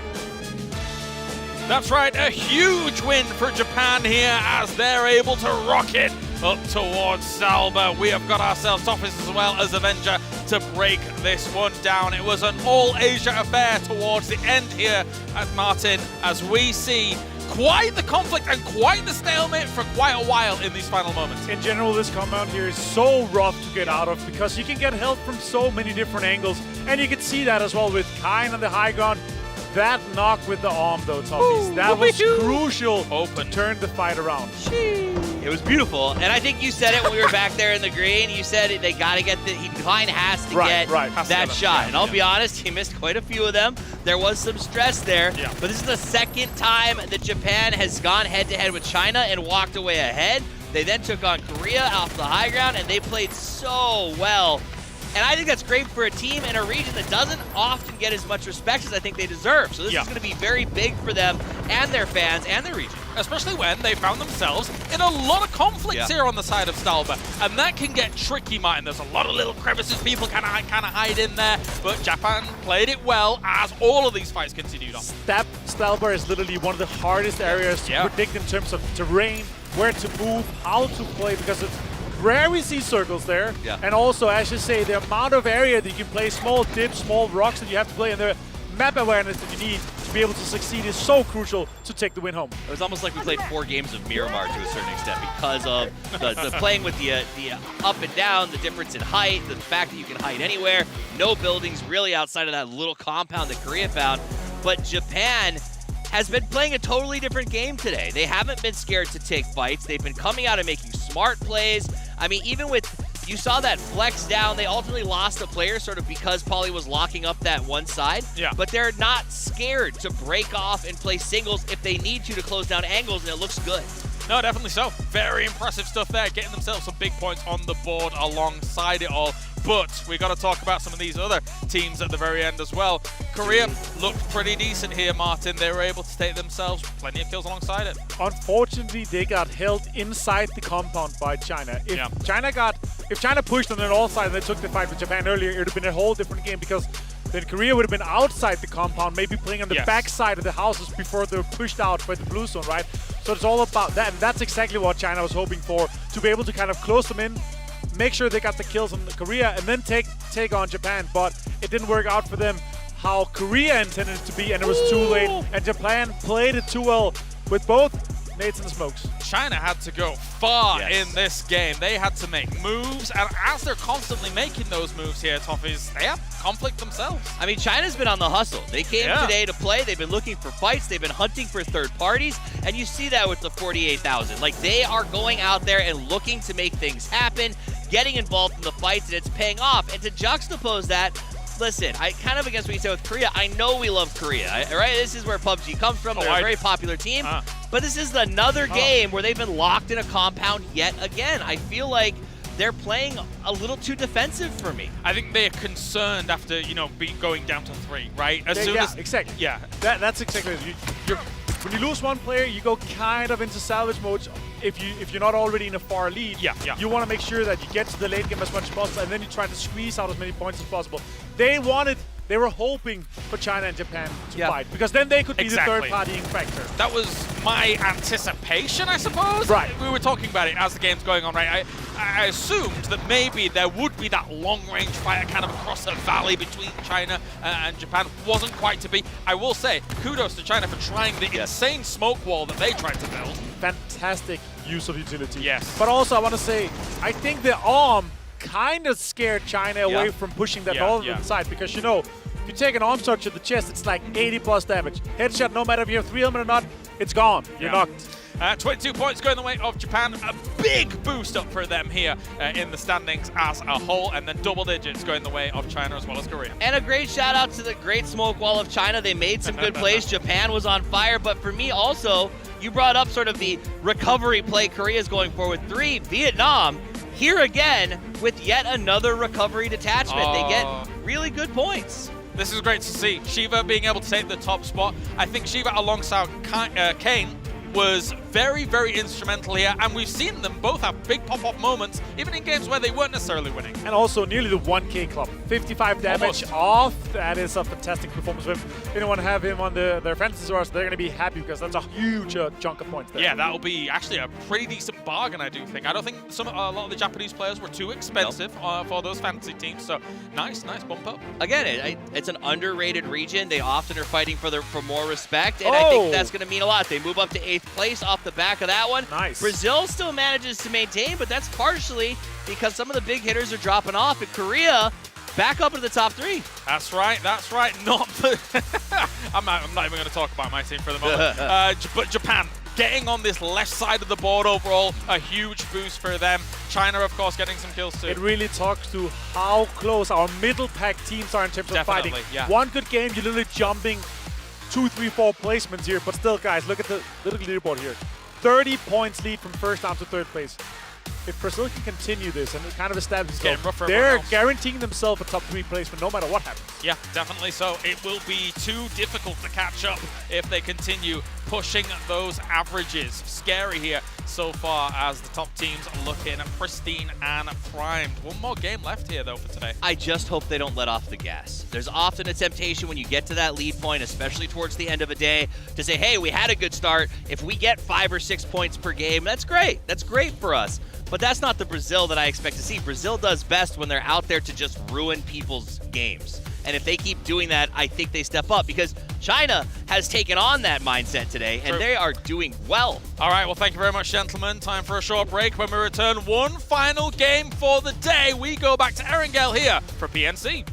That's right, a huge win for Japan here as they're able to rocket up towards Salba. We have got ourselves Office as well as Avenger to break this one down. It was an all-Asia affair towards the end here at Martin as we see quite the conflict and quite the stalemate for quite a while in these final moments. In general, this compound here is so rough to get out of because you can get help from so many different angles, and you can see that as well with Kain on the high ground. That knock with the arm, though, Toughies, that was crucial to turn the fight around. It was beautiful, and I think you said it when we were back there in the green. You said they got to get Kain has to get that shot, and I'll be honest, he missed quite a few of them. There was some stress there, but this is the second time that Japan has gone head-to-head with China and walked away ahead. They then took on Korea off the high ground, and they played so well. And I think that's great for a team in a region that doesn't often get as much respect as I think they deserve. So this is going to be very big for them and their fans and their region. Especially when they found themselves in a lot of conflicts here on the side of Stalba. And that can get tricky, Martin. There's a lot of little crevices people kind of hide in there. But Japan played it well as all of these fights continued on. Stalba is literally one of the hardest areas to predict in terms of terrain, where to move, how to play, because it's rare we see circles there. And also, as you say, the amount of area that you can play small dips, small rocks that you have to play, and the map awareness that you need to be able to succeed is so crucial to take the win home. It was almost like we played 4 games of Miramar to a certain extent because of the playing with the up and down, the difference in height, the fact that you can hide anywhere, no buildings really outside of that little compound that Korea found. But Japan has been playing a totally different game today. They haven't been scared to take fights. They've been coming out and making smart plays. I mean, even with, you saw that flex down, they ultimately lost a player sort of because Pauly was locking up that one side. But they're not scared to break off and play singles if they need to close down angles, and it looks good. No, definitely so. Very impressive stuff there, getting themselves some big points on the board alongside it all. But we got to talk about some of these other teams at the very end as well. Korea looked pretty decent here, Martin. They were able to take themselves plenty of kills alongside it. Unfortunately, they got held inside the compound by China. If China pushed on an all side and they took the fight with Japan earlier, it would have been a whole different game because then Korea would have been outside the compound, maybe playing on the back side of the houses before they were pushed out by the blue zone, right? So it's all about that, and that's exactly what China was hoping for, to be able to kind of close them in, make sure they got the kills on Korea, and then take on Japan. But it didn't work out for them how Korea intended it to be, and it was too late. And Japan played it too well with both nades and smokes. China had to go far in this game. They had to make moves, and as they're constantly making those moves here, Toughies, they have conflict themselves. I mean, China's been on the hustle. They came today to play. They've been looking for fights. They've been hunting for third parties, and you see that with the 48,000. Like, they are going out there and looking to make things happen, getting involved in the fights, and it's paying off. And to juxtapose that, listen, I kind of against what you said with Korea. I know we love Korea, right? This is where PUBG comes from. They're a very popular team. But this is another game where they've been locked in a compound yet again. I feel like they're playing a little too defensive for me. I think they're concerned after, you know, going down to 3, right? As soon as exactly. Yeah, that's exactly it. When you lose one player, you go kind of into salvage mode. If you're not already in a far lead, you want to make sure that you get to the late game as much as possible, and then you try to squeeze out as many points as possible. They wanted they were hoping for China and Japan to fight, because then they could be the third partying factor. That was my anticipation, I suppose. Right. We were talking about it as the game's going on, right? I assumed that maybe there would be that long-range fight kind of across the valley between China and Japan. Wasn't quite to be. I will say, kudos to China for trying the insane smoke wall that they tried to build. Fantastic use of utility. Yes. But also, I want to say, I think the arm kind of scared China away from pushing that northern side, because, you know, if you take an arm structure to the chest, it's like 80 plus damage. Headshot, no matter if you have 3 element or not, it's gone. You're knocked. 22 points going the way of Japan. A big boost up for them here in the standings as a whole, and then double digits going the way of China as well as Korea. And a great shout out to the great smoke wall of China. They made some good plays. Japan was on fire, but for me also, you brought up sort of the recovery play Korea's going for with 3. Vietnam here again with yet another recovery detachment. They get really good points. This is great to see. Shiva being able to take the top spot. I think Shiva alongside Kane was very, very instrumental here, and we've seen them both have big pop-off moments, even in games where they weren't necessarily winning. And also nearly the 1K club. 55 damage off. That is a fantastic performance. If anyone have him on their fantasy rush, they're going to be happy, because that's a huge chunk of points there. Yeah, that'll be actually a pretty decent bargain, I do think. I don't think a lot of the Japanese players were too expensive for those fantasy teams, so nice bump up. Again, it's an underrated region. They often are fighting for more respect, and I think that's going to mean a lot. They move up to 8th place off the back of that one. Nice. Brazil still manages to maintain, but that's partially because some of the big hitters are dropping off. And Korea back up into the top 3. That's right. Not I'm not even going to talk about my team for the moment. But Japan getting on this left side of the board overall, a huge boost for them. China, of course, getting some kills too. It really talks to how close our middle pack teams are in terms of fighting. Yeah. One good game, you're literally jumping 2, 3, 4 placements here. But still, guys, look at the little leaderboard here. 30 points lead from first down to 3rd place. If Brazil can continue this and kind of establish themselves, they're guaranteeing themselves a top 3 placement no matter what happens. Yeah, definitely so. It will be too difficult to catch up if they continue pushing those averages. Scary here so far as the top teams are looking pristine and primed. One more game left here, though, for today. I just hope they don't let off the gas. There's often a temptation when you get to that lead point, especially towards the end of a day, to say, hey, we had a good start. If we get 5 or 6 points per game, that's great. That's great for us. But that's not the Brazil that I expect to see. Brazil does best when they're out there to just ruin people's games. And if they keep doing that, I think they step up, because China has taken on that mindset today, and they are doing well. All right, well, thank you very much, gentlemen. Time for a short break. When we return, one final game for the day. We go back to Erangel here for PNC.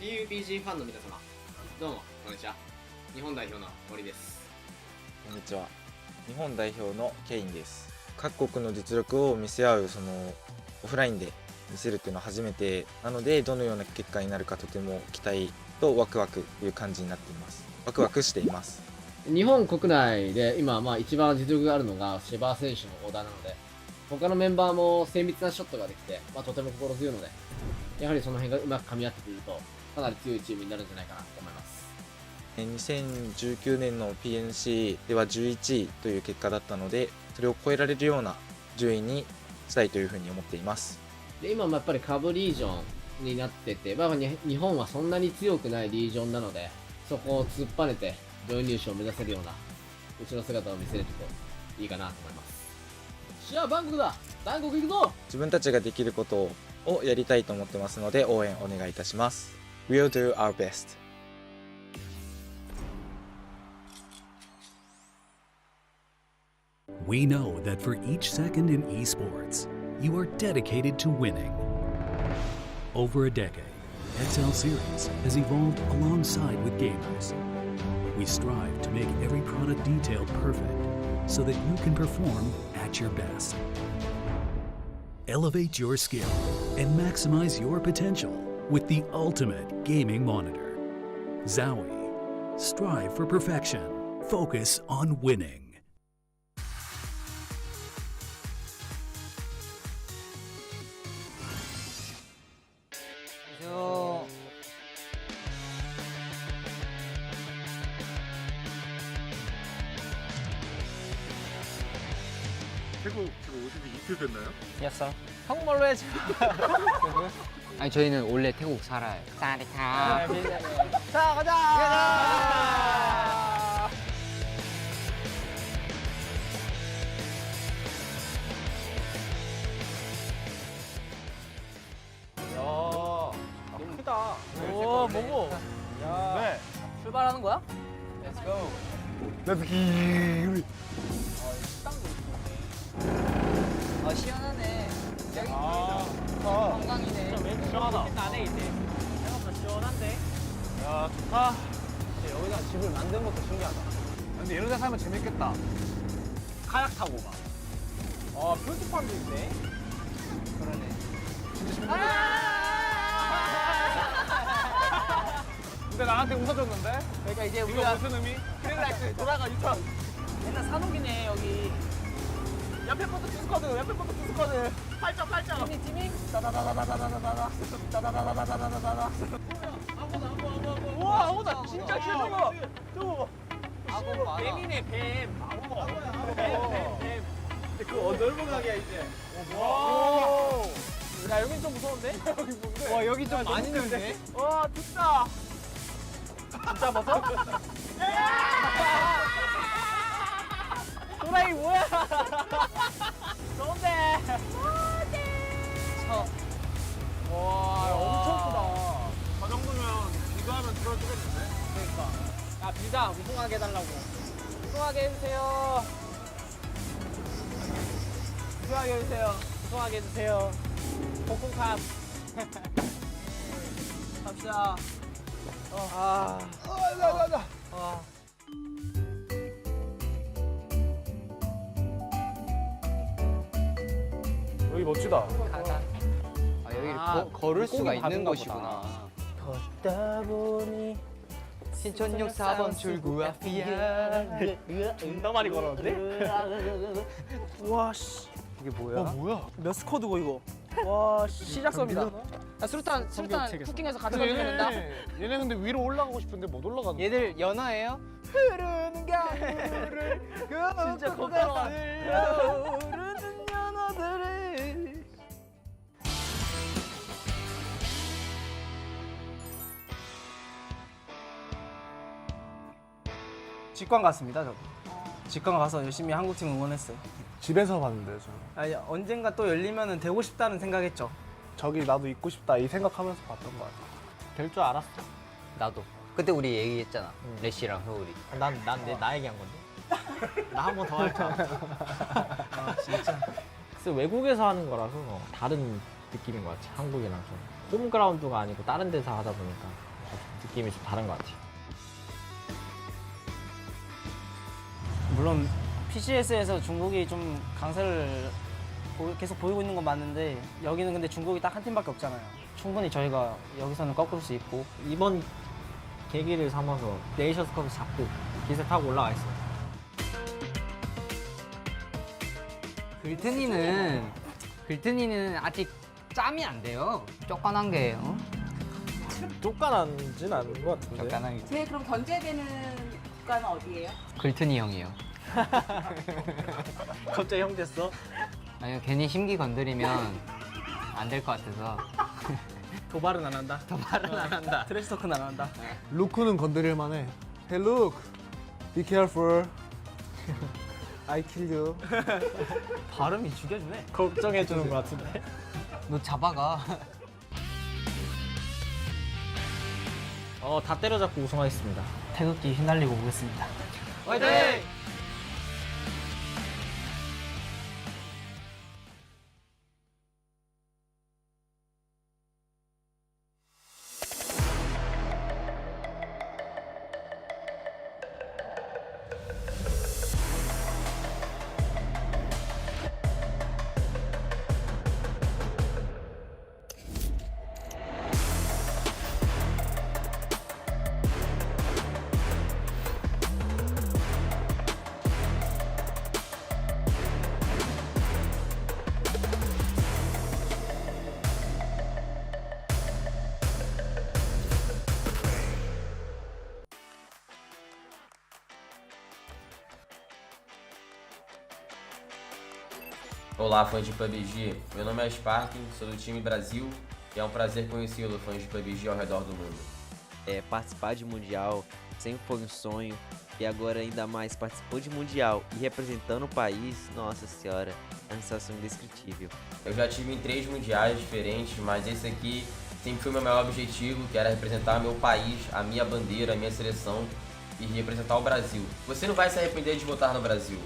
PUBG ファンの皆様、どうもこんにちは。日本代表の森です。こんにちは。日本代表のケインです。各国の実力を見せ合うオフラインで見せるっていうのは初めてなので、どのような結果になるかとても期待とワクワクという感じになっています。ワクワクしています。日本国内で今一番実力があるのがシェバー選手のオーダーなので、他のメンバーも精密なショットができて、とても心強いので、やはりその辺がうまく噛み合ってくるとかなり強いチームになるんじゃないかなと思います。2019年の PNC では11位という結果だったので、それを超えられるような順位にしたいというふうに思っています。で今もやっぱり下部リージョンになってて、日本はそんなに強くないリージョンなので、そこを突っぱねて上位入賞を目指せるようなうちの姿を見せれるといいかなと思います。じゃあバンコクだ、バンコク行くぞ。自分たちができることをやりたいと思ってますので、応援お願いいたします。We'll do our best. We know that for each second in esports, you are dedicated to winning. Over a decade, XL Series has evolved alongside with gamers. We strive to make every product detail perfect so that you can perform at your best. Elevate your skill and maximize your potential with the ultimate gaming monitor. Zowie. Strive for perfection. Focus on winning. 태국 지금 오신 지 이틀 됐나요? 됐어. 한국말로 해야지. 아니 저희는 원래 태국 살아요. 사리카. 자 가자. 너무 크다. 오 뭐고? 야. 네. 출발하는 거야? Let's go. Let's go. 시원하네. 여기 관광이네. 시원하다. 나네 이제. 생각보다 시원한데. 야 좋다. 여기다 집을 만든 것도 신기하다. 근데 이런 데 살면 재밌겠다. 카약 타고 가. 표지판도 있네. 그러네. 진짜 재밌네. 근데 나한테 웃어줬는데? 그러니까 이제 우리가 무슨 의미? 그릴라이트 돌아가 유턴. 옛날 산옥이네 여기. 옆에 것도 투스커드, 옆에 것도 투스커드. 8점. 팀이. 다다다다다다다다다. 다다다다다다다다. 우와, 아무다. 진짜 최고가. 저거. 뱀이네, 뱀. 뱀. 그 넓은 가게야 이제. 와. 야 여긴 좀 무서운데? 여기 뭔데? 와 여기 좀 많이 넓네. 와 좋다. 진짜 벗어? 도라이 뭐야? 좋은데. 와 엄청 크다. 저 정도면 비교하면 들어주겠는데? 그러니까. 야 비자 우승하게 해달라고. 우승하게 해주세요. 우승하게 해주세요. 우승하게 해주세요. 복근캅. 갑시다. 여기 멋지다. 여기 걸을 수가 있는 곳이구나. 걷다 보니 신촌역 4번 출구 앞이야. 존나 많이 걸었는데? 와 씨. 이게 뭐야? 뭐야? 몇 스쿼드고 이거? 와 시작선이다. 수류탄 쿠킹해서 같이 던져낸다. 얘네 근데 위로 올라가고 싶은데 못 올라가는. 얘들 연어예요? 흐르는 강물을 진짜 거꾸로 흐르는 연어들을. 직관 갔습니다, 저. 직관 가서 열심히 한국팀 응원했어요. 집에서 봤는데요, 저는. 아니, 언젠가 또 열리면 되고 싶다는 생각했죠. 저기 나도 있고 싶다 이 생각하면서 봤던 것 같아. 될 줄 알았어. 나도. 그때 우리 얘기했잖아. 레시랑 효울이. 나 얘기한 건데. 나 한 번 더 할 줄 알았어. 아, 진짜. 글쎄 외국에서 하는 거라서 다른 느낌인 것 같아. 한국이랑 좀. 홈그라운드가 아니고 다른 데서 하다 보니까 느낌이 좀 다른 것 같아. 물론 PCS에서 중국이 좀 강세를 계속 보이고 있는 건 맞는데 여기는 근데 중국이 딱 한 팀밖에 없잖아요. 충분히 저희가 여기서는 꺾을 수 있고 이번 계기를 삼아서 네이션스컵을 잡고 기세 타고 올라와 있어요. 글튼이는 아직 짬이 안 돼요. 쪼깐한 게 쫓겨나진 않은 것 같은데. 쪼깐한 게. 제일 그럼 견제되는 국가는 어디예요? 글튼이 형이에요. 갑자기 형 됐어? 아니요, 괜히 심기 건드리면 안 될 것 같아서. 도발은 안 한다. 도발은 안 한다. 트래시 토크는 안 한다. 루크는 건드릴 만해. Hey Luke, be careful. I kill you. 발음이 죽여주네. 걱정해주는 것 같은데. 너 잡아가. 다 때려잡고 우승하겠습니다. 태극기 휘날리고 오겠습니다. 화이팅! Olá, fãs de PUBG. Meu nome é Sparking, sou do time Brasil e é um prazer conhecê-lo, fãs de PUBG ao redor do mundo. Participar de Mundial sempre foi um sonho e agora ainda mais participou de Mundial e representando o país, nossa senhora, é uma sensação indescritível. Eu já tive em 3 mundiais diferentes, mas esse aqui sempre foi meu maior objetivo, que era representar meu país, a minha bandeira, a minha seleção e representar o Brasil. Você não vai se arrepender de votar no Brasil.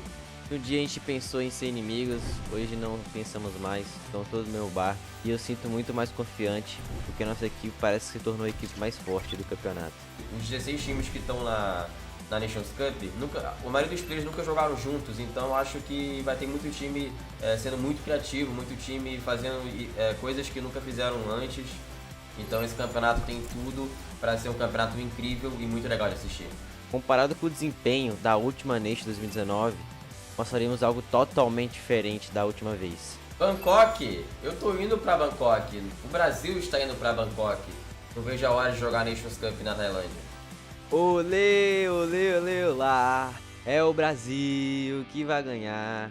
Um dia a gente pensou em ser inimigos, hoje não pensamos mais, estão todos no meu bar e eu sinto muito mais confiante, porque nossa equipe parece que se tornou a equipe mais forte do campeonato. Os 16 times que estão na Nations Cup, a maioria dos players nunca jogaram juntos, então acho que vai ter muito time sendo muito criativo, muito time fazendo coisas que nunca fizeram antes. Então esse campeonato tem tudo para ser um campeonato incrível e muito legal de assistir. Comparado com o desempenho da última Nation 2019, nós faríamos algo totalmente diferente da última vez. Bangkok! Eu tô indo pra Bangkok. O Brasil está indo pra Bangkok. Não vejo a hora de jogar Nations Cup na Tailândia. Olê, olê, olê, olá! É o Brasil que vai ganhar.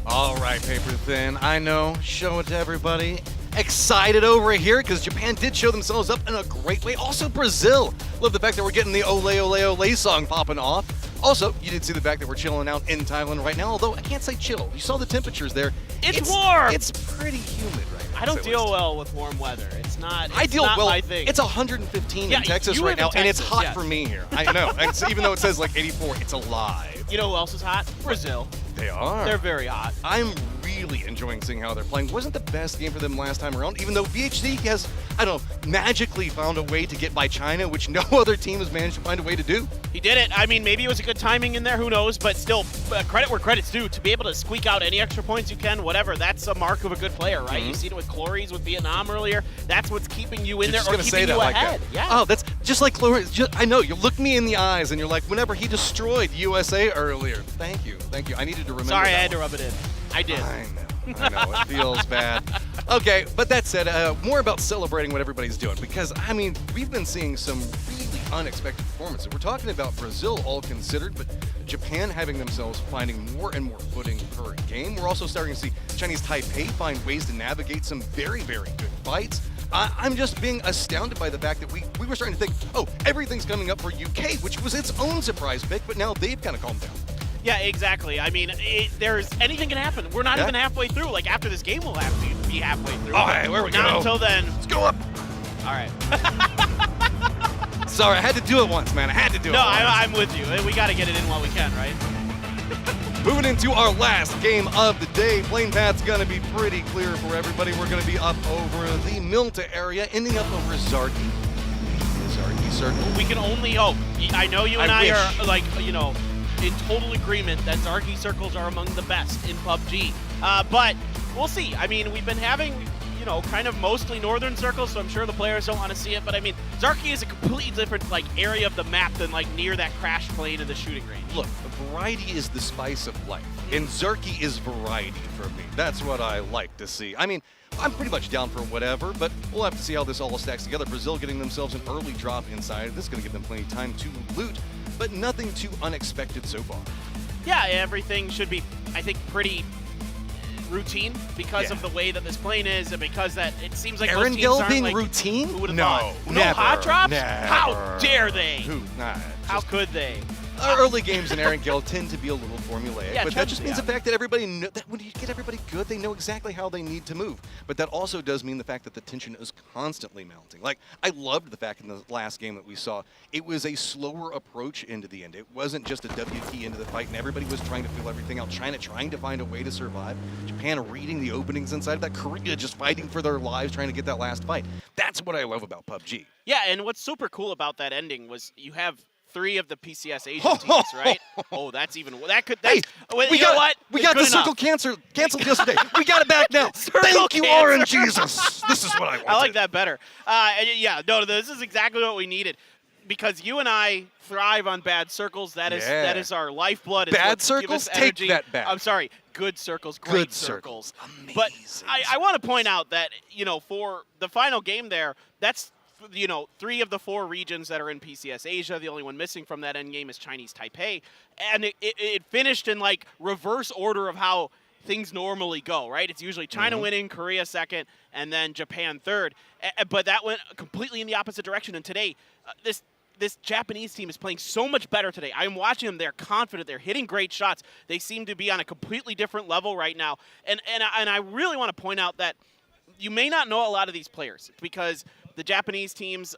All right, Paper Thin, I know, show it to everybody. Excited over here because Japan did show themselves up in a great way. Also, Brazil. Love the fact that we're getting the Ole Ole Ole song popping off. Also, you did see the fact that we're chilling out in Thailand right now, although I can't say chill. You saw the temperatures there. It's warm! It's pretty humid right now. I don't deal well with warm weather. It's not my thing. It's 115 Yeah, in Texas you right live now, in and it's Texas, hot yes. for me here. I know. Even though it says like 84, it's a lie. You know who else is hot? Brazil. They are. They're very hot. I'm really enjoying seeing how they're playing. Wasn't the best game for them last time around, even though BHD has, I don't know, magically found a way to get by China, which no other team has managed to find a way to do. He did it. I mean, maybe it was a good timing in there, who knows, but still, credit where credit's due. To be able to squeak out any extra points you can, whatever, that's a mark of a good player, right? You've seen it with Clories, with Vietnam earlier. That's what's keeping you in there or keeping you ahead. Yeah. Oh, that's just like Clories. I know, you look me in the eyes and you're like, whenever he destroyed USA earlier. Thank you. I needed to remember Sorry, that I had to one. rub it in. I did. I know, it feels bad. Okay, but that said, more about celebrating what everybody's doing, because, I mean, we've been seeing some really unexpected performances. We're talking about Brazil all considered, but Japan having themselves finding more and more footing per game. We're also starting to see Chinese Taipei find ways to navigate some very, very good fights. I'm just being astounded by the fact that we were starting to think, oh, everything's coming up for UK, which was its own surprise pick, but now they've kind of calmed down. Yeah, exactly. I mean, anything can happen. We're not even halfway through. Like, after this game, we'll have to be halfway through. All right, where we go? Not until then. Let's go up. All right. Sorry, I had to do it once, man. I had to do it once. I'm with you. We got to get it in while we can, right? Moving into our last game of the day, plane path's going to be pretty clear for everybody. We're going to be up over the Milta area, ending up over Zarki. Zarki Circle. We can only hope. I know you and I are, like, you know, in total agreement that Zarki circles are among the best in PUBG. But we'll see. I mean, we've been having, you know, kind of mostly northern circles, so I'm sure the players don't want to see it. But I mean, Zarki is a completely different, like, area of the map than, like, near that crash plane in the shooting range. Look, variety is the spice of life. And Zerky is variety for me. That's what I like to see. I mean, I'm pretty much down for whatever, but we'll have to see how this all stacks together. Brazil getting themselves an early drop inside. This is going to give them plenty of time to loot, but nothing too unexpected so far. Yeah, everything should be, I think, pretty routine because of the way that this plane is, and because that it seems like most teams aren't being like, routine? Who would have No, thought? never, No hot drops? never. How dare they? How could they? Early games in Erangel tend to be a little formulaic, Yeah, but that just means yeah. the fact that everybody that when you get everybody good, they know exactly how they need to move. But that also does mean the fact that the tension is constantly mounting. Like, I loved the fact in the last game that we saw, it was a slower approach into the end. It wasn't just a WP into the fight, and everybody was trying to feel everything out, China trying to find a way to survive, Japan reading the openings inside of that, Korea just fighting for their lives, trying to get that last fight. That's what I love about PUBG. Yeah, and what's super cool about that ending was you have 3 of the PCS Asian teams, right? Oh, that's even that could. That's, we you know what? We It's got good the circle enough. canceled yesterday. We got it back now. Thank you, cancer. RNGesus. This is what I want. I like that better. And yeah, no, this is exactly what we needed. Because you and I thrive on bad circles. That is our lifeblood. It's Bad what gives circles? us Take energy. that back. I'm sorry. Good circles. Great circles. But I want to point out that, for the final game there, that's 3 of the 4 regions that are in PCS Asia. The only one missing from that end game is Chinese Taipei. And it finished in like reverse order of how things normally go, right? It's usually China winning, Korea second, and then Japan third. But that went completely in the opposite direction. And today, this Japanese team is playing so much better today. I'm watching them. They're confident. They're hitting great shots. They seem to be on a completely different level right now. And I really want to point out that you may not know a lot of these players because the Japanese teams,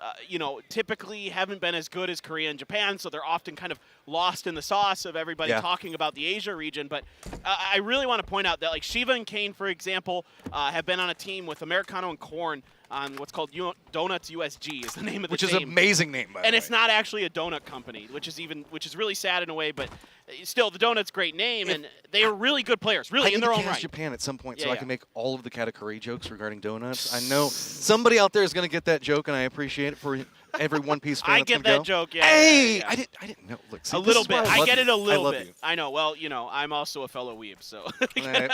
typically haven't been as good as Korea and Japan, so they're often kind of lost in the sauce of everybody talking about the Asia region. But I really want to point out that, like, Shiva and Kane, for example, have been on a team with Americano and Korn on what's called Donuts USG is the name of the Which team. is an amazing name, by the And way. it's not actually a donut company, which is really sad in a way, but still, the Donut's great name, and they are really good players, really in their own right. Japan at some point Yeah, so I yeah. can make all of the katakuri jokes regarding donuts. I know somebody out there is going to get that joke, and I appreciate it for every One Piece fan I that's get gonna that go. joke, yeah. Hey, yeah. I didn't know. Look, see, A this little is why bit. I I love get you. it a I little love bit. you. I know. Well, I'm also a fellow weeb, so.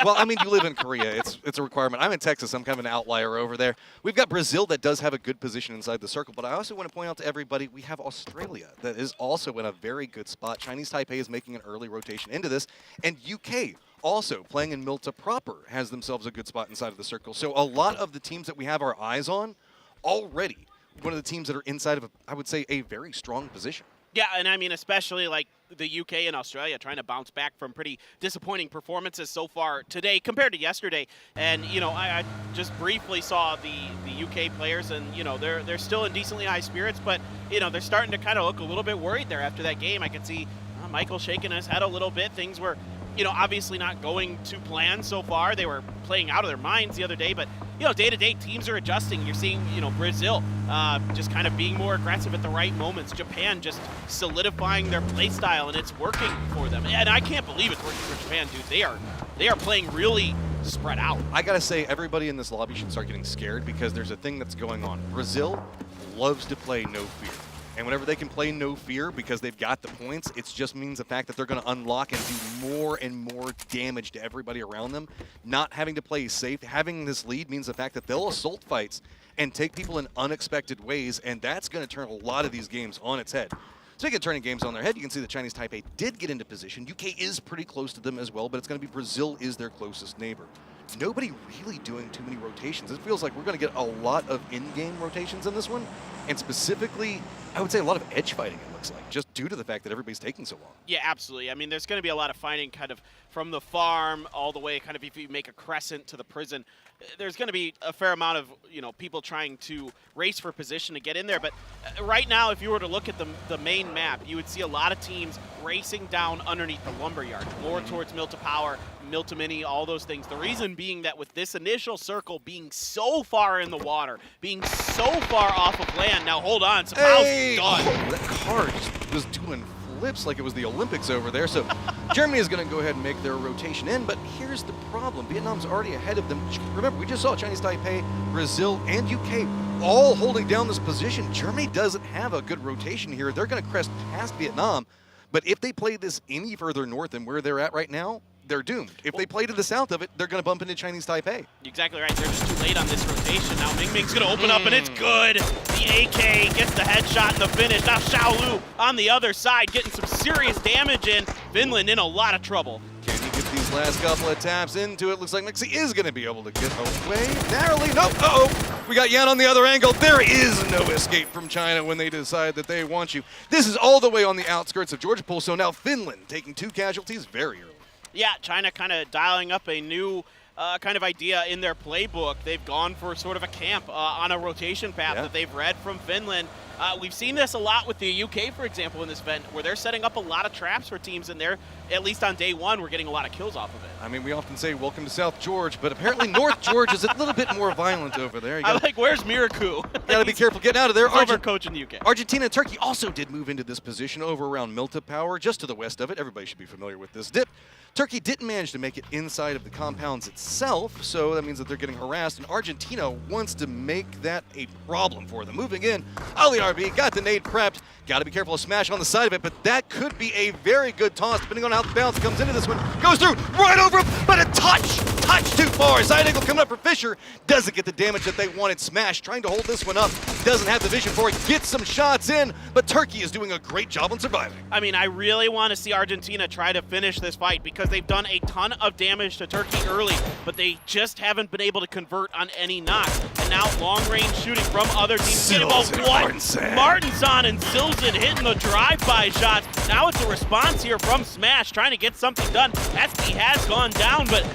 Well, I mean, you live in Korea. It's a requirement. I'm in Texas. I'm kind of an outlier over there. We've got Brazil that does have a good position inside the circle, but I also want to point out to everybody we have Australia that is also in a very good spot. Chinese Taipei is making an early rotation into this, and UK also playing in Milta proper has themselves a good spot inside of the circle. So a lot of the teams that we have our eyes on already, one of the teams that are inside of, I would say, a very strong position. Yeah, and I mean, especially like the UK and Australia trying to bounce back from pretty disappointing performances so far today compared to yesterday. And, I just briefly saw the UK players, and, they're still in decently high spirits, but, they're starting to kind of look a little bit worried there after that game. I could see Michael shaking his head a little bit. Things were, obviously not going to plan so far. They were playing out of their minds the other day, but, day-to-day teams are adjusting. You're seeing, Brazil just kind of being more aggressive at the right moments. Japan just solidifying their play style, and it's working for them. And I can't believe it's working for Japan, dude. They are playing really spread out. I gotta say, everybody in this lobby should start getting scared because there's a thing that's going on. Brazil loves to play no fear. And whenever they can play no fear because they've got the points, it just means the fact that they're going to unlock and do more and more damage to everybody around them. Not having to play safe, having this lead means the fact that they'll assault fights and take people in unexpected ways, and that's going to turn a lot of these games on its head. Speaking of turning games on their head, you can see the Chinese Taipei did get into position. UK is pretty close to them as well, but it's going to be Brazil is their closest neighbor. Nobody really doing too many rotations. It feels like we're going to get a lot of in-game rotations in this one, and specifically, I would say a lot of edge fighting, it looks like, just due to the fact that everybody's taking so long. Yeah, absolutely. I mean, there's going to be a lot of fighting kind of from the farm all the way kind of if you make a crescent to the prison. There's going to be a fair amount of, people trying to race for position to get in there. But right now, if you were to look at the main map, you would see a lot of teams racing down underneath the lumberyard, more towards Milta Power, Milta Mini, all those things. The reason being that with this initial circle being so far in the water, being so far off of land, now hold on, Sapau's done. Oh, that car just was doing flips like it was the Olympics over there. So Germany is going to go ahead and make their rotation in, but here's the problem. Vietnam's already ahead of them. Remember, we just saw Chinese Taipei, Brazil, and UK all holding down this position. Germany doesn't have a good rotation here. They're going to crest past Vietnam, but if they play this any further north than where they're at right now, they're doomed. If they play to the south of it, they're going to bump into Chinese Taipei. Exactly right. They're just too late on this rotation. Now Ming Ming's going to open up, and it's good. The AK gets the headshot and the finish. Now Xiaolu on the other side getting some serious damage in. Finland in a lot of trouble. Can he get these last couple of taps into it? Looks like Mixie is going to be able to get away narrowly. Nope. Uh-oh. We got Yan on the other angle. There is no escape from China when they decide that they want you. This is all the way on the outskirts of Georgia Pool, so now Finland taking 2 casualties very early. Yeah, China kind of dialing up a new kind of idea in their playbook. They've gone for sort of a camp on a rotation path that they've read from Finland. We've seen this a lot with the UK, for example, in this event, where they're setting up a lot of traps for teams, and they're, at least on day one, we're getting a lot of kills off of it. I mean, we often say, welcome to South George, but apparently North George is a little bit more violent over there. I'm like, where's Miraku? Gotta be careful getting out of there. Overcoaching the UK. Argentina and Turkey also did move into this position over around Milta Power, just to the west of it. Everybody should be familiar with this dip. Turkey didn't manage to make it inside of the compounds itself, so that means that they're getting harassed, and Argentina wants to make that a problem for them. Moving in, Ali RB got the nade prepped. Got to be careful of smash on the side of it, but that could be a very good toss, depending on how the bounce comes into this one. Goes through, right over him, but a touch too far. Side angle coming up for Fisher. Doesn't get the damage that they wanted. Smash trying to hold this one up. Doesn't have the vision for it. Gets some shots in, but Turkey is doing a great job on surviving. I mean, I really want to see Argentina try to finish this fight because they've done a ton of damage to Turkey early, but they just haven't been able to convert on any knocks. And now long-range shooting from other teams. Martinson and Silzen hitting the drive-by shots. Now it's a response here from Smash, trying to get something done. Esky has gone down, but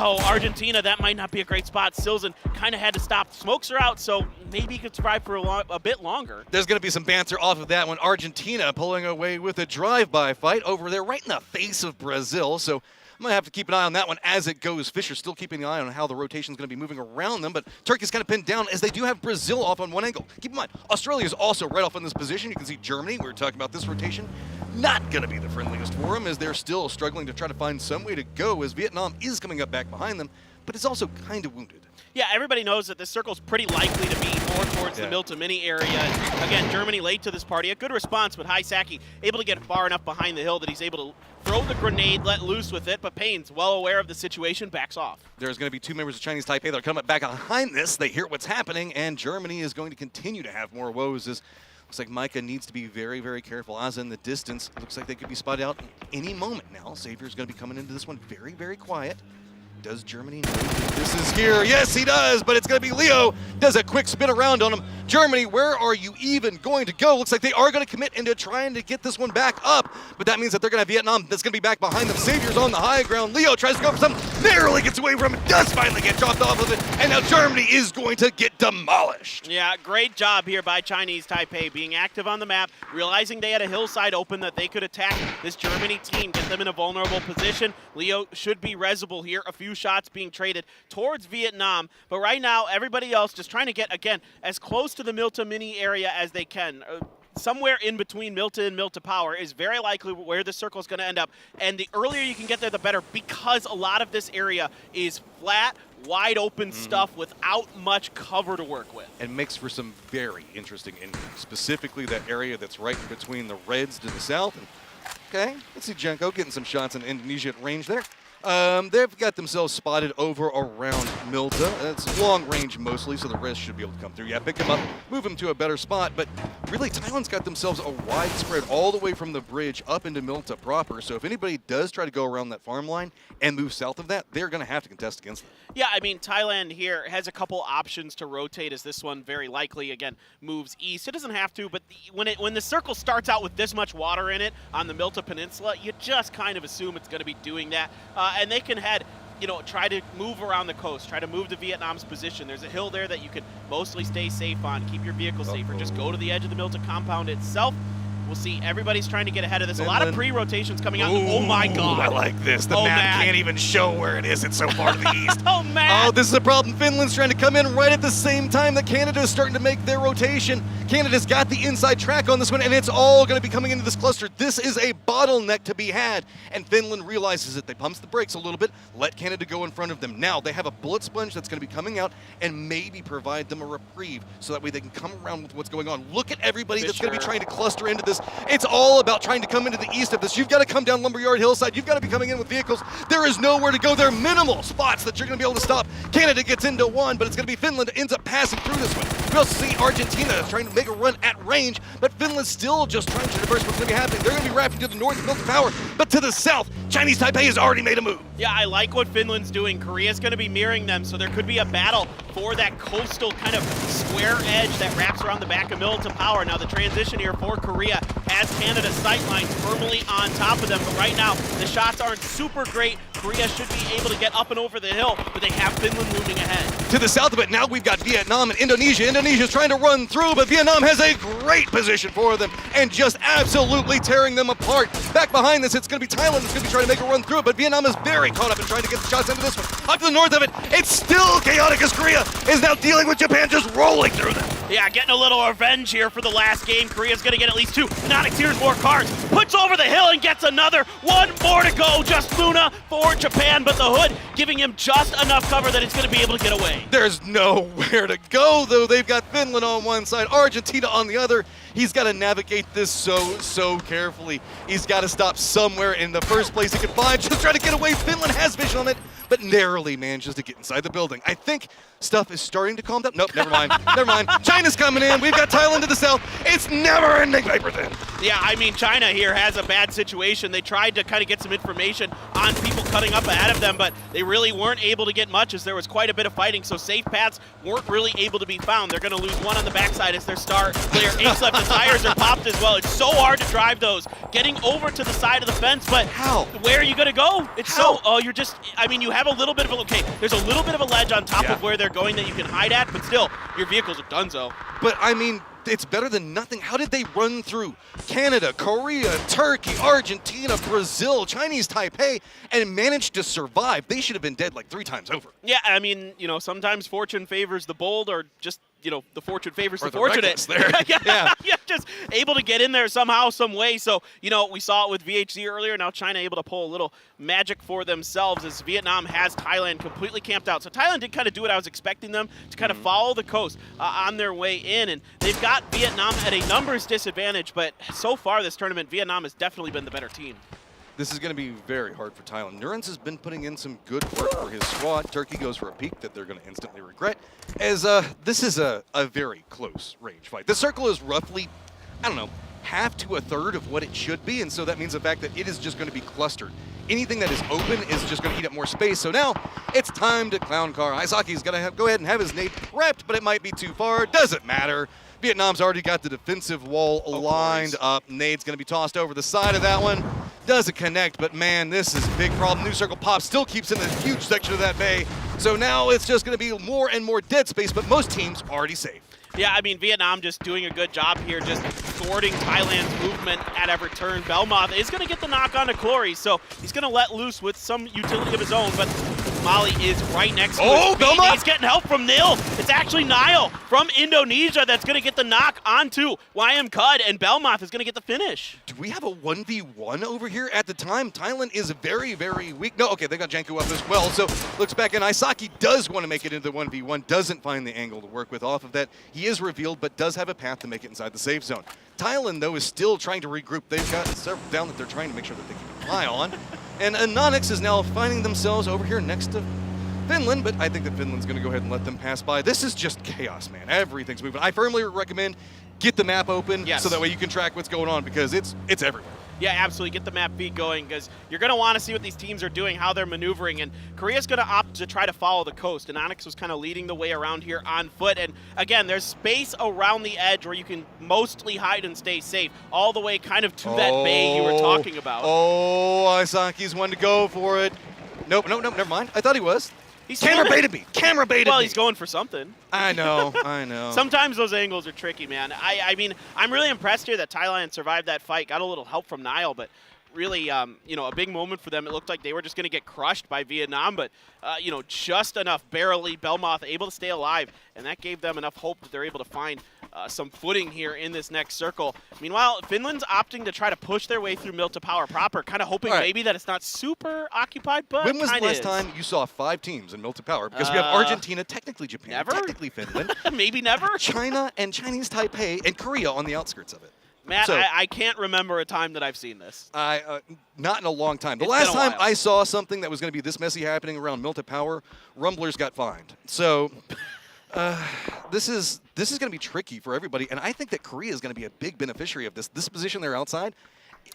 Argentina, that might not be a great spot. Silzen kind of had to stop. Smokes are out, so maybe he could survive for a bit longer. There's going to be some banter off of that one. Argentina pulling away with a drive-by fight over there right in the face of Brazil, so I'm going to have to keep an eye on that one as it goes. Fisher still keeping an eye on how the rotation is going to be moving around them, but Turkey's kind of pinned down as they do have Brazil off on one angle. Keep in mind, Australia is also right off in this position. You can see Germany, we were talking about this rotation, not going to be the friendliest for them as they're still struggling to try to find some way to go as Vietnam is coming up back behind them, but is also kind of wounded. Yeah, everybody knows that this circle is pretty likely to be more towards the Milta Mini area. Again, Germany late to this party. A good response, but Haisaki able to get far enough behind the hill that he's able to throw the grenade, let loose with it, but Payne's well aware of the situation, backs off. There's going to be 2 members of Chinese Taipei that are coming back behind this. They hear what's happening, and Germany is going to continue to have more woes as looks like Micah needs to be very, very careful. As in the distance, looks like they could be spotted out any moment now. Xavier's going to be coming into this one very, very quiet. Does Germany know that this is here? Yes, he does, but it's going to be Leo. Does a quick spin around on him. Germany, where are you even going to go? Looks like they are going to commit into trying to get this one back up, but that means that they're going to have Vietnam that's going to be back behind them. Xavier's on the high ground. Leo tries to go for something, narrowly gets away from it, does finally get chopped off of it, and now Germany is going to get demolished. Yeah, great job here by Chinese Taipei, being active on the map, realizing they had a hillside open that they could attack this Germany team, get them in a vulnerable position. Leo should be resable here. A few shots being traded towards Vietnam, but right now everybody else just trying to get, again, as close to the Milta Mini area as they can. Somewhere in between Milta and Milta Power is very likely where the circle is going to end up, and the earlier you can get there, the better, because a lot of this area is flat, wide open stuff without much cover to work with. And makes for some very interesting injuries, specifically that area that's right between the Reds to the south. And, okay, let's see Jenko getting some shots in Indonesia at range there. They've got themselves spotted over around Milta. It's long range mostly, so the rest should be able to come through. Yeah, pick him up, move him to a better spot, but really Thailand's got themselves a wide spread all the way from the bridge up into Milta proper, so if anybody does try to go around that farm line and move south of that, they're going to have to contest against them. Yeah, I mean, Thailand here has a couple options to rotate, as this one very likely, again, moves east. It doesn't have to, but when the circle starts out with this much water in it on the Milta Peninsula, you just kind of assume it's going to be doing that. And they can head, try to move around the coast, try to move to Vietnam's position. There's a hill there that you can mostly stay safe on, keep your vehicle safe, or just go to the edge of the Milta compound itself. We'll see. Everybody's trying to get ahead of this. A lot of pre-rotations coming out. Oh, my God. I like this. The map can't even show where it is. It's so far to the east. Oh, man. Oh, this is a problem. Finland's trying to come in right at the same time that Canada is starting to make their rotation. Canada's got the inside track on this one, and it's all going to be coming into this cluster. This is a bottleneck to be had, and Finland realizes it. They pumps the brakes a little bit, let Canada go in front of them. Now they have a bullet sponge that's going to be coming out and maybe provide them a reprieve so that way they can come around with what's going on. Look at everybody that's going to be trying to cluster into this this. It's all about trying to come into the east of this. You've got to come down Lumberyard Hillside. You've got to be coming in with vehicles. There is nowhere to go. There are minimal spots that you're going to be able to stop. Canada gets into one, but it's going to be Finland that ends up passing through this one. We also see Argentina trying to make a run at range, but Finland's still just trying to traverse what's going to be happening. They're going to be wrapping to the north of Milton Power, but to the south, Chinese Taipei has already made a move. Yeah, I like what Finland's doing. Korea's going to be mirroring them, so there could be a battle for that coastal kind of square edge that wraps around the back of Milton Power. Now the transition here for Korea has Canada's sightlines firmly on top of them, but right now the shots aren't super great. Korea should be able to get up and over the hill, but they have Finland looming ahead. To the south of it, now we've got Vietnam and Indonesia. Indonesia's trying to run through, but Vietnam has a great position for them and just absolutely tearing them apart. Back behind this, it's going to be Thailand that's going to be trying to make a run through it, but Vietnam is very caught up in trying to get the shots into this one. Up to the north of it, it's still chaotic as Korea is now dealing with Japan just rolling through them. Yeah, getting a little revenge here for the last game. Korea's going to get at least 2. Nonix here's more cars, puts over the hill and gets another. 1 more to go, just Luna for Japan, but the Hood giving him just enough cover that he's going to be able to get away. There's nowhere to go, though. They've got Finland on one side, Argentina on the other. He's got to navigate this so carefully. He's got to stop somewhere in the first place he can find. Just try to get away. Finland has vision on it, but narrowly manages to get inside the building. I think stuff is starting to calm down. Nope, never mind. Never mind. China's coming in. We've got Thailand to the south. It's never-ending paper thin. Yeah, I mean, China here has a bad situation. They tried to kind of get some information on people cutting up ahead of them, but they really weren't able to get much as there was quite a bit of fighting, so safe paths weren't really able to be found. They're going to lose one on the backside as their star player aches left. The tires are popped as well. It's so hard to drive those. Getting over to the side of the fence, but how? Where are you going to go? It's you're just, I mean, you have a little bit of there's a little bit of a ledge on top of where they're going that you can hide at, but still, your vehicles are donezo. But, I mean, it's better than nothing. How did they run through Canada, Korea, Turkey, Argentina, Brazil, Chinese Taipei, and manage to survive? They should have been dead like 3 times over. Yeah, I mean, sometimes fortune favors the bold, or just, the fortune favors the fortunate. There. yeah, just able to get in there somehow, some way. So, we saw it with VHC earlier. Now China able to pull a little magic for themselves as Vietnam has Thailand completely camped out. So Thailand did kind of do what I was expecting them to kind of follow the coast on their way in. And they've got Vietnam at a numbers disadvantage, but so far this tournament, Vietnam has definitely been the better team. This is going to be very hard for Thailand. Nurens has been putting in some good work for his squad. Turkey goes for a peek that they're going to instantly regret, as this is a very close range fight. The circle is roughly, I don't know, half to a third of what it should be, and so that means the fact that it is just going to be clustered. Anything that is open is just going to eat up more space, so now it's time to clown car. Aisaki's going to go ahead and have his nade prepped, but it might be too far. Doesn't matter. Vietnam's already got the defensive wall lined up. Nade's going to be tossed over the side of that one. Doesn't connect, but man, this is a big problem. New Circle Pop still keeps in a huge section of that bay. So now it's just going to be more and more dead space, but most teams already safe. Yeah, I mean, Vietnam just doing a good job here, just thwarting Thailand's movement at every turn. Belmoth is going to get the knock on to Clory, so he's going to let loose with some utility of his own, but Molly is right next to his feet. Belmoth! He's getting help from Nil. It's actually Niall from Indonesia that's going to get the knock onto YM Cud, and Belmoth is going to get the finish. Do we have a 1v1 over here at the time? Thailand is very, very weak. No, okay, they got Janku up as well, so looks back, and Aisaki does want to make it into the 1v1, doesn't find the angle to work with off of that. He is revealed, but does have a path to make it inside the safe zone. Thailand, though, is still trying to regroup. They've got several down that they're trying to make sure that they keep an eye on. And Anonix is now finding themselves over here next to Finland, but I think that Finland's going to go ahead and let them pass by. This is just chaos, man. Everything's moving. I firmly recommend get the map open so that way you can track what's going on because it's everywhere. Yeah, absolutely. Get the map feed going because you're going to want to see what these teams are doing, how they're maneuvering, and Korea's going to opt to try to follow the coast, and Onyx was kind of leading the way around here on foot, and again, there's space around the edge where you can mostly hide and stay safe, all the way kind of to that bay you were talking about. Oh, Aisaki's one to go for it. Nope, never mind. I thought he was. He's camera baited me. Camera baited me. Well, he's going for something. I know. Sometimes those angles are tricky, man. I mean, I'm really impressed here that Thailand survived that fight. Got a little help from Niall, but really, a big moment for them. It looked like they were just going to get crushed by Vietnam, but, just enough, barely. Belmoth able to stay alive, and that gave them enough hope that they're able to find some footing here in this next circle. Meanwhile, Finland's opting to try to push their way through Milta Power proper, kind of hoping maybe that it's not super occupied, but when was the last time you saw 5 teams in Milta Power? Because we have Argentina, technically Japan, technically Finland. Maybe never. China and Chinese Taipei and Korea on the outskirts of it. Matt, So, I can't remember a time that I've seen this. not in a long time. The It's last been a time while. I saw something that was going to be this messy happening around Milta Power, Rumblers got fined. So this is going to be tricky for everybody, and I think that Korea is going to be a big beneficiary of this. This position there outside.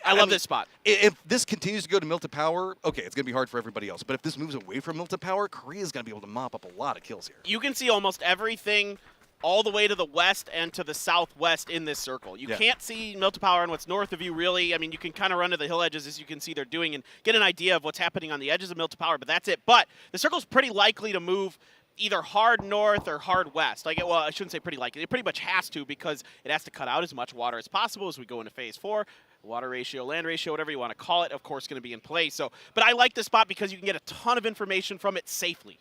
I love this spot. If this continues to go to Milta Power, okay, it's going to be hard for everybody else. But if this moves away from Milta Power, Korea is going to be able to mop up a lot of kills here. You can see almost everything all the way to the west and to the southwest in this circle. You can't see Milta Power and what's north of you, really. I mean, you can kind of run to the hill edges, as you can see they're doing, and get an idea of what's happening on the edges of Milta Power, but that's it. But the circle's pretty likely to move either hard north or hard west. Well, I shouldn't say pretty likely. It pretty much has to, because it has to cut out as much water as possible as we go into phase 4. Water ratio, land ratio, whatever you want to call it, of course, going to be in place. So, but I like this spot because you can get a ton of information from it safely.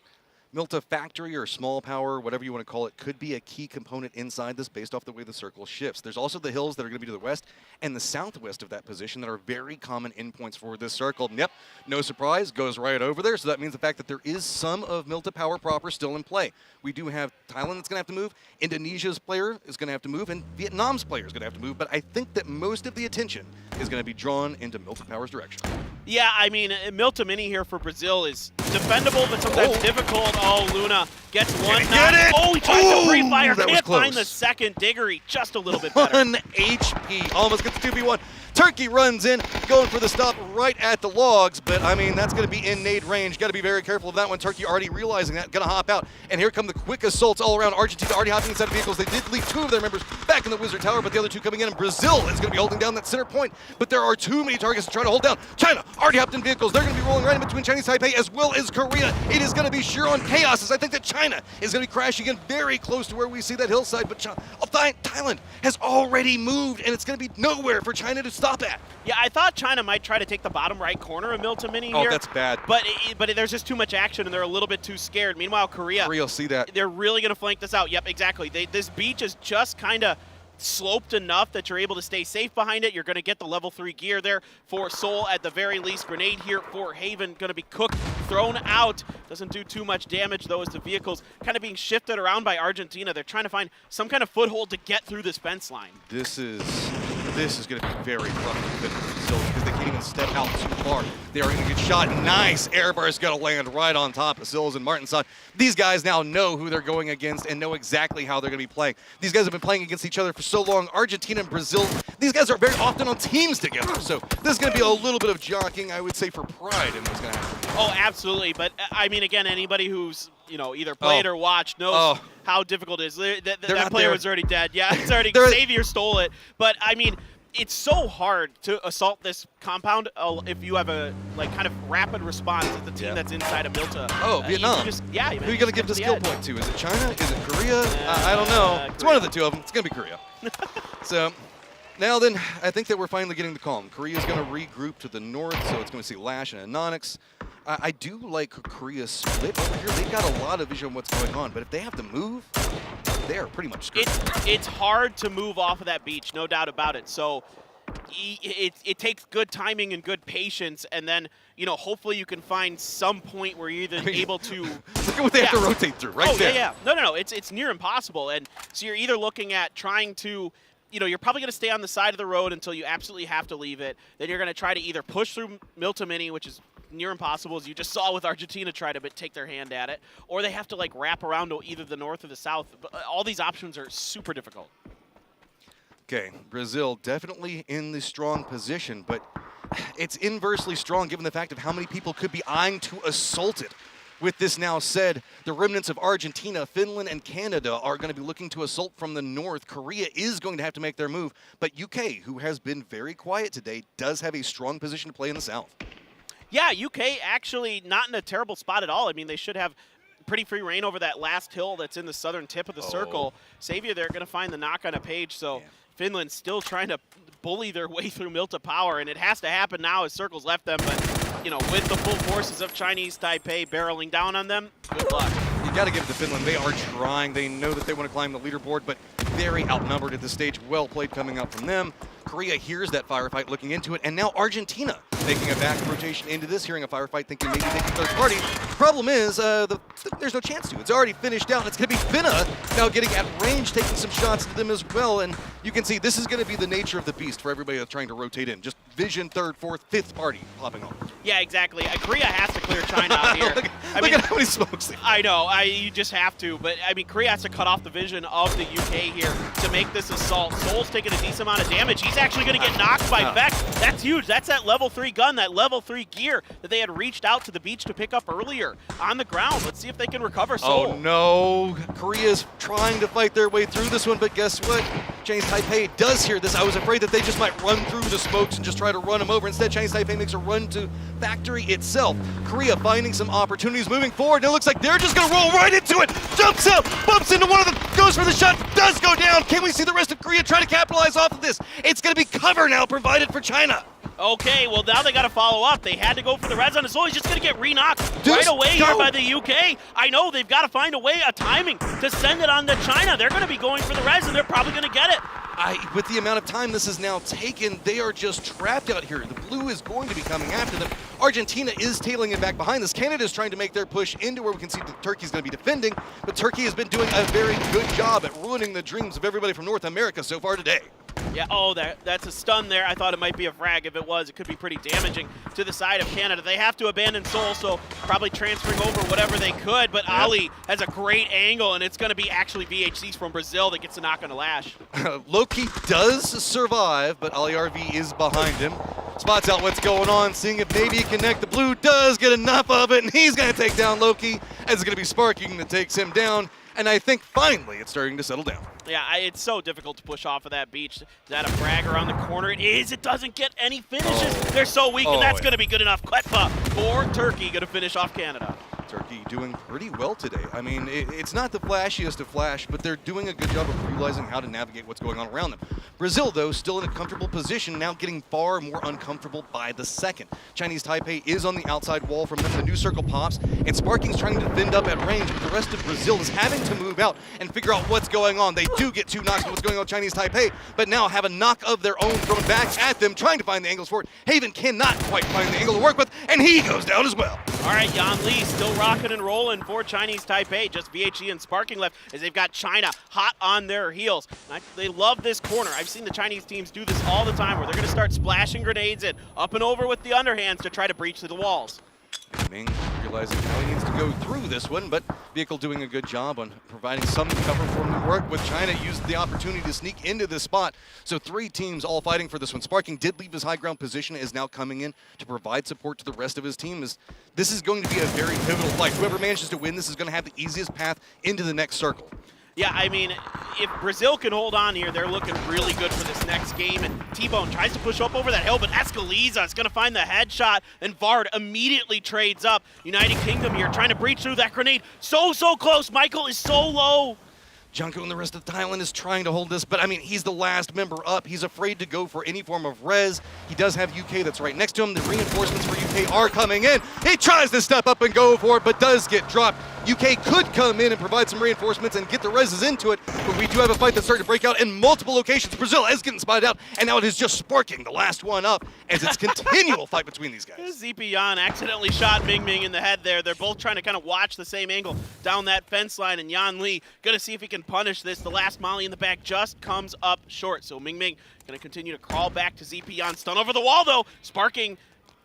Milta Factory or Small Power, whatever you want to call it, could be a key component inside this based off the way the circle shifts. There's also the hills that are going to be to the west and the southwest of that position that are very common endpoints for this circle. And yep, no surprise, goes right over there. So that means the fact that there is some of Milta Power proper still in play. We do have Thailand that's going to have to move, Indonesia's player is going to have to move, and Vietnam's player is going to have to move. But I think that most of the attention is going to be drawn into Milta Power's direction. Yeah, I mean, Milta Mini here for Brazil is defendable, but sometimes difficult. Oh, Luna gets one knock. Oh, he tries to free fire. Can't find the second. Diggory just a little bit better. 1 HP. Almost gets the 2v1. Turkey runs in, going for the stop right at the logs, but I mean, that's going to be in nade range. Got to be very careful of that one. Turkey already realizing that, going to hop out. And here come the quick assaults all around. Argentina already hopping inside of vehicles. They did leave 2 of their members back in the Wizard Tower, but the other 2 coming in. And Brazil is going to be holding down that center point, but there are too many targets to try to hold down. China already hopped in vehicles. They're going to be rolling right in between Chinese Taipei as well as Korea. It is going to be sheer on chaos, as I think that China is going to be crashing in very close to where we see that hillside, but Thailand has already moved, and it's going to be nowhere for China to stop at. Yeah, I thought China might try to take the bottom right corner of Milta Mini here. Oh, that's bad. But there's just too much action, and they're a little bit too scared. Meanwhile, Korea will see that. They're really going to flank this out. Yep, exactly. This beach is just kind of sloped enough that you're able to stay safe behind it. You're going to get the level 3 gear there for Seoul at the very least. Grenade here for Haven, going to be cooked, thrown out. Doesn't do too much damage, though, as the vehicle's kind of being shifted around by Argentina. They're trying to find some kind of foothold to get through this fence line. This is going to be very rough for Brazil because they can't even step out too far. They are going to get shot. Nice air bar is going to land right on top of Sills and Martinson. These guys now know who they're going against and know exactly how they're going to be playing. These guys have been playing against each other for so long. Argentina and Brazil, these guys are very often on teams together. So this is going to be a little bit of jockeying, I would say, for pride in what's going to happen. Oh, absolutely. But, I mean, again, anybody who's either played or watched knows how difficult it is. That player was already dead. Yeah, it's already Xavier stole it. But, I mean, it's so hard to assault this compound if you have a kind of rapid response as the team that's inside of Milta. Oh, Vietnam. Who are you going to give the skill point to? Is it China? Is it Korea? I don't know. It's one of the 2 of them. It's going to be Korea. So now then, I think that we're finally getting the calm. Korea's going to regroup to the north, so it's going to see Lash and Anonix. I do like Korea's split over here. They've got a lot of vision on what's going on, but if they have to move, they're pretty much screwed. It's hard to move off of that beach, no doubt about it. So it takes good timing and good patience, and then hopefully you can find some point where you're either able to look at what they have to rotate through right there. Yeah. No. It's near impossible, and so you're either looking at trying to. You're probably going to stay on the side of the road until you absolutely have to leave it. Then you're going to try to either push through Milta Mini, which is near impossible, as you just saw with Argentina try to take their hand at it, or they have to wrap around to either the north or the south. But all these options are super difficult. Okay, Brazil definitely in the strong position, but it's inversely strong given the fact of how many people could be eyeing to assault it. With this now said, the remnants of Argentina, Finland, and Canada are going to be looking to assault from the north. Korea is going to have to make their move, but UK, who has been very quiet today, does have a strong position to play in the south. Yeah, UK actually not in a terrible spot at all. I mean, they should have pretty free reign over that last hill that's in the southern tip of the circle. Xavier, they're going to find the knock on a page, so Finland's still trying to bully their way through Milta Power, and it has to happen now as Circle's left them, but with the full forces of Chinese Taipei barreling down on them, good luck. You got to give it to Finland. They are trying. They know that they want to climb the leaderboard, but very outnumbered at this stage. Well played coming out from them. Korea hears that firefight looking into it, and now Argentina Making a back rotation into this, hearing a firefight, thinking maybe they can third party. Problem is, there's no chance to. It's already finished out. It's going to be Finna now getting at range, taking some shots to them as well. And you can see this is going to be the nature of the beast for everybody that's trying to rotate in. Just vision, third, fourth, fifth party popping off. Yeah, exactly. Korea has to clear China out here. Look at how many smokes they have. I know. You just have to. But, I mean, Korea has to cut off the vision of the UK here to make this assault. Soul's taking a decent amount of damage. He's actually going to get knocked by Vex. That's huge. That's that level 3 gun, that level 3 gear that they had reached out to the beach to pick up earlier on the ground. Let's see if they can recover Soul. Oh, no. Korea's trying to fight their way through this one, but guess what? Chinese Taipei does hear this. I was afraid that they just might run through the smokes and just try to run them over. Instead, Chinese Taipei makes a run to factory itself. Korea finding some opportunities moving forward, and it looks like they're just going to roll right into it. Jumps out, bumps into one of them, goes for the shot, does go down. Can we see the rest of Korea try to capitalize off of this? It's going to be cover now provided for China. Okay, well now they got to follow up. They had to go for the res on his soul. He's just going to get re-knocked right away here by the UK. I know, they've got to find a timing to send it on to China. They're going to be going for the res, and they're probably going to get it. With the amount of time this is now taken, they are just trapped out here. The blue is going to be coming after them. Argentina is tailing it back behind this. Canada is trying to make their push into where we can see that Turkey's going to be defending, but Turkey has been doing a very good job at ruining the dreams of everybody from North America so far today. Yeah, that's a stun there. I thought it might be a frag. If it was, it could be pretty damaging to the side of Canada. They have to abandon Seoul, so probably transferring over whatever they could, but Ali has a great angle, and it's going to be actually VHCs from Brazil that gets a knock on the lash. Loki does survive, but Ali RV is behind him. Spots out what's going on, seeing if maybe he can connect. The blue does get enough of it, and he's going to take down Loki, as it's going to be Sparking that takes him down. And I think finally it's starting to settle down. Yeah, it's so difficult to push off of that beach. Is that a frag around the corner? It is. It doesn't get any finishes. They're so weak, and that's going to be good enough. Quetpa for Turkey going to finish off Canada. Turkey doing pretty well today. I mean, it's not the flashiest of flash, but they're doing a good job of realizing how to navigate what's going on around them. Brazil, though, still in a comfortable position, now getting far more uncomfortable by the second. Chinese Taipei is on the outside wall from them. The new circle pops, and Sparking's trying to defend up at range, but the rest of Brazil is having to move out and figure out what's going on. They do get 2 knocks on what's going on with Chinese Taipei, but now have a knock of their own thrown back at them, trying to find the angles for it. Haven cannot quite find the angle to work with, and he goes down as well. All right, Yan Li still rocking and rolling for Chinese Taipei. Just VHE and Sparking left as they've got China hot on their heels. They love this corner. I've seen the Chinese teams do this all the time where they're going to start splashing grenades in, up and over with the underhands to try to breach the walls. Ming realizing how he needs to go through this one, but Vehicle doing a good job on providing some cover for him to work with. China used the opportunity to sneak into this spot. So 3 teams all fighting for this one. Sparking did leave his high ground position, is now coming in to provide support to the rest of his team. This is going to be a very pivotal fight. Whoever manages to win this is going to have the easiest path into the next circle. Yeah, I mean, if Brazil can hold on here, they're looking really good for this next game. And T-Bone tries to push up over that hill, but Escaliza is going to find the headshot, and Vard immediately trades up. United Kingdom here trying to breach through that grenade. So close. Michael is so low. Junko and the rest of Thailand is trying to hold this, but I mean, he's the last member up. He's afraid to go for any form of res. He does have UK that's right next to him. The reinforcements for UK are coming in. He tries to step up and go for it, but does get dropped. UK could come in and provide some reinforcements and get the reses into it, but we do have a fight that's starting to break out in multiple locations. Brazil is getting spotted out, and now it is just Sparking, the last one up, as it's continual fight between these guys. ZP Yan accidentally shot Ming Ming in the head there. They're both trying to kind of watch the same angle down that fence line, and Yan Li going to see if he can punish this. The last molly in the back just comes up short, so Ming Ming going to continue to crawl back to ZP Yan. Stun over the wall, though. Sparking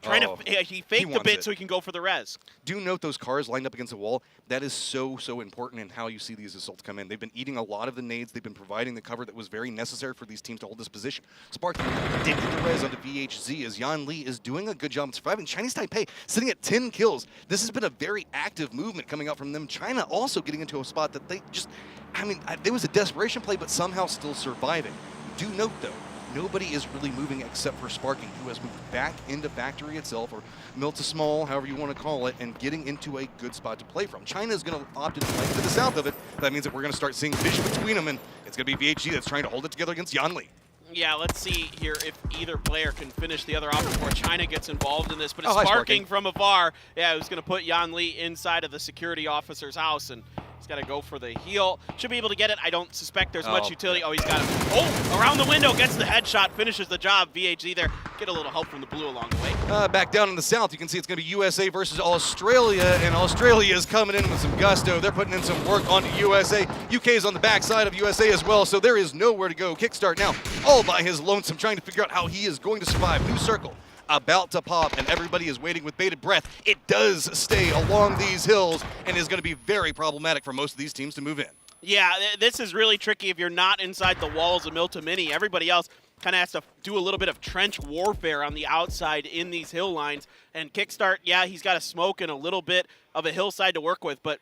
trying to, he faked a bit so he can go for the res. Do note those cars lined up against the wall. That is so important in how you see these assaults come in. They've been eating a lot of the nades. They've been providing the cover that was very necessary for these teams to hold this position. Sparking did get the res onto VHZ as Yan Li is doing a good job of surviving. Chinese Taipei sitting at 10 kills. This has been a very active movement coming out from them. China also getting into a spot that they just, I mean, there was a desperation play, but somehow still surviving. Do note, though, nobody is really moving except for Sparking, who has moved back into factory itself, or mill to small, however you want to call it, and getting into a good spot to play from. China is going to opt to play to the south of it. That means that we're going to start seeing vision between them, and it's going to be VHG that's trying to hold it together against Yan Li. Yeah, let's see here if either player can finish the other off before China gets involved in this. But it's Sparking from afar. Yeah, it was going to put Yan Li inside of the security officer's house, and he's got to go for the heal. Should be able to get it. I don't suspect there's much utility. Oh, he's got it. Oh, around the window, gets the headshot, finishes the job. VHG there. Get a little help from the blue along the way. Back down in the south, you can see it's going to be USA versus Australia, and Australia is coming in with some gusto. They're putting in some work onto USA. UK is on the backside of USA as well, so there is nowhere to go. Kickstart now all by his lonesome, trying to figure out how he is going to survive. New circle about to pop, and everybody is waiting with bated breath. It does stay along these hills and is going to be very problematic for most of these teams to move in. Yeah, this is really tricky if you're not inside the walls of Milta Mini. Everybody else kind of has to do a little bit of trench warfare on the outside in these hill lines. And Kickstart, yeah, he's got a smoke and a little bit of a hillside to work with, but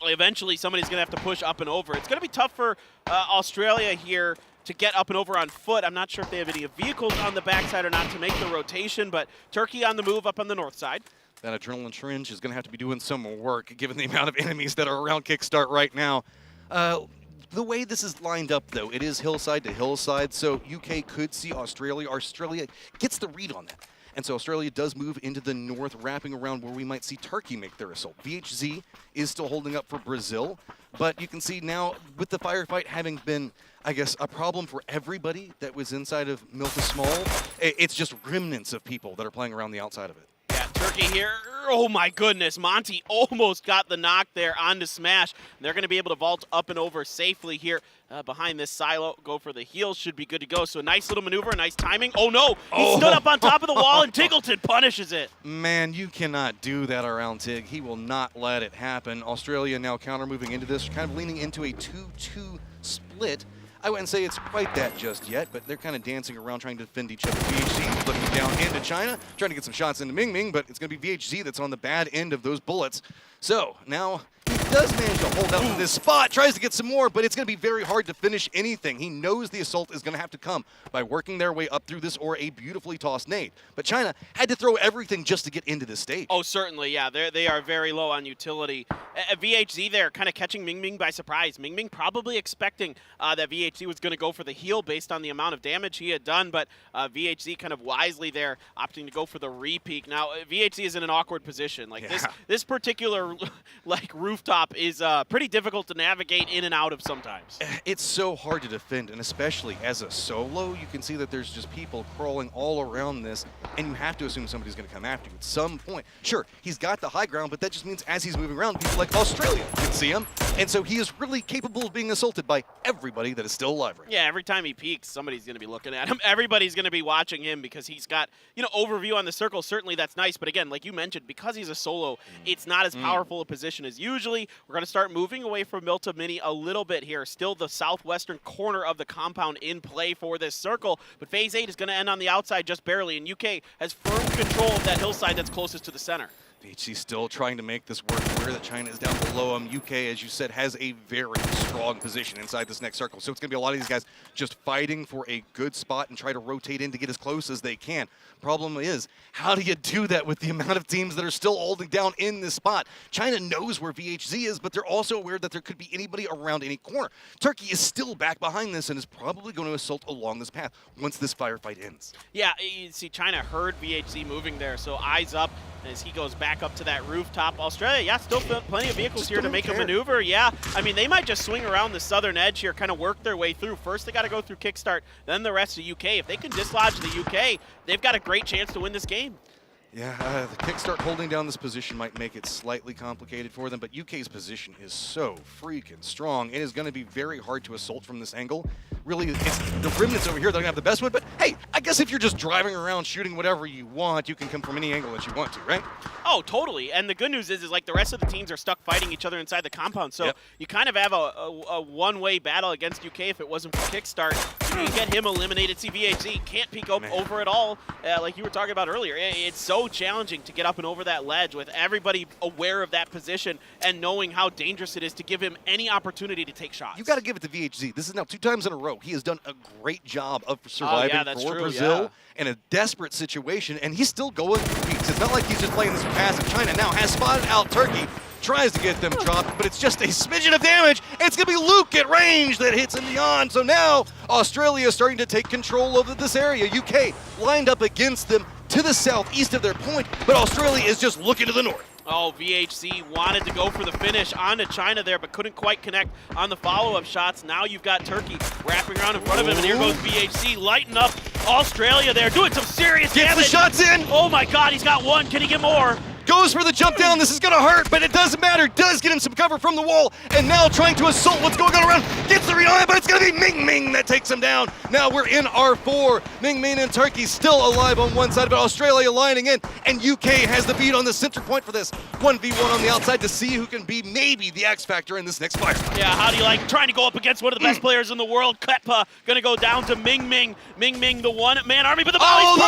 eventually somebody's going to have to push up and over. It's going to be tough for Australia here to get up and over on foot. I'm not sure if they have any vehicles on the backside or not to make the rotation, but Turkey on the move up on the north side. That Adrenaline Trench is going to have to be doing some work given the amount of enemies that are around Kickstart right now. The way this is lined up, though, it is hillside to hillside, so UK could see Australia. Australia gets the read on that. And so Australia does move into the north, wrapping around where we might see Turkey make their assault. VHZ is still holding up for Brazil, but you can see now with the firefight having been, I guess, a problem for everybody that was inside of Milta Small, it's just remnants of people that are playing around the outside of it. Yeah, Turkey here. Oh my goodness, Monty almost got the knock there onto Smash. They're going to be able to vault up and over safely here behind this silo. Go for the heels, should be good to go. So a nice little maneuver, nice timing. Oh no, he stood up on top of the wall and Tiggleton punishes it. Man, you cannot do that around Tig. He will not let it happen. Australia now counter moving into this, kind of leaning into a 2-2 split. I wouldn't say it's quite that just yet, but they're kind of dancing around trying to defend each other. VHZ looking down into China, trying to get some shots into Ming Ming, but it's going to be VHZ that's on the bad end of those bullets. So now he does manage to hold out to this spot, tries to get some more, but it's going to be very hard to finish anything. He knows the assault is going to have to come by working their way up through this or a beautifully tossed nade. But China had to throw everything just to get into this stage. Oh, certainly, yeah. They are very low on utility. VHZ there kind of catching Ming Ming by surprise. Ming Ming probably expecting that VHZ was going to go for the heal based on the amount of damage he had done, but VHZ kind of wisely there opting to go for the re-peek. Now, VHZ is in an awkward position. Like this particular like rooftop is pretty difficult to navigate in and out of sometimes. It's so hard to defend, and especially as a solo, you can see that there's just people crawling all around this, and you have to assume somebody's going to come after you at some point. Sure, he's got the high ground, but that just means as he's moving around, people like Australia can see him, and so he is really capable of being assaulted by everybody that is still alive right now. Yeah, every time he peeks, somebody's going to be looking at him. Everybody's going to be watching him because he's got, overview on the circle. Certainly that's nice, but again, like you mentioned, because he's a solo, it's not as powerful a position as usually. We're going to start moving away from Milta Mini a little bit here. Still the southwestern corner of the compound in play for this circle, but Phase 8 is going to end on the outside just barely, and UK has firm control of that hillside that's closest to the center. VHC still trying to make this work. Aware that China is down below him. UK, as you said, has a very strong position inside this next circle. So it's going to be a lot of these guys just fighting for a good spot and try to rotate in to get as close as they can. Problem is, how do you do that with the amount of teams that are still holding down in this spot? China knows where VHZ is, but they're also aware that there could be anybody around any corner. Turkey is still back behind this and is probably going to assault along this path once this firefight ends. Yeah, you see China heard VHZ moving there, so eyes up as he goes back up to that rooftop. Australia, yeah, still plenty of vehicles here to make a maneuver. Yeah, I mean, they might just swing around the southern edge here, kind of work their way through. First, they got to go through Kickstart, then the rest of UK. If they can dislodge the UK, they've got a great chance to win this game. Yeah, the Kickstart holding down this position might make it slightly complicated for them, but UK's position is so freaking strong. It is going to be very hard to assault from this angle. Really, it's the remnants over here that are going to have the best one, but hey, I guess if you're just driving around shooting whatever you want, you can come from any angle that you want to, right? Oh, totally. And the good news is like the rest of the teams are stuck fighting each other inside the compound, so you kind of have a one-way battle against UK if it wasn't for Kickstart. You get him eliminated. CVHC can't peek over at all, like you were talking about earlier. It's so challenging to get up and over that ledge with everybody aware of that position and knowing how dangerous it is to give him any opportunity to take shots. You got to give it to VHZ. This is now 2 times in a row. He has done a great job of surviving for Brazil in a desperate situation, and he's still going for peaks. It's not like he's just playing this passive. China now has spotted out Turkey, tries to get them dropped, but it's just a smidgen of damage. It's going to be Luke at range that hits him beyond. So now Australia is starting to take control of this area. UK lined up against them to the southeast of their point, but Australia is just looking to the north. Oh, VHC wanted to go for the finish onto China there, but couldn't quite connect on the follow-up shots. Now you've got Turkey wrapping around in front of him, and here goes VHC lighting up Australia there, doing some serious damage. Gets the shots in. Oh my God, he's got one. Can he get more? Goes for the jump down. This is going to hurt, but it doesn't matter. Does get him some cover from the wall, and now trying to assault what's going on around. Gets the read on it, but it's going to be Ming Ming that takes him down. Now we're in R4. Ming Ming and Turkey still alive on one side, but Australia lining in, and UK has the beat on the center point for this. 1v1 on the outside to see who can be maybe the X factor in this next firefight. Yeah, how do you like trying to go up against one of the best players in the world? Kleppa gonna go down to Ming Ming. Ming Ming, the one-man army, but the volley's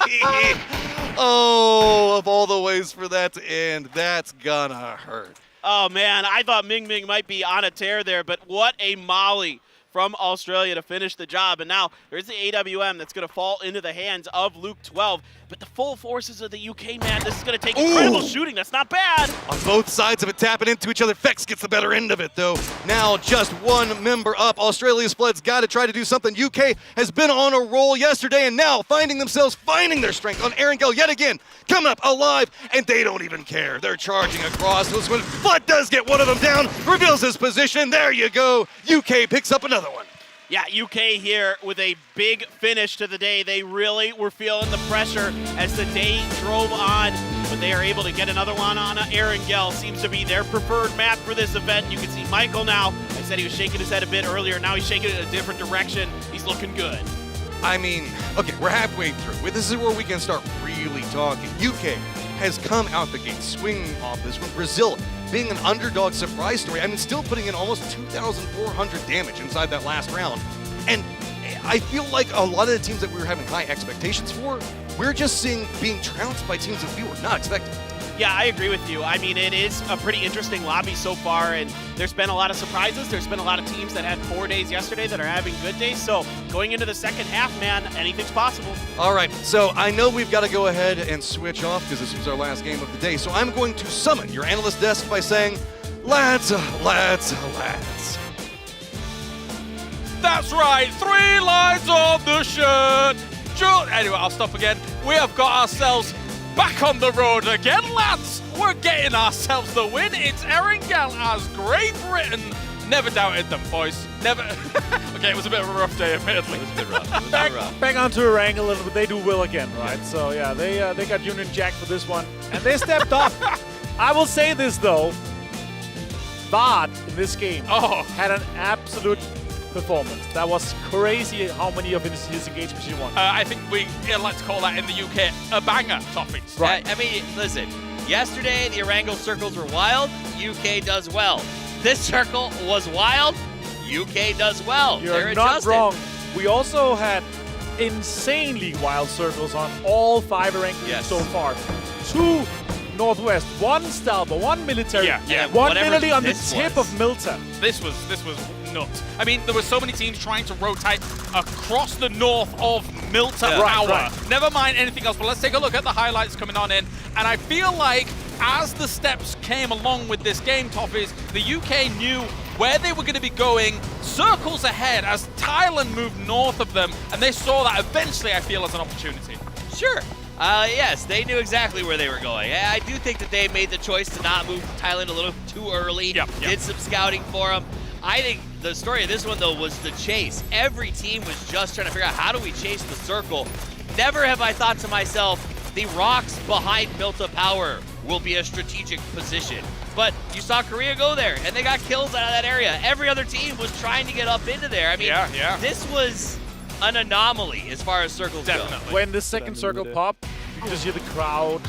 perfect! Oh, of all the ways for that to end, that's gonna hurt. Oh man, I thought Ming Ming might be on a tear there, but what a molly from Australia to finish the job. And now there's the AWM that's going to fall into the hands of Luke 12. But the full forces of the UK, man, this is going to take incredible shooting. That's not bad. On both sides of it, tapping into each other. Fex gets the better end of it, though. Now just one member up. Australia's Flood's got to try to do something. UK has been on a roll yesterday, and now finding their strength on Erangel yet again. Coming up alive, and they don't even care. They're charging across. This one, Flood does get one of them down, reveals his position. There you go. UK picks up another one. Yeah, UK here with a big finish to the day. They really were feeling the pressure as the day drove on, but they are able to get another one on Erangel. Seems to be their preferred map for this event. You can see Michael now. I said he was shaking his head a bit earlier. Now he's shaking it in a different direction. He's looking good. I mean, okay, we're halfway through. This is where we can start really talking. UK has come out the gate swinging off this one. Brazil being an underdog surprise story. I mean, still putting in almost 2,400 damage inside that last round. And I feel like a lot of the teams that we were having high expectations for, we're just seeing being trounced by teams that we were not expecting. Yeah, I agree with you. I mean, it is a pretty interesting lobby so far, and there's been a lot of surprises. There's been a lot of teams that had 4 days yesterday that are having good days. So going into the second half, man, anything's possible. All right, so I know we've got to go ahead and switch off because this was our last game of the day. So I'm going to summon your analyst desk by saying, lads. That's right, 3 lines on the shirt. Anyway, I'll stop again. We have got ourselves back on the road again, lads. We're getting ourselves the win. It's Erangel as Great Britain. Never doubted them, boys. Never. Okay, it was a bit of a rough day, admittedly. It was a bit rough. Back onto Erangel a little bit. They do well again, right? So yeah, they got Union Jack for this one, and they stepped up. I will say this though, VOD in this game had an absolute performance. That was crazy how many of his engagements he won. I think we like to call that in the UK a banger, Toffees. Right. I mean, listen, yesterday the Erangel circles were wild, UK does well. This circle was wild, UK does well. You're not wrong. We also had insanely wild circles on all 5 rankings so far. 2 Northwest, 1 Stalba, 1 military, 1 military on the tip of Milta. This was nuts. I mean, there were so many teams trying to rotate across the north of Milta Power. Right. Never mind anything else, but let's take a look at the highlights coming on in. And I feel like as the steps came along with this game, Toffees, the UK knew where they were going to be going circles ahead as Thailand moved north of them, and they saw that eventually, I feel, as an opportunity. Sure. Yes, they knew exactly where they were going. I do think that they made the choice to not move Thailand a little too early. Did some scouting for them. I think the story of this one, though, was the chase. Every team was just trying to figure out how do we chase the circle. Never have I thought to myself, the rocks behind Milta Power will be a strategic position. But you saw Korea go there, and they got kills out of that area. Every other team was trying to get up into there. I mean, this was an anomaly as far as circles go. When the second circle popped, you could just hear the crowd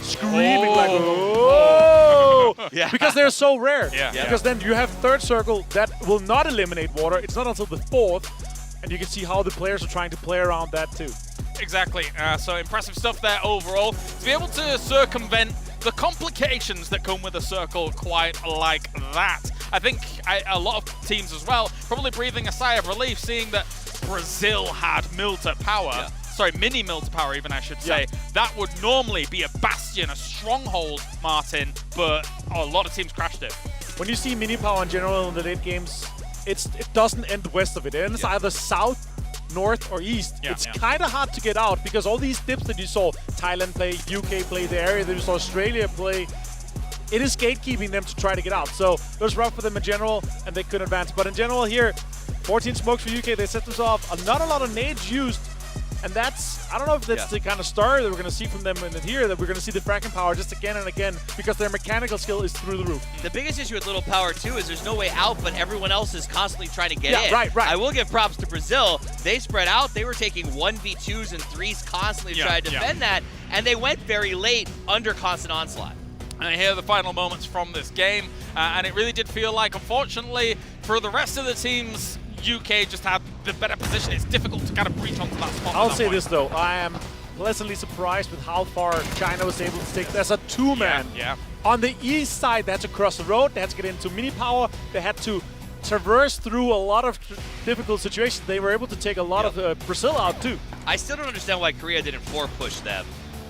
screaming like, oh! Because they're so rare. Because then you have third circle that will not eliminate water. It's not until the 4th, and you can see how the players are trying to play around that too. Exactly. So impressive stuff there overall. To be able to circumvent the complications that come with a circle quite like that. I think a lot of teams as well probably breathing a sigh of relief seeing that Brazil had Milta Power. Sorry, mini Milta Power even, I should say. That would normally be a bastion, a stronghold, Martin, but a lot of teams crashed it. When you see mini power in general in the late games, it doesn't end west of it. It ends either south, north, or east. It's kind of hard to get out because all these dips that you saw, Thailand play, UK play, the area there's Australia play, it is gatekeeping them to try to get out. So it was rough for them in general, and they couldn't advance. But in general here, 14 smokes for UK, they set this off. Not a lot of nades used, and that's, I don't know if that's the kind of star that we're going to see from them in here, that we're going to see the fracking power just again and again, because their mechanical skill is through the roof. The biggest issue with Little Power, too, is there's no way out, but everyone else is constantly trying to get in. Right. I will give props to Brazil. They spread out. They were taking 1v2s and 3s constantly to try to defend that, and they went very late under constant onslaught. And here are the final moments from this game, and it really did feel like, unfortunately, for the rest of the teams, UK just had the better position. It's difficult to kind of breach onto that spot. I'll say this though, I am pleasantly surprised with how far China was able to take. That's a two-man. On the east side, they had to cross the road, they had to get into mini power, they had to traverse through a lot of difficult situations. They were able to take a lot of Brazil out too. I still don't understand why Korea didn't push them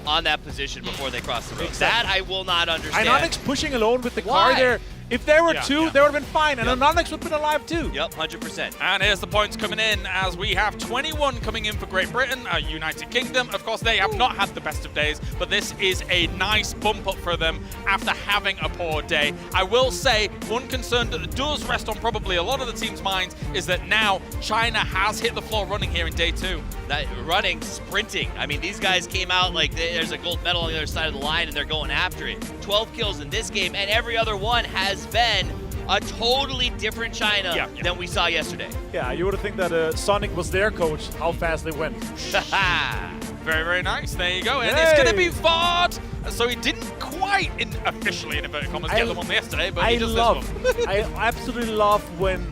on that position before they crossed the road. Exactly. That I will not understand. Ionix pushing alone with the car there. If there were two, they would have been fine, and Ionix would have been alive too. Yep, 100%. And here's the points coming in as we have 21 coming in for Great Britain, United Kingdom. Of course, they have not had the best of days, but this is a nice bump up for them after having a poor day. I will say, one concern that does rest on probably a lot of the team's minds is that now China has hit the floor running here in day 2. That running, sprinting. I mean, these guys came out like there's a gold medal on the other side of the line, and they're going after it. 12 kills in this game, and every other one has been a totally different China than we saw yesterday. Yeah, you would think that Sonic was their coach, how fast they went. Very, very nice. There you go. And it's going to be Vard. So he didn't quite, officially in inverted commas, get them on yesterday, but he does this one. I absolutely love when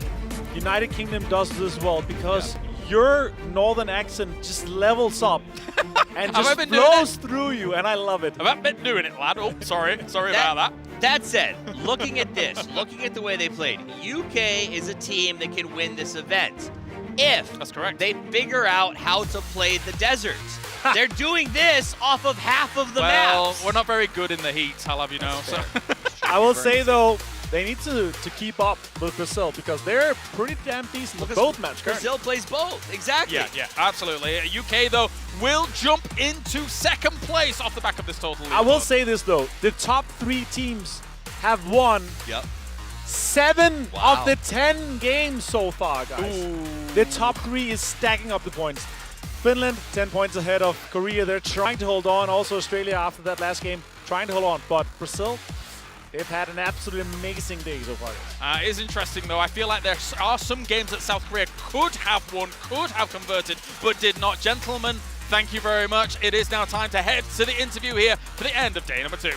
United Kingdom does this well, because your northern accent just levels up and just flows through you, and I love it. I've been doing it, lad. Oh, sorry about that. That said, looking at this, looking at the way they played, UK is a team that can win this event if they figure out how to play the deserts. They're doing this off of half of the maps. We're not very good in the heat, I'll have you know. So. I will say, though, they need to keep up with Brazil, because they're pretty damn decent with both maps. Brazil plays both, exactly. Yeah, absolutely. UK, though, will jump into second place off the back of this total lead. I will say this, though. The top 3 teams have won 7 of the 10 games so far, guys. The top 3 is stacking up the points. Finland, 10 points ahead of Korea. They're trying to hold on. Also, Australia, after that last game, trying to hold on. But Brazil, they've had an absolutely amazing day so far. It is interesting, though. I feel like there are some games that South Korea could have won, could have converted, but did not. Gentlemen, thank you very much. It is now time to head to the interview here for the end of day number 2.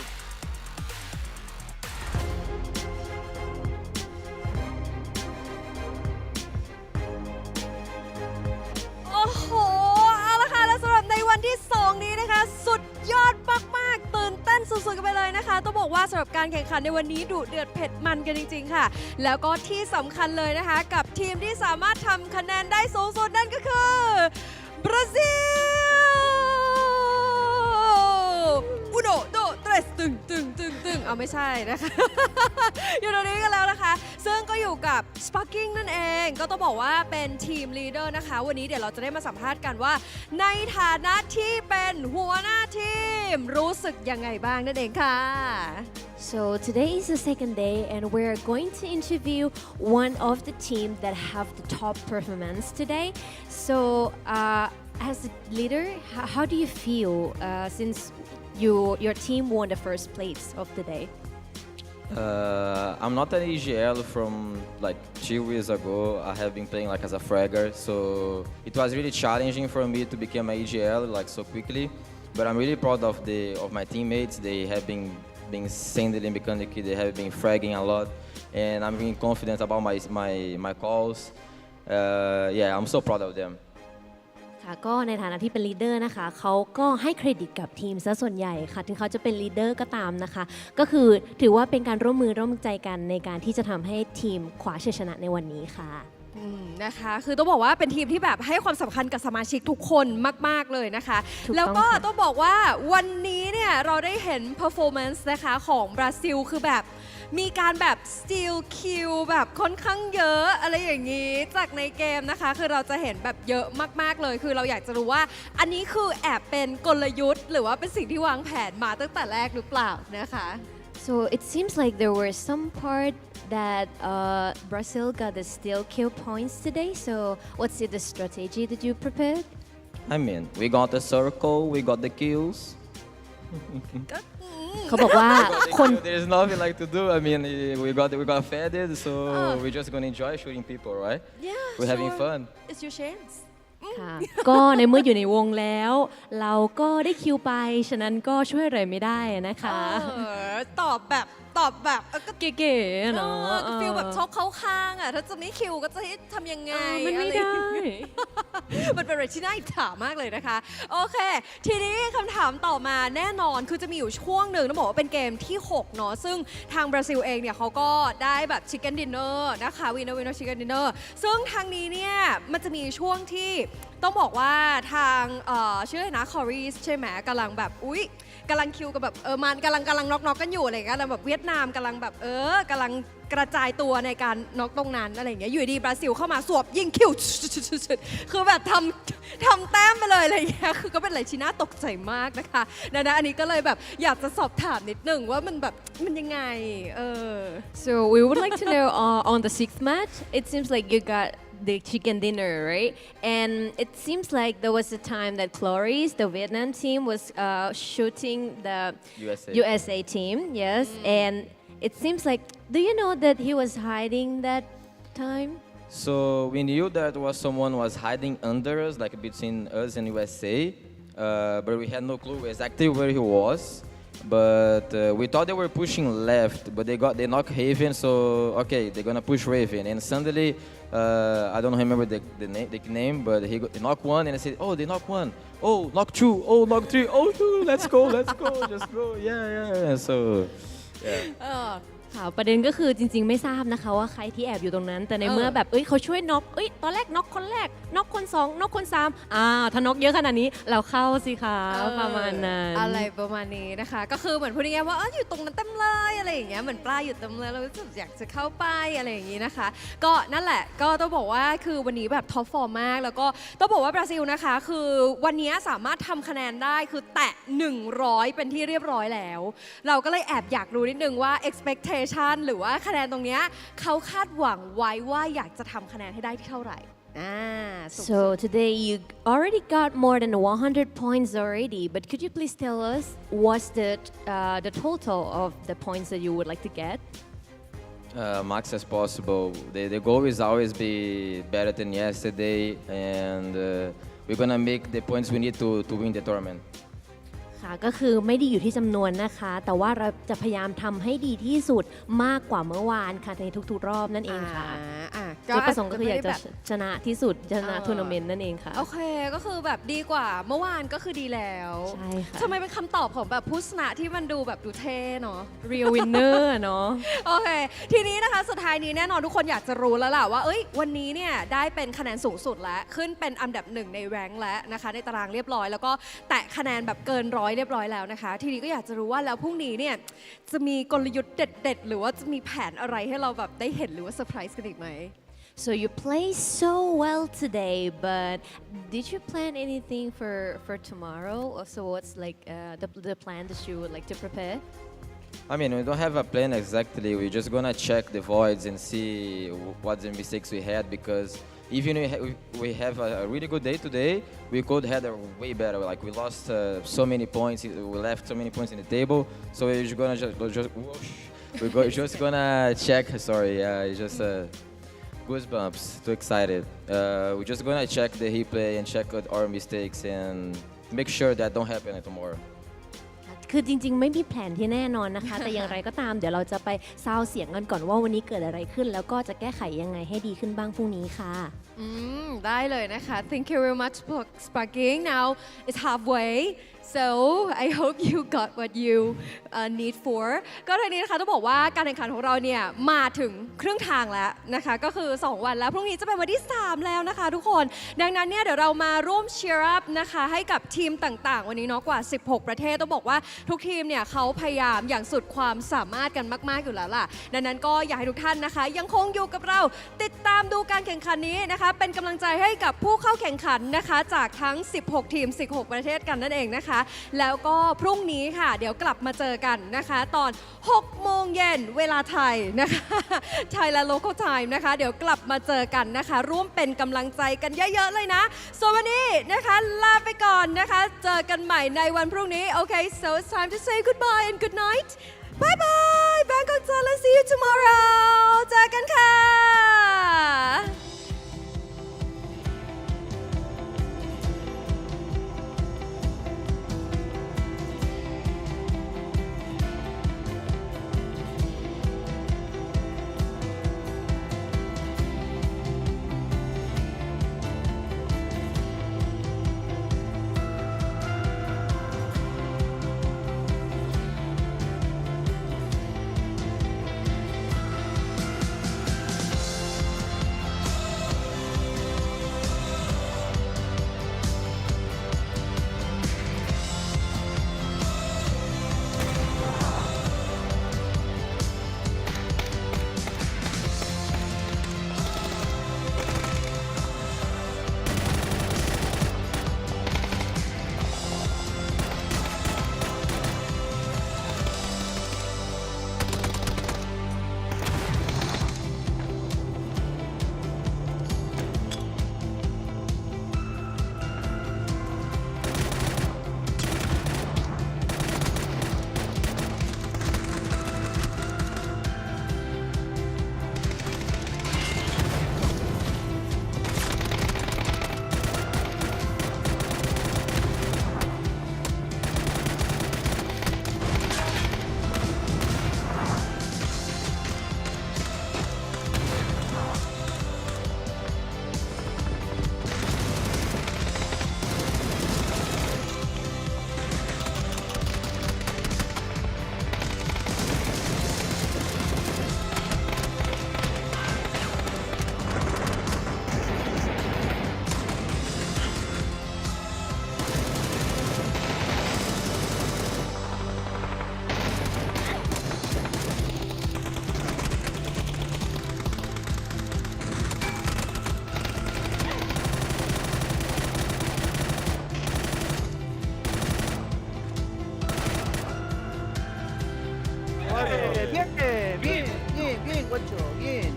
โอ้โห เอาละค่ะ และสำหรับในวันที่ 2 นี้นะคะ สุดยอดมากๆตื่นเต้นสุดๆกันไปเลยนะคะต้องบอกว่าสำหรับการแข่งขันในวันนี้ดุเดือดเผ็ดมันกันจริงๆค่ะแล้วก็ที่สำคัญเลยนะคะกับทีมที่สามารถทำคะแนนได้สูงสุดนั่นก็คือบราซิลอุโดโดเตรสตึงเอาไม่ใช่นะคะ อยู่ตรงนี้กันแล้วนะคะซึ่งก็อยู่กับ Sparking นั่นเองก็ต้องบอกว่าเป็นทีมลีดเดอร์นะคะวันนี้เดี๋ยวเราจะได้มาสัมภาษณ์กันว่าในฐานะที่เป็นหัวหน้าทีมรู้สึกยังไงบ้างนั่นเองค่ะ So today is the second day and we're going to interview one of the team that have the top performance today. So as a leader, how do you feel since your team won the first place of the day? I'm not an EGL from like 2 years ago. I have been playing like as a fragger, so it was really challenging for me to become an EGL like so quickly. But I'm really proud of my teammates. They have been sending mechanic. They have been fragging a lot, and I'm really confident about my calls. Yeah, I'm so proud of them. ก็ในฐานะที่เป็นลีดเดอร์นะคะเขาก็ให้เครดิตกับทีมซะส่วนใหญ่ค่ะถึงเขาจะเป็นลีดเดอร์ก็ตามนะคะก็คือถือว่าเป็นการร่วมมือร่วมใจกันในการที่จะทำให้ทีมคว้าชัยชนะในวันนี้ค่ะ นะคะคือต้องบอกว่าเป็นทีมที่แบบให้ความสำคัญกับสมาชิกทุกคนมากๆเลยนะคะแล้วก็ต้องบอกว่าวันนี้เนี่ยเราได้เห็น performance นะคะของบราซิลคือแบบมีการแบบ steal kill แบบค่อนข้างเยอะอะไรอย่างนี้จากในเกมนะคะคือเราจะเห็นแบบเยอะมากๆเลยคือเราอยากจะรู้ว่าอันนี้คือแอบเป็นกลยุทธ์หรือว่าเป็นสิ่งที่วางแผนมาตั้งแต่แรกหรือเปล่านะคะ So it seems like there were some part that Brazil got the steal kill points today. So what's the strategy that you prepared? I mean, we got the circle, we got the kills. เขาบอกว่าคน There's nothing like to do. I mean, we got fed, so we're just gonna enjoy shooting people, right? Yeah, we're having sure. fun. It's your chance. ค่ะก็ในเมื่ออยู่ในวงแล้วเราก็ได้คิวไปฉะนั้นก็ช่วยอะไรไม่ได้นะคะตอบแบบก็เก๋ๆเนาะก็ฟีลแบบชอบเข้าข้างอ่ะถ้าจะไม่คิวก็จะทำยังไงมันไม่ได้ มันเป็นอะไรที่น่าอิจฉามากเลยนะคะโอเคทีนี้คำถามต่อมาแน่นอนคือจะมีอยู่ช่วงหนึ่งต้องบอกว่าเป็นเกมที่6เนาะซึ่งทางบราซิลเองเนี่ยเขาก็ได้แบบชิคเก้นดินเนอร์นะคะวินเนอร์ชิคเก้นดินเนอร์ซึ่งทางนี้เนี่ยมันจะมีช่วงที่ต้องบอกว่าทางชื่อนะคอรีสใช่ไหมกำลังแบบกำลังคิวกับแบบมันกำลังน็อกกันอยู่อะไรเงี้ยแล้วแบบเวียดนามกำลังแบบกำลังกระจายตัวในการน็อกตรงนั้นอะไรเงี้ยอยู่ดีบราซิลเข้ามาสวบยิงคิวคือแบบทำแต้มไปเลยอะไรเงี้ยคือก็เป็นอะไรที่น่าตกใจมากนะคะนะอันนี้ก็เลยแบบอยากจะสอบถามนิดนึงว่ามันแบบมันยังไงSo we would like to know on the 6th match it seems like you got the chicken dinner, right? And it seems like there was a time that Clarice, the Vietnam team, was shooting the USA team, yes. And it seems like, do you know that he was hiding that time? So we knew that someone was hiding under us, like between us and USA, but we had no clue exactly where he was. But we thought they were pushing left, but they knocked Raven, so okay, they're gonna push Raven. And suddenly, I don't remember the name, but he knocked one, and I said, oh, they knocked one. Oh, knock two. Oh, knock three. Oh, let's go, just go. Yeah. So, yeah. ค่ะประเด็นก็คือจริงๆไม่ทราบนะคะว่าใครที่แอบอยู่ตรงนั้นแต่ในเมื่อแบบเขาช่วยน็อกตอนแรกน็อกคนแรกน็อกคน2น็อกคน3ถ้าน็อกเยอะขนาดนี้เราเข้าสิคะประมาณนั้นอะไรประมาณนี้นะคะก็คือเหมือนพูดง่ายๆว่าอยู่ตรงนั้นเต็มเลยอะไรอย่างเงี้ยเหมือนปลาอยู่เต็มเลยเราอยากจะเข้าไปอะไรอย่างงี้นะคะก็นั่นแหละก็ต้องบอกว่าคือวันนี้แบบท็อปฟอร์มมากแล้วก็ต้องบอกว่าบราซิลนะคะคือวันนี้สามารถทำคะแนนได้คือแตะ100เป็นที่เรียบร้อยแล้วเราก็เลยแอบอยากรู้นิดนึงว่า expectation หรือว่าคะแนนตรงเนี้ยเขาคาดหวังไว้ว่าอยากจะทำคะแนนให้ได้ที่เท่าไหร่So today you already got more than 100 points already, but could you please tell us what's the total of the points that you would like to get? Max as possible. The goal is always be better than yesterday, and we're gonna make the points we need to win the tournament. ค่ะก็คือไม่ได้อยู่ที่จำนวนนะคะแต่ว่าเราจะพยายามทำให้ดีที่สุดมากกว่าเมื่อวานค่ะในทุกๆรอบนั่นเองค่ะจุดประสงค์ก็คืออยากจะชนะที่สุดชนะทัวร์นาเมนต์นั่นเองค่ะโอเคก็คือแบบดีกว่าเมื่อวานก็คือดีแล้วใช่ค่ะทำไมเป็นคำตอบของแบบผู้ชนะที่มันดูแบบดูเท่เนาะ Real winner เนาะโอเคทีนี้นะคะสุดท้ายนี้แน่นอนทุกคนอยากจะรู้แล้วล่ะว่าวันนี้เนี่ยได้เป็นคะแนนสูงสุดแล้วขึ้นเป็นอันดับ1ในแรงค์แล้วนะคะในตารางเรียบร้อยแล้วก็แตะคะแนนแบบเกิน100เรียบร้อยแล้วนะคะทีนี้ก็อยากจะรู้ว่าแล้วพรุ่งนี้เนี่ยจะมีกลยุทธ์เด็ดๆหรือว่าจะมีแผนอะไรให้เราแบบได้เห็นหรือว่าเซอร์ไพรส์กันอีกไหม So you play so well today, but did you plan anything for tomorrow? So what's like the plan that you would like to prepare? I mean, we don't have a plan exactly. We're just gonna check the voids and see what the mistakes we had because even if we have a really good day today, we could have a way better. Like we lost so many points, we left so many points in the table. So we're just gonna just gonna check. Sorry, just goosebumps. Too excited. We're just gonna check the replay and check our mistakes and make sure that don't happen tomorrow. คือจริงๆไม่มีแผนที่แน่นอนนะคะ แต่อย่างไรก็ตามเดี๋ยวเราจะไปซาวเสียงกันก่อนว่าวันนี้เกิดอะไรขึ้นแล้วก็จะแก้ไขยังไงให้ดีขึ้นบ้างพรุ่งนี้ค่ะได้เลยนะคะ Thank you very much for Sparking now it's halfway so I hope you got what you need for ก็ทีนี้นะคะต้องบอกว่าการแข่งขันของเราเนี่ยมาถึงครึ่งทางแล้วนะคะก็คือ2วันแล้วพรุ่งนี้จะเป็นวันที่3แล้วนะคะทุกคนดังนั้นเนี่ยเดี๋ยวเรามาร่วมเชียร์อัพนะคะให้กับทีมต่างๆวันนี้เนาะกว่า16ประเทศต้องบอกว่าทุกทีมเนี่ยเขาพยายามอย่างสุดความสามารถกันมากๆอยู่แล้วล่ะดังนั้นก็อยากให้ทุกท่านนะคะยังคงอยู่กับเราติดตามดูการแข่งขันนี้นะคะเป็นกำลังใจให้กับผู้เข้าแข่งขันนะคะจากทั้ง16ทีม16ประเทศกันนั่นเองนะคะแล้วก็พรุ่งนี้ค่ะเดี๋ยวกลับมาเจอกันนะคะตอน6 โมงเย็นเวลาไทยนะคะ Thailand local time นะคะเดี๋ยวกลับมาเจอกันนะคะร่วมเป็นกำลังใจกันเยอะๆเลยนะส่วนวันนี้นะคะลาไปก่อนนะคะเจอกันใหม่ในวันพรุ่งนี้ Okay so it's time to say goodbye and good night bye bye Bangkok Thailand see you tomorrow เจอกันค่ะbien, guacho, bien,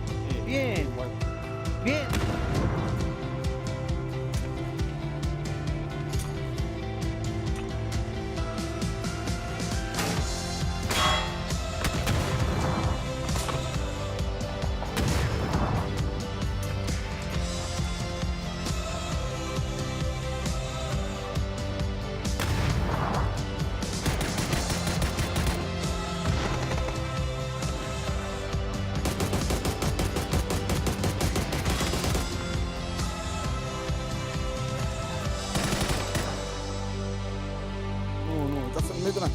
bien, bien. No, that's a midnight.